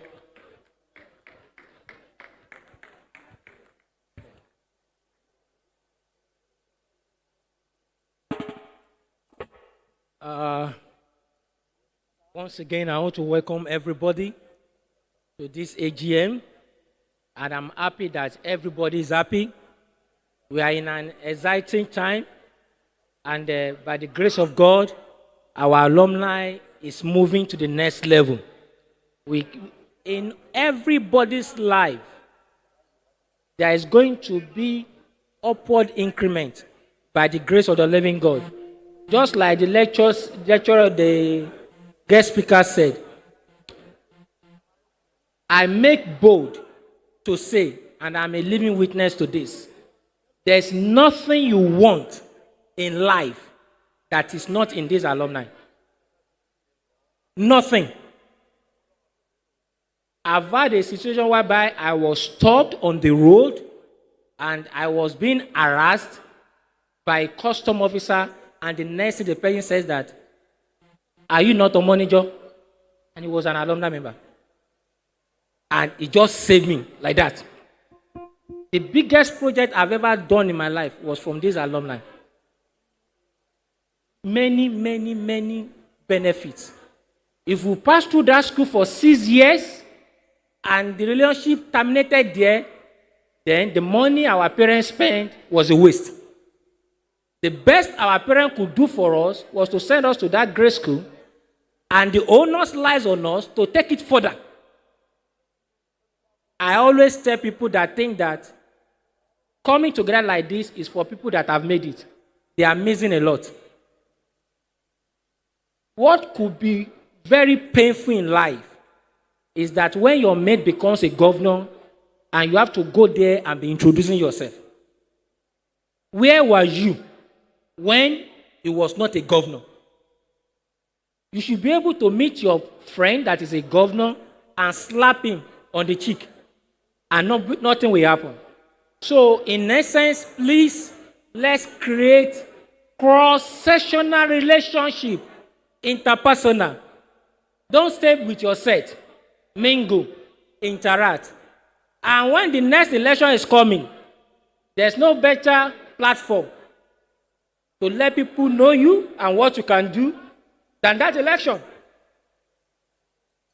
Once again, I want to welcome everybody to this AGM, and I'm happy that everybody is happy. We are in an exciting time, and by the grace of God, our alumni is moving to the next level. In everybody's life, there is going to be upward increment by the grace of the living God. just like the lecturer, the guest speaker said, I make bold to say, and I'm a living witness to this, there's nothing you want in life that is not in this alumni. Nothing. I've had a situation whereby I was stopped on the road and I was being harassed by a custom officer, and the next thing the person says that, are you not a manager? And he was an alumni member. And he just saved me like that. The biggest project I've ever done in my life was from this alumni. Many, many, many benefits. If we pass through that school for 6 years and the relationship terminated there, then the money our parents spent was a waste. The best our parents could do for us was to send us to that grade school, and the onus lies on us to take it further. I always tell people that think that coming together like this is for people that have made it. They are missing a lot. What could be very painful in life is that when your mate becomes a governor and you have to go there and be introducing yourself. Where were you when he was not a governor? You should be able to meet your friend that is a governor and slap him on the cheek, and nothing will happen. So, in essence, please, let's create cross-sectional relationship, interpersonal. Don't stay with your set. Mingle, interact. And when the next election is coming, there's no better platform to let people know you and what you can do than that election.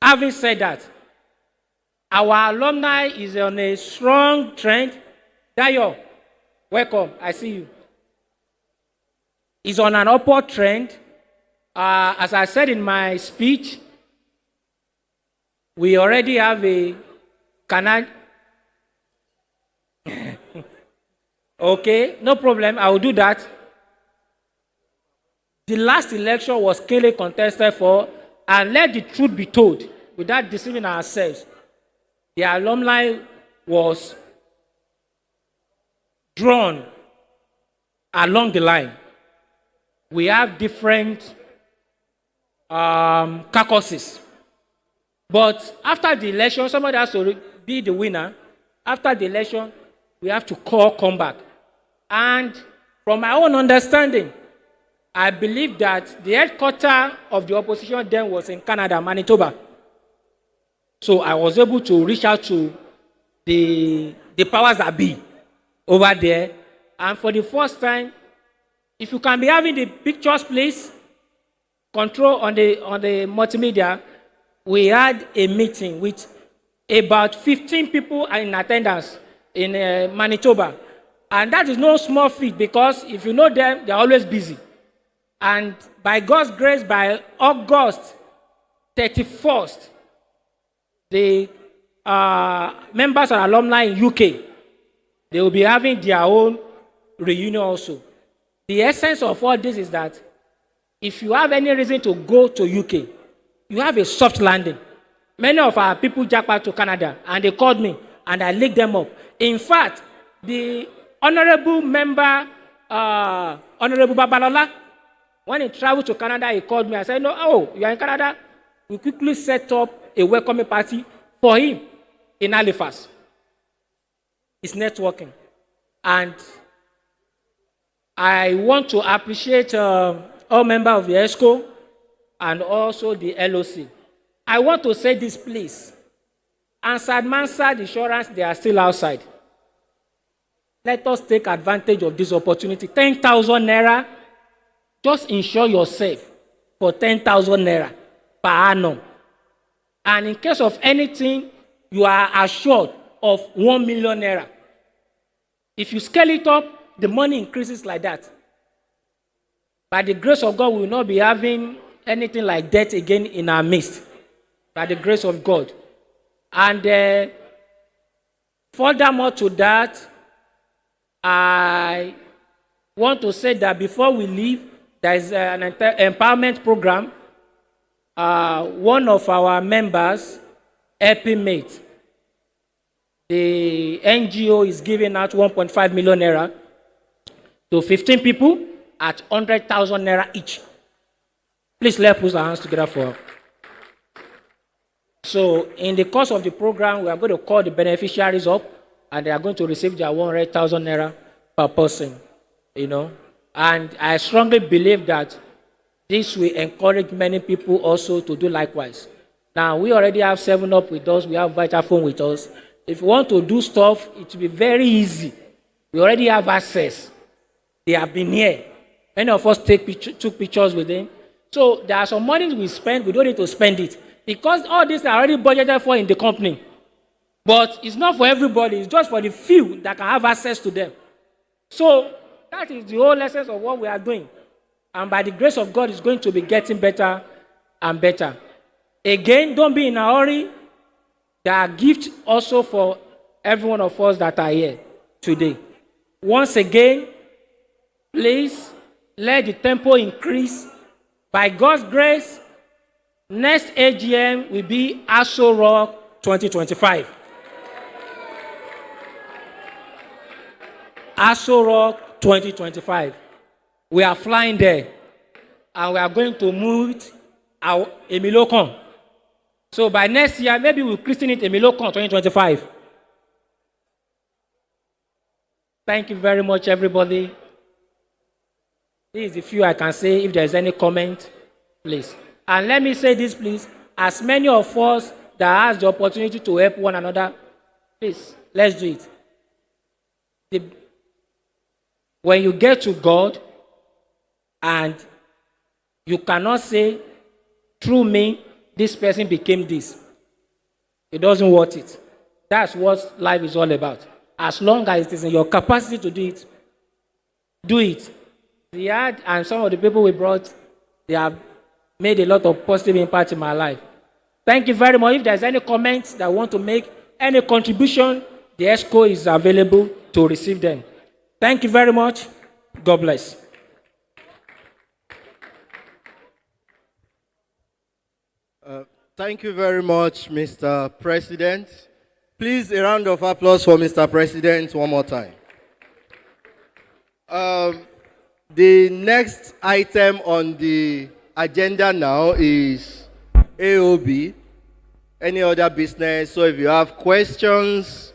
Having said that, our alumni is on a strong trend. Dayo, welcome. I see you. Is on an upward trend. As I said in my speech, we already have a Canadian. Okay, no problem. I will do that. The last election was clearly contested for, and let the truth be told, without deceiving ourselves, the alumni was drawn along the line. We have different caucuses. But after the election, somebody has to be the winner. After the election, we have to come back. And from my own understanding, I believe that the headquarters of the opposition then was in Canada, Manitoba. So I was able to reach out to the powers that be over there. And for the first time, if you can be having the pictures, please, control on the multimedia, we had a meeting with about 15 people in attendance in Manitoba. And that is no small feat, because if you know them, they're always busy. And by God's grace, by August 31st, the members and alumni in UK, they will be having their own reunion also. The essence of all this is that if you have any reason to go to UK, you have a soft landing. Many of our people jack back to Canada, and they called me, and I linked them up. In fact, the honorable member, Honorable Babalola, when he traveled to Canada, he called me. I said, no, oh, you are in Canada? We quickly set up a welcoming party for him in Halifax. It's networking. And I want to appreciate all members of the ESCO and also the LOC. I want to say this, please. Answered Mansard Insurance, they are still outside. Let us take advantage of this opportunity. 10,000 naira, just insure yourself for 10,000 naira per annum. And in case of anything, you are assured of 1 million naira. If you scale it up, the money increases like that. By the grace of God, we will not be having anything like that again in our midst. By the grace of God. And furthermore to that, I want to say that before we leave, There is an empowerment program. One of our members, helping mate, the NGO is giving out 1.5 million naira to 15 people at 100,000 naira each. Please let's put our hands together for her. So in the course of the program, we are going to call the beneficiaries up, and they are going to receive their 100,000 naira per person, you know. And I strongly believe that this will encourage many people also to do likewise. Now, we already have 7up with us, we have Vitaphone with us. If you want to do stuff, it will be very easy. We already have access. They have been here. Many of us took pictures with them. So there are some money we spend, we don't need to spend it. Because all these are already budgeted for in the company. But it's not for everybody, it's just for the few that can have access to them. So that is the whole essence of what we are doing. And by the grace of God, it's going to be getting better and better. Again, don't be in a hurry. There are gifts also for every one of us that are here today. Once again, please let the tempo increase. By God's grace, next AGM will be Aso Rock 2025. Aso Rock 2025. We are flying there, and we are going to move our Emilokon. So by next year, maybe we'll christen it Emilokon 2025. Thank you very much, everybody. This is the few I can say. If there's any comment, please. And let me say this, please. As many of us that has the opportunity to help one another, please, let's do it. When you get to God, and you cannot say, through me, this person became this. It doesn't worth it. That's what life is all about. As long as it is in your capacity to do it, do it. Ziad and some of the people we brought, they have made a lot of positive impact in my life. Thank you very much. If there's any comments that want to make, any contribution, the ESCO is available to receive them. Thank you very much. God bless. Thank you very much, Mr. President. Please, a round of applause for Mr. President one more time. The next item on the agenda now is AOB, any other business. So if you have questions,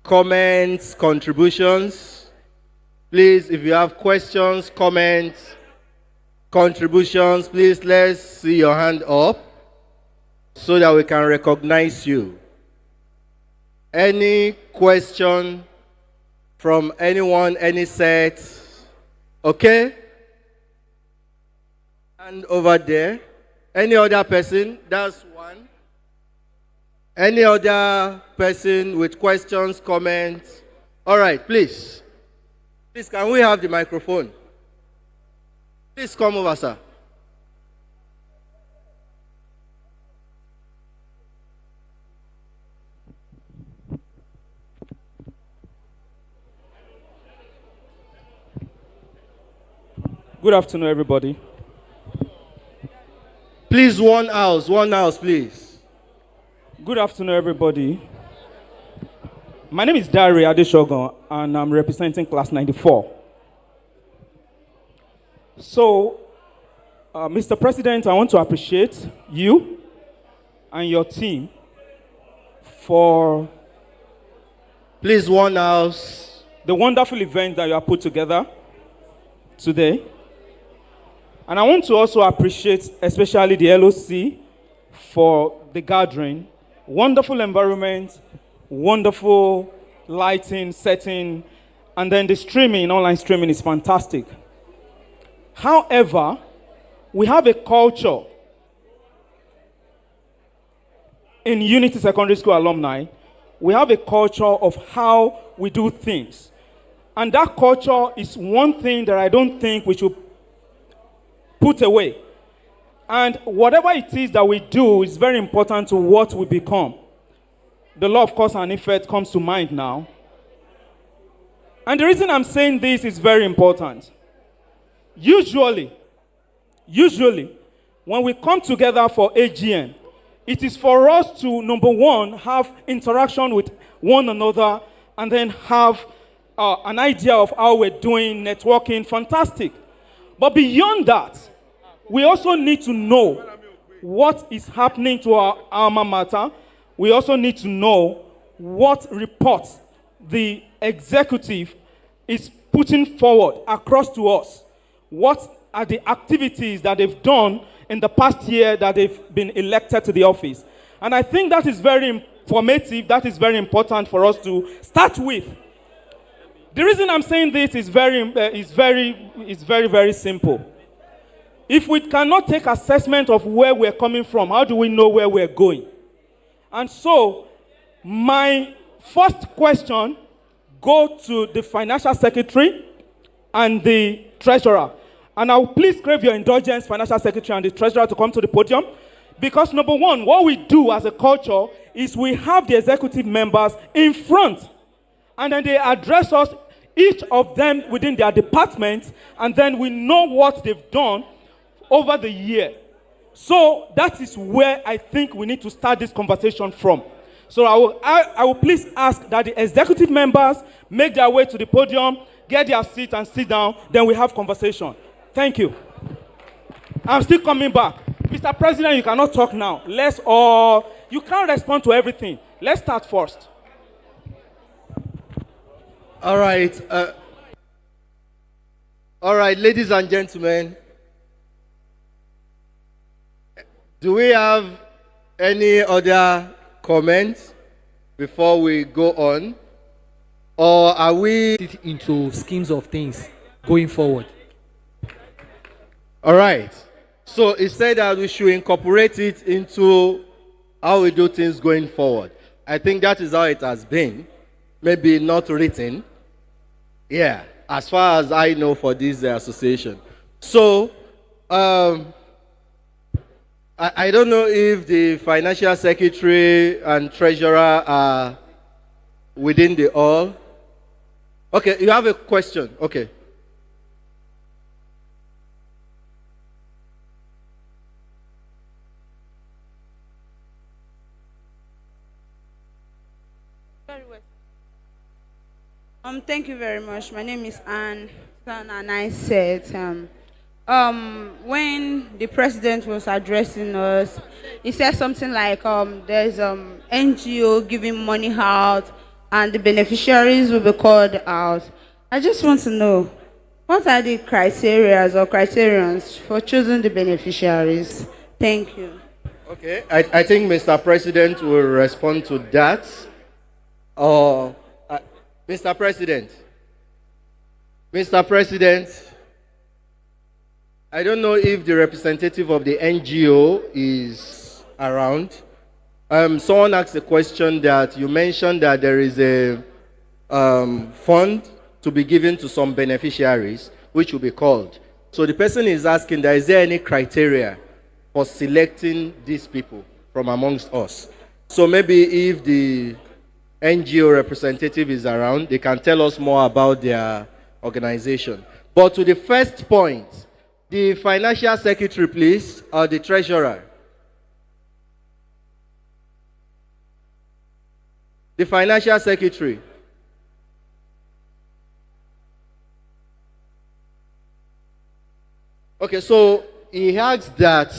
comments, contributions, please, if you have questions, comments, contributions, please let's see your hand up so that we can recognize you. Any question from anyone, any set? Okay? And over there. Any other person? That's one. Any other person with questions, comments? All right, please. Please, can we have the microphone? Please come over, sir. Good afternoon, everybody. Please, one house, please. Good afternoon, everybody. My name is Dari Adeshogun, and I'm representing Class 94. So, Mr. President, I want to appreciate you and your team for... Please, one house. The wonderful event that you have put together today. And I want to also appreciate especially the LOC for the gathering. Wonderful environment, wonderful lighting, setting, and then the streaming, online streaming is fantastic. However, we have a culture in Unity Secondary School Alumni. We have a culture of how we do things. And that culture is one thing that I don't think we should put away. And whatever it is that we do is very important to what we become. The law of cause and effect comes to mind now. And the reason I'm saying this is very important. Usually, usually, when we come together for AGM, it is for us to, number one, have interaction with one another and then have an idea of how we're doing, networking, fantastic. But beyond that, we also need to know what is happening to our alma mater. We also need to know what reports the executive is putting forward across to us. What are the activities that they've done in the past year that they've been elected to the office? And I think that is very informative, that is very important for us to start with. The reason I'm saying this is very simple. If we cannot take assessment of where we're coming from, how do we know where we're going? And so, my first question goes to the financial secretary and the treasurer. And I will please crave your indulgence, financial secretary and the treasurer, to come to the podium. Because number one, what we do as a culture is we have the executive members in front. And then they address us, each of them within their department, and then we know what they've done over the year. So that is where I think we need to start this conversation from. So I will please ask that the executive members make their way to the podium, get their seat and sit down, then we have conversation. Thank you. I'm still coming back. Mr. President, you cannot talk now. You can't respond to everything. Let's start first. All right. All right, ladies and gentlemen. Do we have any other comments before we go on? Or are we into schemes of things going forward? All right. So it said that we should incorporate it into how we do things going forward. I think that is how it has been. Maybe not written. Yeah, as far as I know for this association. So, I don't know if the financial secretary and treasurer are within the hall. Okay, you have a question. Okay. Thank you very much. My name is Anne, and I said, when the president was addressing us, he said something like, there's NGO giving money out, and the beneficiaries will be called out. I just want to know, what are the criteria or criterions for choosing the beneficiaries? Thank you. Okay, I think Mr. President will respond to that. Mr. President, I don't know if the representative of the NGO is around. Someone asked a question that you mentioned that there is a fund to be given to some beneficiaries, which will be called. So the person is asking, is there any criteria for selecting these people from amongst us? So maybe if the NGO representative is around, they can tell us more about their organization. But to the first point, the financial secretary, please, or the treasurer. The financial secretary. Okay, so he asked that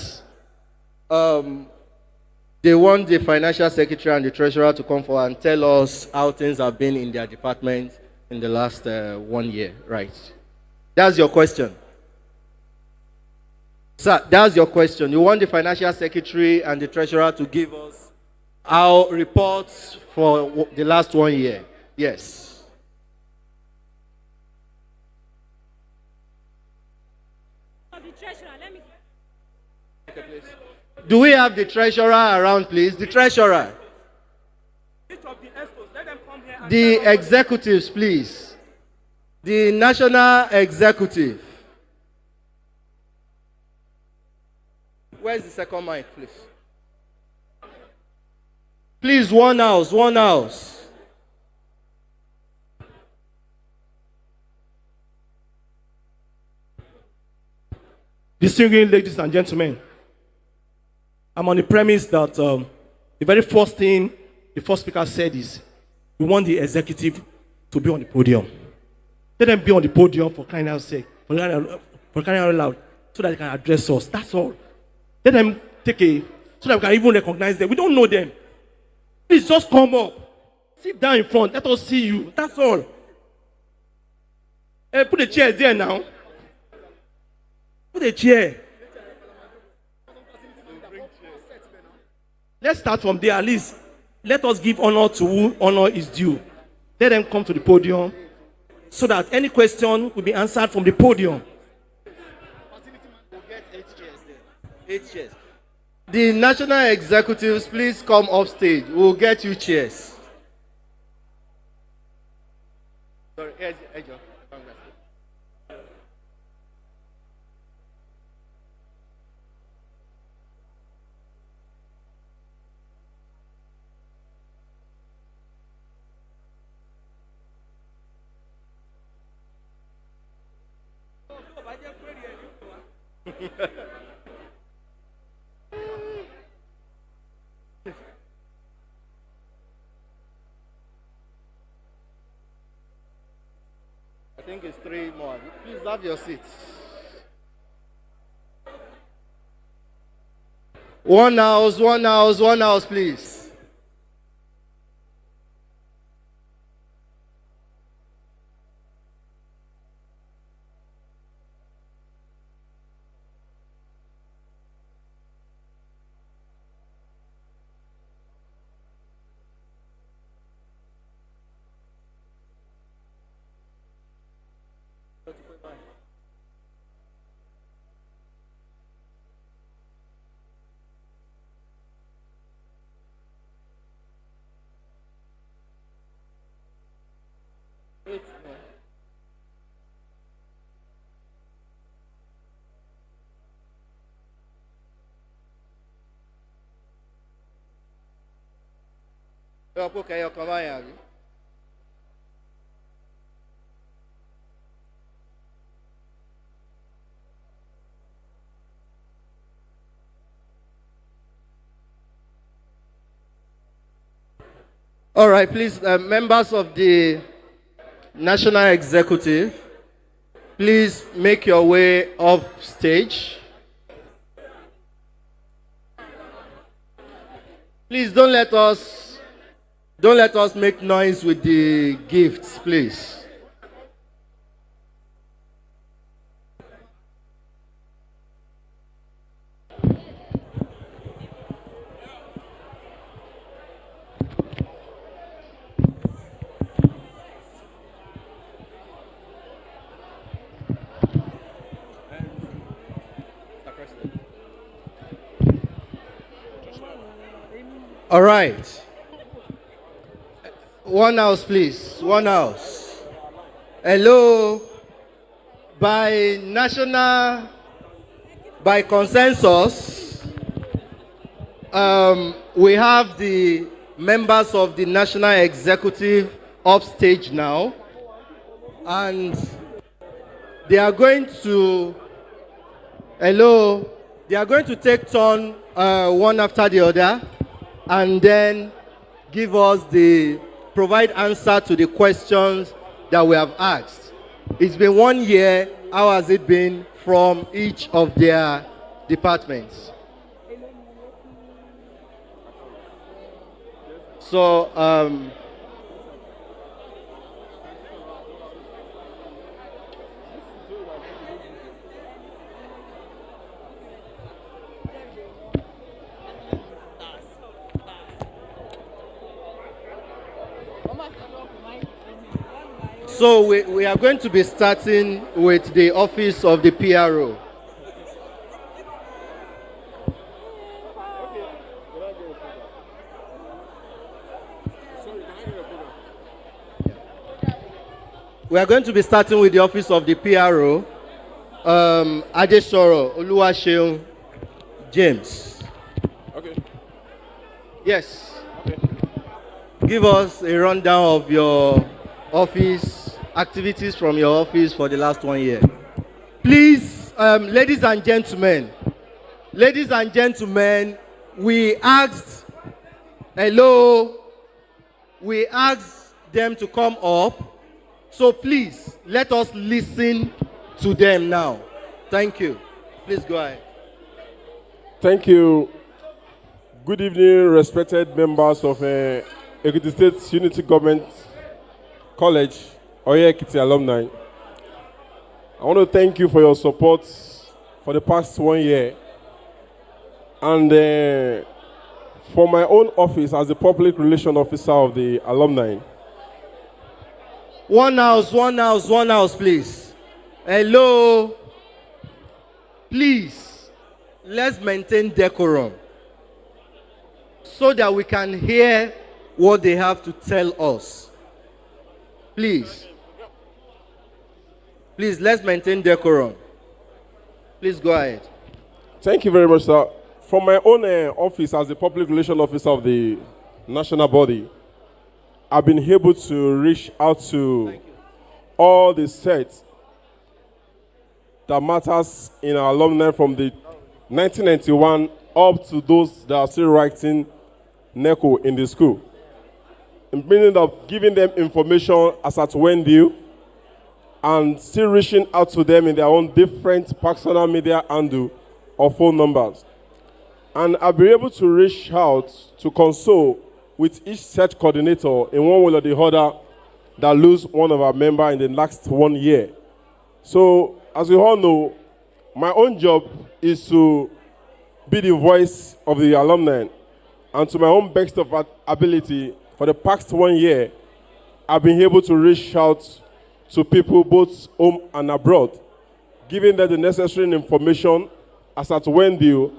they want the financial secretary and the treasurer to come forward and tell us how things have been in their department in the last 1 year, right? That's your question. Sir, that's your question. You want the financial secretary and the treasurer to give us our reports for the last 1 year? Yes. Do we have the treasurer around, please? The treasurer. The executives, please. The national executive. Where's the second mic, please? Please, one house, one house. Distinguished ladies and gentlemen, I'm on the premise that the very first thing the first speaker said is we want the executive to be on the podium. Let them be on the podium for crying out sake, for crying out loud, so that they can address us. That's all. Let them so that we can even recognize them. We don't know them. Please just come up. Sit down in front. Let us see you. That's all. Put the chairs there now. Put a chair. Let's start from there. At least let us give honor to who honor is due. Let them come to the podium so that any question will be answered from the podium. We'll get 8 chairs there. 8 chairs. The national executives, please come off stage. We'll get you chairs. Sorry, Ejo. I think it's 3 more. Please have your seats. One house, please. All right, please, members of the National Executive, please make your way off stage. Please don't let us make noise with the gifts, please. All right. One house, please. One house. Hello. By consensus, we have the members of the National Executive upstage now. And they are going to, they are going to take turn one after the other, and then provide answer to the questions that we have asked. It's been 1 year. How has it been from each of their departments? So, So we are going to be starting with the office of the PRO. We are going to be starting with the office of the PRO. Adesoro Oluwaseun James. Okay. Yes. Okay. Give us a rundown of your office, activities from your office for the last 1 year. Please ladies and gentlemen, we asked them to come up. So please, let us listen to them now. Thank you. Please go ahead. Thank you. Good evening, respected members of Ekiti State Unity Government College, Ekiti Alumni. I want to thank you for your support for the past 1 year. And for my own office as the public relation officer of the alumni. One house, please. Hello. Please, let's maintain decorum so that we can hear what they have to tell us. Please, let's maintain decorum. Please go ahead. Thank you very much, sir. From my own office as the public relation officer of the national body, I've been able to reach out to all the sets that matters in our alumni from the 1991 up to those that are still writing NECO in the school. Meaning of giving them information as at when due and still reaching out to them in their own different personal media handle or phone numbers. And I'll be able to reach out to console with each set coordinator in one way or the other that lose one of our members in the last 1 year. So, as we all know, my own job is to be the voice of the alumni. And to my own best of ability, for the past 1 year, I've been able to reach out to people both home and abroad, giving them the necessary information as at when due.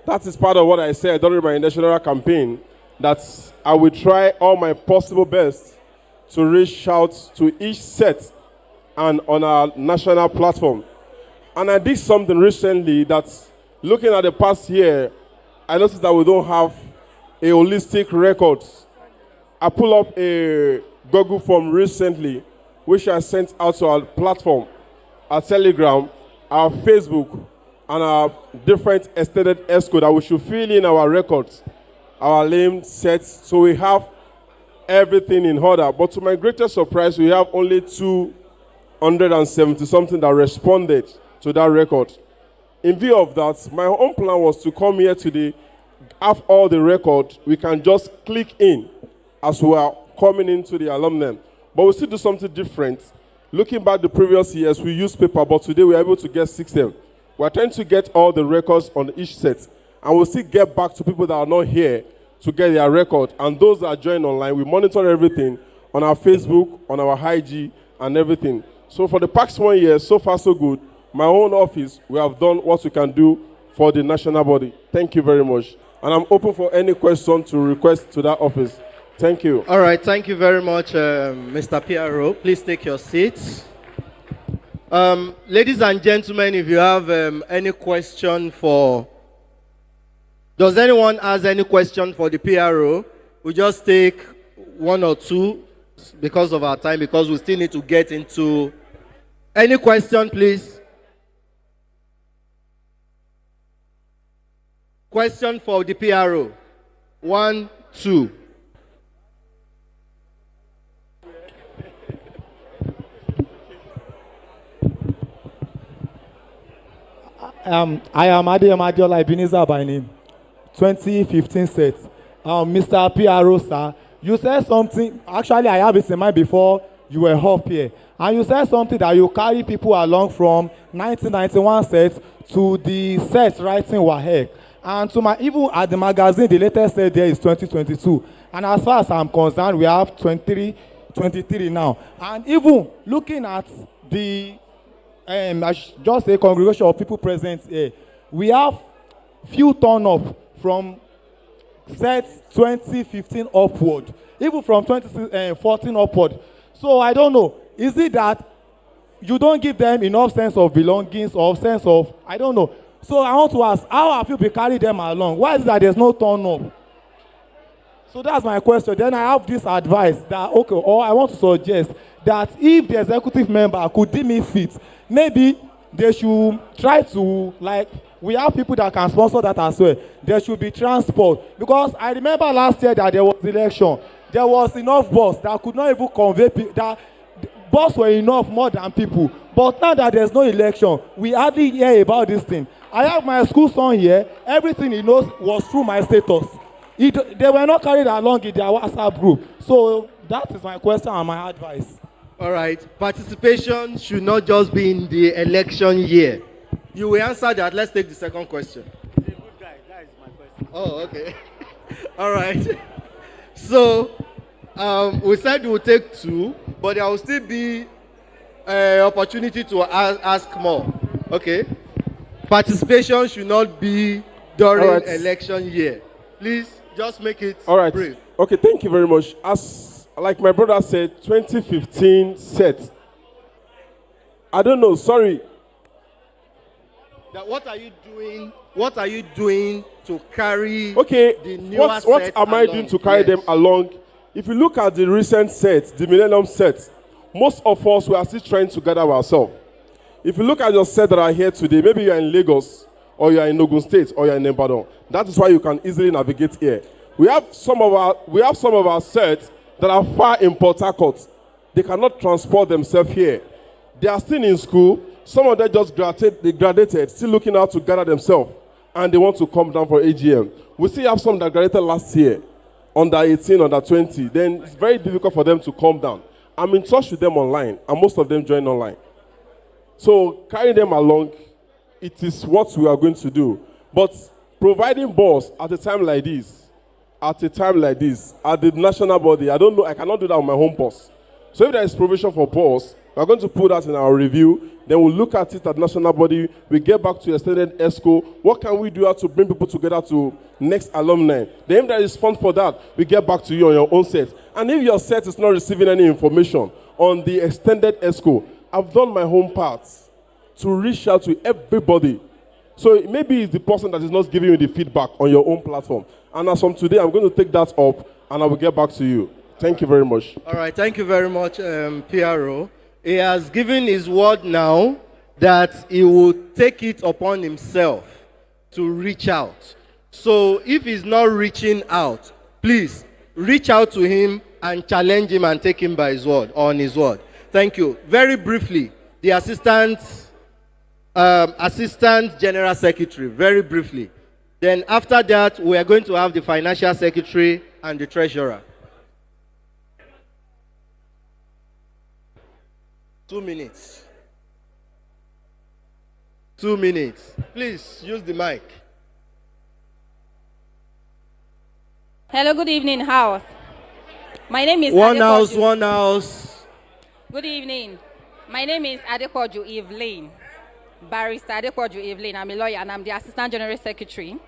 That is part of what I said during my national campaign, that I will try all my possible best to reach out to each set and on our national platform. And I did something recently that, looking at the past year, I noticed that we don't have a holistic record. I pulled up a Google form recently, which I sent out to our platform, our Telegram, our Facebook, and our different extended ESCO that we should fill in our records, our name sets, so we have everything in order. But to my greatest surprise, we have only 270 something that responded to that record. In view of that, my own plan was to come here today, have all the record, we can just click in as we are coming into the alumni. But we still do something different. Looking back the previous years, we used paper, but today we are able to get 6 We're trying to get all the records on each set, and we'll still get back to people that are not here to get their record. And those that are joined online, we monitor everything on our Facebook, on our IG, and everything. So for the past 1 year, so far so good, my own office, we have done what we can do for the national body. Thank you very much. And I'm open for any question to request to that office. Thank you. All right, thank you very much, Mr. PRO. Please take your seats. Ladies and gentlemen, if you have any question for... Does anyone has any question for the PRO? We just take 1 or 2 because of our time, because we still need to get into... Any question, please? Question for the PRO. 1, 2. I am Adiola Ebenezer by name. 2015 set. Mr. PRO, sir, you said something. Actually, I have it in mind before you were up here. And you said something that you carry people along from 1991 set to the set writing WAHEC. And to my, even at the magazine, the latest set there is 2022. And as far as I'm concerned, we have 23 now. And even looking at the I just a congregation of people present here, we have few turn up from set 2015 upward, even from 2014 upward. So I don't know, is it that you don't give them enough sense of belongings or sense of, I don't know. So I want to ask, how have you been carrying them along? Why is it that there's no turn up? So that's my question. Then I have this advice that, okay, or I want to suggest that if the executive member could deem it fit, maybe they should try to, like, we have people that can sponsor that as well. There should be transport. Because I remember last year that there was election. There was enough bus that could not even convey people, that bus were enough more than people. But now that there's no election, we hardly hear about this thing. I have my school son here. Everything he knows was through my status. They were not carried along in their WhatsApp group. So that is my question and my advice. All right. Participation should not just be in the election year. You will answer that. Let's take the second question. He's a good guy. That is my question. Oh, okay. All right. So, we said we'll take two, but there will still be an opportunity to ask more. Okay? Participation should not be during election year. Please, just make it brief. Okay, thank you very much. As like my brother said, 2015 set. I don't know, sorry. What are you doing? What are you doing to carry the newer what set am I along? doing to carry them along? If you look at the recent set, the Millennium set, most of us, we are still trying to gather ourselves. If you look at your set that are here today, maybe you are in Lagos, or you are in Ogun State, or you are in Ibadan. That is why you can easily navigate here. We have some of our sets that are far in Port Harcourt. They cannot transport themselves here. They are still in school. Some of them just graduated, still looking out to gather themselves, and they want to come down for AGM. We still have some that graduated last year, under 18, under 20. Then it's very difficult for them to come down. I'm in touch with them online, and most of them join online. So carrying them along, it is what we are going to do. But providing bus at a time like this, at the national body, I don't know, I cannot do that on my home bus. So if there is provision for bus, we are going to put that in our review. Then we'll look at it at national body. We get back to extended ESCO. What can we do to bring people together to next alumni? Then if there is fund for that, we get back to you on your own set. And if your set is not receiving any information on the extended ESCO, I've done my home part to reach out to everybody. So maybe it's the person that is not giving you the feedback on your own platform. And as from today, I'm going to take that up and I will get back to you. Thank you very much. All right, thank you very much, PRO. He has given his word now that he will take it upon himself to reach out. So if he's not reaching out, please reach out to him and challenge him and take him by his word, on his word. Thank you. Very briefly, the Assistant General Secretary, very briefly. Then after that, we are going to have the Financial Secretary and the Treasurer. 2 minutes. 2 minutes. Please use the mic. Hello, good evening, house. My name is One house. Good evening. My name is Adepoju Evelyn, Barrister Adepoju Evelyn. I'm a lawyer and I'm the Assistant General Secretary.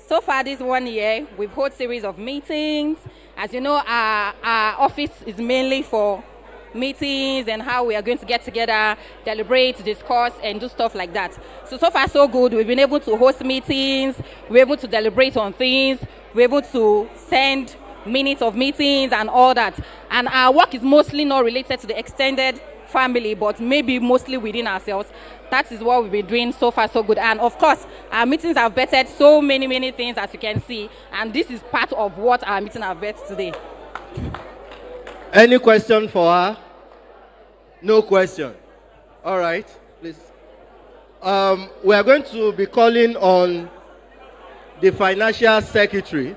So far this 1 year, we've held a series of meetings. As you know, our office is mainly for meetings and how we are going to get together, deliberate, discuss, and do stuff like that. So far so good. We've been able to host meetings, we're able to deliberate on things, we're able to send minutes of meetings and all that. And our work is mostly not related to the extended family, but maybe mostly within ourselves. That is what we've been doing so far so good. And of course, our meetings have bettered so many things, as you can see. And this is part of what our meeting have bettered today. Any question for her? No question. All right, please. We are going to be calling on the Financial Secretary.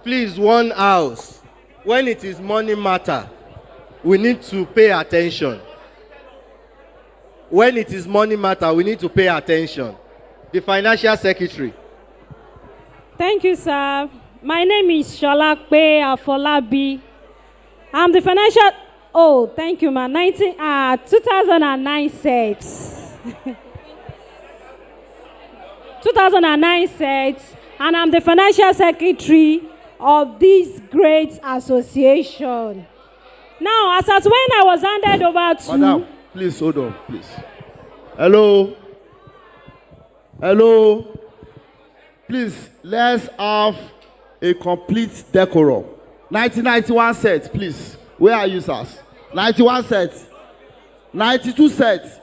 Please, one house. When it is money matter, we need to pay attention. When it is money matter, we need to pay attention. The Financial Secretary. Thank you, sir. My name is Sholakpe Afolabi. I'm the financial... Oh, thank you, man. 2009 sets. 2009 sets. And I'm the financial secretary of this great association. Now, as at when I was handed over to... Madam, please hold on, please. Hello? Hello? Please, let's have a complete decorum. 1991 sets, please. Where are you, sirs? 91 sets. 92 sets.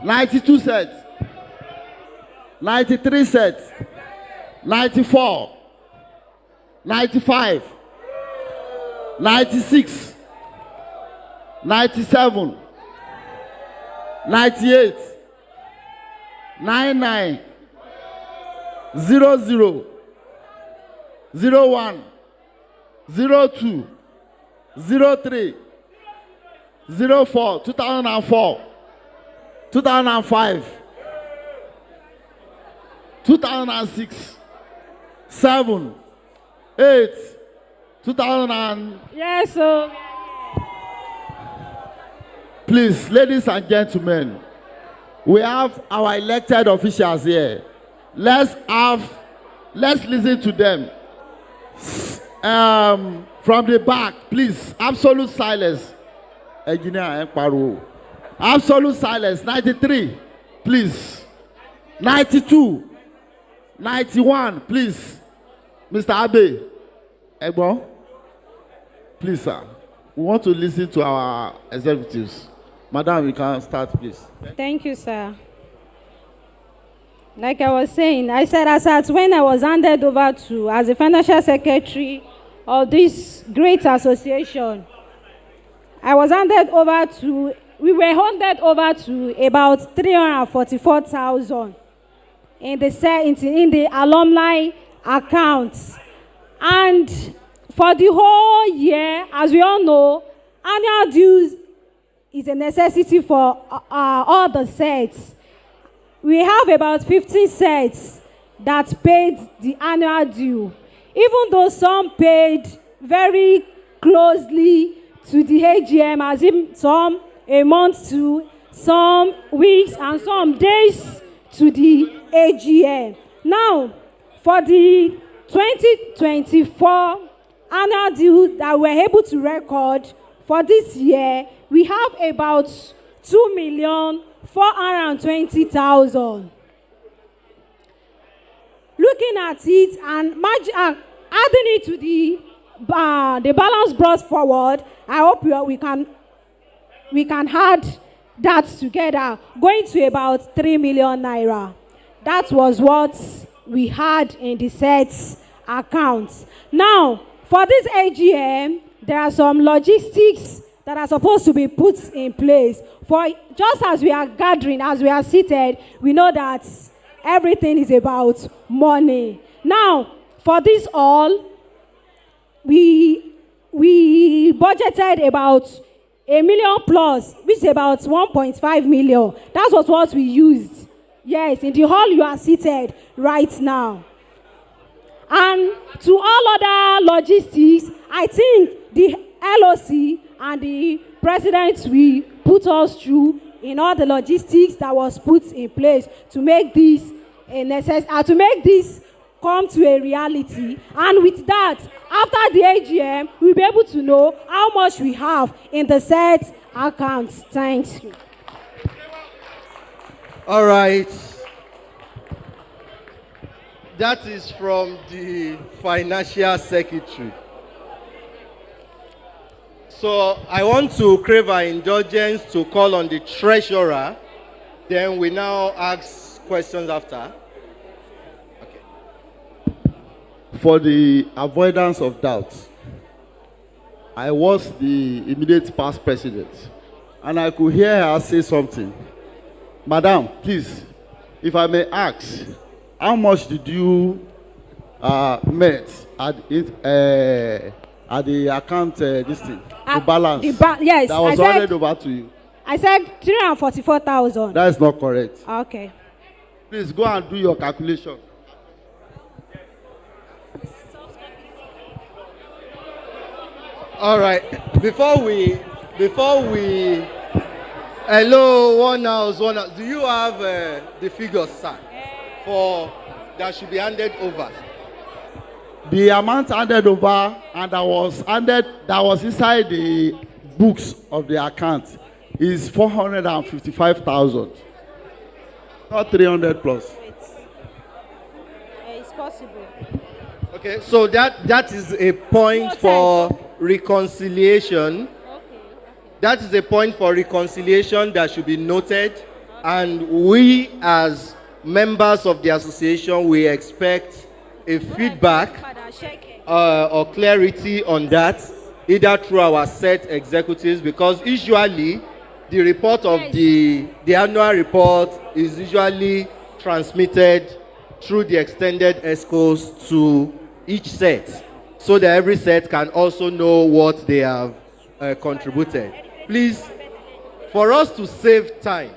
92 sets, 93 sets, 94, 95, 96, 97, 98, 99, 00, 01, 02, 03, 04, 2004, 2005, 2006, 7, 8, 2000. Yes, sir. Please, ladies and gentlemen, we have our elected officials here. Let's listen to them. From the back, please, absolute silence. Engineer Ekparu. Absolute silence. 93, please. 92, 91, please. Mr. Abe, Egbon, please, sir. We want to listen to our executives. Madam, we can start, please. Thank you, sir. Like I was saying, I said as at when I was handed over to as the financial secretary of this great association, we were handed over to about 344,000 in the alumni accounts. And for the whole year, as we all know, annual dues is a necessity for all the sets. We have about 15 sets that paid the annual due, even though some paid very closely to the AGM, as in some a month to some weeks and some days to the AGM. Now, for the 2024 annual due that we're able to record for this year, we have about 2,420,000. Looking at it and adding it to the balance brought forward, I hope we can add that together, going to about 3 million naira. That was what we had in the sets accounts. Now, for this AGM, there are some logistics that are supposed to be put in place. For just as we are gathering, as we are seated, we know that everything is about money. Now, for this all, we budgeted about 1 million plus, which is about 1.5 million. That was what we used. Yes, in the hall you are seated right now. And to all other logistics, I think the LOC and the president will put us through in all the logistics that was put in place to make this come to a reality. And with that, after the AGM, we'll be able to know how much we have in the set accounts. Thank you. All right. That is from the financial secretary. So I want to crave our indulgence to call on the treasurer. Then we now ask questions after. For the avoidance of doubt, I was the immediate past president, and I could hear her say something. Madam, please, if I may ask, how much did you met at the account, this thing, the balance? Yes, that was handed over to you. I said 344,000. That is not correct. Okay. Please go and do your calculation. All right. Before we, hello, one house. Do you have the figures, sir, for that should be handed over? The amount handed over and that was inside the books of the account is 455,000, not 300 plus. It's possible. Okay, so that is a point for reconciliation. That is a point for reconciliation that should be noted. And we, as members of the association, we expect a feedback or clarity on that, either through our set executives, because usually the report of the annual report is usually transmitted through the extended ESCOs to each set, so that every set can also know what they have contributed. Please, for us to save time,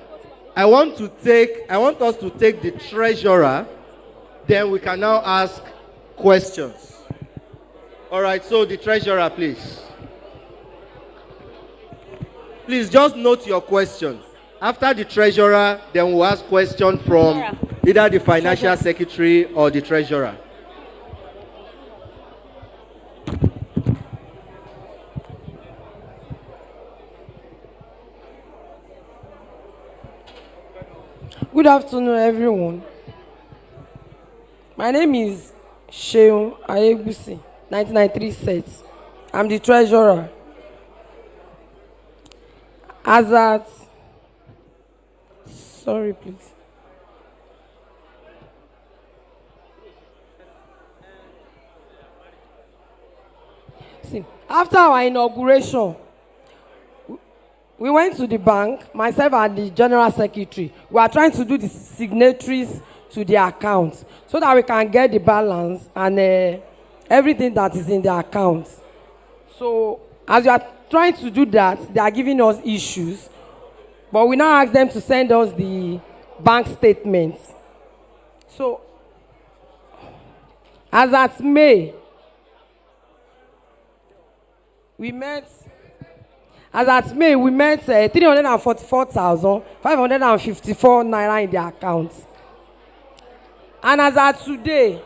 I want us to take the treasurer, then we can now ask questions. All right, so the treasurer, please. Please just note your questions. After the treasurer, then we'll ask questions from either the financial secretary or the treasurer. Good afternoon, everyone. My name is Sheun Ayegusi, 1993 set. I'm the treasurer. As at, sorry, please. See, after our inauguration, we went to the bank, myself and the general secretary. We are trying to do the signatories to the account so that we can get the balance and everything that is in the account. So as we are trying to do that, they are giving us issues. But we now ask them to send us the bank statements. So as at May, we met 344,554 naira in the account. And as at today,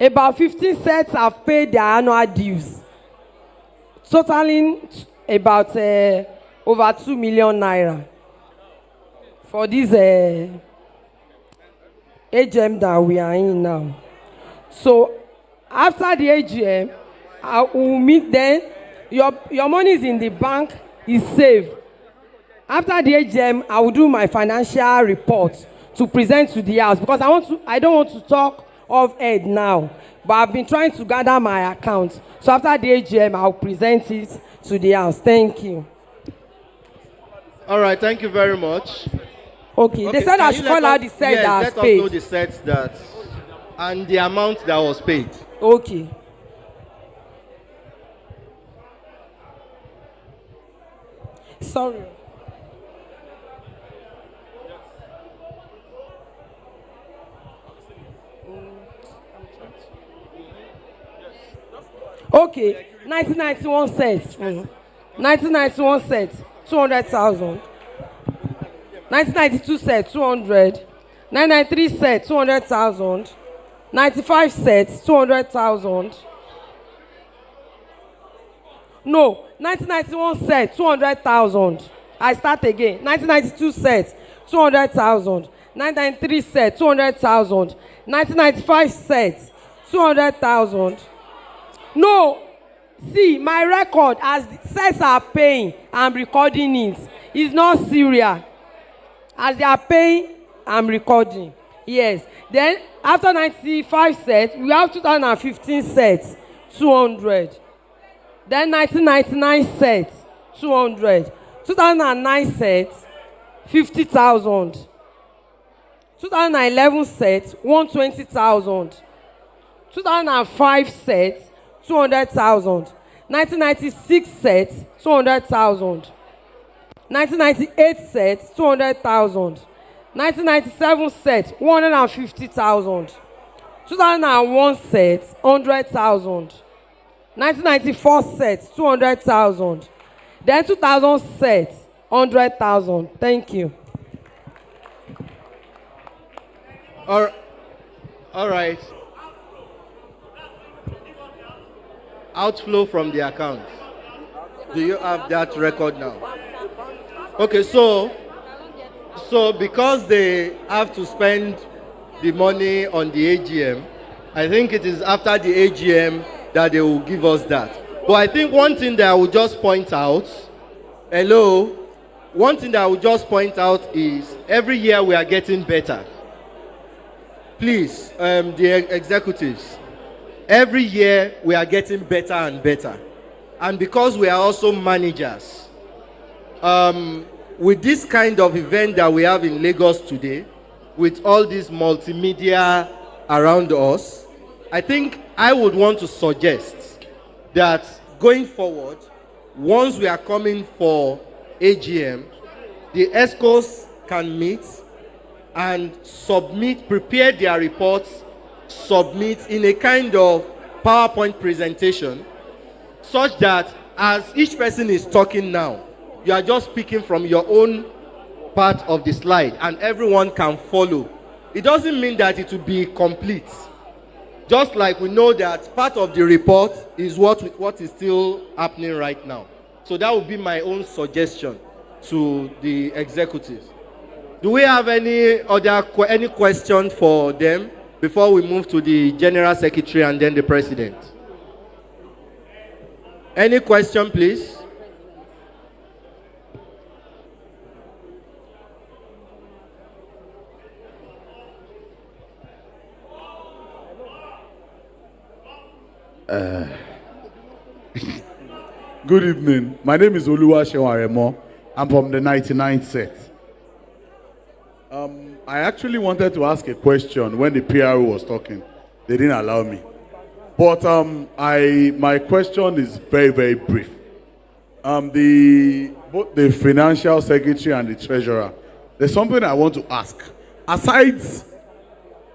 about 15 sets have paid their annual dues, totaling about over 2 million naira for this AGM that we are in now. So after the AGM, I will meet them. Your money is in the bank, is safe. After the AGM, I will do my financial report to present to the house, because I don't want to talk off head now, but I've been trying to gather my account. So after the AGM, I'll present it to the house. Thank you. All right, thank you very much. Okay, they said I should call out the set yes, that was let paid. us know the sets that and the amount that was paid. Okay. Sorry. Okay, 1991 sets. 1991 sets, 200,000. 1992 sets, 200. 993 sets, 200,000. 95 sets, 200,000. No, 1991 sets, 200,000. I start again. 1992 sets, 200,000. 1993 sets, 200,000. 1995 sets, 200,000. No, see, my record as the sets are paying, I'm recording it. It's not serial. As they are paying, I'm recording. Yes. Then after 95 sets, we have 2015 sets, 200. Then 1999 sets, 200. 2009 sets, 50,000. 2011 sets, 120,000. 2005 sets, 200,000. 1996 sets, 200,000. 1998 sets, 200,000. 1997 sets, 150,000. 2001 sets, 100,000. 1994 sets, 200,000. Then 2000 sets, 100,000. Thank you. All right. Outflow from the account. Do you have that record now? Okay, so because they have to spend the money on the AGM, I think it is after the AGM that they will give us that. But I think one thing that I will just point out, hello, one thing that I would just point out is every year we are getting better. Please, the executives, every year we are getting better and better. And because we are also managers, with this kind of event that we have in Lagos today, with all this multimedia around us, I think I would want to suggest that going forward, once we are coming for AGM, the ESCOs can meet and submit, prepare their reports, submit in a kind of PowerPoint presentation, such that as each person is talking now, you are just speaking from your own part of the slide and everyone can follow. It doesn't mean that it will be complete. Just like we know that part of the report is what is still happening right now. So that would be my own suggestion to the executives. Do we have any question for them before we move to the General Secretary and then the President? Any question, please? Good evening. My name is Oluwaseun. I'm from the 99th set. I actually wanted to ask a question when the PRO was talking. They didn't allow me. But my question is very, very brief. Both the Financial Secretary and the Treasurer, there's something I want to ask. Aside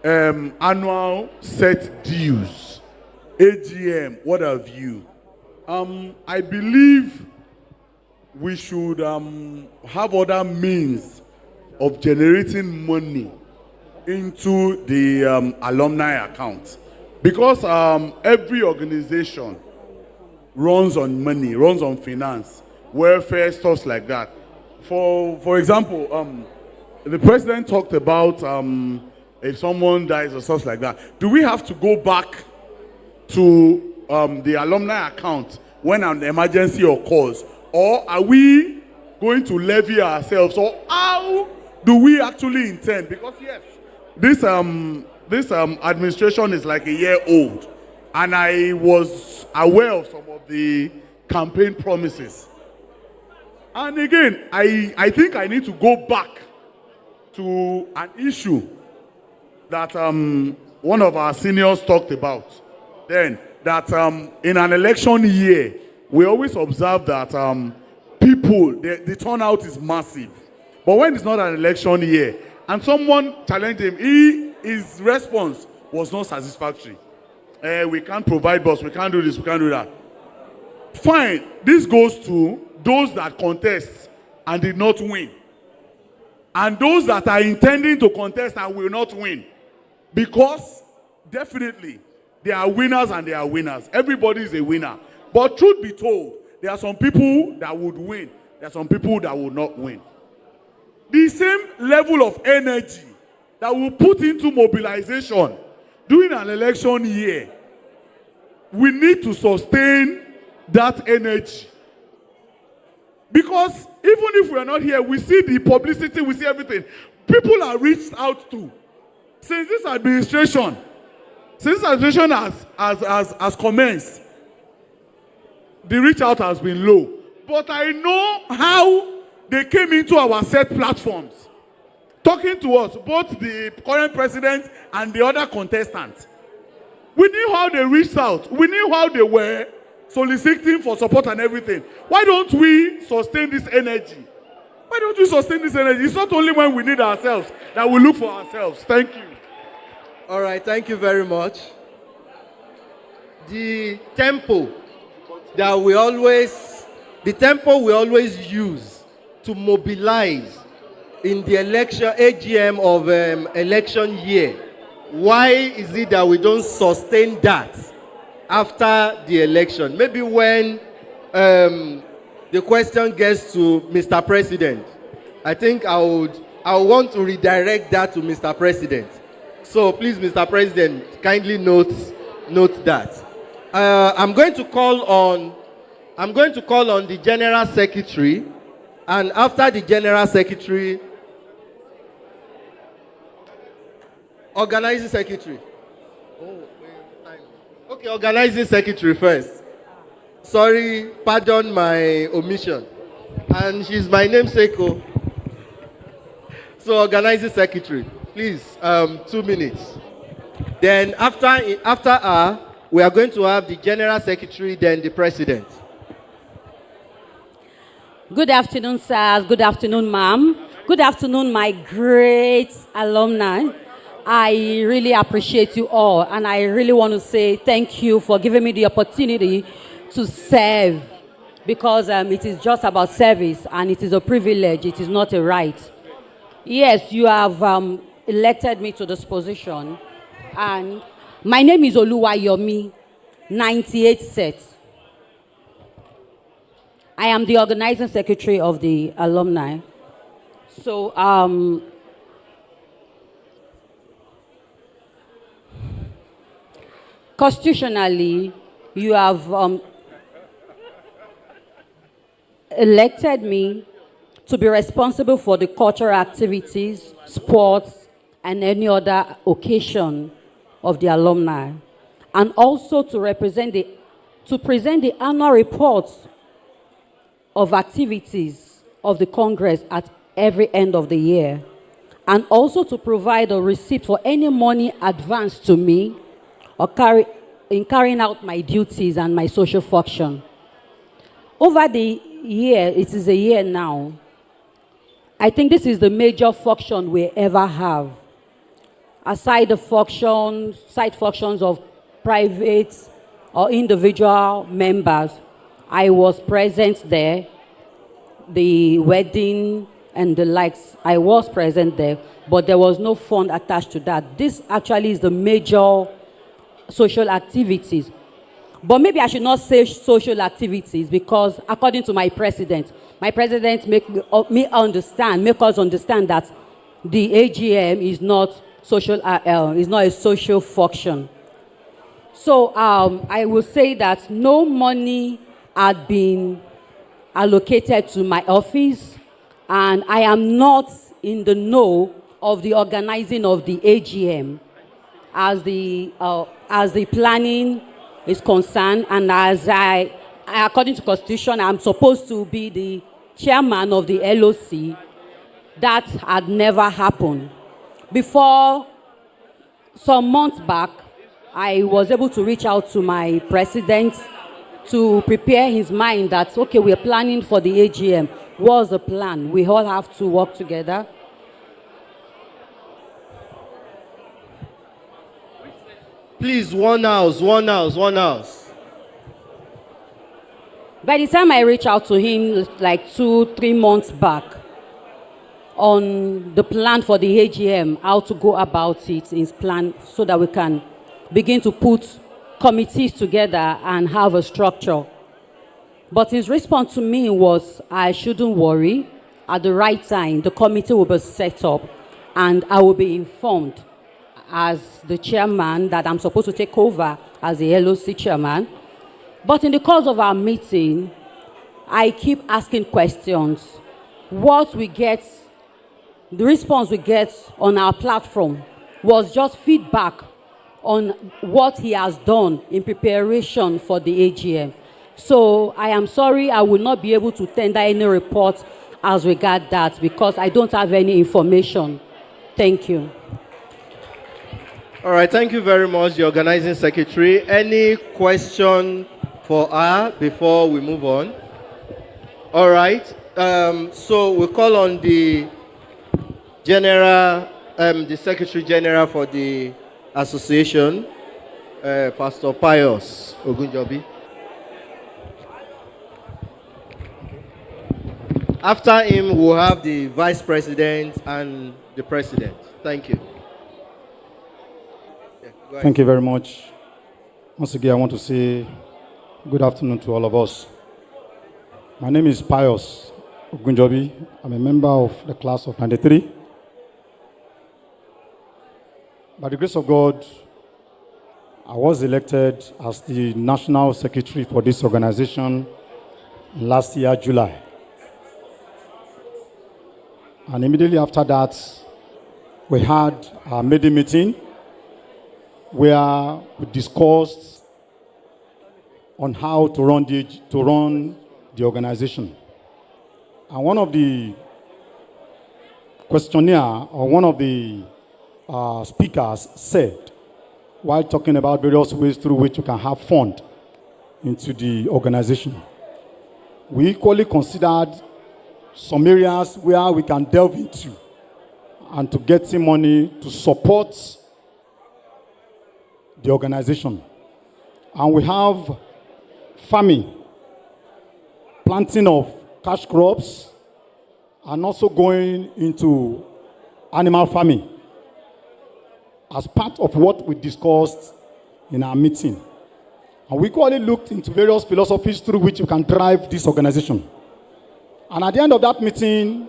annual set dues, AGM, what have you? I believe we should have other means of generating money into the alumni account. Because every organization runs on money, runs on finance, welfare, stuff like that. For example, the president talked about if someone dies or stuff like that. Do we have to go back to the alumni account when an emergency occurs? Or are we going to levy ourselves? Or how do we actually intend? Because yes, this administration is like a year old, and I was aware of some of the campaign promises. And again, I think I need to go back to an issue that one of our seniors talked about. Then that in an election year, we always observe that people, the turnout is massive. But when it's not an election year, and someone challenged him, his response was not satisfactory. We can't provide bus, we can't do this, we can't do that. Fine, this goes to those that contest and did not win. And those that are intending to contest and will not win. Because definitely, there are winners and there are winners. Everybody is a winner. But truth be told, there are some people that would win. There are some people that will not win. The same level of energy that we put into mobilization during an election year, we need to sustain that energy. Because even if we are not here, we see the publicity, we see everything. People are reached out to. Since this administration has commenced, the reach out has been low. But I know how they came into our set platforms, talking to us, both the current president and the other contestants. We knew how they reached out. We knew how they were soliciting for support and everything. Why don't we sustain this energy? Why don't we sustain this energy? It's not only when we need ourselves that we look for ourselves. Thank you. All right, thank you very much. The tempo we always use to mobilize in the election AGM of election year, why is it that we don't sustain that after the election? Maybe when the question gets to Mr. President, I think I want to redirect that to Mr. President. So please, Mr. President, kindly note that. I'm going to call on the General Secretary And after the general secretary, organizing secretary. Okay, organizing secretary first. Sorry, pardon my omission. And she's my namesake. So organizing secretary, please, 2 minutes. Then after her, we are going to have the general secretary, then the president. Good afternoon, sirs. Good afternoon, ma'am. Good afternoon, my great alumni. I really appreciate you all, and I really want to say thank you for giving me the opportunity to serve, because it is just about service, and it is a privilege. It is not a right. Yes, you have elected me to this position, and my name is Oluwayomi, 98 set. I am the organizing secretary of the alumni. So, constitutionally, you have elected me to be responsible for the cultural activities, sports, and any other occasion of the alumni, and also to present the annual reports of activities of the Congress at every end of the year, and also to provide a receipt for any money advanced to me or in carrying out my duties and my social function. Over the year, it is a year now, I think this is the major function we ever have. Aside the side functions of private or individual members, I was present there. The wedding and the likes, I was present there, but there was no fund attached to that. This actually is the major social activities. But maybe I should not say social activities, because according to my president make us understand that the AGM is not social, is not a social function. So I will say that no money had been allocated to my office, and I am not in the know of the organizing of the AGM as the planning is concerned, and as according to Constitution, I'm supposed to be the chairman of the LOC. That had never happened. Before, some months back, I was able to reach out to my president to prepare his mind that, okay, we're planning for the AGM. What's the plan? We all have to work together. Please, one house. By the time I reached out to him, like 2-3 months back, on the plan for the AGM, how to go about it, his plan, so that we can begin to put committees together and have a structure. But his response to me was, I shouldn't worry. At the right time, the committee will be set up, and I will be informed as the chairman that I'm supposed to take over as the LOC chairman. But in the course of our meeting, I keep asking questions. What we get, the response we get on our platform was just feedback on what he has done in preparation for the AGM. So I am sorry, I will not be able to tender any report as regard that, because I don't have any information. Thank you. All right, thank you very much, the organizing secretary. Any question for her before we move on? All right, so we call on the general, the secretary general for the association, Pastor Pius Ogunjobi. After him, we'll have the vice president and the president. Thank you. Thank you very much. Once again, I want to say good afternoon to all of us. My name is Pius Ogunjobi. I'm a member of the class of 93. By the grace of God, I was elected as the national secretary for this organization last year, July. And immediately after that, we had a meeting meeting where we discussed on how to run the organization. And one of the questionnaire or one of the speakers said, while talking about various ways through which you can have fund into the organization, we equally considered some areas where we can delve into and to get some money to support the organization. And we have farming, planting of cash crops, and also going into animal farming as part of what we discussed in our meeting. And we equally looked into various philosophies through which you can drive this organization. And at the end of that meeting,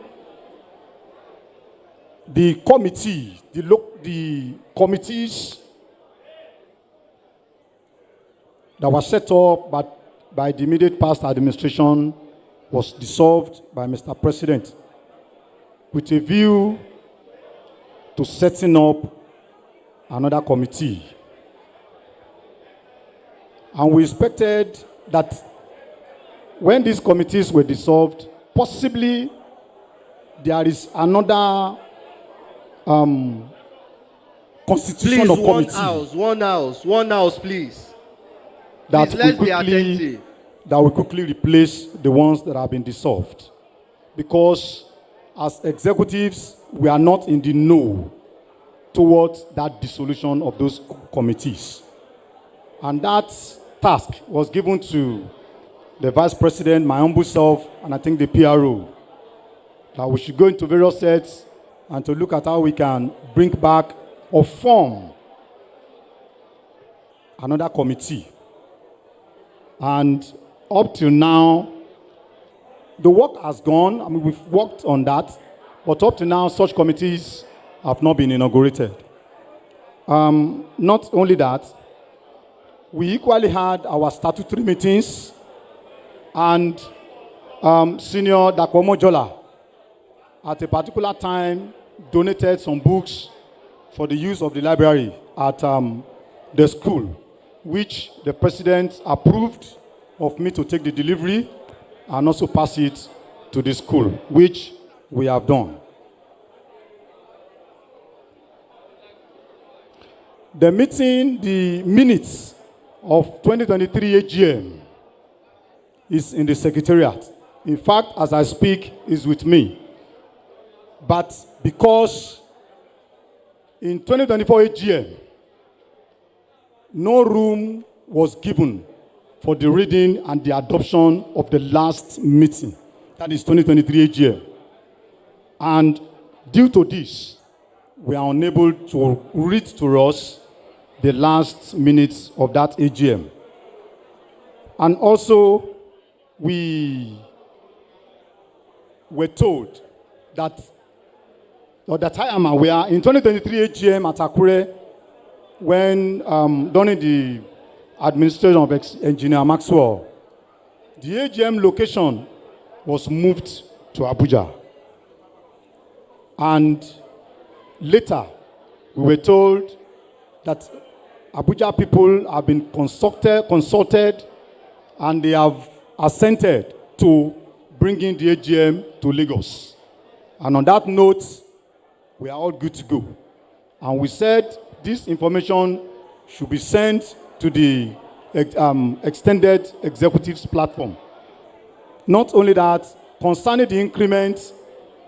the committee, the committees that were set up by the immediate past administration was dissolved by Mr. President with a view to setting up another committee. And we expected that when these committees were dissolved, possibly there is another constitution Please, of committee. One house, please. That Please, let's we be attentive. quickly replace the ones that have been dissolved. Because as executives, we are not in the know towards that dissolution of those committees. And that task was given to the Vice President, my humble self, and I think the PRO, that we should go into various sets and to look at how we can bring back or form another committee. And up till now, the work has gone. I mean, we've worked on that. But up to now, such committees have not been inaugurated. Not only that, we equally had our statutory meetings, and Senior Dakomo Jola, at a particular time, donated some books for the use of the library at the school, which the president approved of me to take the delivery and also pass it to the school, which we have done. The meeting, the minutes of 2023 AGM is in the secretariat. In fact, as I speak, is with me. But because in 2024 AGM, no room was given for the reading and the adoption of the last meeting, that is 2023 AGM. And due to this, we are unable to read to us the last minutes of that AGM. And also, we were told that, or that I am aware, in 2023 AGM at Akure, when during the administration of Engineer Maxwell, the AGM location was moved to Abuja. And later, we were told that Abuja people have been consulted, and they have assented to bringing the AGM to Lagos. And on that note, we are all good to go. And we said this information should be sent to the extended executives platform. Not only that, concerning the increment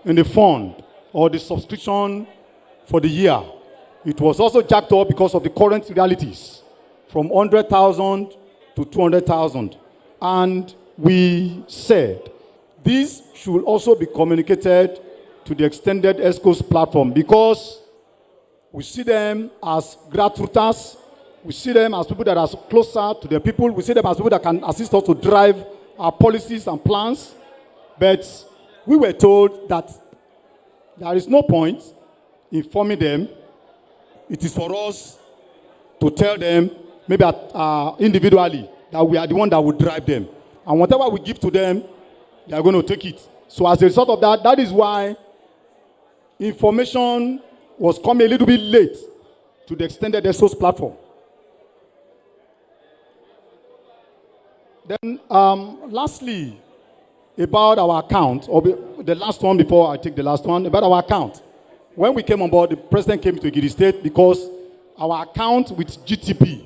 in the fund or the subscription for the year, it was also jacked up because of the current realities, from 100,000 to 200,000. And we said this should also be communicated to the extended ESCO's platform, because we see them as grassrooters, we see them as people that are closer to the people, we see them as people that can assist us to drive our policies and plans. But we were told that there is no point informing them. It is for us to tell them, maybe individually, that we are the one that will drive them. And whatever we give to them, they are going to take it. So as a result of that, that is why information was coming a little bit late to the extended ESOS platform. Then, lastly, about our account, or the last one before I take the last one, about our account. When we came on board, the president came to Ekiti State because our account with GTB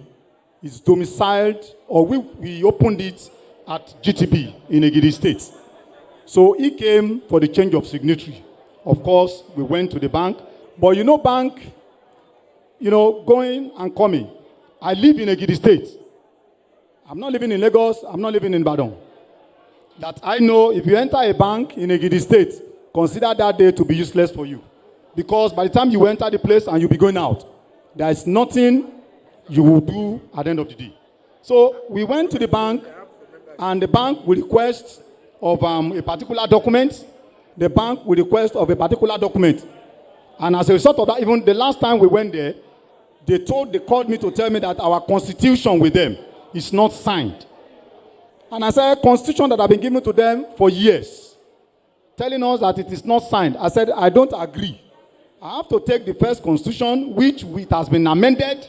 is domiciled, or we opened it at GTB in Ekiti State. So he came for the change of signatory. Of course, we went to the bank. But you know, bank, going and coming. I live in Ekiti State. I'm not living in Lagos. I'm not living in Badon. That I know if you enter a bank in Ekiti State, consider that day to be useless for you. Because by the time you enter the place and you'll be going out, there is nothing you will do at the end of the day. So we went to the bank, and the bank will request of a particular document. The bank will request of a particular document. And as a result of that, even the last time we went there, they called me to tell me that our constitution with them is not signed. And I said, constitution that I've been given to them for years, telling us that it is not signed. I said, I don't agree. I have to take the first constitution, which it has been amended,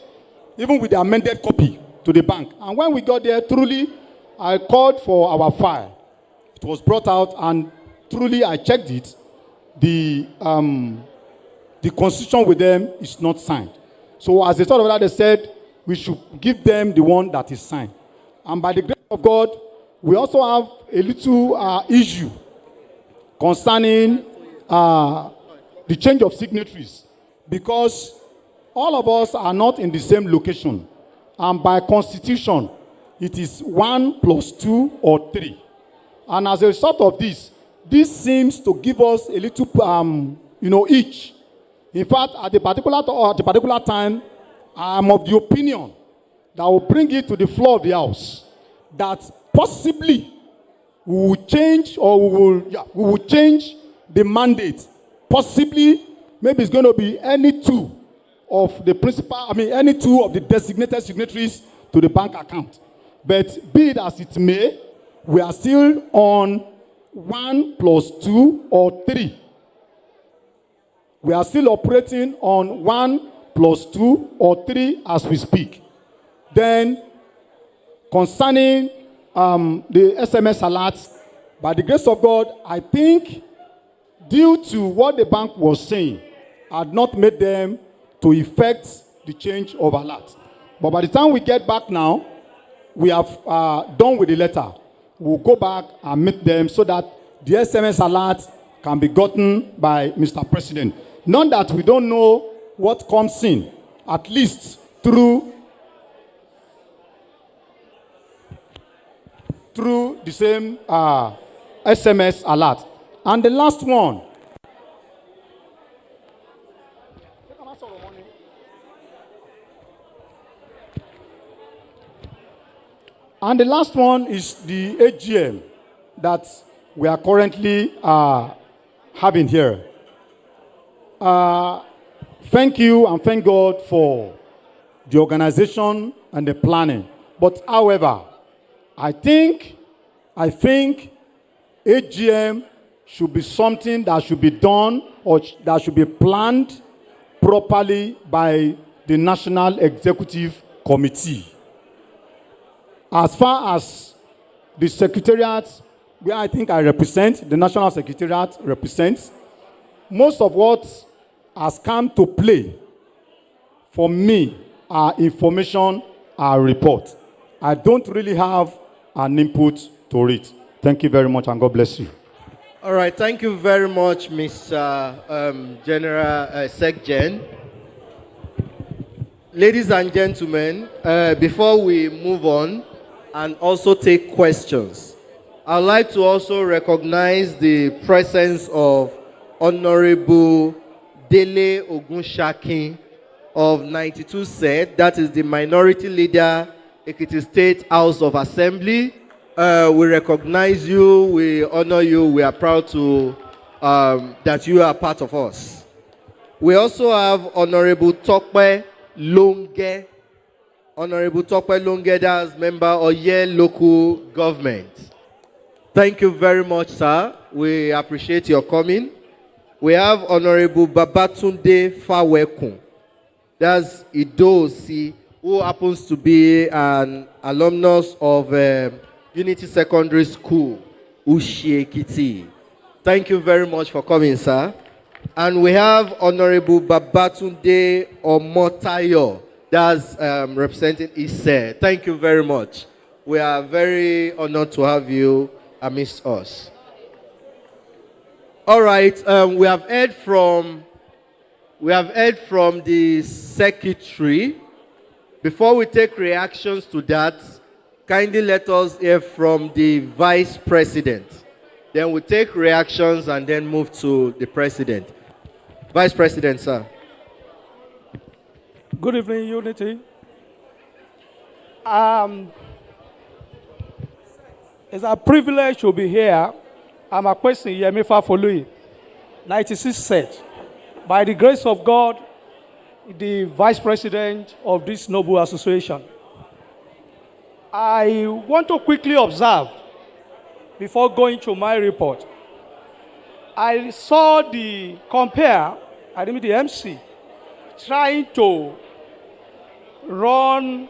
even with the amended copy, to the bank. And when we got there, truly, I called for our file. It was brought out, and truly, I checked it. The constitution with them is not signed. So as a result of that, they said we should give them the one that is signed. And by the grace of God, we also have a little issue concerning the change of signatories, because all of us are not in the same location. And by constitution, it is 1 + 2 or 3. And as a result of this seems to give us a little, each. In fact, at the particular time, I'm of the opinion that will bring it to the floor of the House, that possibly we will change, we will change the mandate. Possibly, maybe it's going to be any two of the any two of the designated signatories to the bank account. But be it as it may, we are still on 1 + 2 or 3. We are still operating on 1 + 2 or 3 as we speak. Then, concerning the SMS alerts, by the grace of God, I think, due to what the bank was saying, had not made them to effect the change of alert. But by the time we get back now, we have done with the letter. We'll go back and meet them so that the SMS alert can be gotten by Mr. President. Not that we don't know what comes in, at least through the same SMS alert. And the last one. And the last one is the AGM that we are currently having here. Thank you and thank God for the organization and the planning. But however, I think AGM should be something that should be done or that should be planned properly by the National Executive Committee. As far as the Secretariat, where I think I represent, the National Secretariat represents, most of what has come to play for me are information, are report. I don't really have an input to it. Thank you very much, and God bless you. All right, thank you very much, Mr. General SecGen. Ladies and gentlemen, before we move on and also take questions, I'd like to also recognize the presence of Honorable Dele Ogunshakin of 92 Set, that is the Minority Leader, Ekiti State House of Assembly. We recognize you, we honor you, we are proud to that you are part of us. We also have Honorable Tokpe Longe. Honorable Tokpe Longe, that's member of Oye Local Government. Thank you very much, sir. We appreciate your coming. We have Honorable Babatunde Fawekun. That's Idosi, who happens to be an alumnus of Unity Secondary School, Ekiti. Thank you very much for coming, sir. And we have Honorable Babatunde Omotayo, that's representing Ise. Thank you very much. We are very honored to have you amidst us. All right, we have heard from the secretary. Before we take reactions to that, kindly let us hear from the vice president. Then we take reactions and then move to the president. Vice President, sir. Good evening, Unity. It's a privilege to be here. I'm a question Yemifa Folui, 96 set. By the grace of God, the vice president of this noble association. I want to quickly observe before going to my report. I saw the MC, trying to run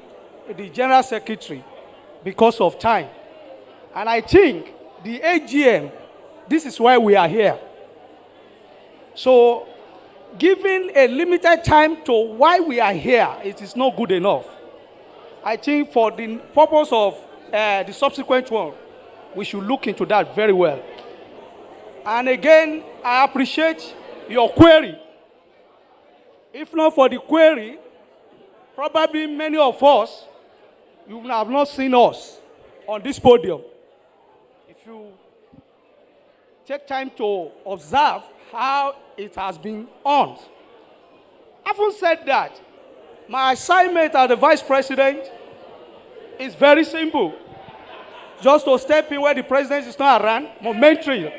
the general secretary because of time. And I think the AGM, this is why we are here. So, giving a limited time to why we are here, it is not good enough. I think for the purpose of the subsequent one, we should look into that very well. And again, I appreciate your query. If not for the query, probably many of us, you would have not seen us on this podium. If you take time to observe how it has been on. Having said that, my assignment as the vice president is very simple. Just to step in where the president is not around, momentarily,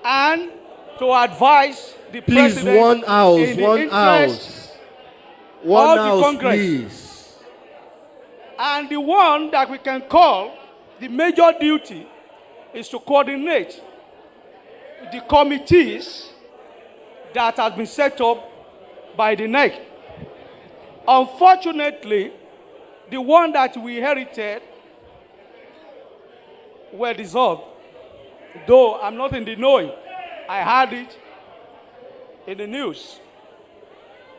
and to advise the president in the interest of the Congress. Please. And the one that we can call the major duty is to coordinate the committees that have been set up by the NEC. Unfortunately, the one that we inherited were dissolved. Though I'm not in the knowing, I heard it in the news.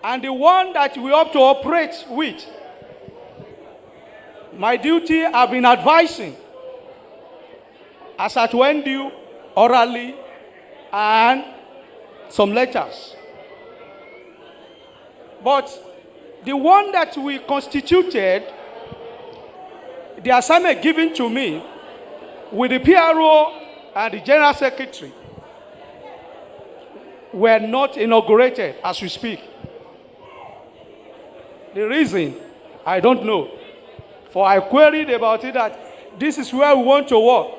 And the one that we have to operate with, my duty have been advising as at when due, orally, and some letters. But the one that we constituted, the assignment given to me with the PRO and the General Secretary were not inaugurated as we speak. The reason, I don't know. For I queried about it that this is where we want to work.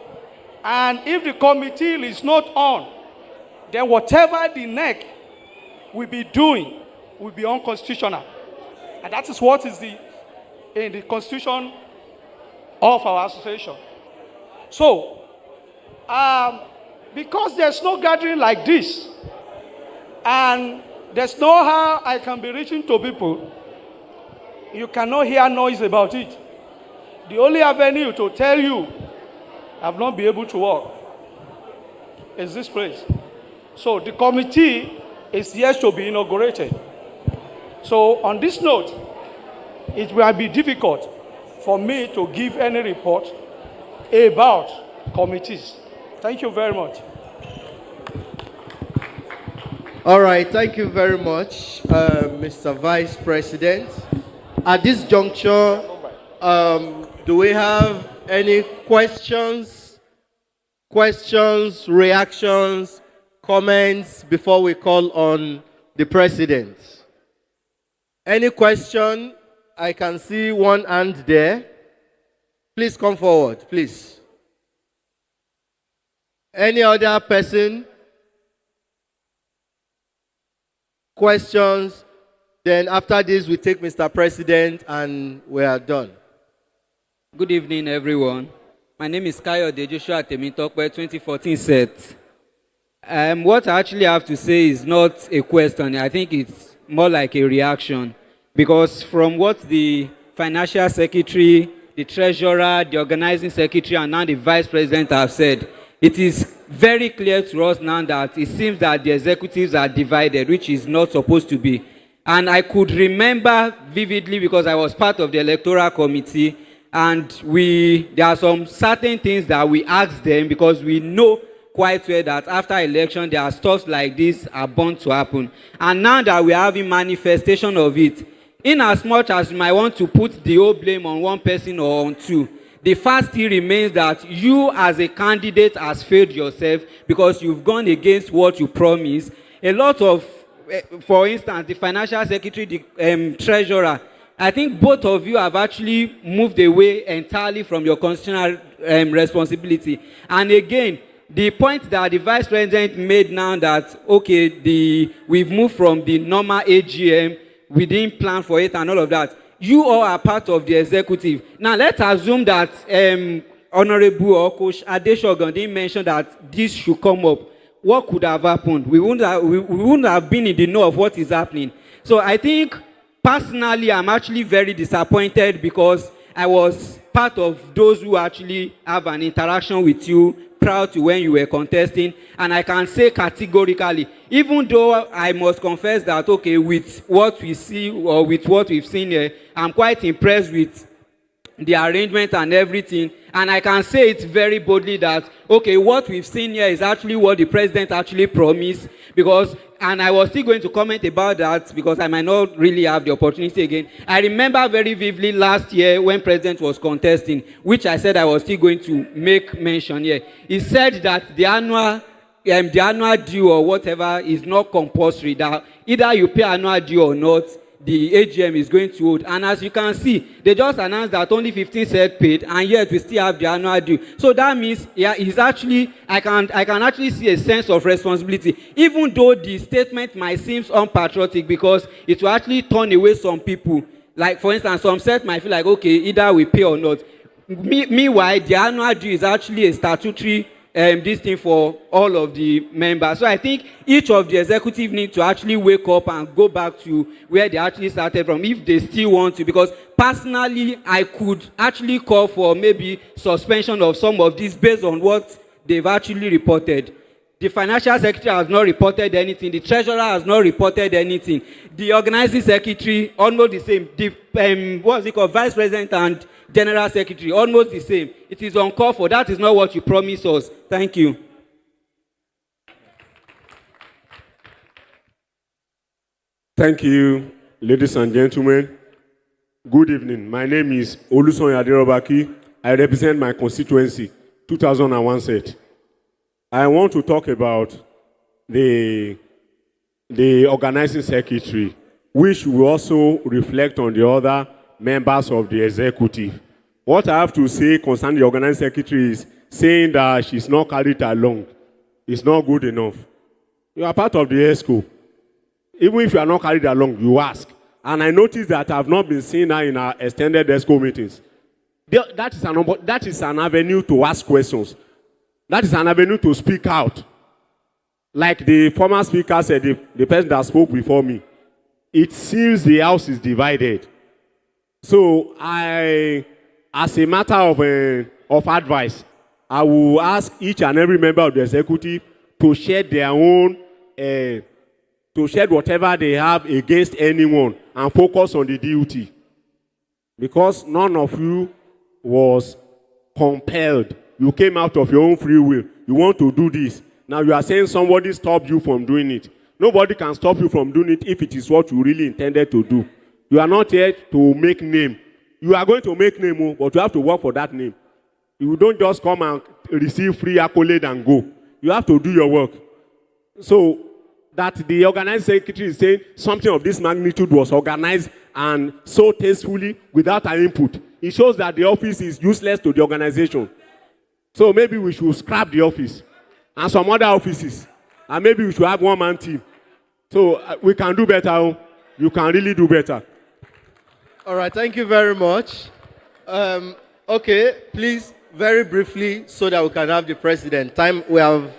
And if the committee is not on, then whatever the NEC will be doing will be unconstitutional. And that is what is in the constitution of our association. So, because there's no gathering like this, and there's no how I can be reaching to people, you cannot hear noise about it. The only avenue to tell you I've not been able to work is this place. So the committee is yet to be inaugurated. So on this note, it will be difficult for me to give any report about committees. Thank you very much. All right, thank you very much, Mr. Vice President. At this juncture, do we have any questions, reactions, comments before we call on the President? Any question? I can see one hand there. Please come forward, please. Any other person? Questions? Then after this, we take Mr. President and we are done. Good evening, everyone. My name is Kayode Joshua Temitokwe, 2014 set. What I actually have to say is not a question. I think it's more like a reaction. Because from what the financial secretary, the treasurer, the organizing secretary, and now the vice president have said, it is very clear to us now that it seems that the executives are divided, which is not supposed to be. And I could remember vividly because I was part of the electoral committee, and there are some certain things that we asked them because we know quite well that after election there are stuff like this are bound to happen. And now that we are having manifestation of it, in as much as you might want to put the whole blame on one person or on two, the fact still remains that you as a candidate has failed yourself because you've gone against what you promised. A lot of, for instance, the financial secretary, the treasurer, I think both of you have actually moved away entirely from your constitutional responsibility. And again, the point that the vice president made now that, okay, we've moved from the normal AGM, we didn't plan for it and all of that. You all are part of the executive. Now, let's assume that Honorable or Coach Adeshogan didn't mention that this should come up. What could have happened? We wouldn't have been in the know of what is happening. So I think, personally, I'm actually very disappointed because I was part of those who actually have an interaction with you prior to when you were contesting. And I can say categorically, even though I must confess that, okay, with what we see or with what we've seen here, I'm quite impressed with the arrangement and everything. And I can say it very boldly that, okay, what we've seen here is actually what the president actually promised. And I was still going to comment about that because I might not really have the opportunity again. I remember very vividly last year when president was contesting, which I said I was still going to make mention here. He said that the annual due or whatever is not compulsory, that either you pay annual due or not, the AGM is going to hold. And as you can see, they just announced that only 15 said paid, and yet we still have the annual due. So that means, yeah, he's actually, I can actually see a sense of responsibility, even though the statement might seem unpatriotic because it will actually turn away some people. Like, for instance, some set might feel like, okay, either we pay or not. Meanwhile, the annual due is actually a statutory this thing for all of the members. So I think each of the executive need to actually wake up and go back to where they actually started from if they still want to. Because personally, I could actually call for maybe suspension of some of these based on what they've actually reported. The financial secretary has not reported anything. The treasurer has not reported anything. The organizing secretary, almost the same. The vice president and general secretary, almost the same. It is uncalled for. That is not what you promised us. Thank you. Thank you, ladies and gentlemen. Good evening. My name is Olusoyin Aderobaki. I represent my constituency, 2001 set. I want to talk about the organizing secretary, which will also reflect on the other members of the executive. What I have to say concerning the organizing secretary is saying that she's not carried along. It's not good enough. You are part of the ESCO. Even if you are not carried along, you ask. And I noticed that I have not been seeing her in our extended ESCO meetings. That is an avenue to ask questions. That is an avenue to speak out. Like the former speaker said, the person that spoke before me, it seems the house is divided. So as a matter of advice, I will ask each and every member of the executive to share their own, to share whatever they have against anyone and focus on the duty. Because none of you was compelled. You came out of your own free will. You want to do this. Now you are saying somebody stopped you from doing it. Nobody can stop you from doing it if it is what you really intended to do. You are not here to make name. You are going to make name, but you have to work for that name. You don't just come and receive free accolade and go. You have to do your work. So that the organizing secretary is saying something of this magnitude was organized and so tastefully without an input. It shows that the office is useless to the organization. So maybe we should scrap the office and some other offices. And maybe we should have one-man team. So we can do better. You can really do better. All right, thank you very much. Okay, please, very briefly, so that we can have the president. Time we have,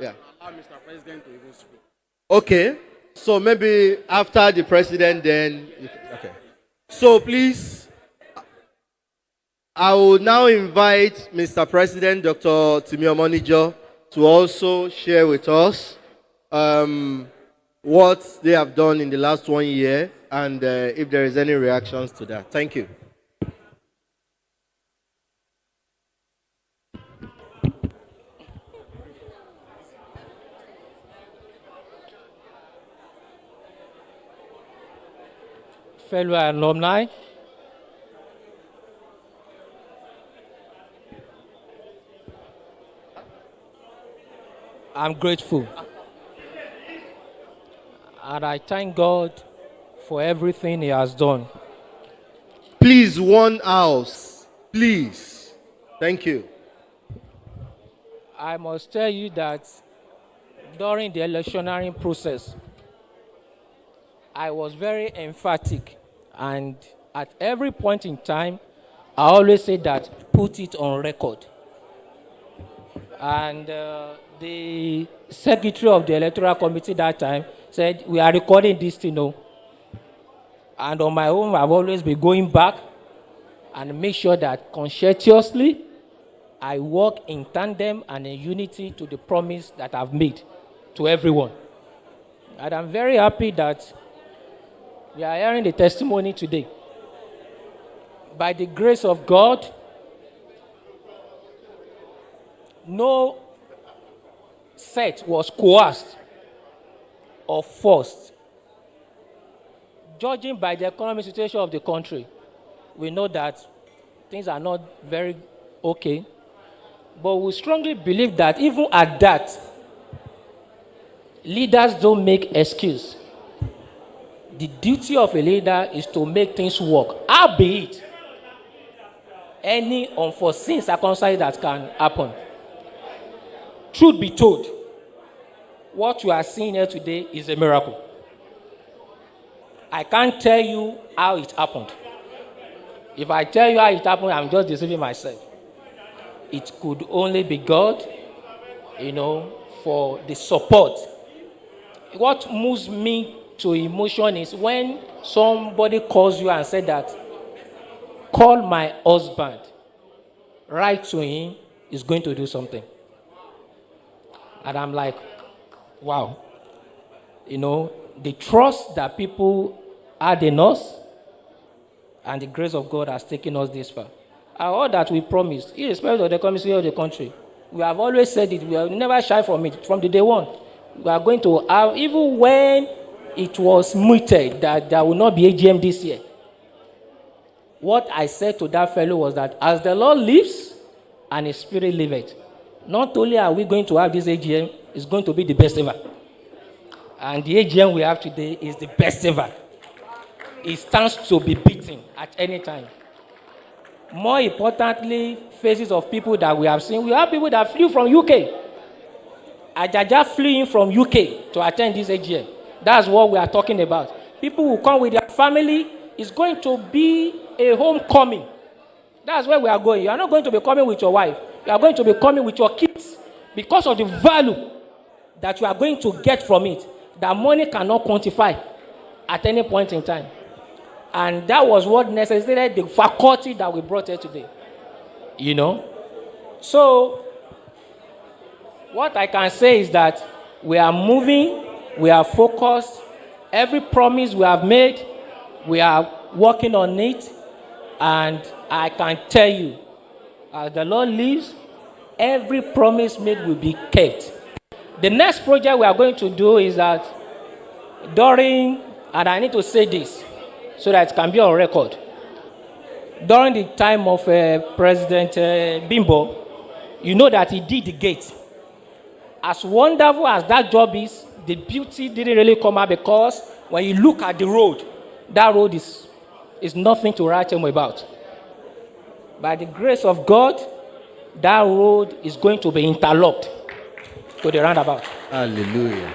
yeah. Mr. President to even speak. Okay, so maybe after the president, then. Okay. So please, I will now invite Mr. President, Dr. Timio Monijo, to also share with us what they have done in the last 1 year and if there is any reactions to that. Thank you. Fellow alumni, I'm grateful. And I thank God for everything He has done. Please, one house. Please. Thank you. I must tell you that during the electioneering process, I was very emphatic, and at every point in time, I always say that put it on record. And the secretary of the electoral committee that time said, we are recording this thing now. And on my own, I've always been going back and make sure that conscientiously I work in tandem and in unity to the promise that I've made to everyone. And I'm very happy that we are hearing the testimony today. By the grace of God, no set was coerced or forced. Judging by the economic situation of the country, we know that things are not very okay. But we strongly believe that even at that, leaders don't make excuse. The duty of a leader is to make things work, albeit any unforeseen circumstance that can happen. Truth be told, what you are seeing here today is a miracle. I can't tell you how it happened. If I tell you how it happened, I'm just deceiving myself. It could only be God, for the support. What moves me to emotion is when somebody calls you and said that, call my husband, write to him, he's going to do something. And I'm like, wow. The trust that people had in us and the grace of God has taken us this far. And all that we promised, irrespective of the economy of the country, we have always said it, we have never shy from it, from the day one. We are going to have, even when it was mooted that there will not be AGM this year, what I said to that fellow was that as the Lord lives and His Spirit liveth, not only are we going to have this AGM, it's going to be the best ever. And the AGM we have today is the best ever. It stands to be beaten at any time. More importantly, faces of people that we have seen. We have people that flew from UK. Ajaja flew in from UK to attend this AGM. That's what we are talking about. People who come with their family. It's going to be a homecoming. That's where we are going. You are not going to be coming with your wife. You are going to be coming with your kids because of the value that you are going to get from it that money cannot quantify at any point in time. And that was what necessitated the faculty that we brought here today. So, what I can say is that we are moving, we are focused. Every promise we have made, we are working on it. And I can tell you, as the Lord lives, every promise made will be kept. The next project we are going to do is that during, and I need to say this so that it can be on record, during the time of President Bimbo, you know that he did the gate. As wonderful as that job is, the beauty didn't really come out because when you look at the road, that road is nothing to write home about. By the grace of God, that road is going to be interlocked to the roundabout. Hallelujah.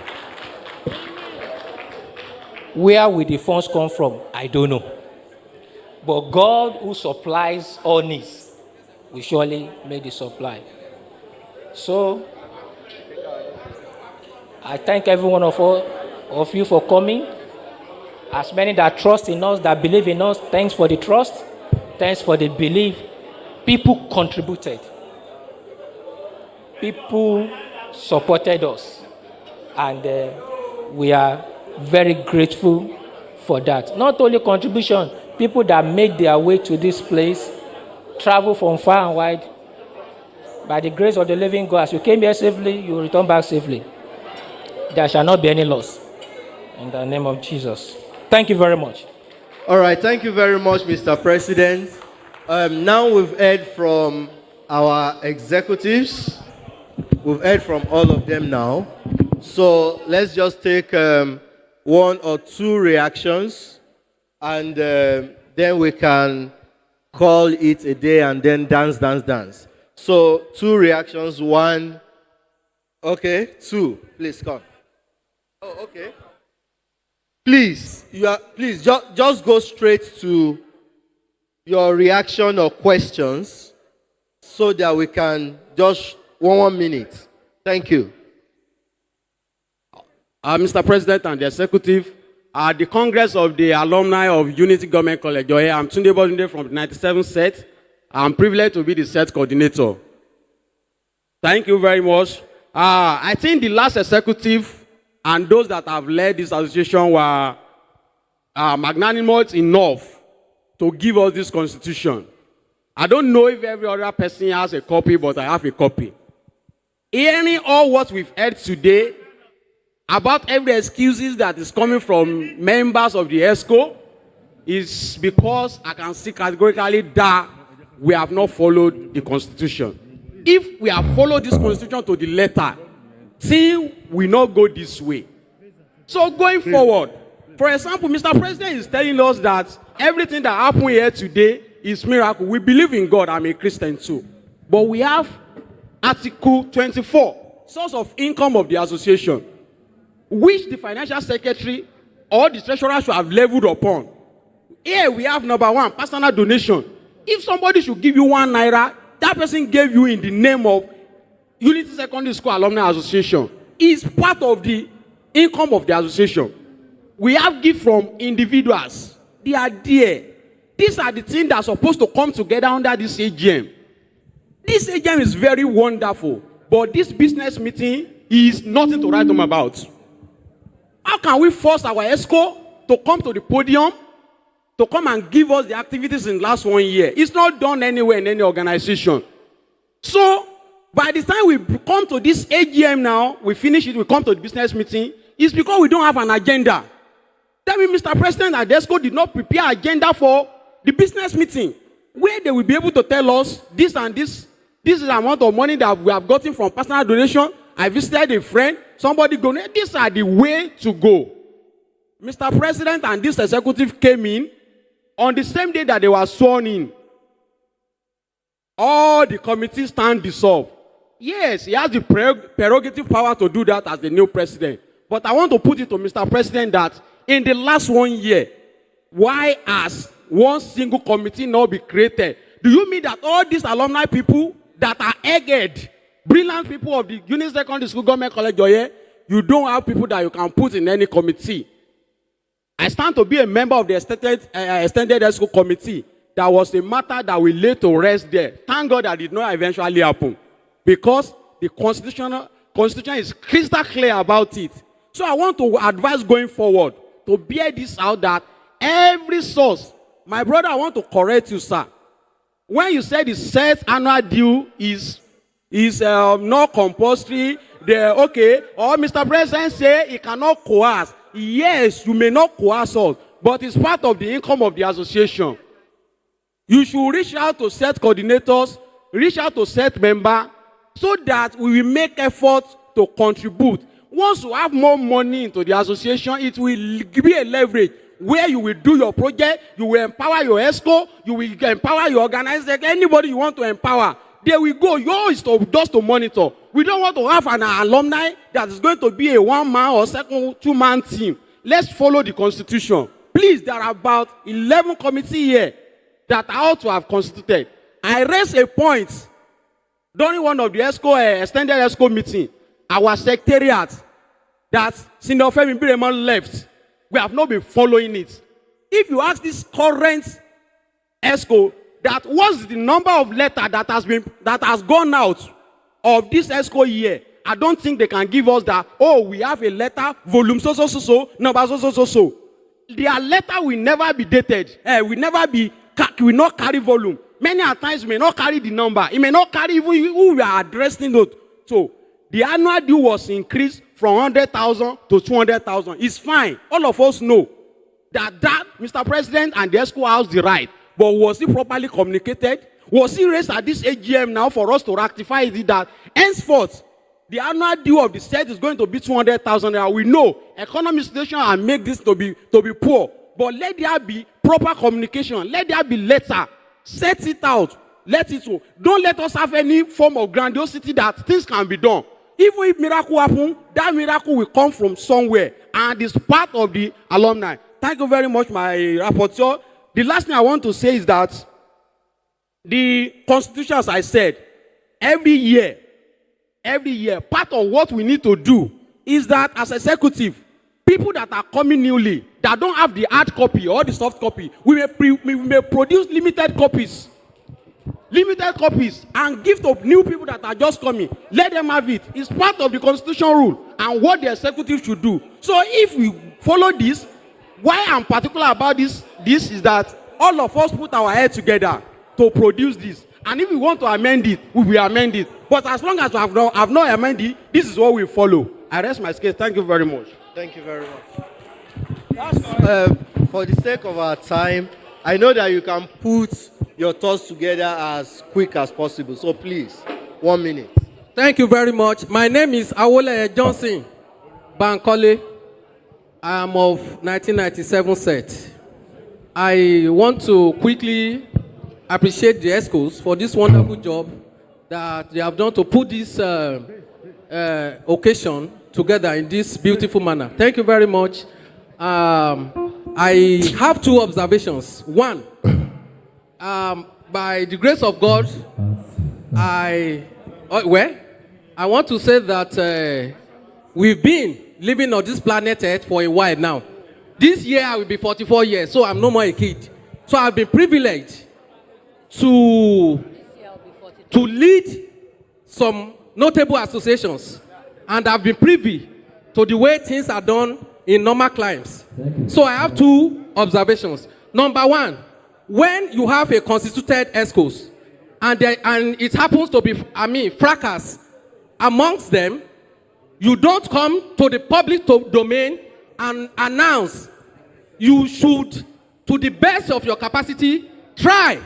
Where will the funds come from? I don't know. But God who supplies all needs will surely make the supply. So, I thank every one of you for coming. As many that trust in us, that believe in us, thanks for the trust. Thanks for the belief. People contributed. People supported us. And we are very grateful for that. Not only contribution, people that made their way to this place, travel from far and wide. By the grace of the living God, as you came here safely, you will return back safely. There shall not be any loss. In the name of Jesus. Thank you very much. All right, thank you very much, Mr. President. Now we've heard from our executives. We've heard from all of them now. So let's just take one or two reactions, and then we can call it a day and then dance. So 2 reactions, 1. Okay, 2. Please come. Oh, okay. Please, just go straight to your reaction or questions so that we can just 1 minute. Thank you. Mr. President and the executive, at the Congress of the Alumni of Unity Government College, I'm Tunde Bodunde from the 97th set. I'm privileged to be the set coordinator. Thank you very much. I think the last executive and those that have led this association were magnanimous enough to give us this constitution. I don't know if every other person has a copy, but I have a copy. Hearing all what we've heard today about every excuses that is coming from members of the ESCO is because I can see categorically that we have not followed the constitution. If we have followed this constitution to the letter, things will not go this way. So going forward, for example, Mr. President is telling us that everything that happened here today is miracle. We believe in God. I'm a Christian too. But we have Article 24, source of income of the association, which the financial secretary or the treasurer should have leveled upon. Here we have number 1, personal donation. If somebody should give you 1 naira, that person gave you in the name of Unity Secondary School Alumni Association. It's part of the income of the association. We have gifts from individuals. They are there. These are the things that are supposed to come together under this AGM. This AGM is very wonderful, but this business meeting is nothing to write home about. How can we force our ESCO to come to the podium to come and give us the activities in the last 1 year? It's not done anywhere in any organization. So, by the time we come to this AGM now, we finish it, we come to the business meeting, it's because we don't have an agenda. Tell me, Mr. President, that ESCO did not prepare agenda for the business meeting, where they will be able to tell us this and this is the amount of money that we have gotten from personal donation. I visited a friend, somebody donated. These are the way to go. Mr. President and this executive came in on the same day that they were sworn in. All the committees stand dissolved. Yes, he has the prerogative power to do that as the new president. But I want to put it to Mr. President that in the last 1 year, why has one single committee not been created? Do you mean that all these alumni people that are egged, brilliant people of the Unity Secondary School Government College here, you don't have people that you can put in any committee? I stand to be a member of the extended ESCO committee. That was a matter that we laid to rest there. Thank God that did not eventually happen, because the constitution is crystal clear about it. So I want to advise going forward to bear this out, that every source, my brother, I want to correct you, sir. When you said the set annual due is not compulsory, okay, or Mr. President say he cannot coerce. Yes, you may not coerce us, but it's part of the income of the association. You should reach out to set coordinators, reach out to set members, so that we will make effort to contribute. Once you have more money into the association, it will be a leverage where you will do your project, you will empower your ESCO, you will empower your organizer, anybody you want to empower. There we go. Yours is just to monitor. We don't want to have an alumni that is going to be a 1-man or 2-man team. Let's follow the constitution. Please, there are about 11 committees here that are ought to have constituted. I raised a point during one of the ESCO, extended ESCO meeting. Our secretariat, that Senior Femi Biremon left, we have not been following it. If you ask this current ESCO, that what's the number of letter that has gone out of this ESCO year, I don't think they can give us that, oh, we have a letter, volume so, number so. Their letter will never be dated. Will not carry volume. Many a times may not carry the number. It may not carry even who we are addressing it. So the annual due was increased from 100,000 to 200,000. It's fine. All of us know that Mr. President and the ESCO has the right. But was it properly communicated? Was it raised at this AGM now for us to rectify it that henceforth the annual due of the state is going to be 200,000? We know economic situation and make this to be poor. But let there be proper communication. Let there be letter. Set it out. Let it go. Don't let us have any form of grandiosity that things can be done. Even if miracle happen, that miracle will come from somewhere. And it's part of the alumni. Thank you very much, my rapporteur. The last thing I want to say is that the Constitution, as I said, every year, part of what we need to do is that as executive, people that are coming newly, that don't have the hard copy or the soft copy, we may produce limited copies, and give to new people that are just coming. Let them have it. It's part of the constitutional rule and what the executive should do. So if we follow this, why I'm particular about this is that all of us put our head together to produce this. And if we want to amend it, we will amend it. But as long as we have not amended it, this is what we follow. I rest my case. Thank you very much. Thank you very much. For the sake of our time, I know that you can put your thoughts together as quick as possible. So please, 1 minute. Thank you very much. My name is Awole Johnson Bankole. I am of 1997 set. I want to quickly appreciate the ESCOs for this wonderful job that they have done to put this occasion together in this beautiful manner. Thank you very much. I have two observations. One, by the grace of God, I want to say that we've been living on this planet Earth for a while now. This year I will be 44 years, so I'm no more a kid. So I've been privileged to lead some notable associations, and I've been privy to the way things are done in normal climes. So I have two observations. Number one, when you have a constituted ESCOs and it happens to be, fracas amongst them, you don't come to the public domain and announce. You should, to the best of your capacity, try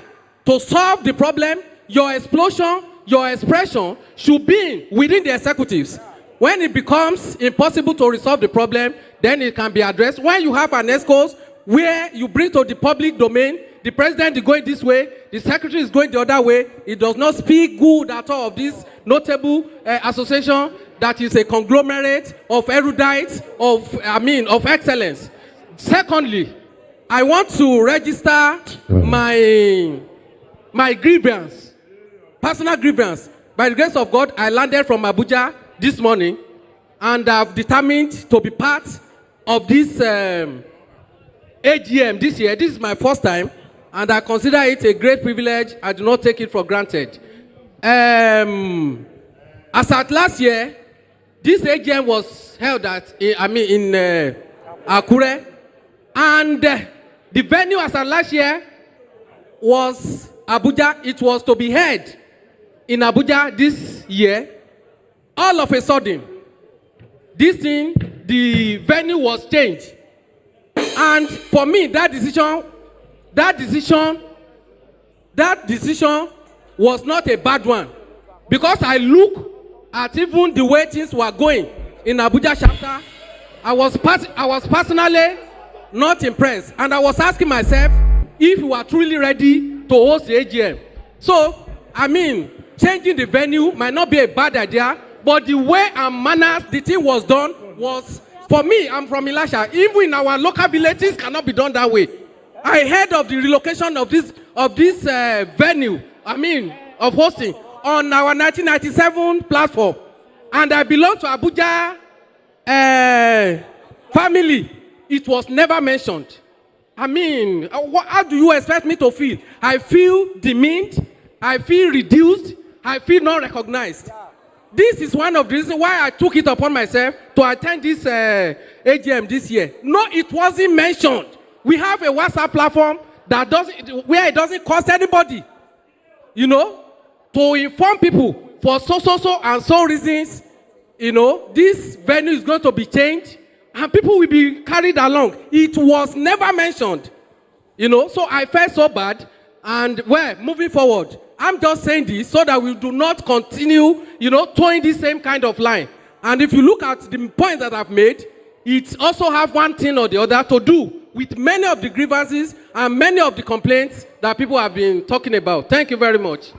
to solve the problem. Your explosion, your expression should be within the executives. When it becomes impossible to resolve the problem, then it can be addressed. When you have an ESCOs where you bring to the public domain, the president is going this way, the secretary is going the other way, it does not speak good at all of this notable association that is a conglomerate of erudites, of excellence. Secondly, I want to register my grievance, personal grievance. By the grace of God, I landed from Abuja this morning, and I've determined to be part of this AGM this year. This is my first time, and I consider it a great privilege. I do not take it for granted. As at last year, this AGM was held in Akure, and the venue as at last year was Abuja. It was to be held in Abuja this year. All of a sudden, the venue was changed. And for me, that decision was not a bad one. Because I look at even the way things were going in Abuja chapter, I was personally not impressed. And I was asking myself if we were truly ready to host the AGM. So, changing the venue might not be a bad idea, but the way and manners the thing was done was, for me, I'm from Elisha, even in our local villages cannot be done that way. I heard of the relocation of this venue, of hosting, on our 1997 platform. And I belong to Abuja family, it was never mentioned. I mean, how do you expect me to feel? I feel demeaned, I feel reduced, I feel not recognized. This is one of the reasons why I took it upon myself to attend this AGM this year. No, it wasn't mentioned. We have a WhatsApp platform that where it doesn't cost anybody, you know, to inform people for so and so reasons, you know, this venue is going to be changed and people will be carried along. It was never mentioned, you know, so I felt so bad. And well, moving forward, I'm just saying this so that we do not continue, you know, towing the same kind of line. And if you look at the point that I've made, it also have one thing or the other to do with many of the grievances and many of the complaints that people have been talking about. Thank you very much.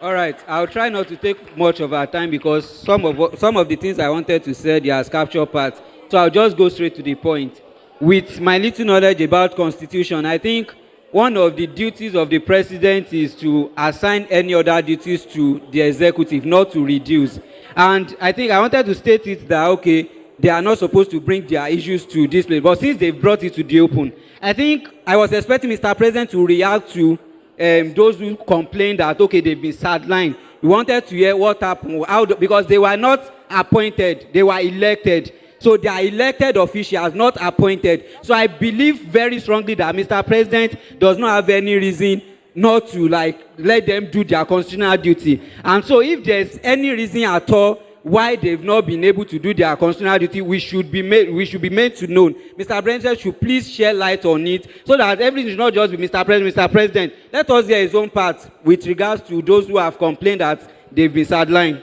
All right, I'll try not to take much of our time because some of the things I wanted to say, they are capture parts. So I'll just go straight to the point. With my little knowledge about Constitution, I think one of the duties of the president is to assign any other duties to the executive, not to reduce. And I think I wanted to state it that, okay, they are not supposed to bring their issues to this place. But since they've brought it to the open, I think I was expecting Mr. President to react to those who complained that, okay, they've been sidelined. We wanted to hear what happened, because they were not appointed, they were elected. So they are elected officials, not appointed. So I believe very strongly that Mr. President does not have any reason not to let them do their constitutional duty. And so if there's any reason at all why they've not been able to do their constitutional duty, we should be made to know. Mr. President should please shed light on it so that everything should not just be Mr. President. Mr. President, let us hear his own part with regards to those who have complained that they've been sidelined.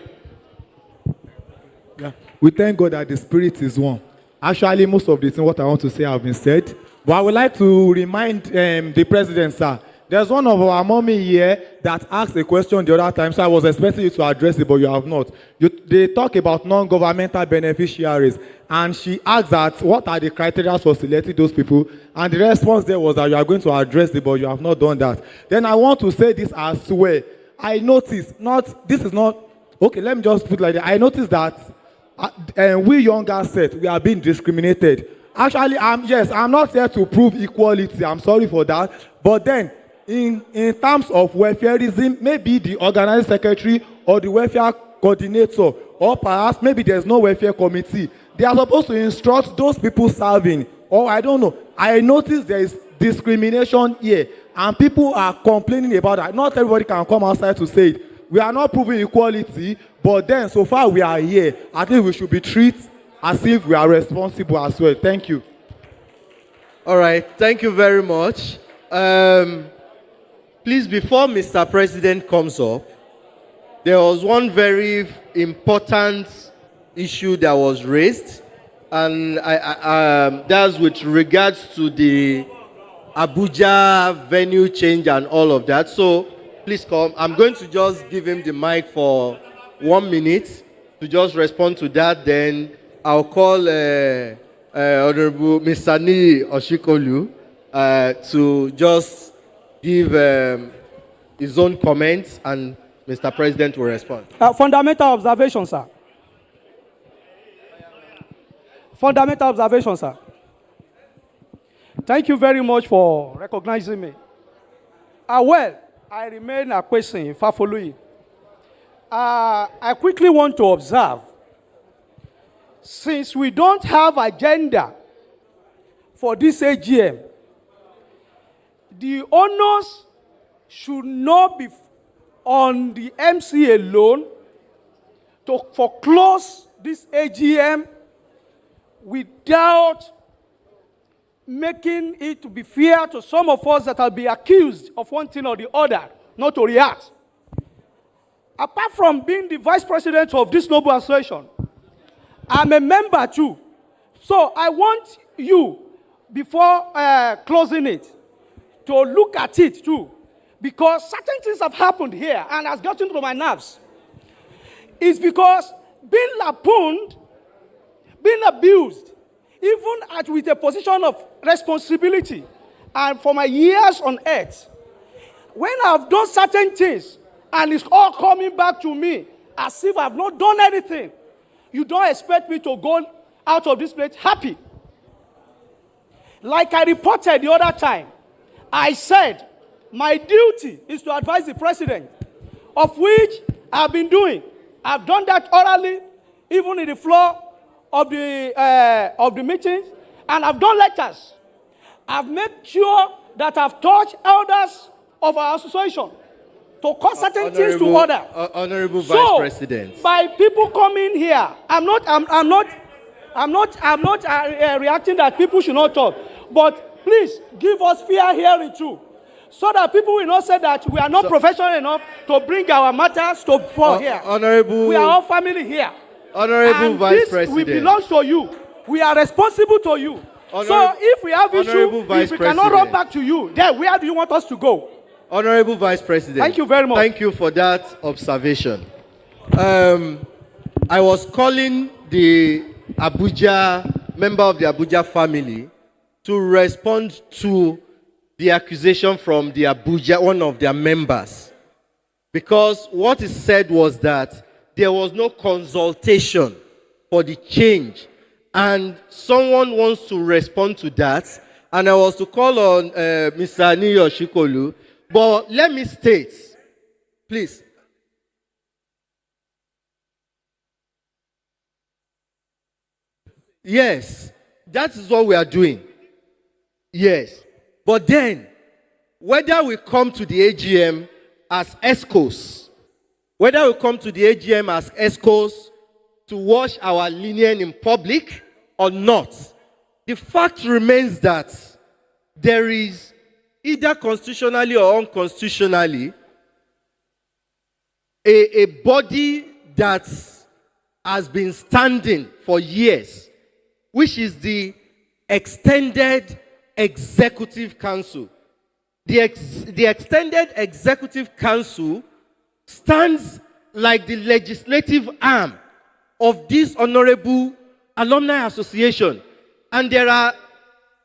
Yeah. We thank God that the spirit is one. Actually, most of the things what I want to say have been said. But I would like to remind the president, sir. There's one of our mommy here that asked a question the other time, so I was expecting you to address it, but you have not. They talk about non-governmental beneficiaries, and she asked that what are the criteria for selecting those people, and the response there was that you are going to address it, but you have not done that. Then I want to say this as well. I noticed, okay, let me just put it like that. I noticed that we younger set, we are being discriminated. Actually, I'm not here to prove equality. I'm sorry for that. But then, in terms of welfareism, maybe the organizing secretary or the welfare coordinator, or perhaps maybe there's no welfare committee, they are supposed to instruct those people serving. Or I don't know. I noticed there is discrimination here, and people are complaining about that. Not everybody can come outside to say it. We are not proving equality, but then so far we are here. I think we should be treated as if we are responsible as well. Thank you. All right, thank you very much. Please, before Mr. President comes up, there was one very important issue that was raised, and that's with regards to the Abuja venue change and all of that. So please come. I'm going to just give him the mic for 1 minute to just respond to that. Then I'll call Honorable Mr. Ni Oshikolu to just give his own comments, and Mr. President will respond. Fundamental observation, sir. Fundamental observation, sir. Thank you very much for recognizing me. Well, I remain a question for following. I quickly want to observe, since we don't have agenda for this AGM, the onus should not be on the MC alone to foreclose this AGM without making it to be fair to some of us that will be accused of one thing or the other, not to react. Apart from being the vice president of this noble association, I'm a member too. So I want you, before closing it, to look at it too. Because certain things have happened here and has gotten to my nerves. It's because being lampooned, being abused, even with a position of responsibility, and for my years on earth, when I've done certain things, and it's all coming back to me as if I've not done anything, you don't expect me to go out of this place happy. Like I reported the other time, I said my duty is to advise the president, of which I've been doing. I've done that orally, even in the floor of the meetings, and I've done letters. I've made sure that I've touched elders of our association to cause certain things to order. Honorable Vice President. By people coming here, I'm not reacting that people should not talk. But please give us fair hearing too, so that people will not say that we are not professional enough to bring our matters to for here. Honorable, we are all family here. Honorable and Vice this President. We belong to you. We are responsible to you. So if we have issue, if we cannot run back to you, then where do you want us to go? Honorable Vice President. Thank you very much. Thank you for that observation. I was calling the Abuja, member of the Abuja family, to respond to the accusation from the Abuja, one of their members. Because what is said was that there was no consultation for the change. And someone wants to respond to that. And I was to call on Mr. Niyo Shikolu. But let me state, please. Yes, that is what we are doing. Yes. But then, whether we come to the AGM as ESCOs, whether we come to the AGM as ESCOs to wash our linen in public or not, the fact remains that there is, either constitutionally or unconstitutionally, a body that has been standing for years, which is the Extended Executive Council. The Extended Executive Council stands like the legislative arm of this honorable Alumni Association. And there are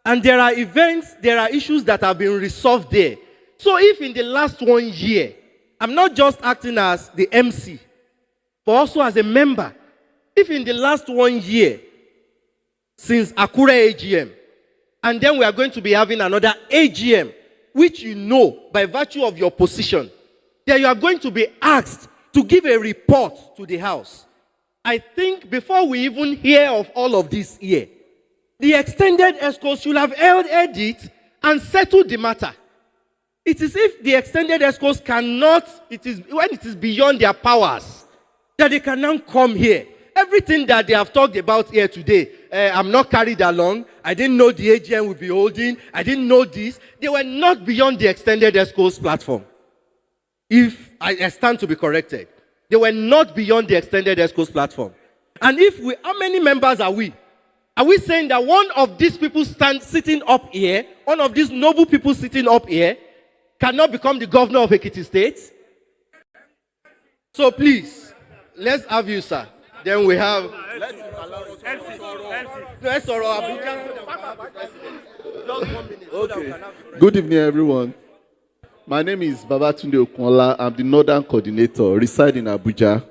events, there are issues that have been resolved there. So if in the last 1 year, I'm not just acting as the MC, but also as a member, if in the last 1 year, since Akure AGM, and then we are going to be having another AGM, which you know by virtue of your position, that you are going to be asked to give a report to the House. I think before we even hear of all of this here, the extended ESCOs should have held it and settled the matter. It is if the extended ESCOs cannot, when it is beyond their powers, that they can now come here. Everything that they have talked about here today, I'm not carried along. I didn't know the AGM would be holding. I didn't know this. They were not beyond the extended ESCOs platform. If I stand to be corrected, they were not beyond the extended ESCOs platform. And if we, how many members are we? Are we saying that one of these people sitting up here, one of these noble people sitting up here, cannot become the governor of Ekiti State? So please, let's have you, sir. Then we have. Okay. Good evening, everyone. My name is Babatunde Okunla. I'm the Northern Coordinator, reside in Abuja.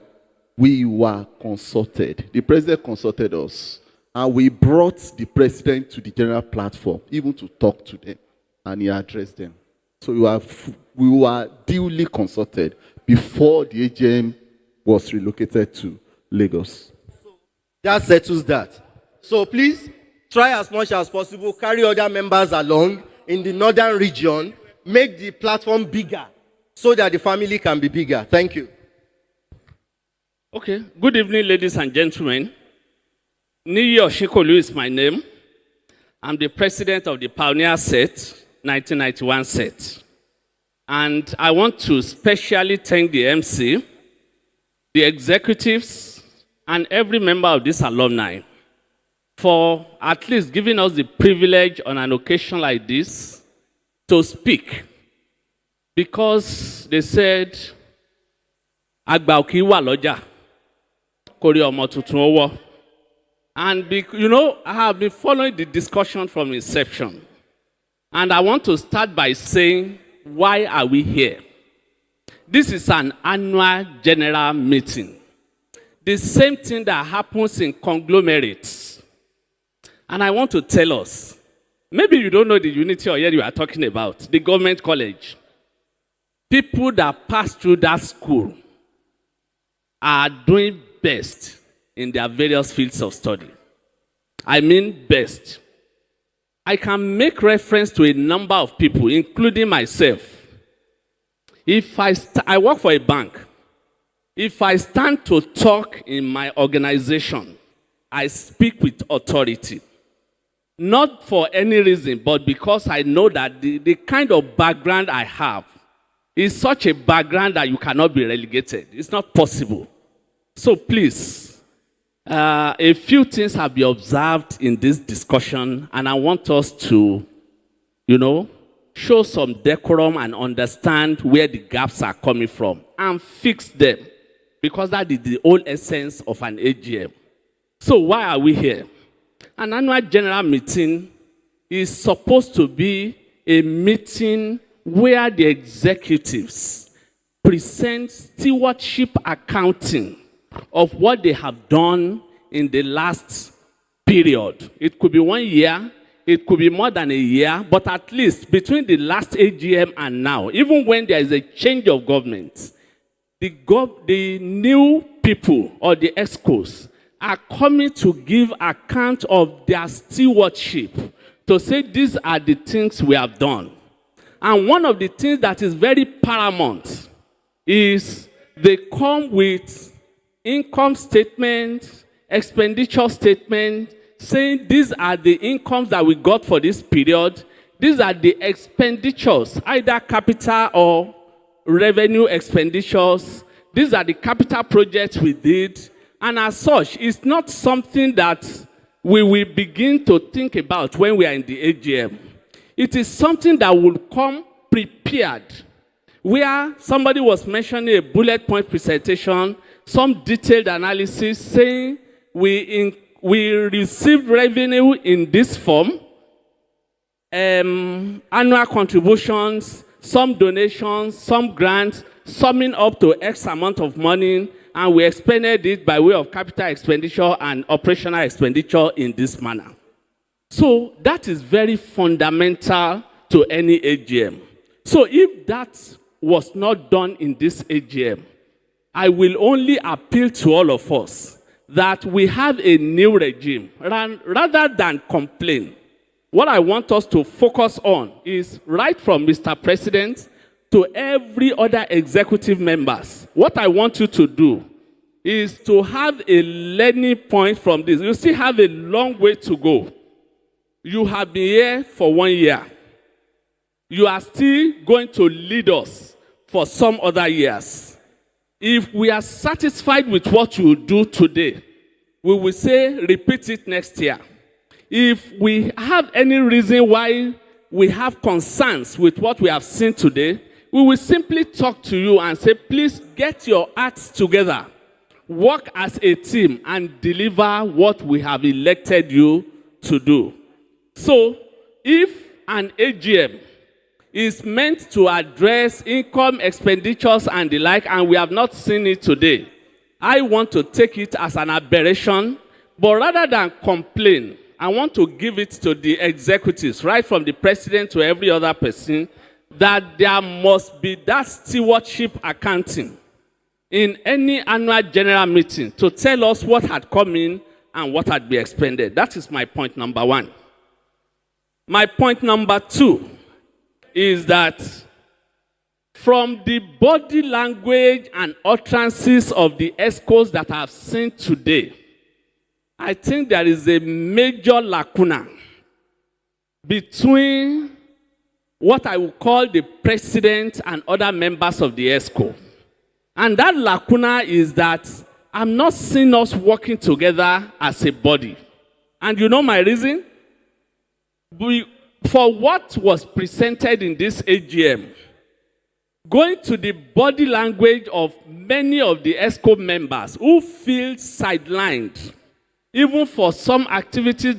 We were consulted. The president consulted us. And we brought the president to the general platform, even to talk to them. And he addressed them. So we were duly consulted before the AGM was relocated to Lagos. That settles that. So please, try as much as possible, carry other members along in the northern region, make the platform bigger so that the family can be bigger. Thank you. Okay. Good evening, ladies and gentlemen. Niyo Shikolu is my name. I'm the president of the Pioneer Set, 1991 set. And I want to specially thank the MC, the executives, and every member of this alumni for at least giving us the privilege on an occasion like this to speak. Because they said, Agba oki wa loja, kori omo tuntun owo. And you know, I have been following the discussion from inception. And I want to start by saying, why are we here? This is an annual general meeting. the same thing that happens in conglomerates. And I want to tell us, maybe you don't know the unity or yet you are talking about, the government college. People that pass through that school are doing best in their various fields of study. I mean best. I can make reference to a number of people, including myself. If I work for a bank, if I stand to talk in my organization, I speak with authority. Not for any reason, but because I know that the kind of background I have is such a background that you cannot be relegated. It's not possible. So please, a few things have been observed in this discussion, and I want us to, show some decorum and understand where the gaps are coming from and fix them, because that is the whole essence of an AGM. So why are we here? An annual general meeting is supposed to be a meeting where the executives present stewardship accounting of what they have done in the last period. It could be 1 year, it could be more than a year, but at least between the last AGM and now, even when there is a change of government, the new people or the ESCOs are coming to give account of their stewardship, to say these are the things we have done. And one of the things that is very paramount is they come with income statement, expenditure statement, saying these are the incomes that we got for this period. These are the expenditures, either capital or revenue expenditures. These are the capital projects we did. And as such, it's not something that we will begin to think about when we are in the AGM. It is something that will come prepared, where somebody was mentioning a bullet point presentation, some detailed analysis saying we receive revenue in this form, annual contributions, some donations, some grants, summing up to X amount of money, and we expended it by way of capital expenditure and operational expenditure in this manner. So that is very fundamental to any AGM. So if that was not done in this AGM, I will only appeal to all of us that we have a new regime. Rather than complain, what I want us to focus on is, right from Mr. President to every other executive members, what I want you to do is to have a learning point from this. You still have a long way to go. You have been here for 1 year. You are still going to lead us for some other years. If we are satisfied with what you do today, we will say, repeat it next year. If we have any reason why we have concerns with what we have seen today, we will simply talk to you and say, please get your acts together. Work as a team and deliver what we have elected you to do. So, if an AGM is meant to address income, expenditures, and the like, and we have not seen it today, I want to take it as an aberration, but rather than complain, I want to give it to the executives, right from the president to every other person, that there must be that stewardship accounting in any annual general meeting to tell us what had come in and what had been expended. That is my point number 1. My point number 2 is that from the body language and utterances of the ESCOs that I have seen today, I think there is a major lacuna between what I would call the president and other members of the ESCO. And that lacuna is that I'm not seeing us working together as a body. And you know my reason? For what was presented in this AGM, going to the body language of many of the ESCO members who feel sidelined, even for some activities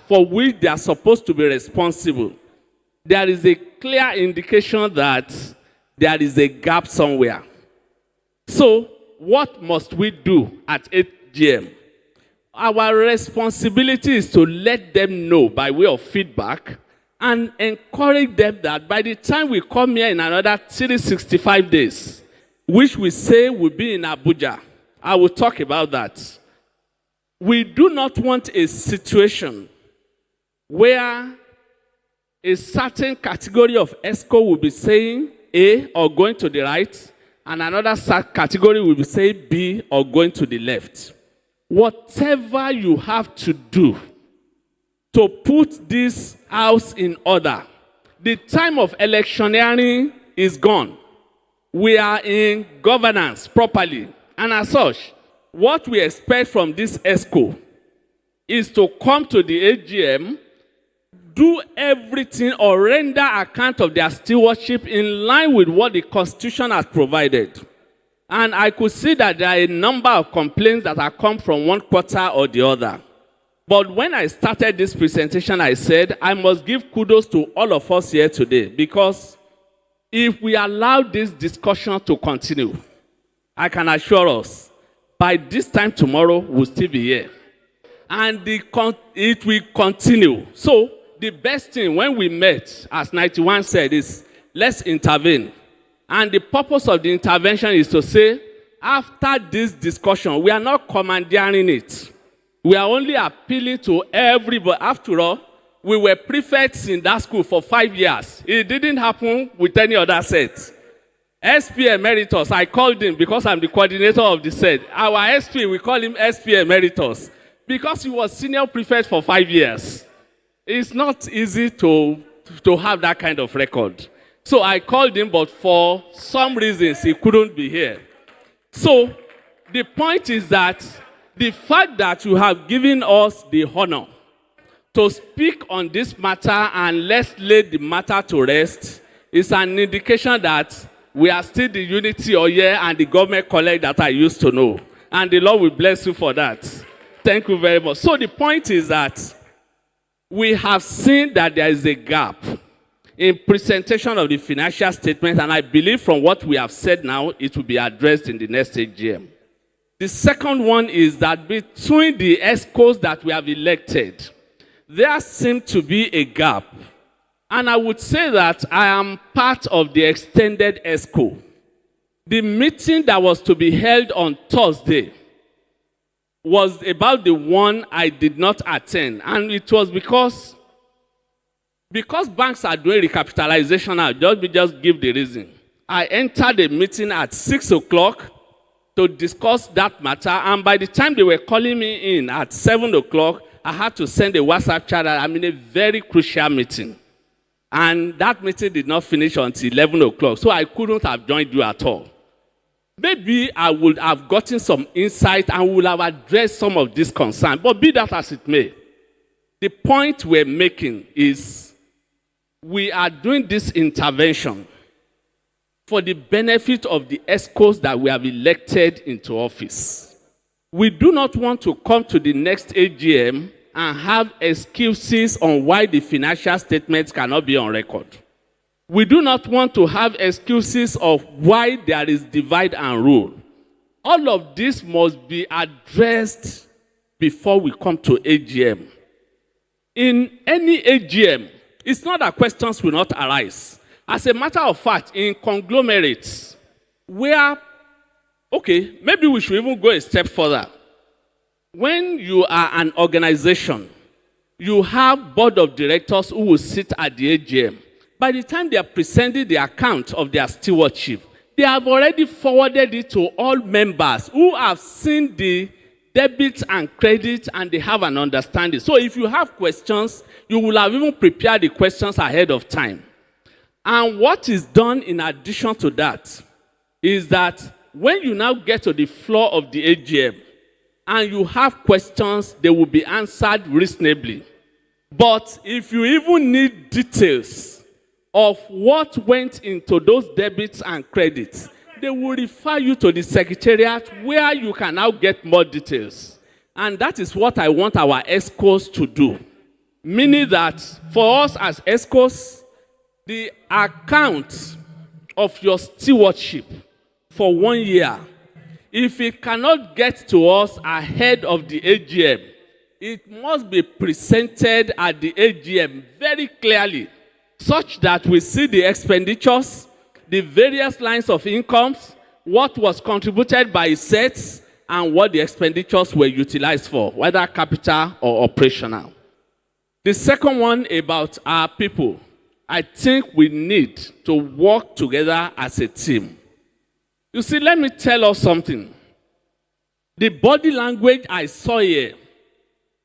for which they are supposed to be responsible, there is a clear indication that there is a gap somewhere. So, what must we do at AGM? Our responsibility is to let them know by way of feedback and encourage them that by the time we come here in another 365 days, which we say will be in Abuja, I will talk about that. We do not want a situation where a certain category of ESCO will be saying A or going to the right, and another category will be saying B or going to the left. Whatever you have to do to put this house in order, the time of electioneering is gone. We are in governance properly. And as such, what we expect from this ESCO is to come to the AGM, do everything or render account of their stewardship in line with what the Constitution has provided. And I could see that there are a number of complaints that have come from one quarter or the other. But when I started this presentation, I said, I must give kudos to all of us here today, because if we allow this discussion to continue, I can assure us, by this time tomorrow, we'll still be here. And it will continue. So the best thing when we met, as 91 said, is let's intervene. And the purpose of the intervention is to say, after this discussion, we are not commandeering it. We are only appealing to everybody. After all, we were prefects in that school for 5 years. It didn't happen with any other set. SP Emeritus, I called him because I'm the coordinator of the set. Our SP, we call him SP Emeritus because he was senior prefect for 5 years. It's not easy to have that kind of record. So I called him, but for some reasons, he couldn't be here. So the point is that the fact that you have given us the honor to speak on this matter and let's lay the matter to rest is an indication that we are still the Unity Oye and the government college that I used to know. And the Lord will bless you for that. Thank you very much. So the point is that we have seen that there is a gap in presentation of the financial statement, and I believe from what we have said now, it will be addressed in the next AGM. The second one is that between the ESCOs that we have elected, there seems to be a gap. And I would say that I am part of the extended ESCO. The meeting that was to be held on Thursday was about the one I did not attend. And it was because banks are doing recapitalization now. Just give the reason. I entered the meeting at 6 o'clock to discuss that matter. And by the time they were calling me in at 7 o'clock, I had to send a WhatsApp chat that I'm in a very crucial meeting. And that meeting did not finish until 11 o'clock. So I couldn't have joined you at all. Maybe I would have gotten some insight and would have addressed some of these concerns. But be that as it may, the point we're making is we are doing this intervention for the benefit of the ESCOs that we have elected into office. We do not want to come to the next AGM and have excuses on why the financial statements cannot be on record. We do not want to have excuses of why there is divide and rule. All of this must be addressed before we come to AGM. In any AGM, it's not that questions will not arise. As a matter of fact, in conglomerates, where, okay, maybe we should even go a step further. When you are an organization, you have board of directors who will sit at the AGM. By the time they are presenting the account of their stewardship, they have already forwarded it to all members who have seen the debits and credits and they have an understanding. So if you have questions, you will have even prepared the questions ahead of time. And what is done in addition to that is that when you now get to the floor of the AGM and you have questions, they will be answered reasonably. But if you even need details of what went into those debits and credits, they will refer you to the secretariat where you can now get more details. And that is what I want our ESCOs to do. Meaning that for us as ESCOs, the account of your stewardship for 1 year if it cannot get to us ahead of the AGM, it must be presented at the AGM very clearly, such that we see the expenditures, the various lines of incomes, what was contributed by sets, and what the expenditures were utilized for, whether capital or operational. The second one about our people, I think we need to work together as a team. You see, let me tell us something. The body language I saw here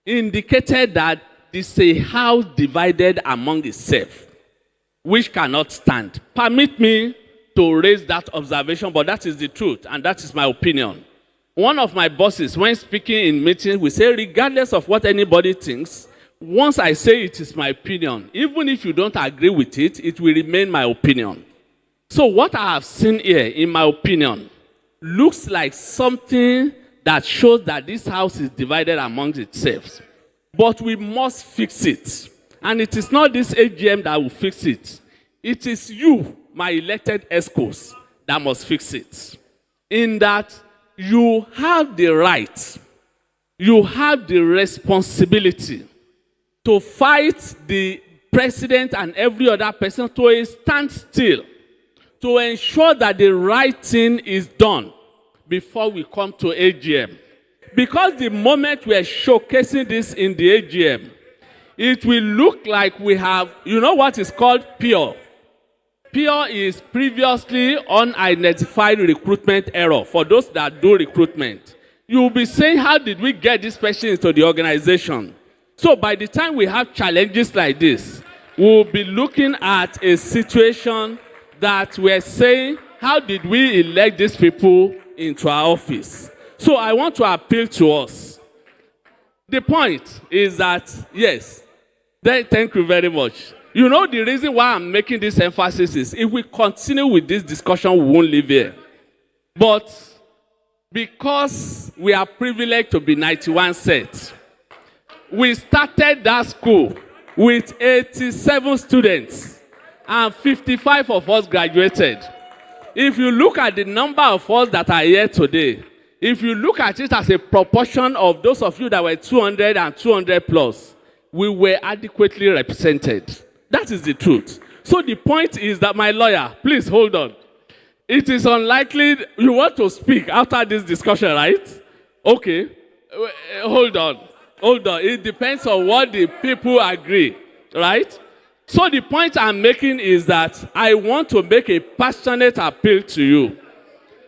indicated that this is a house divided among itself, which cannot stand. Permit me to raise that observation, but that is the truth, and that is my opinion. One of my bosses, when speaking in meetings, will say, regardless of what anybody thinks, once I say it is my opinion, even if you don't agree with it, it will remain my opinion. So what I have seen here, in my opinion, looks like something that shows that this house is divided amongst itself. But we must fix it. And it is not this AGM that will fix it. It is you, my elected ESCOs, that must fix it. In that you have the right, you have the responsibility to fight the president and every other person to a standstill, to ensure that the right thing is done before we come to AGM. Because the moment we are showcasing this in the AGM, it will look like we have, you know what is called pure. Pure is previously unidentified recruitment error for those that do recruitment. You will be saying, how did we get this person into the organization? So by the time we have challenges like this, we'll be looking at a situation that we're saying, how did we elect these people into our office? So I want to appeal to us. The point is that, yes, thank you very much. You know the reason why I'm making this emphasis is if we continue with this discussion, we won't live here. But because we are privileged to be 91 sets, we started that school with 87 students and 55 of us graduated. If you look at the number of us that are here today, if you look at it as a proportion of those of you that were 200 and 200 plus, we were adequately represented. That is the truth. So the point is that, my lawyer, please hold on. It is unlikely you want to speak after this discussion, right? Okay. Hold on. Hold on. It depends on what the people agree, right? So the point I'm making is that I want to make a passionate appeal to you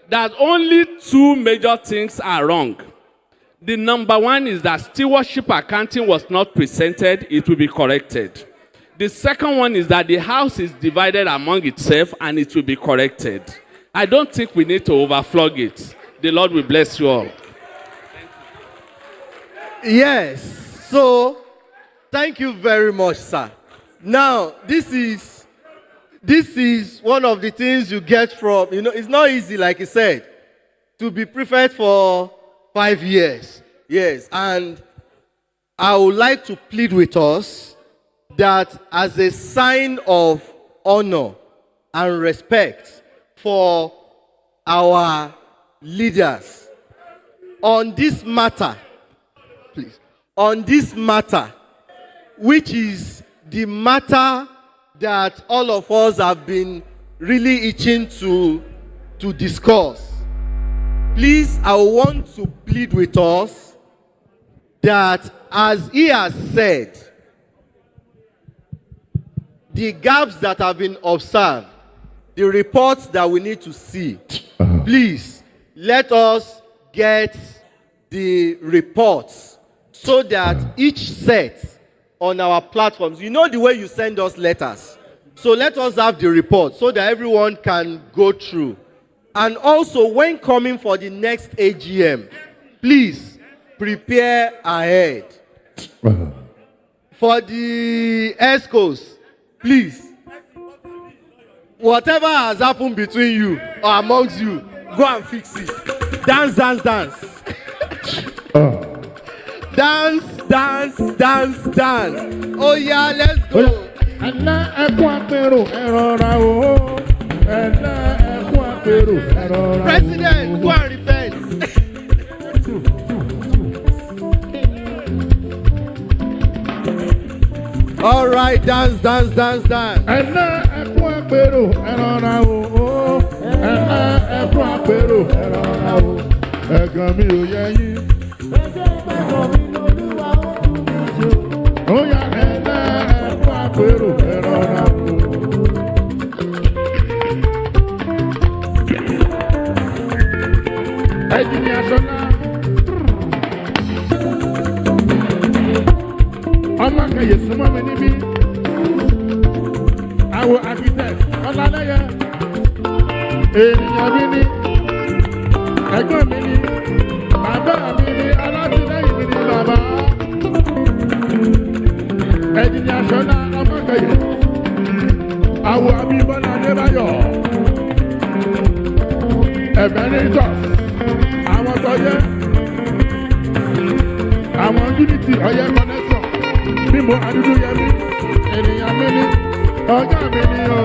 that only two major things are wrong. The number one is that stewardship accounting was not presented. It will be corrected. The second one is that the house is divided among itself and it will be corrected. I don't think we need to overflog it. The Lord will bless you all. Yes. So, thank you very much, sir. Now, this is one of the things you get from, it's not easy, like I said, to be prefect for 5 years. Yes. And I would like to plead with us that as a sign of honor and respect for our leaders on this matter, please, on this matter, which is the matter that all of us have been really itching to discuss. Please, I want to plead with us that, as he has said, the gaps that have been observed, the reports that we need to see, please, let us get the reports so that each set on our platforms, you know the way you send us letters. So let us have the report so that everyone can go through. And also, when coming for the next AGM, please prepare ahead. For the ESCOs, please, whatever has happened between you or amongst you, go and fix it. Dance, dance, dance. Dance, dance, dance, dance. Oh yeah, let's go. President, go and repent. right, dance. Ẹ̀nà ẹ̀kún àpérò ẹ̀rọ̀ra o. Ẹ̀nà ẹ̀kún àpérò ẹ̀rọ̀ra o. Ẹ̀gàn mi ò yẹ yín. Ó yá ẹ̀nà ẹ̀kún àpérò ẹ̀rọ̀ra o. Ẹ̀jìnìà Ṣọlá. Ọmọ kẹyẹ súnmọ́ mi níbí. Àwọn architect Ọlálẹ́yẹ. Ènìyàn mi ní. Ẹ̀gbọ́n mi ní. Bàbá mi ní. Alátìlẹ́yìn mi ní bàbá. Ẹ̀jìnìà Ṣọlá ọmọ kẹyẹ. Àwọn Abímbọ́lá Adébáyọ̀. Emeritus. Àwọn tọ́yẹ. Àwọn Unity Ọ̀yẹ́ connection. Bímbọ́ Adúdúyẹmí. Ènìyàn mi ní. Ọ̀gá mi ní o.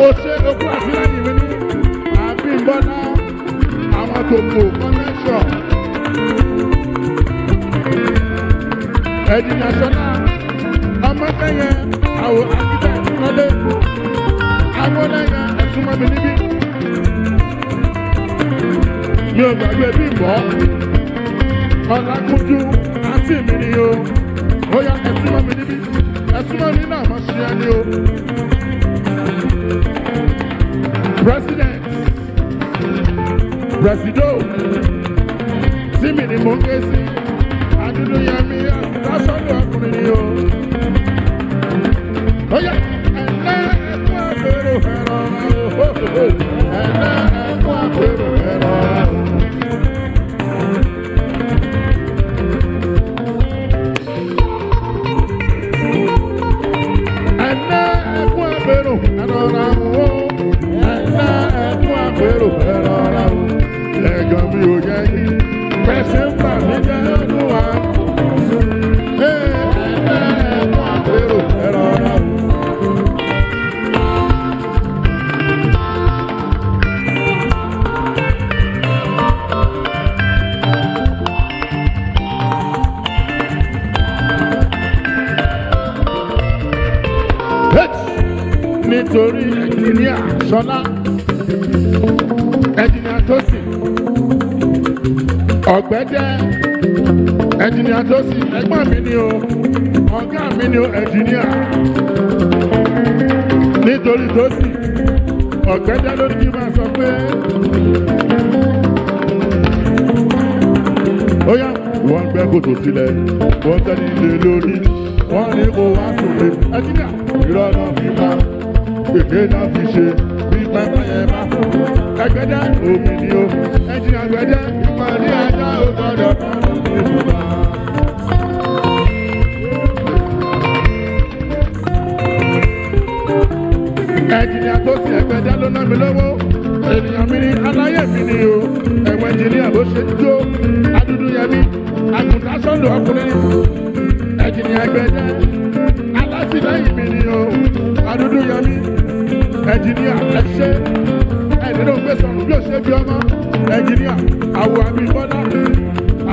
Ó ṣe okú àtìlẹ́yìn mi ní. Abímbọ́lá. Àwọn Tòkò connection. Ẹ̀jìnìà Ṣọlá. Ọmọ kẹyẹ. Àwọn architect kọ́lé. Àwọn lẹ́yìn ẹ̀sùnmọ́ mi níbí. Mi ò gbàgbé Bímbọ́. Ọlágúnjú àǹtí mi ni o. Ó yá ẹ̀sùnmọ́ mi níbí. Ẹ̀sùnmọ́ mi náà máa ṣe ẹni o. President. Presido. Tí mi ni mo ń ké sí. Adúdúyẹmí àtúntàṣọ́lù ọkùnrin ni o. Ó yá ẹ̀lẹ́ ẹ̀kún àpérò ẹ̀rọ o. Ẹ̀lẹ́ ẹ̀kún àpérò ẹ̀rọ o. Pero ẹ̀rọra o, ẹ̀lẹ́ ẹ̀kún àpérò ẹ̀rọra o, ẹ̀gàn mi ò yẹ yín, pẹ̀sẹ̀ ń bà mí jẹ́ olúwa. Ẹ̀lẹ́ ẹ̀kún àpérò ẹ̀rọra o. Nítorí ẹ̀jìnìà Ṣọlá, ẹ̀jìnìà Tósìn, Ọ̀gbẹ́dẹ́, ẹ̀jìnìà Tósìn, ẹ̀gbọ́n mi ni o, ọ̀gá mi ni o, ẹ̀jìnìà. Nítorí Tósìn, Ọ̀gbẹ́dẹ́ ló ní kí n máa sọ pé ó yá wọ́n gbẹ́ kòtò sílẹ̀, wọ́n tẹ́lẹ̀ ilé lórí, wọ́n ní kó wá sóde, ẹ̀jìnìà irọ́ náà fi máa. Èké náà fi ṣe bí pẹ́pẹ́ yẹn bá fún un. Ẹgbẹ́dẹ́ omi ni o, ẹ̀jìn àgbẹ̀dẹ́ ìpàdé ajá ò gbọ́dọ̀ fún un ní bùbá. Ẹ̀jìn àtòsí ẹgbẹ́dẹ́ ló ná mi lówó. Ènìyàn mi ni aláyé mi ni o. Ẹ̀wọ̀n ẹ̀jìnìyà ló ṣe jó. Adúdúyẹmí, àgùntàn sọ́ndọ̀ ọkùnrin. Ẹ̀jìn àgbẹ̀dẹ́, alátìlẹ́yìn mi ni o. Adúdúyẹmí. Ẹ̀jìnìà ẹ̀ṣẹ́ ẹ̀dínlẹ́ ògbé sọ̀rọ̀ bí ó ṣe bí ọmọ. Ẹ̀jìnìà àwọ̀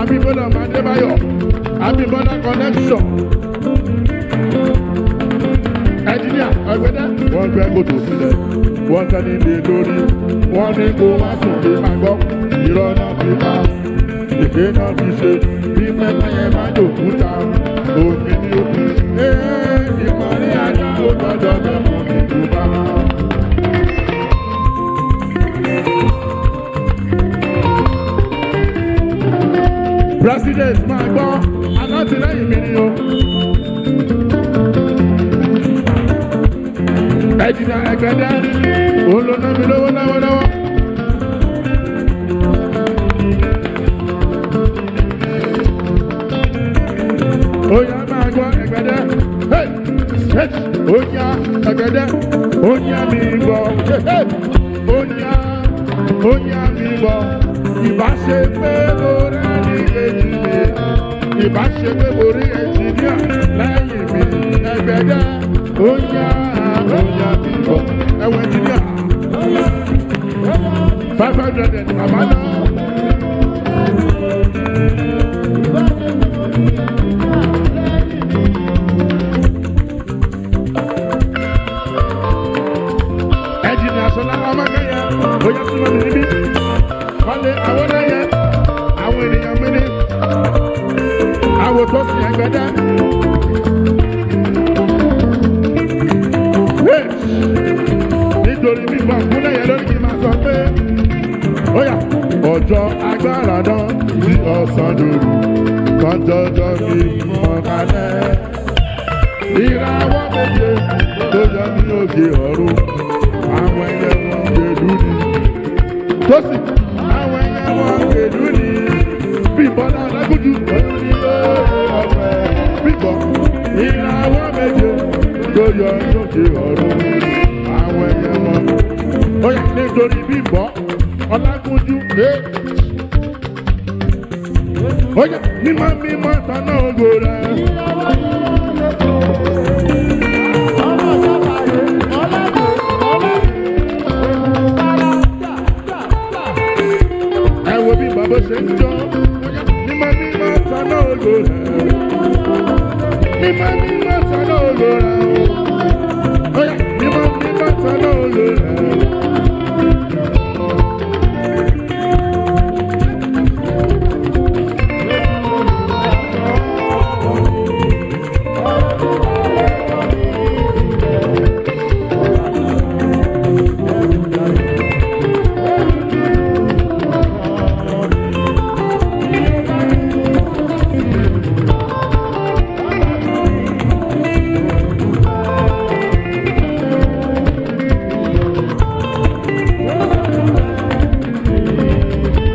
Abímbọ́lá ọmọ Adébáyọ̀, Abímbọ́lá connection. Ẹ̀jìnìà Ọ̀gbẹ́dẹ́ wọ́n gbẹ́ kòtò sílẹ̀, wọ́n tẹ́lẹ̀ ilé lórí, wọ́n ní kó wá sókè máa gbọ́. Irọ́ náà fi máa, èké náà fi ṣe, bí pẹ́pẹ́ yẹn máa dòkúta, omi ní òkú. Ìkànnì ajá ó gbọ́dọ̀ mẹ́mọ́ ní Yorùbá. President máa gbọ́ alátìlẹ́yìn mi ni o. Ẹ̀jìnà Ẹ̀gbẹ́dẹ́ òun ló ná mi lówó lọ́wọ́lọ́wọ́. Ó yá máa gbọ́ Ẹ̀gbẹ́dẹ́. Ó yá Ẹ̀gbẹ́dẹ́. Ó yá mi gbọ́. Ó yá mi gbọ́. Ìbáṣe pé orí ẹni kejì mi. Ìbáṣe pé orí ẹnjìníà lẹ́yìn mi. Ẹ̀gbẹ́dẹ́. Ó yá mi gbọ́. Ẹ̀wọ̀n ẹnjìníà. 500 ẹni bàbá náà. àwọn ẹyẹ àwọn ènìyàn mi ní àwọn tó sì ẹgbẹ́dẹ́. Nítorí mímọ̀ kúnlẹ̀ yẹn lórí kí n máa sọ pé ó yá ọjọ́ agbára náà ní ọ̀sán lóru kọjọ́jọ́ mi mọ̀ kalẹ̀. Ìràwọ̀ méje tó yọ ní òkè ọ̀run àwọn ẹyẹ wọn gbèlú ni. Tó sì àwọn ẹyẹ wọn gbèlú ni. Bímbọ́ náà lágùdù lórí ní lórí ọ̀fẹ́. Bímbọ́ ìràwọ̀ méje tó yọ ní òkè ọ̀run àwọn ẹyẹ wọn. Ó yá nítorí Bímbọ́ Ọlágúnjú lé. Ó yá mímọ́ mímọ́ tọ́nà ògo rẹ̀. Ẹ wo bí bàbá ṣe ń jó. Mímọ́ mímọ́ tọ́nà ògo rẹ̀. Mímọ́ mímọ́ tọ́nà ògo rẹ̀. Ó yá mímọ́ mímọ́ tọ́nà ògo rẹ̀.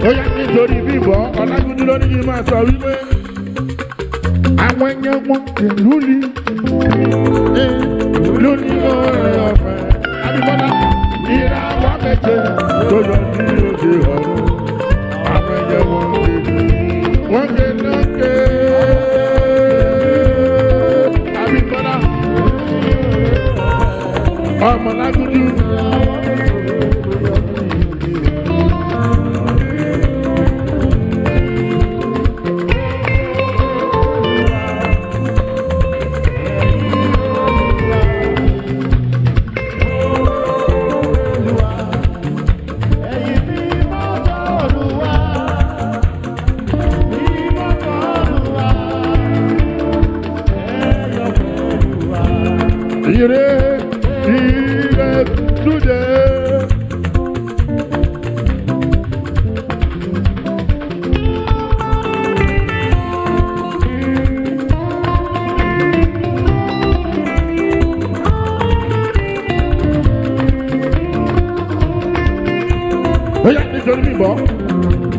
Ó yá nítorí Bímbọ́ Ọlágúnjú ló ní kí n máa sọ wípé àwọn ẹyẹ wọn ìlú ni ìlú ni oore ọ̀fẹ́. Abímbọ́lá ìràwọ̀ méje tó yọ ní òde ọ̀run àwọn ẹyẹ wọn wọ́n gbé lókè. Abímbọ́lá ọmọ Lágúnjú. Ire, ire today. Ó yá nítorí Bímbọ́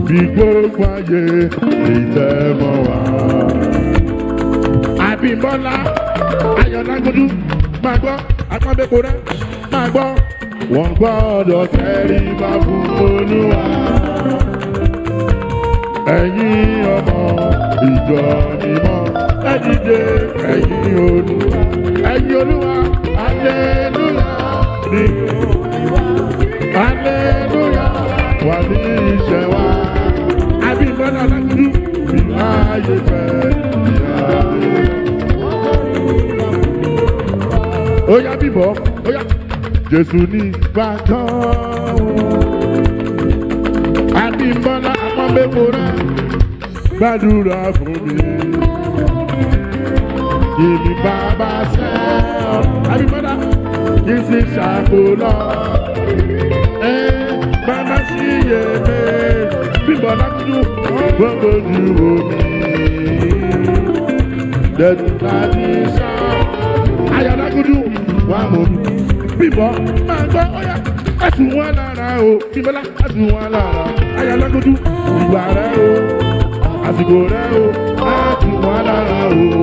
bí gbogbo ayé ìtẹ́mọ̀ wá. Abímbọ́lá Ayọ̀ Lágúnjú máa gbọ́ apábẹ́kọ̀ rẹ̀ máa gbọ́. Wọ́n gbọ́dọ̀ tẹríba fún Olúwa. Ẹ̀yin ọmọ ìjọ mímọ́ ẹ dìde ẹ̀yin Olúwa. Ẹ̀yin Olúwa hallelujah ní hallelujah wà ní iṣẹ́ wa. Abímbọ́lá Lágúnjú bí ayé fẹ́ ìyá. Ó yá Bímbọ́, ó yá Jésù ní bàtàn. Abímbọ́lá apọ́nbẹ́kọ̀ rẹ̀ gbàdúrà fún mi. Ìlú bàbá sẹ́ ọ́. Abímbọ́lá kì í sì ṣàkólọ́. Bàbá sí iye méjì. Bímbọ́ Lágúnjú gbogbo ju omi. Dẹ̀dù láti sá. Ayọ̀ Lágúnjú wà mọ̀ mi. Bímbọ́ máa gbọ́ ọ̀yà ẹ̀sùn wọn lára o. Bímbọ́lá ẹ̀sùn wọn lára. Ayọ̀ Lágúnjú ìgbà rẹ̀ o. Àsìkò rẹ̀ o. Ẹ̀sùn wọn lára o.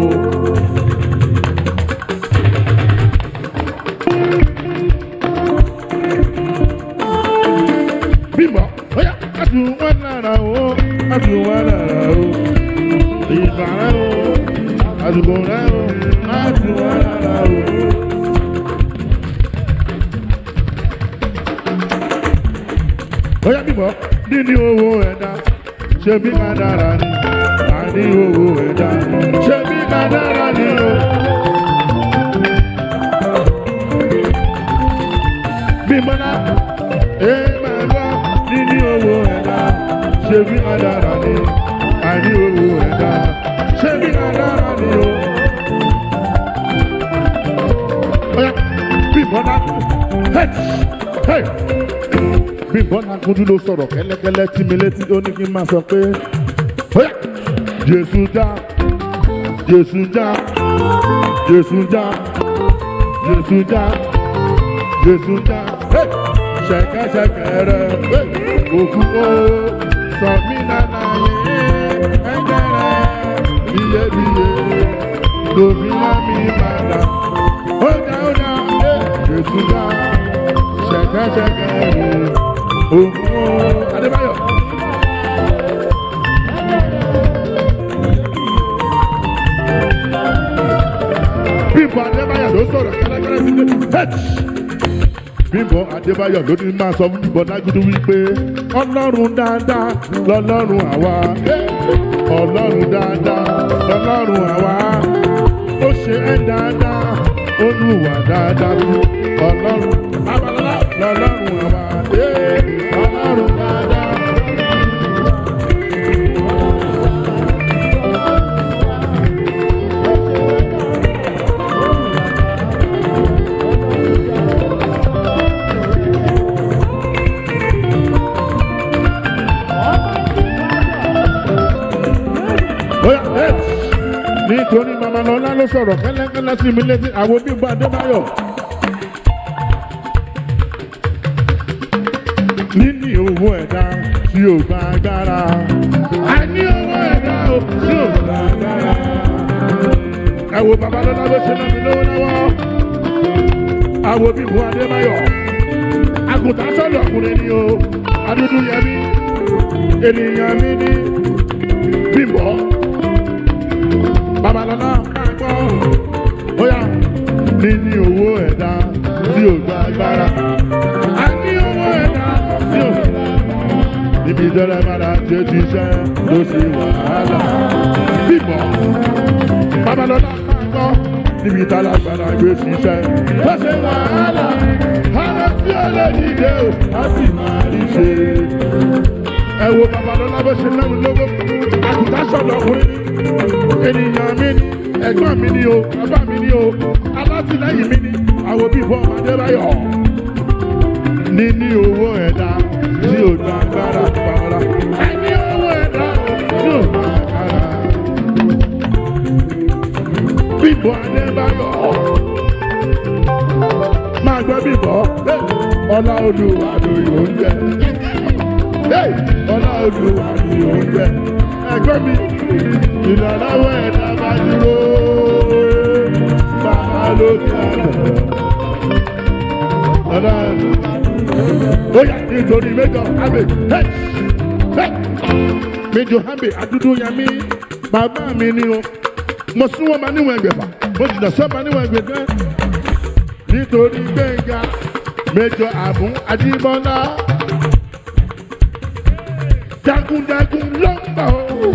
Bímbọ́ ọ̀yà ẹ̀sùn wọn lára o. Ẹ̀sùn wọn lára o. Ìgbà rẹ̀ o. Àsìkò rẹ̀ o. Ẹ̀sùn wọn lára o. Ó yá Bímbọ́ níní owó ẹ̀dá ṣe bí ká dára ni àní owó ẹ̀dá ṣe bí ká dára ni o. Bímbọ́lá máa gbọ́ níní owó ẹ̀dá ṣe ṣe bí adára ni àní owó ẹ̀dá ṣe bí adára ni o. Oya bí bọ́lá bí bọ́lá kúndú ló sọ̀rọ̀ kẹ́lẹ́kẹ́lẹ́ tí mi létí ó ní kí n máa sọ pé oya Jésù já Jésù já Jésù já Jésù já Jésù já ṣẹ̀kẹ̀ṣẹ̀kẹ̀ rẹ̀ òkú ó sọ mí nánà yé ẹ̀jẹ̀ rẹ̀ iyebíye lòmìnira mi padà ó dá Jésù já ṣẹ̀kẹ̀ṣẹ̀kẹ̀ rẹ̀ òkú ó Adébáyọ̀. Bímbọ́ Adébáyọ̀ ló sọ̀rọ̀ kẹ́lẹ́kẹ́lẹ́ sí Bímbọ́ Adébáyọ̀ ló ní máa sọ fún Bímbọ́ Dágúdú wípé Ọlọ́run dáadáa lọ́lọ́run àwa Ọlọ́run dáadáa lọ́lọ́run àwa ó ṣe ẹ́ dáadáa Olúwa dáadáa fún Ọlọ́run Babalọ́lá lọ́lọ́run àwa Ọlọ́run dáadáa. Nítorí màmá lọ́lá ló sọ̀rọ̀ kẹ́lẹ́kẹ́lẹ́ sí mi létí àwọn Bímbọ́ Adébáyọ̀. Níní owó ẹ̀dá tí ò gba agbára. A ní owó ẹ̀dá tí ò gba agbára. Ẹ wo bàbá lọ́lá ló ṣe náà mi lówó lọ́wọ́. Àwọn Bímbọ́ Adébáyọ̀. Àgùntàn sọ̀rọ̀ ọkùnrin ni o. Adúdú yẹ mí. Ènìyàn mi ní Bímbọ́. Babalọ́lá máa gbọ́, bóyá níní owó ẹ̀dá tí ò gba agbára. A ní owó ẹ̀dá tí ò gba agbára. Níbi ìjọba ìbára tí ó ti ṣẹ́ ló ṣe wàhálà. Bímbọ́, Babalọ́lá máa gbọ́, níbi ìtàlá ìbára gbé ṣiṣẹ́ ló ṣe wàhálà. Ara tí ó lè dìde o, a sì máa rí ṣe. Ẹ wo Babalọ́lá bó ṣe náà lówó, àgùntàn sọ̀rọ̀ ọkùnrin. Ènìyàn mi ni, ẹ̀gbọ́n mi ni o, bàbá mi ni o, alátìlẹ́yìn mi ni, àwọn Bímbọ́ Adébáyọ̀. Níní owó ẹ̀dá tí ò gba agbára para. Ẹni owó ẹ̀dá tí ò gba agbára. Bímbọ́ Adébáyọ̀. Máa gbọ́ Bímbọ́, ọlá Olúwa ló yóò ń jẹ. Ọlá Olúwa ló yóò ń jẹ. Ẹ̀gbọ́n mi. Ìrànlọ́wọ́ ẹ̀dá bá dúró, bàbá ló kàrọ̀. Ó yà nítorí Méjọ̀ Hábè, Méjọ̀ Hábè Adúdú Yẹmí, bàbá mi ni o. Mo súnwọ́n ma níwọ̀n ẹgbẹ̀fà, mo jìnnà sọ́ba níwọ̀n ẹgbẹ̀fẹ́. Nítorí Gbẹ̀ngà, Méjọ̀ Àbún Ajíbọ́lá. Jagunjagun ló ń bọ̀ o.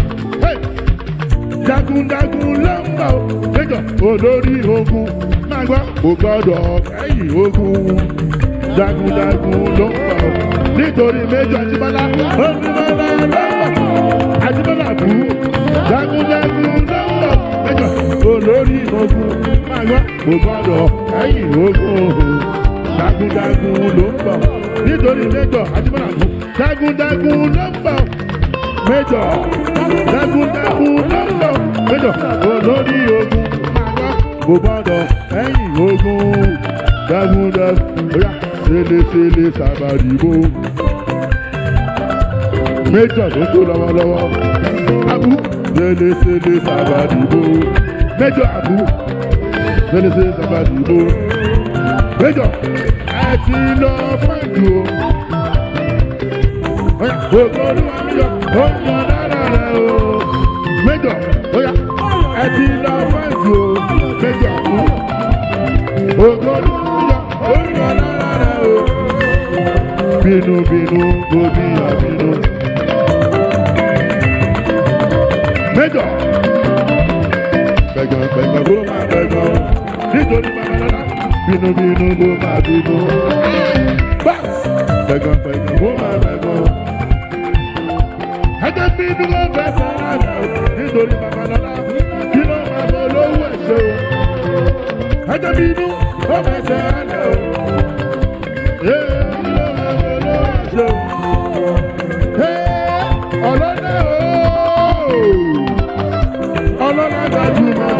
Jagunjagun ló ń bọ̀ o. Méjọ̀ olórí ogun máa gbọ́ kò gbọ́dọ̀ kẹ́yìn ogun. Jagunjagun ló ń bọ̀ o. Nítorí Méjọ̀ Ajíbọ́lá Olúmọ́lá ló ń bọ̀. Ajíbọ́lá bú. Jagunjagun ló ń bọ̀. Méjọ̀ olórí ogun máa gbọ́ kò gbọ́dọ̀ kẹ́yìn ogun. Jagunjagun ló ń bọ̀. Nítorí Méjọ̀ Ajíbọ́lá bú. Jagunjagun ló ń bọ̀. Méjọ̀ jagunjagun lọ́wọ́ Méjọ̀ olórí ogun kò gbọ́dọ̀ ẹ̀yìn ogun jagunjagun oya ṣẹlẹ̀ṣẹlẹ̀ sábàdìbò Méjọ̀ ló tó lọ́wọ́lọ́wọ́ Abu ṣẹlẹ̀ṣẹlẹ̀ sábàdìbò Méjọ̀ Abu ṣẹlẹ̀ṣẹlẹ̀ sábàdìbò Méjọ̀ ẹ ti lọ fẹ́jù o oya gbogbo olúwa Méjọ̀ ó ń lọ dára rẹ o Méjọ̀ oya ẹ ti lọ fẹ́jù o Méjọ̀ gbogbo olúwa Méjọ̀ ó ń lọ dára rẹ o bínúbínú gbòbí àbínú Méjọ̀ gbẹ̀gbẹ̀gbẹ̀ kó máa gbẹ̀gbẹ̀ nítorí babalọ́lá bínúbínú kó máa bínú gbẹ̀gbẹ̀gbẹ̀ kó máa gbẹ̀gbẹ̀. ẹjẹ bí dúró fẹsẹ̀ rẹ̀ nítorí babalọ́lá kí ló máa bọ̀ lówó ẹ̀ṣọ́ ẹjẹ bí dúró fẹsẹ̀ rẹ̀ kí ló máa bọ̀ lówó ẹ̀ṣọ́ ọlọ́dẹ ọlọ́dẹ gbajúmọ̀.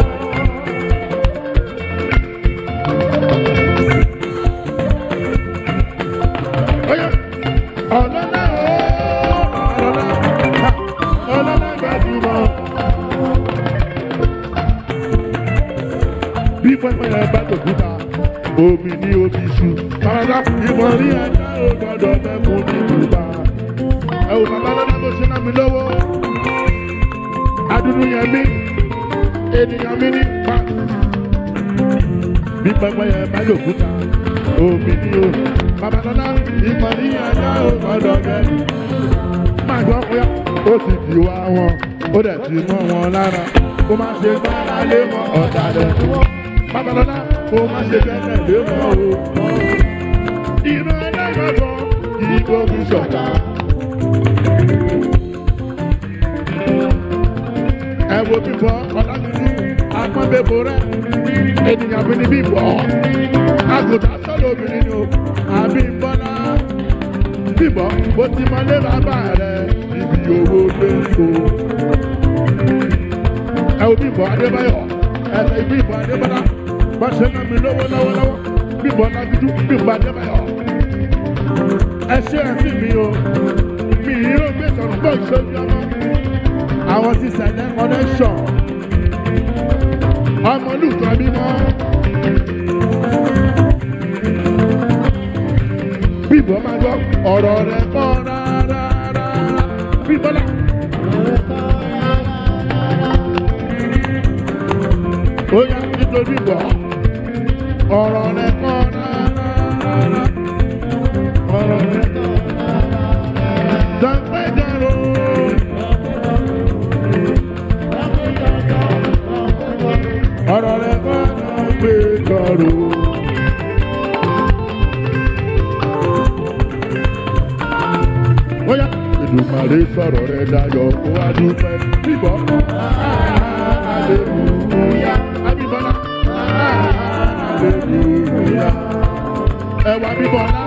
Bí pẹ́pẹ́ yẹn bá tòkúta, omi ní omi ṣu. Bàbá ìmọ̀ ní ẹja ò gbọ́dọ̀ mẹ́kun ní Yorùbá. Ẹ wò bàbá lọ́dọ̀ bó ṣe ná mi lówó. Adúlú yẹn mí, ènìyàn mi ní pa. Bí pẹ́pẹ́ yẹn bá tòkúta, omi ní omi. Bàbá lọ́dọ̀ ìmọ̀ ní ẹja ò gbọ́dọ̀ mẹ́kun. Máa gbọ́ pé ó ti di wá wọn, ó dẹ̀ ti mọ́ wọn lára. Kó má ṣe gbára lé wọn ọ̀dàlẹ̀ ni wọ́n. Babalọ́lá kó má ṣe bẹ́ẹ̀ lé wọn o. Ìran ẹlẹ́gbẹ̀gbọ́n kì í gbógun ṣọ̀tá. Ẹ wo bíbọ̀ ọ̀dàgìrì àpọ́nbẹ́bọ̀ rẹ̀. Ènìyàn mi ni bíbọ̀. Àgùntàn sọ̀rọ̀ obìnrin ni o. Àbí bọ́lá. Bíbọ̀ bó ti mọ lé bàbá rẹ̀ ibi owó gbé so. Ẹ wo bíbọ̀ Adébáyọ̀. Ẹsẹ̀ ibi ìbọn Adébọ́lá. Bá ṣe ná mi lówó lọ́wọ́lọ́wọ́. Bíbọ̀ Lágídú bíbọ̀ Adébáyọ̀. Ẹ ṣe ẹ̀mí mi o. Mi ìró gbé sọ̀rọ̀ bọ́ ìṣojú ọmọ. Àwọn ti sẹ̀lẹ̀ connection. Ọmọ olùkọ́ bímọ. Bíbọ̀ máa gbọ́ ọ̀rọ̀ rẹ̀ kọ́ rárá. Bíbọ́lá. Ó yá nítorí gbọ́ ọ̀rọ̀ rẹ̀ kọ́ rárá. Ọ̀rọ̀ rẹ̀ kọ́ rárá. Dàgbẹ́jọ́rò. Ọ̀rọ̀ rẹ̀ kọ́ dàgbẹ́jọ́rò. Ó yá Èdùmàrè sọ̀rọ̀ rẹ̀ dayọ̀ kó wá dúpẹ́ bíbọ̀. Hallelujah. Abímbọ́lá. Hallelujah. Ẹ̀wà bíbọ́lá.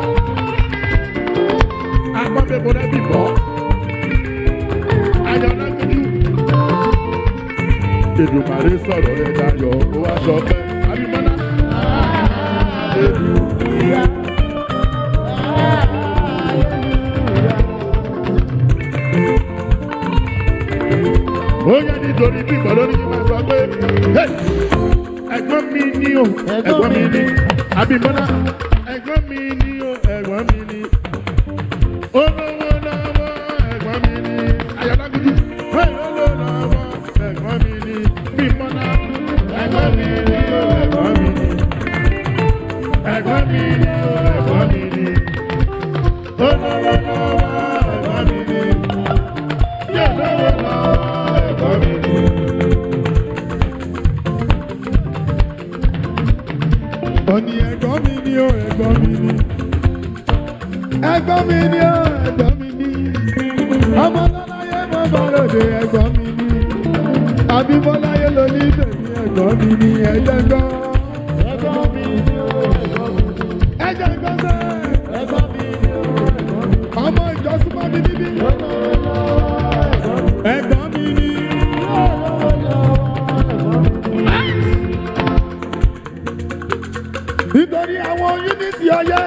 Agbọ́nbẹ́bọ̀ rẹ̀ bíbọ́. Ayọ̀lá gbẹ́jú. Èdùmàrè sọ̀rọ̀ rẹ̀ dayọ̀ kó wá sọpẹ́. Abímbọ́lá. Hallelujah. Ó yẹ nítorí bíbọ̀ lórí yìí máa sọ pé ẹ̀gbọ́n mi ni o ẹ̀gbọ́n mi ni Abímbọ́lá ẹ̀gbọ́n mi ni o ẹ̀gbọ́n mi ni olówó lọ́wọ́ ẹ̀gbọ́n mi ni Ayọ̀lágídí olówó lọ́wọ́ ẹ̀gbọ́n mi ni Bímbọ́lá ẹ̀gbọ́n mi ni o ẹ̀gbọ́n mi ni ẹ̀gbọ́n mi ni o ẹ̀gbọ́n mi ni olówó lọ́wọ́ ẹ̀gbọ́n mi ni olówó lọ́wọ́. Ọ̀nì ẹ̀gbọ́n mi ni ó ẹ̀gbọ́n mi ni. Ẹ̀gbọ́n mi ni ó ẹ̀gbọ́n mi ni. Ọmọ lọ́láyé mọ́ bàròdè ẹ̀gbọ́n mi ni. Abímbọ́láyé ló ní tèmi ẹ̀gbọ́n mi ni ẹ̀jẹ̀ gbọ́. Ẹ̀gbọ́n mi ni ó ẹ̀gbọ́n mi ni. Ẹ̀jẹ̀ gbọ́ sẹ́. Ẹ̀gbọ́n mi ni ó ẹ̀gbọ́n mi ni. Ọmọ ìjọsùnmọ́ mi níbí. Ẹ̀gbọ́n mi ni. Nítorí àwọn unity ọyẹ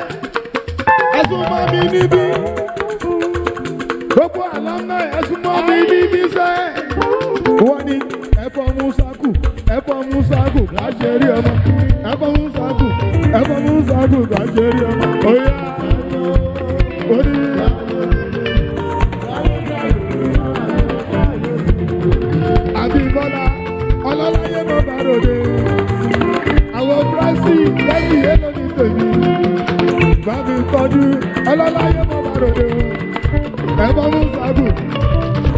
ẹ̀sùn mọ́ mi níbí gbogbo alumni ẹ̀sùn mọ́ mi níbí sẹ́ wọ́n ní ẹ̀fọ́ musaku ká ṣe rí ọmọ ẹ̀fọ́ musaku ká ṣe rí ọmọ oyè orí. Abímbọ́lá ọlọ́láyé mọ́ bàròdé. Àwọn Brazil lẹ́yìn èlò ní tèmi. Bá mi tọ́jú ọlọ́láyé mọ́ bàròdé o. Ẹ̀fọ́ Musaku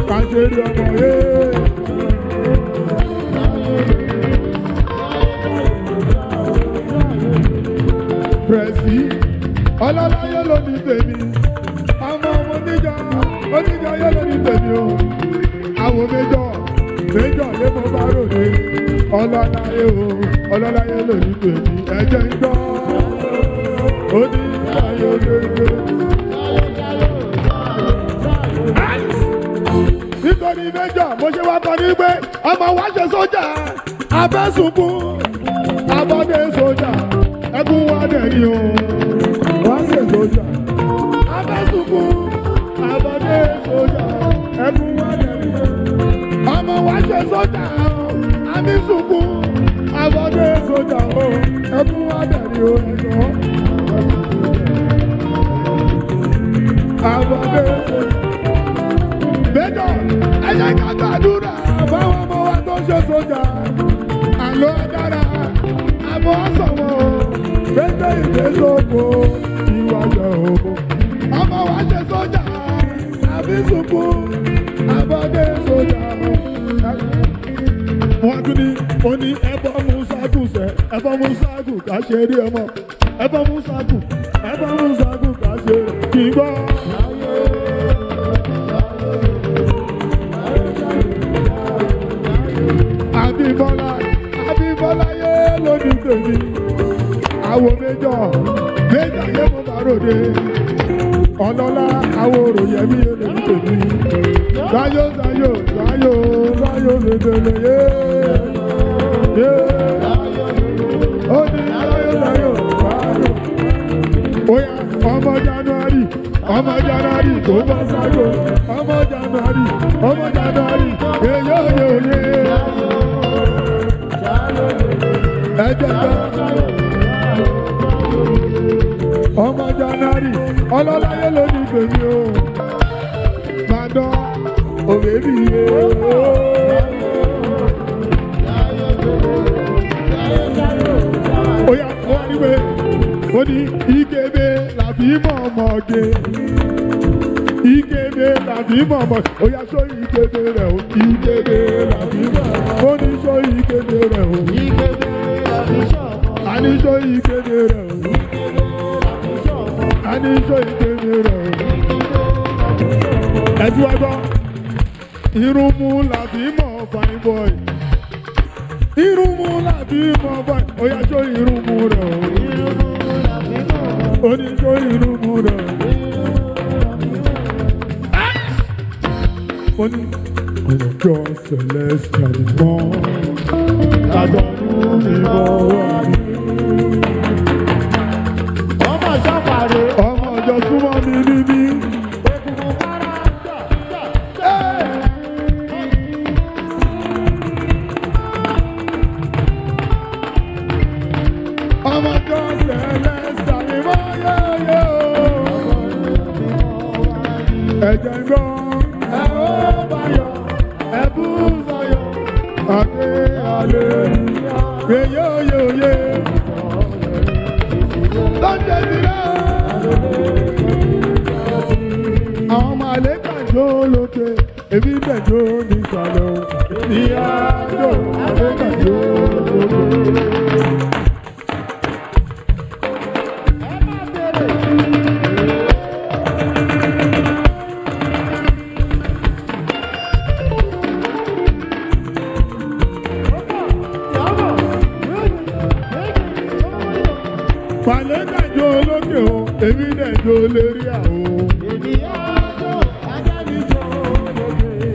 kàṣẹ́rì ọmọ yé. Prẹ̀sì ọlọ́láyé ló ní tèmi. Ọmọ níjà. oníjàyé lórí tèmi o àwọn méjọ lé mo bá ròde ọlọ́láyé o ọlọ́láyé lórí tèmi ẹ̀jẹ̀ ń gbọ́ oníjàyé lórí nítorí méjọ mo ṣe wá kọ ní pé ọmọ wa ṣe sójà abẹ́sùnkún abọ́dé sójà ẹkún wa dẹ̀yìn o wá ṣe sójà abẹ́sùnkún abọ́dé sójà ẹkún wa dẹ̀yìn o ọmọ wa ṣe sójà abẹ́sùnkún abọ́dé sójà o ẹkún wa dẹ̀yìn o ẹ̀jọ̀ abọ́dé sójà. Méjọ ẹ̀yẹ ká gbàdúrà fáwọn ọmọ wa tó ṣe sójà àlọ́ dára àbọ̀ sọ̀wọ́ gbẹ́gbẹ́ ìgbésókò ìwàjọ òbò ọmọ wa ṣe sójà àbí sùkú àbọ̀dé sójà wọn tún ní oní ẹbọ musaku sẹ ẹbọ musaku ká ṣe rí ọmọ ẹbọ musaku ká ṣe kí n gbọ́. Abímbọ́lá yé lójú tèmi àwo méjọ yé mo bá ròde ọlọ́lá àwo òròyẹ̀mí yé lójú tèmi sáyó lèdèlè yé ó ní sáyó oya ọmọ January tó bá sáyó ọmọ January yé. Ọmọ January ọlọ́láyé ló ní gbèmí o Ìbàdàn òbèbí yé oya wọ́n ní pé ó ní ìkébé làbí mọ̀ ọmọge ìkébé làbí mọ̀ ọmọ oya sọ ìkébé rẹ̀ o ìkébé làbí mọ̀ ó ní sọ ìkébé rẹ̀ o àníṣó ìkébé rẹ̀ o àníṣó ìkébé rẹ̀ o ẹ̀sùn ẹgbọ́ irun mú làbí mọ̀ fine boy irun mú làbí mọ̀ fine oya sọ irun mú rẹ̀ o oníṣó irun mú rẹ̀ o ní ọjọ́ celestial mọ́ àjọ̀dún mi bọ̀ wá ní. ọmọ ọjọ́ súnmọ́ mi níbí. ọmọ ọjọ́ celestial mi mọ́ yẹ́yẹ́ o. ẹ̀jẹ̀ ń gbọ́ ẹ̀ ó báyọ̀ ẹ̀ bú sọ̀yọ̀ àdé àlèlúyà yéyóyóyé lọ́jọ́ ìdílé àwọn ọmọ àlékà jó lókè èmi bẹ̀ jó nísàlẹ̀ o ìyá jó àlékà jó lókè. Màlẹ́kà jó lókè o, èmi dẹ̀ jó lérí àwọ̀.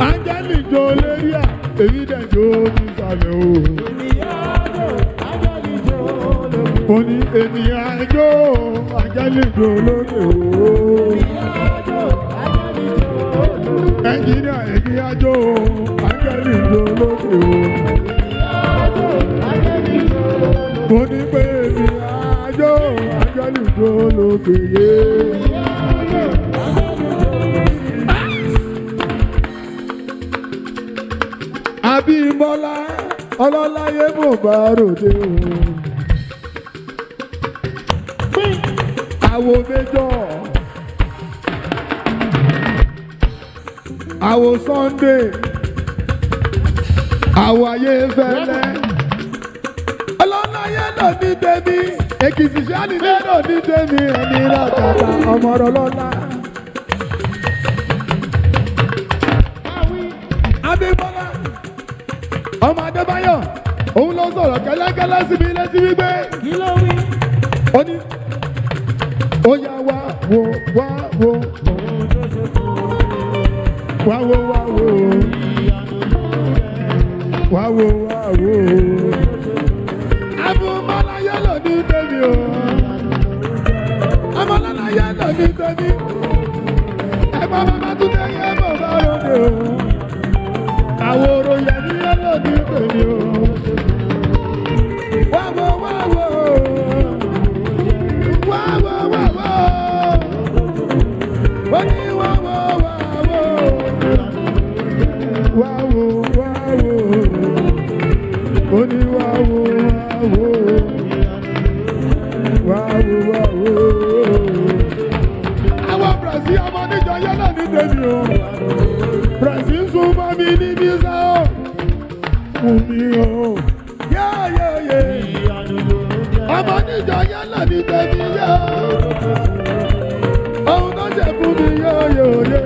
Áńgẹ́lì jó lérí à, èmi dẹ̀ jó nísàlẹ̀ o. Mo ní ènìyàn jó, áńgẹ́lì jó lókè o. Ẹnjìníà ènìyàn jó, áńgẹ́lì jó lókè o. Mo ní pé ènìyàn jó, áńgẹ́lì jó lókè yé. Abímbọ́lá ọlọ́láyé mo bá ròde o. Àwo méjọ. Àwo Sunday. Àwo ayé fẹ́lẹ́. Ọlọ́láyé ló ní tèmi. Èkìtì sáni ló ní tèmi. Ẹni rà kàkà ọmọ rẹ lọ́la. Abímbọ́lá ọmọ Adébáyọ̀ òun ló sọ̀rọ̀ kẹ́lẹ́kẹ́lẹ́ sí mi létí wípé kí ló wí. Ó ní ó yá wá wo wá wo wá wo wá wo wá wo wá wo. Abímbọ́lá yẹ́lò ní tèmi o. Abímbọ́lá yẹ́lò ní tèmi. Ẹ̀gbọ́n bàbá tún tẹ̀ yẹ́ bọ̀ bá ròde o. Àwòrò yẹ̀ ní yẹ́lò ní tèmi o. Wá wo wá wo. Wá wo wá wo. Ó ní wá wo wá wo. Wá wo wá wo. Ó ní wá wo wá wo. Wá wo wá wo. Àwọn Brazil ọmọ níjọ yẹ́lò ní tèmi o. Brazil sún mọ́ mi níbi sá o. Fún mi o. Yéyéyé. Ọmọ níjọ yẹ́lò ní tèmi yá. Ohun tó ṣe fún mi yóyóyé.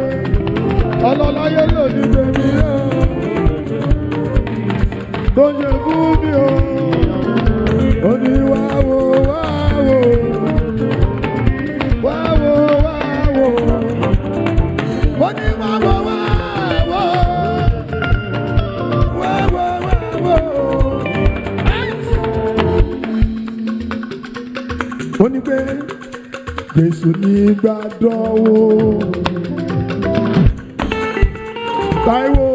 Ọlọ́lá yẹ́lò ní tèmi yá. Tó ṣe fún mi o. Ó ní wá wo wá wo. Wá wo wá wo. Ó ní wá wo wá wo. Wá wo wá wo. Ó ní pé Jésù ní gbàdánwò. Táíwò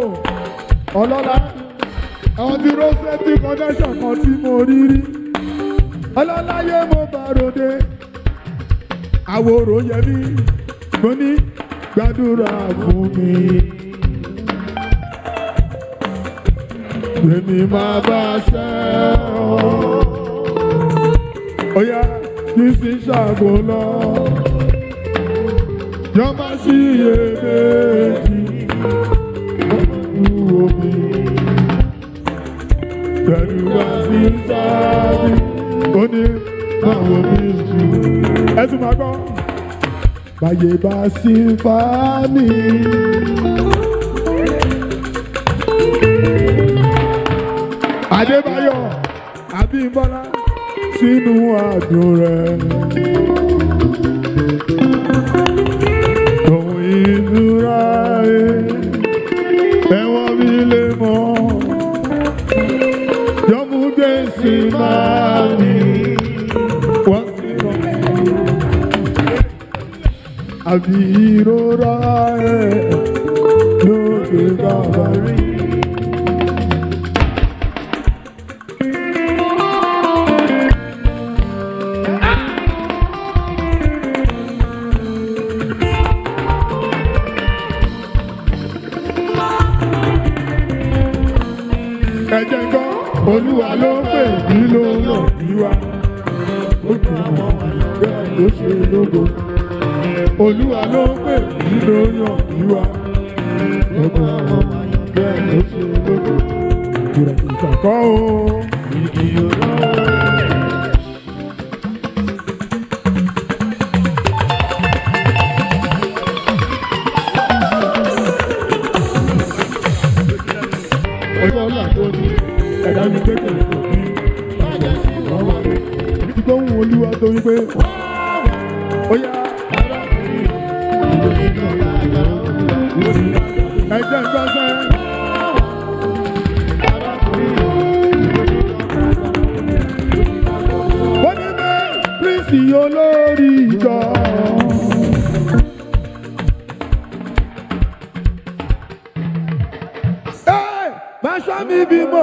Ọlọ́lá àwọn tí Rosette connection kan tí mo rí rí. Ọlọ́lá yé mo bá ròde. Àwòrò yẹ mí. Mo ní gbàdúrà fún mi. Èmi máa bá ṣẹ́ ọ́. Ó yá kí sì ṣàgò lọ. Yọ má sí iyèméjì. Wúwo mi. Pẹ̀lú wá sí sáàbì. Ó ní báwo mi jù. Ẹ tún máa gbọ́. Báyé bá sí fà mí. Adébáyọ̀ Abímbọ́lá sínú àdùn rẹ̀. Ohun ìdúrà ẹ̀wọ̀n mi lè mọ̀. Yọ̀mú gbèsè máa mi. Wọ́n ti rọ̀ mí. Àbí ìrora ẹ̀ lókè bàbá rí. Ẹ̀jẹ̀ gbọ́, Olúwa ló pè mí ló rọ̀ mí wá. Ó dùn mọ́ bẹ́ẹ̀ ló ṣe lógo. Olúwa ló pè mí ló yàn mí wá. Ó dùn mọ́ bẹ́ẹ̀ ló ṣe lógo. Ìrẹ̀kùsà kọ́ o. Ìdí olówó. Ọlọ́lá tó ní ẹ̀dá mi kékeré kò bí bàjẹ́ sí ọwọ́ mi. Èmi ti gbóhùn Olúwa tó ní pé ó yá arákùnrin ìròyìn náà dájọ́ ẹ̀jẹ̀ ń gbọ́sẹ̀. Ó ní pé Kristi olórí ìjọ. Máa ṣọ́ mi bí mo.